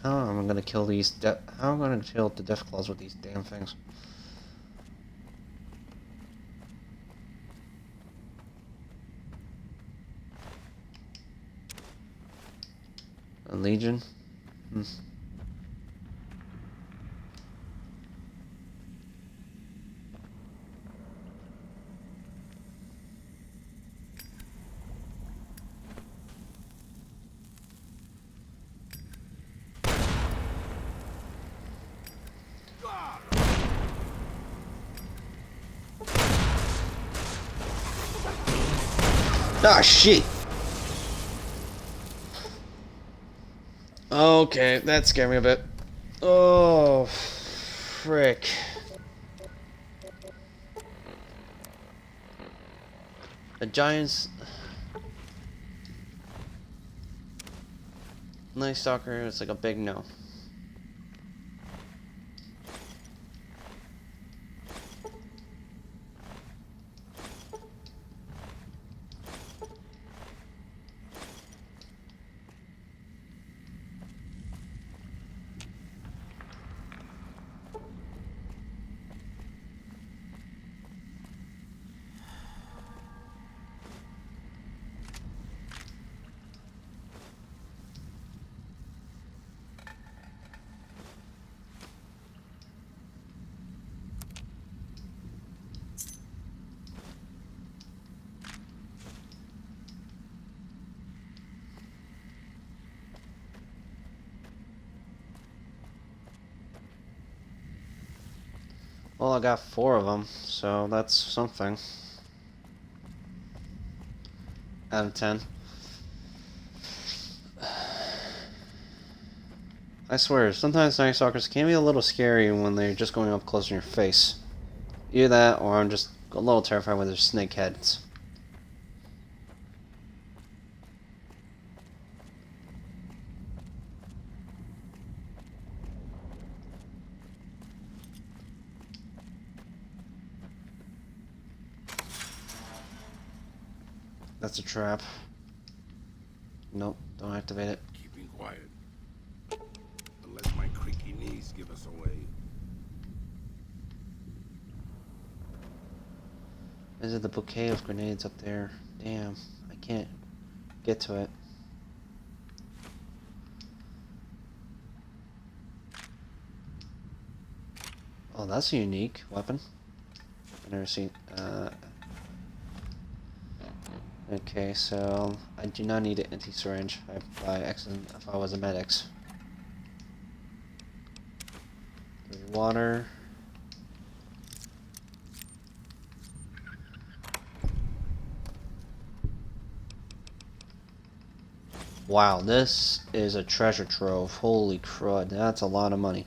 How am I gonna kill these how am I gonna kill the Deathclaws with these damn things? A Legion? Ah, shit! Okay, that scared me a bit. Oh, frick. The Giants... Night Stalker is like a big no. Well, I got 4 of them, so that's something. Out of 10. I swear, sometimes Night Stalkers can be a little scary when they're just going up close in your face. Either that, or I'm just a little terrified with their snake heads. That's a trap. Nope, don't activate it. Keeping quiet. Unless my creaky knees give us away. Is it the bouquet of grenades up there? Damn, I can't get to it. Oh, that's a unique weapon. I've never seen. Okay, so I do not need an anti-syringe by accident if I was a medics. Water. Wow, this is a treasure trove. Holy crud, that's a lot of money.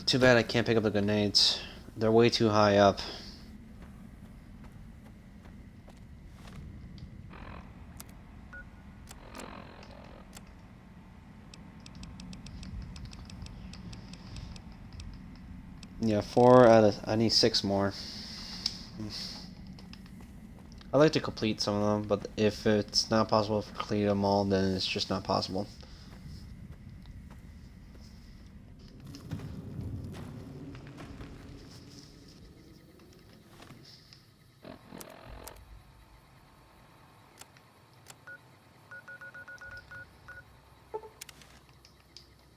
Too bad I can't pick up the grenades. They're way too high up. Yeah, 4 out of... I need 6 more. I'd like to complete some of them, but if it's not possible to complete them all, then it's just not possible.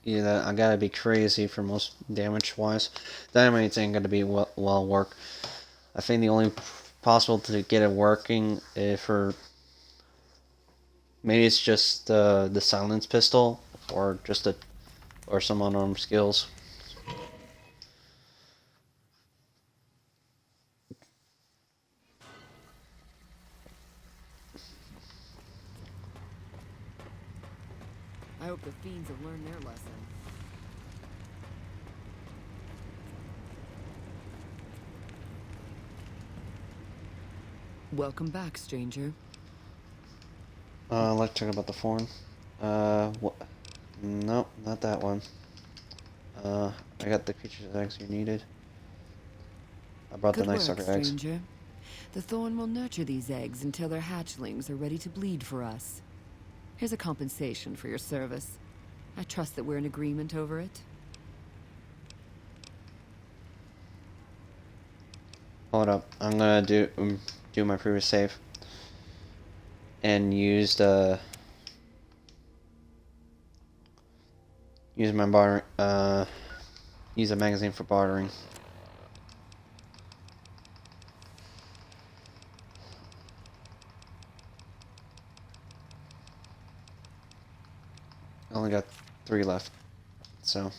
Yeah, I gotta be crazy for most damage wise. Dynamite ain't gonna be well work. I think the only possible to get it working is for maybe it's just the silence pistol or just or some unarmed skills. I hope the fiends have learned their lesson. Welcome back, stranger. I'd like to talk about the thorn. What? Nope, not that one. I got the creature's eggs you needed. I brought Good the nice work, sucker eggs. stranger. The thorn will nurture these eggs until their hatchlings are ready to bleed for us. Here's a compensation for your service. I trust that we're in agreement over it. Hold up, I'm gonna do my previous save and use my barter use a magazine for bartering. I only got 3 left, so.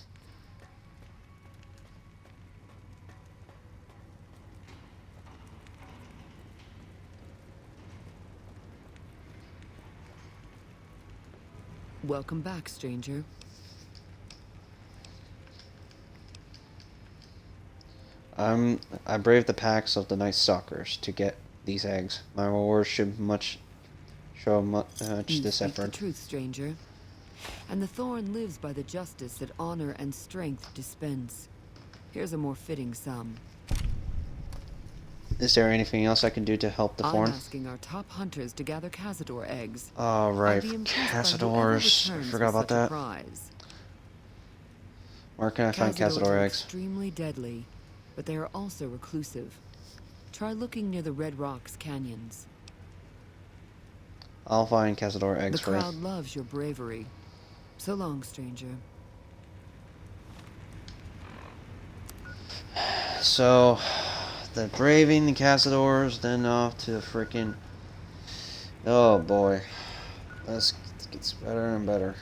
Welcome back, stranger. I braved the packs of the Night Stalkers to get these eggs. My reward should show much You this speak the effort. truth, stranger. And the thorn lives by the justice that honor and strength dispense. Here's a more fitting sum. Is there anything else I can do to help the I'm thorn? asking our top hunters to gather Cazador eggs. Oh, right. I'd be impressed by whoever Cazadors. I returns forgot with about such a that. prize. Where can I find Cazadors Cazador are eggs? extremely deadly, but they are also reclusive. Try looking near the Red Rocks canyons. I'll find Cazador The eggs for you. crowd loves your bravery. So long, stranger. So, the braving the Cazadors, then off to the freaking. Oh boy, this gets better and better.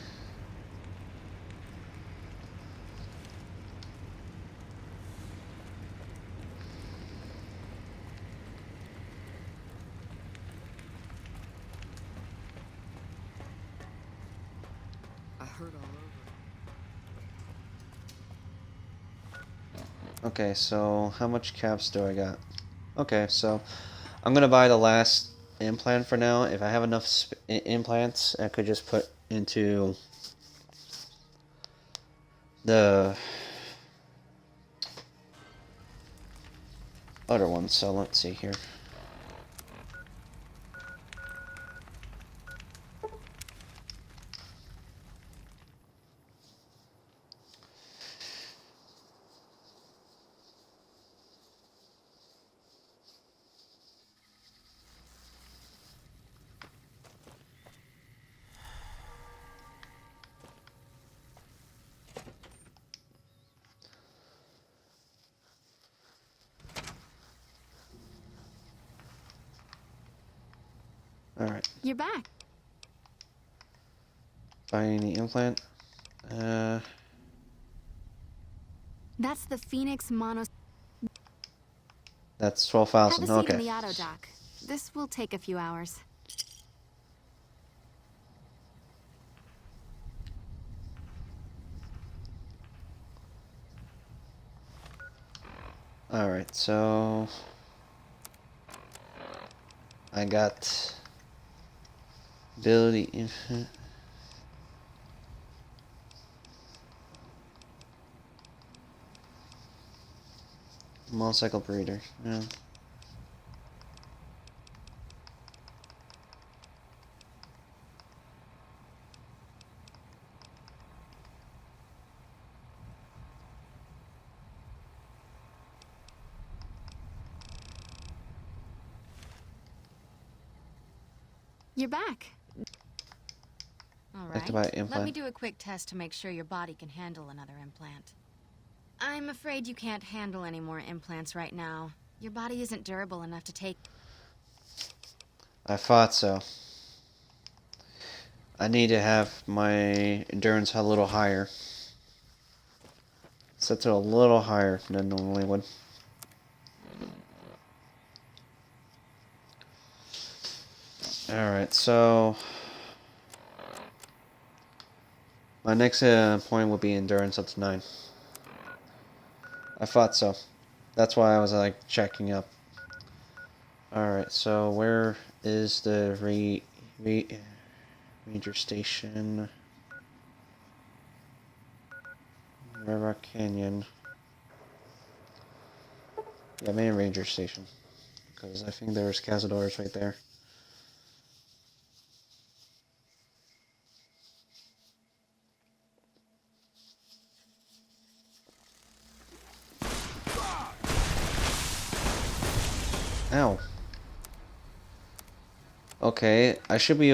I heard all over. Okay, so how much caps do I got? Okay, so I'm gonna buy the last implant for now. If I have enough implants, I could just put into the other one. So let's see here. Alright. You're back. Buying the implant. That's the Phoenix Mono. That's Have 12,000. a seat Okay. in the auto dock. This will take a few hours. Alright, so I got ability infinite. Motorcycle breeder. Yeah. You're back. All I have to right. buy an implant. Let me do a quick test to make sure your body can handle another implant. I'm afraid you can't handle any more implants right now. Your body isn't durable enough to take... I thought so. I need to have my endurance a little higher. Set to a little higher than normally would. Alright, so my next point would be endurance up to 9. I thought so. That's why I was like checking up. Alright, so where is the ranger station? Red Rock Canyon. Yeah, main ranger station. Because I think there's Cazadores right there. Ow. Okay, I should be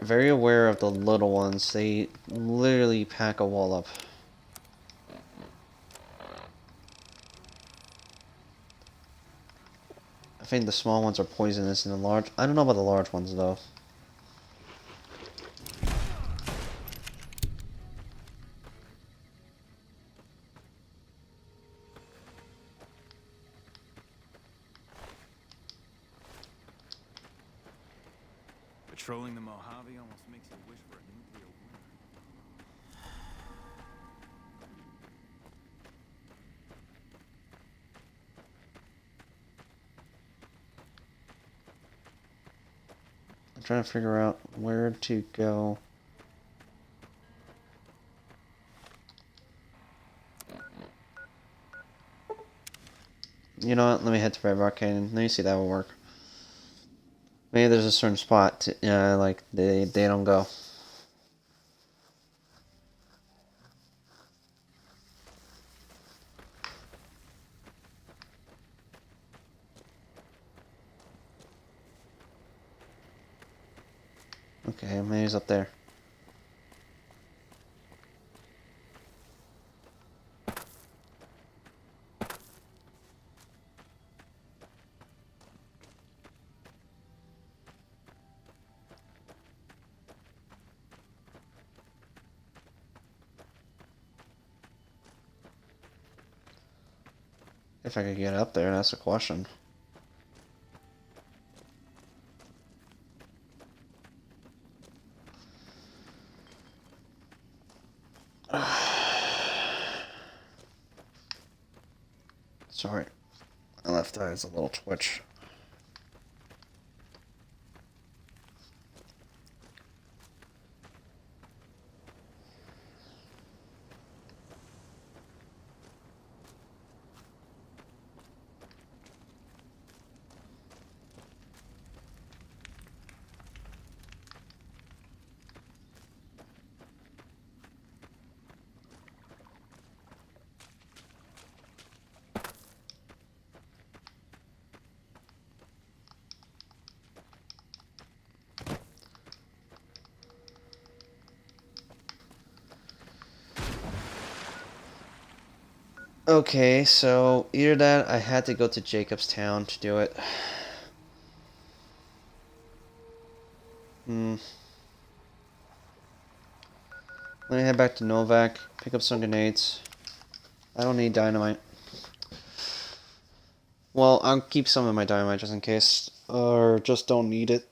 very aware of the little ones. They literally pack a wall up. I think the small ones are poisonous and the large... I don't know about the large ones, though. Patrolling the Mojave almost makes you wish for a nuclear winter. I'm trying to figure out where to go. You know what? Let me head to Red Rock Canyon. Let me see if that will work. Maybe there's a certain spot to, like they don't go. Okay, maybe he's up there. If I could get up there, that's the question. Sorry, my left eye is a little twitch. Okay, so either that, I had to go to Jacobstown to do it. Let me head back to Novak, pick up some grenades. I don't need dynamite. Well, I'll keep some of my dynamite just in case, or just don't need it.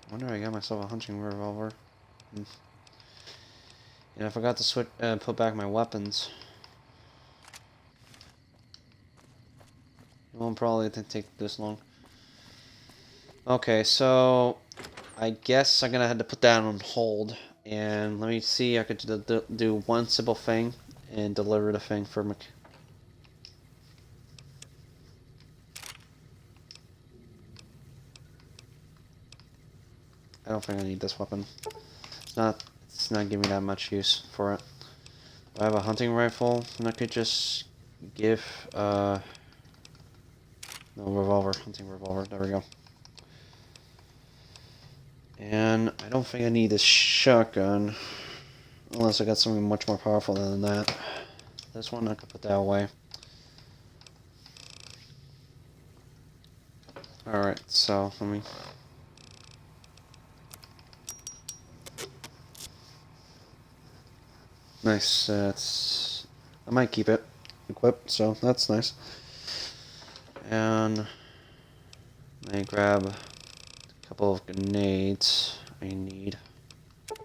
I wonder I got myself a hunting revolver. And I forgot to switch, put back my weapons. It won't probably take this long. Okay, so I guess I'm gonna have to put that on hold And let me see, I could do one simple thing and deliver the thing for Mc... I don't think I need this weapon. It's not giving me that much use for it. I have a hunting rifle, and I could just give, no, revolver, hunting revolver, there we go. And I don't think I need this shotgun, unless I got something much more powerful than that. This one, I could put that away. Alright, so, let me... Nice, I might keep it equipped, so that's nice. And I grab a couple of grenades I need. I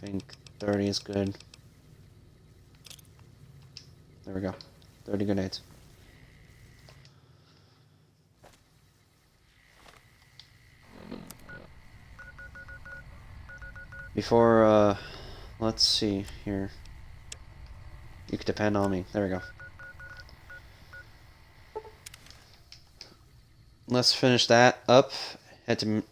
think 30 is good. There we go, 30 grenades. Before, let's see here. You can depend on me. There we go. Let's finish that up. Head to...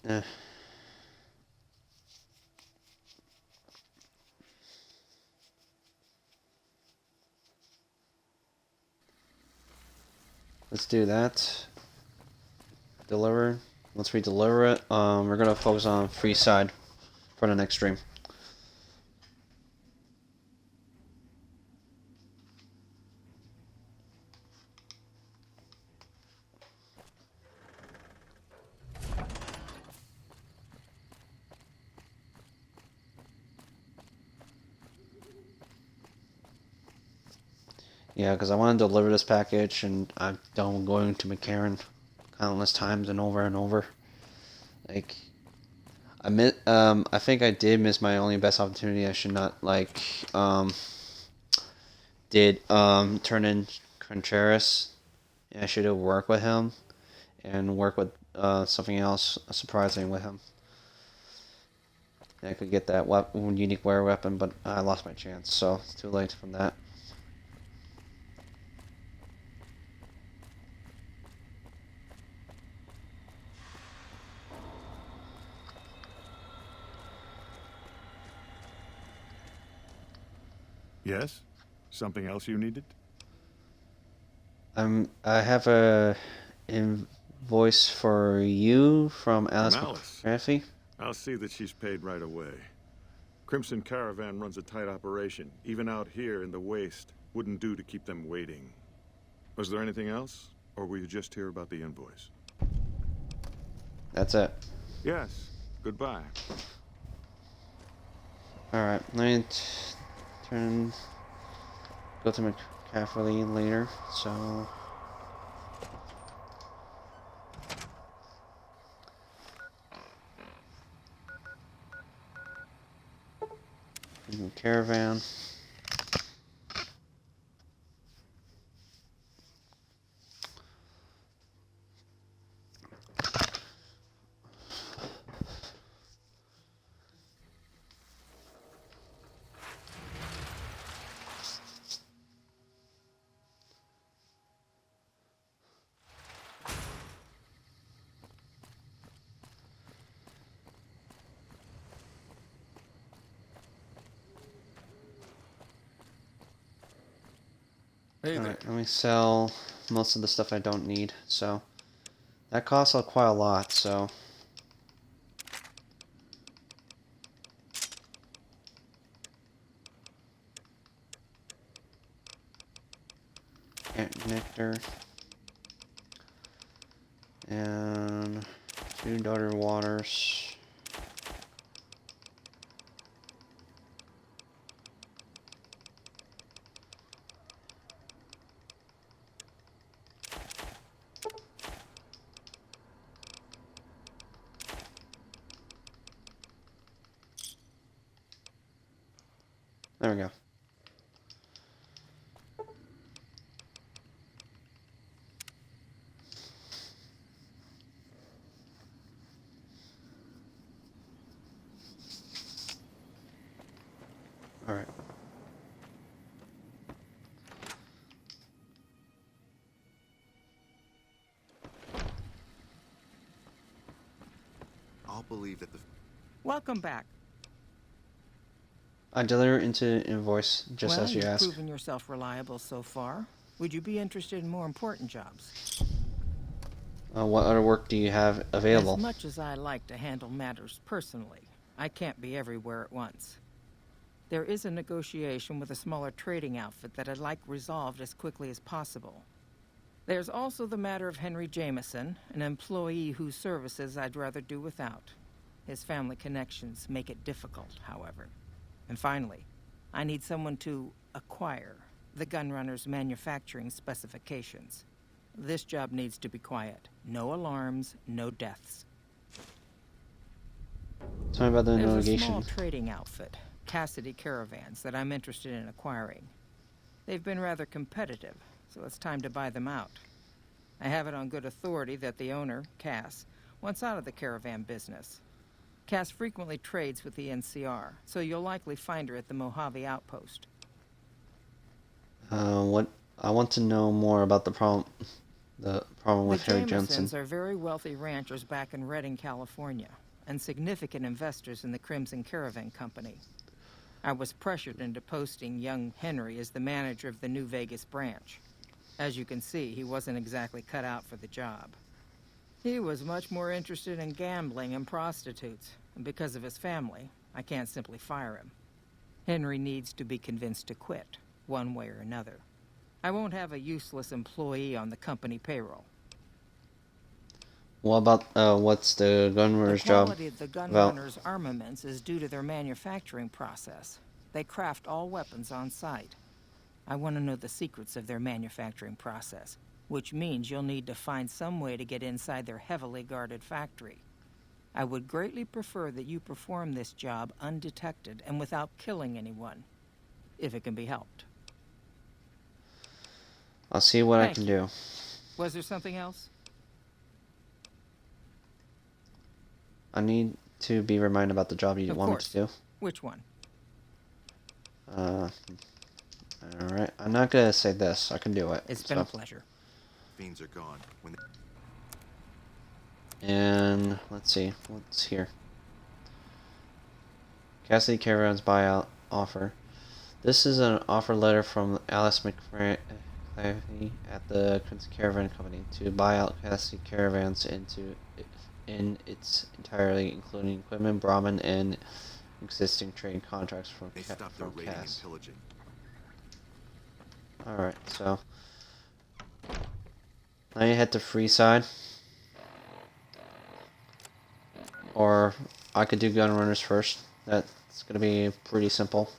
Let's do that. Deliver. Once we deliver it, we're gonna focus on Freeside for the next stream. Yeah, because I want to deliver this package, and I'm done going to McCarran countless times and over. Like, I think I did miss my only best opportunity. I should not, like, turn in Contreras. I should have worked with him, and work with, something else surprising with him. And I could get that unique wear weapon, but I lost my chance, so it's too late from that. Yes? Something else you needed? I have a invoice for you from Alice McCarthy. I'll see that she's paid right away. Crimson Caravan runs a tight operation. Even out here in the waste, wouldn't do to keep them waiting. Was there anything else? Or were you just here about the invoice? That's it. Yes. Goodbye. Alright, let me go to McCaffrey later, so... Caravan. Hey there. Alright, let me sell most of the stuff I don't need, so... That costs quite a lot, so... Nectar. And... 2 daughter waters. There we go. I'll believe that the... Welcome back. I deliver into invoice just Well, as you you've asked. proven yourself reliable so far. Would you be interested in more important jobs? What other work do you have available? As much as I like to handle matters personally, I can't be everywhere at once. There is a negotiation with a smaller trading outfit that I'd like resolved as quickly as possible. There's also the matter of Henry Jameson, an employee whose services I'd rather do without. His family connections make it difficult, however. And finally, I need someone to acquire the Gunrunner's manufacturing specifications. This job needs to be quiet. No alarms, no deaths. Tell me about the There's a navigation. small trading outfit, Cassidy Caravans, that I'm interested in acquiring. They've been rather competitive, so it's time to buy them out. I have it on good authority that the owner, Cass, wants out of the caravan business. Cass frequently trades with the NCR, so you'll likely find her at the Mojave outpost. What I want to know more about the problem with Harry The Jensen. Jamesons are very wealthy ranchers back in Redding, California, and significant investors in the Crimson Caravan Company. I was pressured into posting young Henry as the manager of the New Vegas branch. As you can see, he wasn't exactly cut out for the job. He was much more interested in gambling and prostitutes, and because of his family, I can't simply fire him. Henry needs to be convinced to quit, one way or another. I won't have a useless employee on the company payroll. What about what's the gunrunner's The job quality of the about? gunrunners' armaments is due to their manufacturing process. They craft all weapons on site. I want to know the secrets of their manufacturing process, which means you'll need to find some way to get inside their heavily guarded factory. I would greatly prefer that you perform this job undetected and without killing anyone, if it can be helped. I'll see what I Thank can you. do. Was there something else? I need to be reminded about the job you Of want course. me to do. Which one? Alright. I'm not gonna say this. I can do it. It's been a pleasure. Fiends are gone. When And let's see. What's here? Cassidy Caravan's buyout offer. This is an offer letter from Alice McCarthy at the Crimson Caravan Company to buy out Cassidy Caravans in its entirety, including equipment, Brahmin, and existing trade contracts from they stop their raiding and pillaging. Alright, so now you head to Freeside. Or I could do Gunrunners first. That's gonna be pretty simple.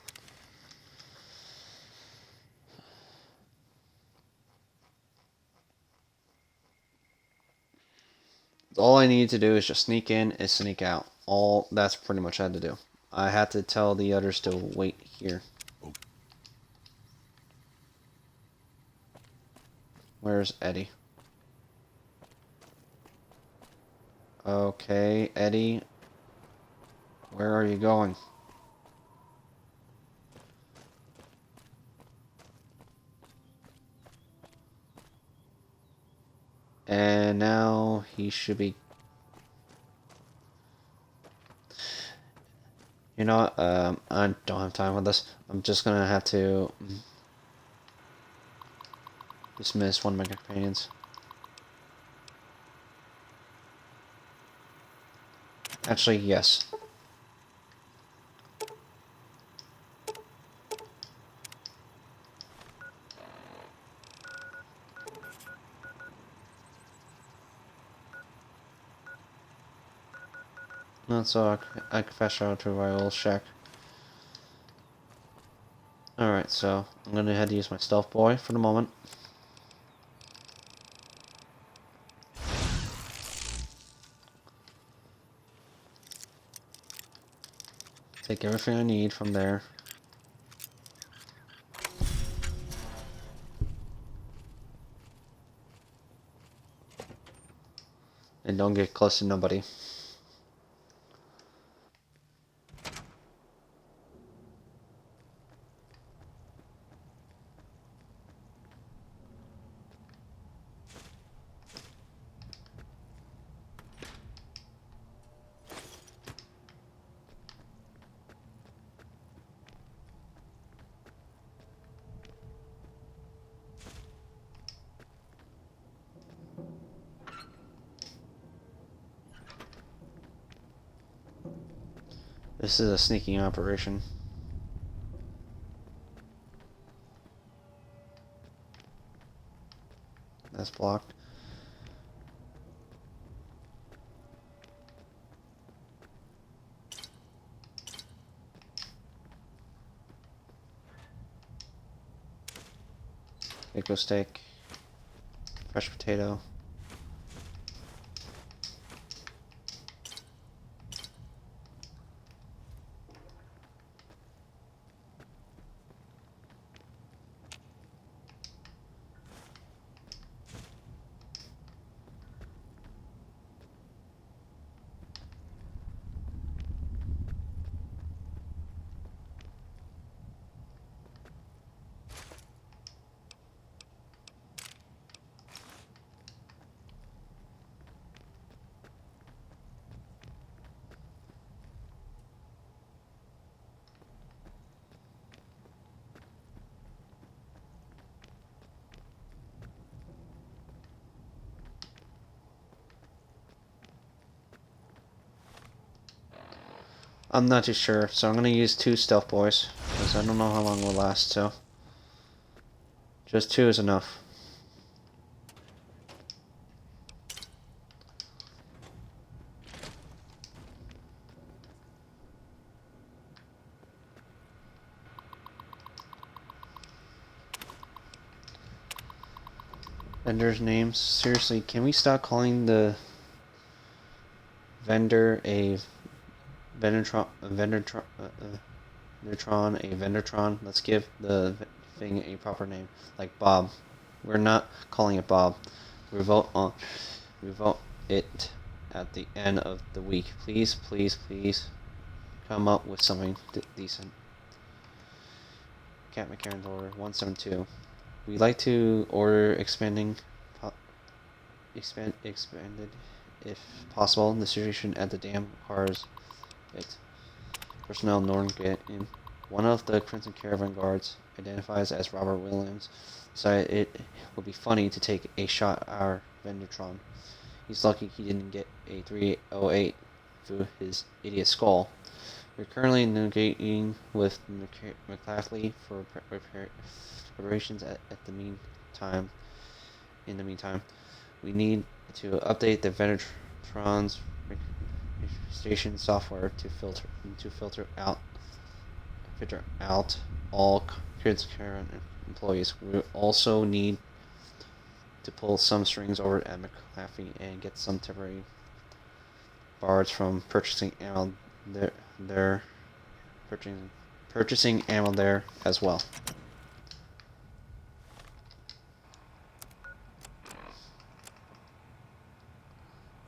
All I need to do is just sneak in and sneak out. That's pretty much I had to do. I had to tell the others to wait here. Where's Eddie? Okay, Eddie. Where are you going? And now he should be... You know what? I don't have time for this. I'm just gonna have to dismiss one of my companions. Actually, yes. Not so I can fast travel to Raoul's shack. Alright, so I'm gonna head to use my stealth boy for the moment. Take everything I need from there. And don't get close to nobody. This is a sneaking operation. That's blocked. Eco steak. Fresh potato. I'm not too sure, so I'm gonna use 2 stealth boys, because I don't know how long it will last, so just 2 is enough. Vendors' names. Seriously, can we stop calling the vendor a Vendortron, a Vendortron? Let's give the thing a proper name, like Bob. We're not calling it Bob. We vote it at the end of the week. Please, please, please, come up with something decent. Cat McCarran's order 172. We like to order expanded if possible. The situation at the dam requires it. Personnel Norton get in. One of the Crimson Caravan guards, identifies as Robert Williams, decided it would be funny to take a shot at our Vendortron. He's lucky he didn't get a 308 through his idiot skull. We're currently negotiating with McClafley for preparations at the meantime. In the meantime, we need to update the Vendortron's station software to filter out all Crimson Caravan employees. We also need to pull some strings over at McClafley and get some temporary bards from purchasing ammo there, purchasing ammo there as well.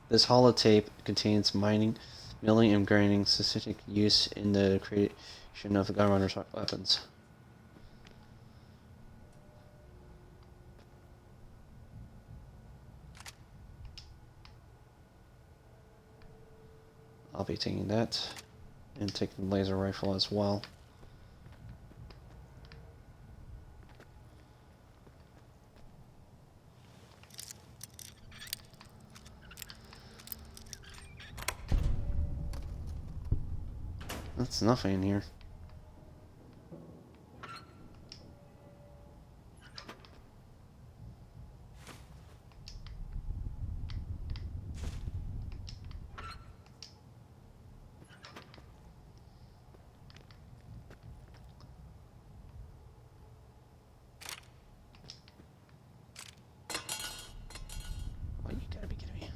This holotape contains milling and grinding specific use in the creation of the gunrunner's weapons. I'll be taking that and taking the laser rifle as well. That's nothing in here. Oh, you gotta be kidding me.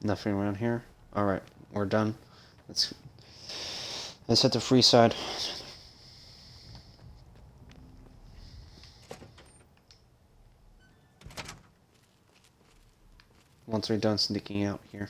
Nothing around here. Alright, we're done. Let's hit the free side. Once we're done sneaking out here.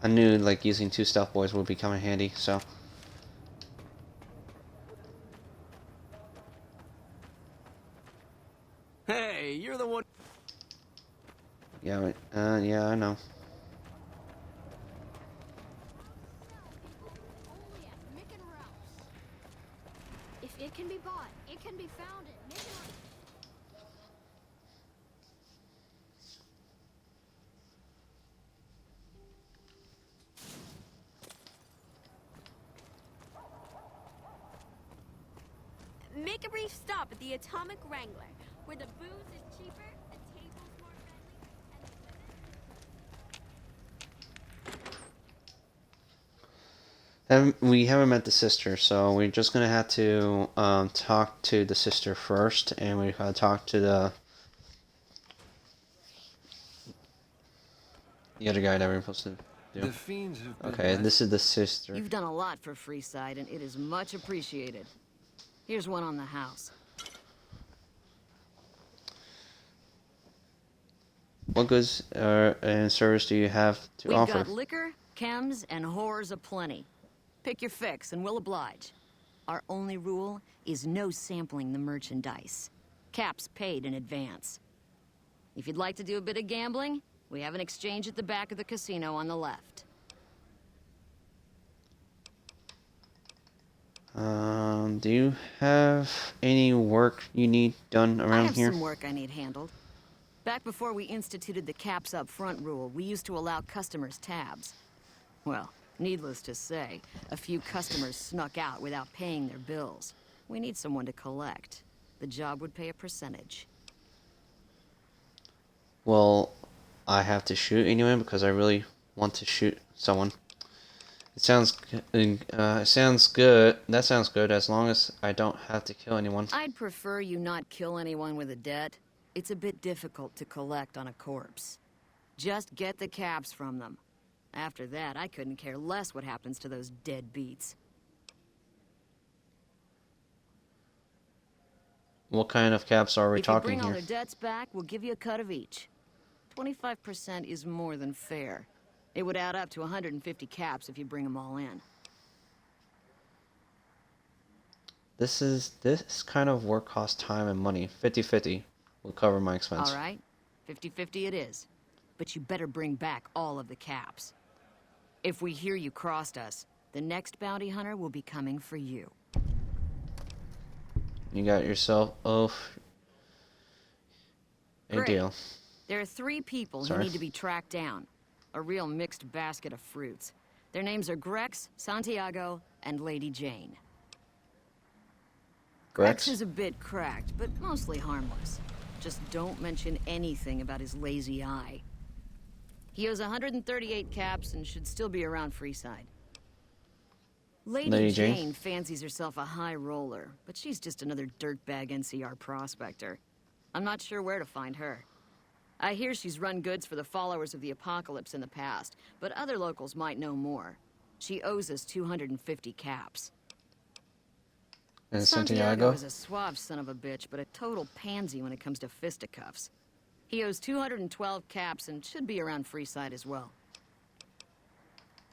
I knew like using 2 stealth boys would be kind of handy, so. Hey, you're the one. Yeah, yeah, I know. If it can be bought, it can be found at Mick and Ralph's. Make a brief stop at the Atomic Wrangler, where the booze is cheaper, the tables more friendly, We haven't met the sister, so we're just gonna have to talk to the sister first, and we gotta talk to the other guy that we're supposed to do. The fiends have been Okay, this is the sister. You've done a lot for Freeside, and it is much appreciated. Here's one on the house. What goods and service do you have to We've offer? got liquor, chems, and whores aplenty. Pick your fix, and we'll oblige. Our only rule is no sampling the merchandise. Caps paid in advance. If you'd like to do a bit of gambling, we have an exchange at the back of the casino on the left. Do you have any work you need done I around have here? some work I need handled. Back before we instituted the caps up front rule, we used to allow customers tabs. Well, needless to say, a few customers snuck out without paying their bills. We need someone to collect. The job would pay a percentage. Well, I have to shoot anyone because I really want to shoot someone. It sounds good. That sounds good as long as I don't have to kill anyone. I'd prefer you not kill anyone with a debt. It's a bit difficult to collect on a corpse. Just get the caps from them. After that, I couldn't care less what happens to those dead beats. What kind of caps are we If you talking bring all here? their debts back, we'll give you a cut of each. 25% is more than fair. It would add up to 150 caps if you bring them all in. This kind of work costs time and money. 50-50 will cover my expense. All right, 50-50 it is. But you better bring back all of the caps. If we hear you crossed us, the next bounty hunter will be coming for you. You got yourself a Great. deal. There are 3 people Sorry. who need to be tracked down. A real mixed basket of fruits. Their names are Grex, Santiago, and Lady Jane. Grex is a bit cracked, but mostly harmless. Just don't mention anything about his lazy eye. He owes 138 caps and should still be around Freeside. Lady Jane fancies herself a high roller, but she's just another dirtbag NCR prospector. I'm not sure where to find her. I hear she's run goods for the followers of the Apocalypse in the past, but other locals might know more. She owes us 250 caps. And Santiago Santiago? is a suave son of a bitch, but a total pansy when it comes to fisticuffs. He owes 212 caps and should be around Freeside as well.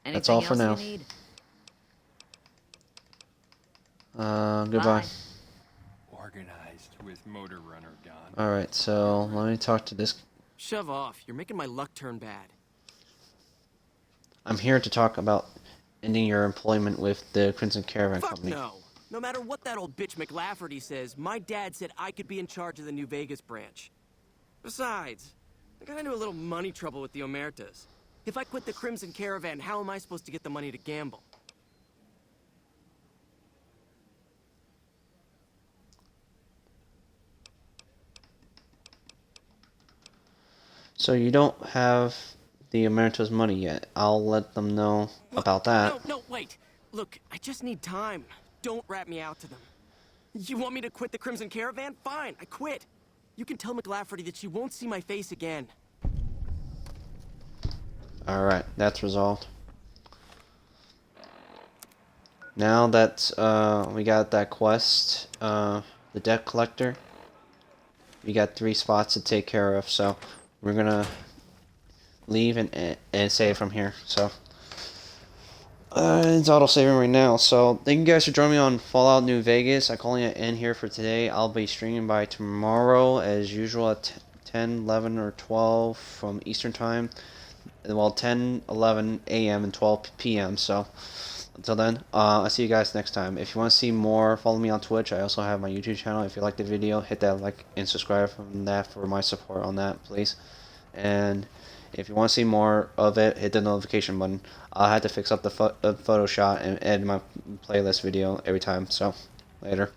Anything That's all for now. else you need? Goodbye. Organized with Motor Runner gone. Alright, so let me talk to this. Shove off. You're making my luck turn bad. I'm here to talk about ending your employment with the Crimson Caravan Fuck Company. no. No matter what that old bitch McLafferty says, my dad said I could be in charge of the New Vegas branch. Besides, I got into a little money trouble with the Omertas. If I quit the Crimson Caravan, how am I supposed to get the money to gamble? So you don't have the Emeritus money yet. I'll let them know about that. No, wait. Look, I just need time. Don't rat me out to them. You want me to quit the Crimson Caravan? Fine, I quit. You can tell McLafferty that she won't see my face again. Alright, that's resolved. Now that we got that quest, the debt collector, we got 3 spots to take care of, so we're gonna leave and save from here. So It's auto saving right now. So thank you guys for joining me on Fallout New Vegas. I'm calling it in here for today. I'll be streaming by tomorrow as usual at 10, 11, or 12 from Eastern Time. Well, 10, 11 a.m. and 12 p.m. So until then, I'll see you guys next time. If you want to see more, follow me on Twitch. I also have my YouTube channel. If you like the video, hit that like and subscribe from that for my support on that, please. And if you want to see more of it, hit the notification button. I had to fix up the Photoshop and add my playlist video every time. So, later.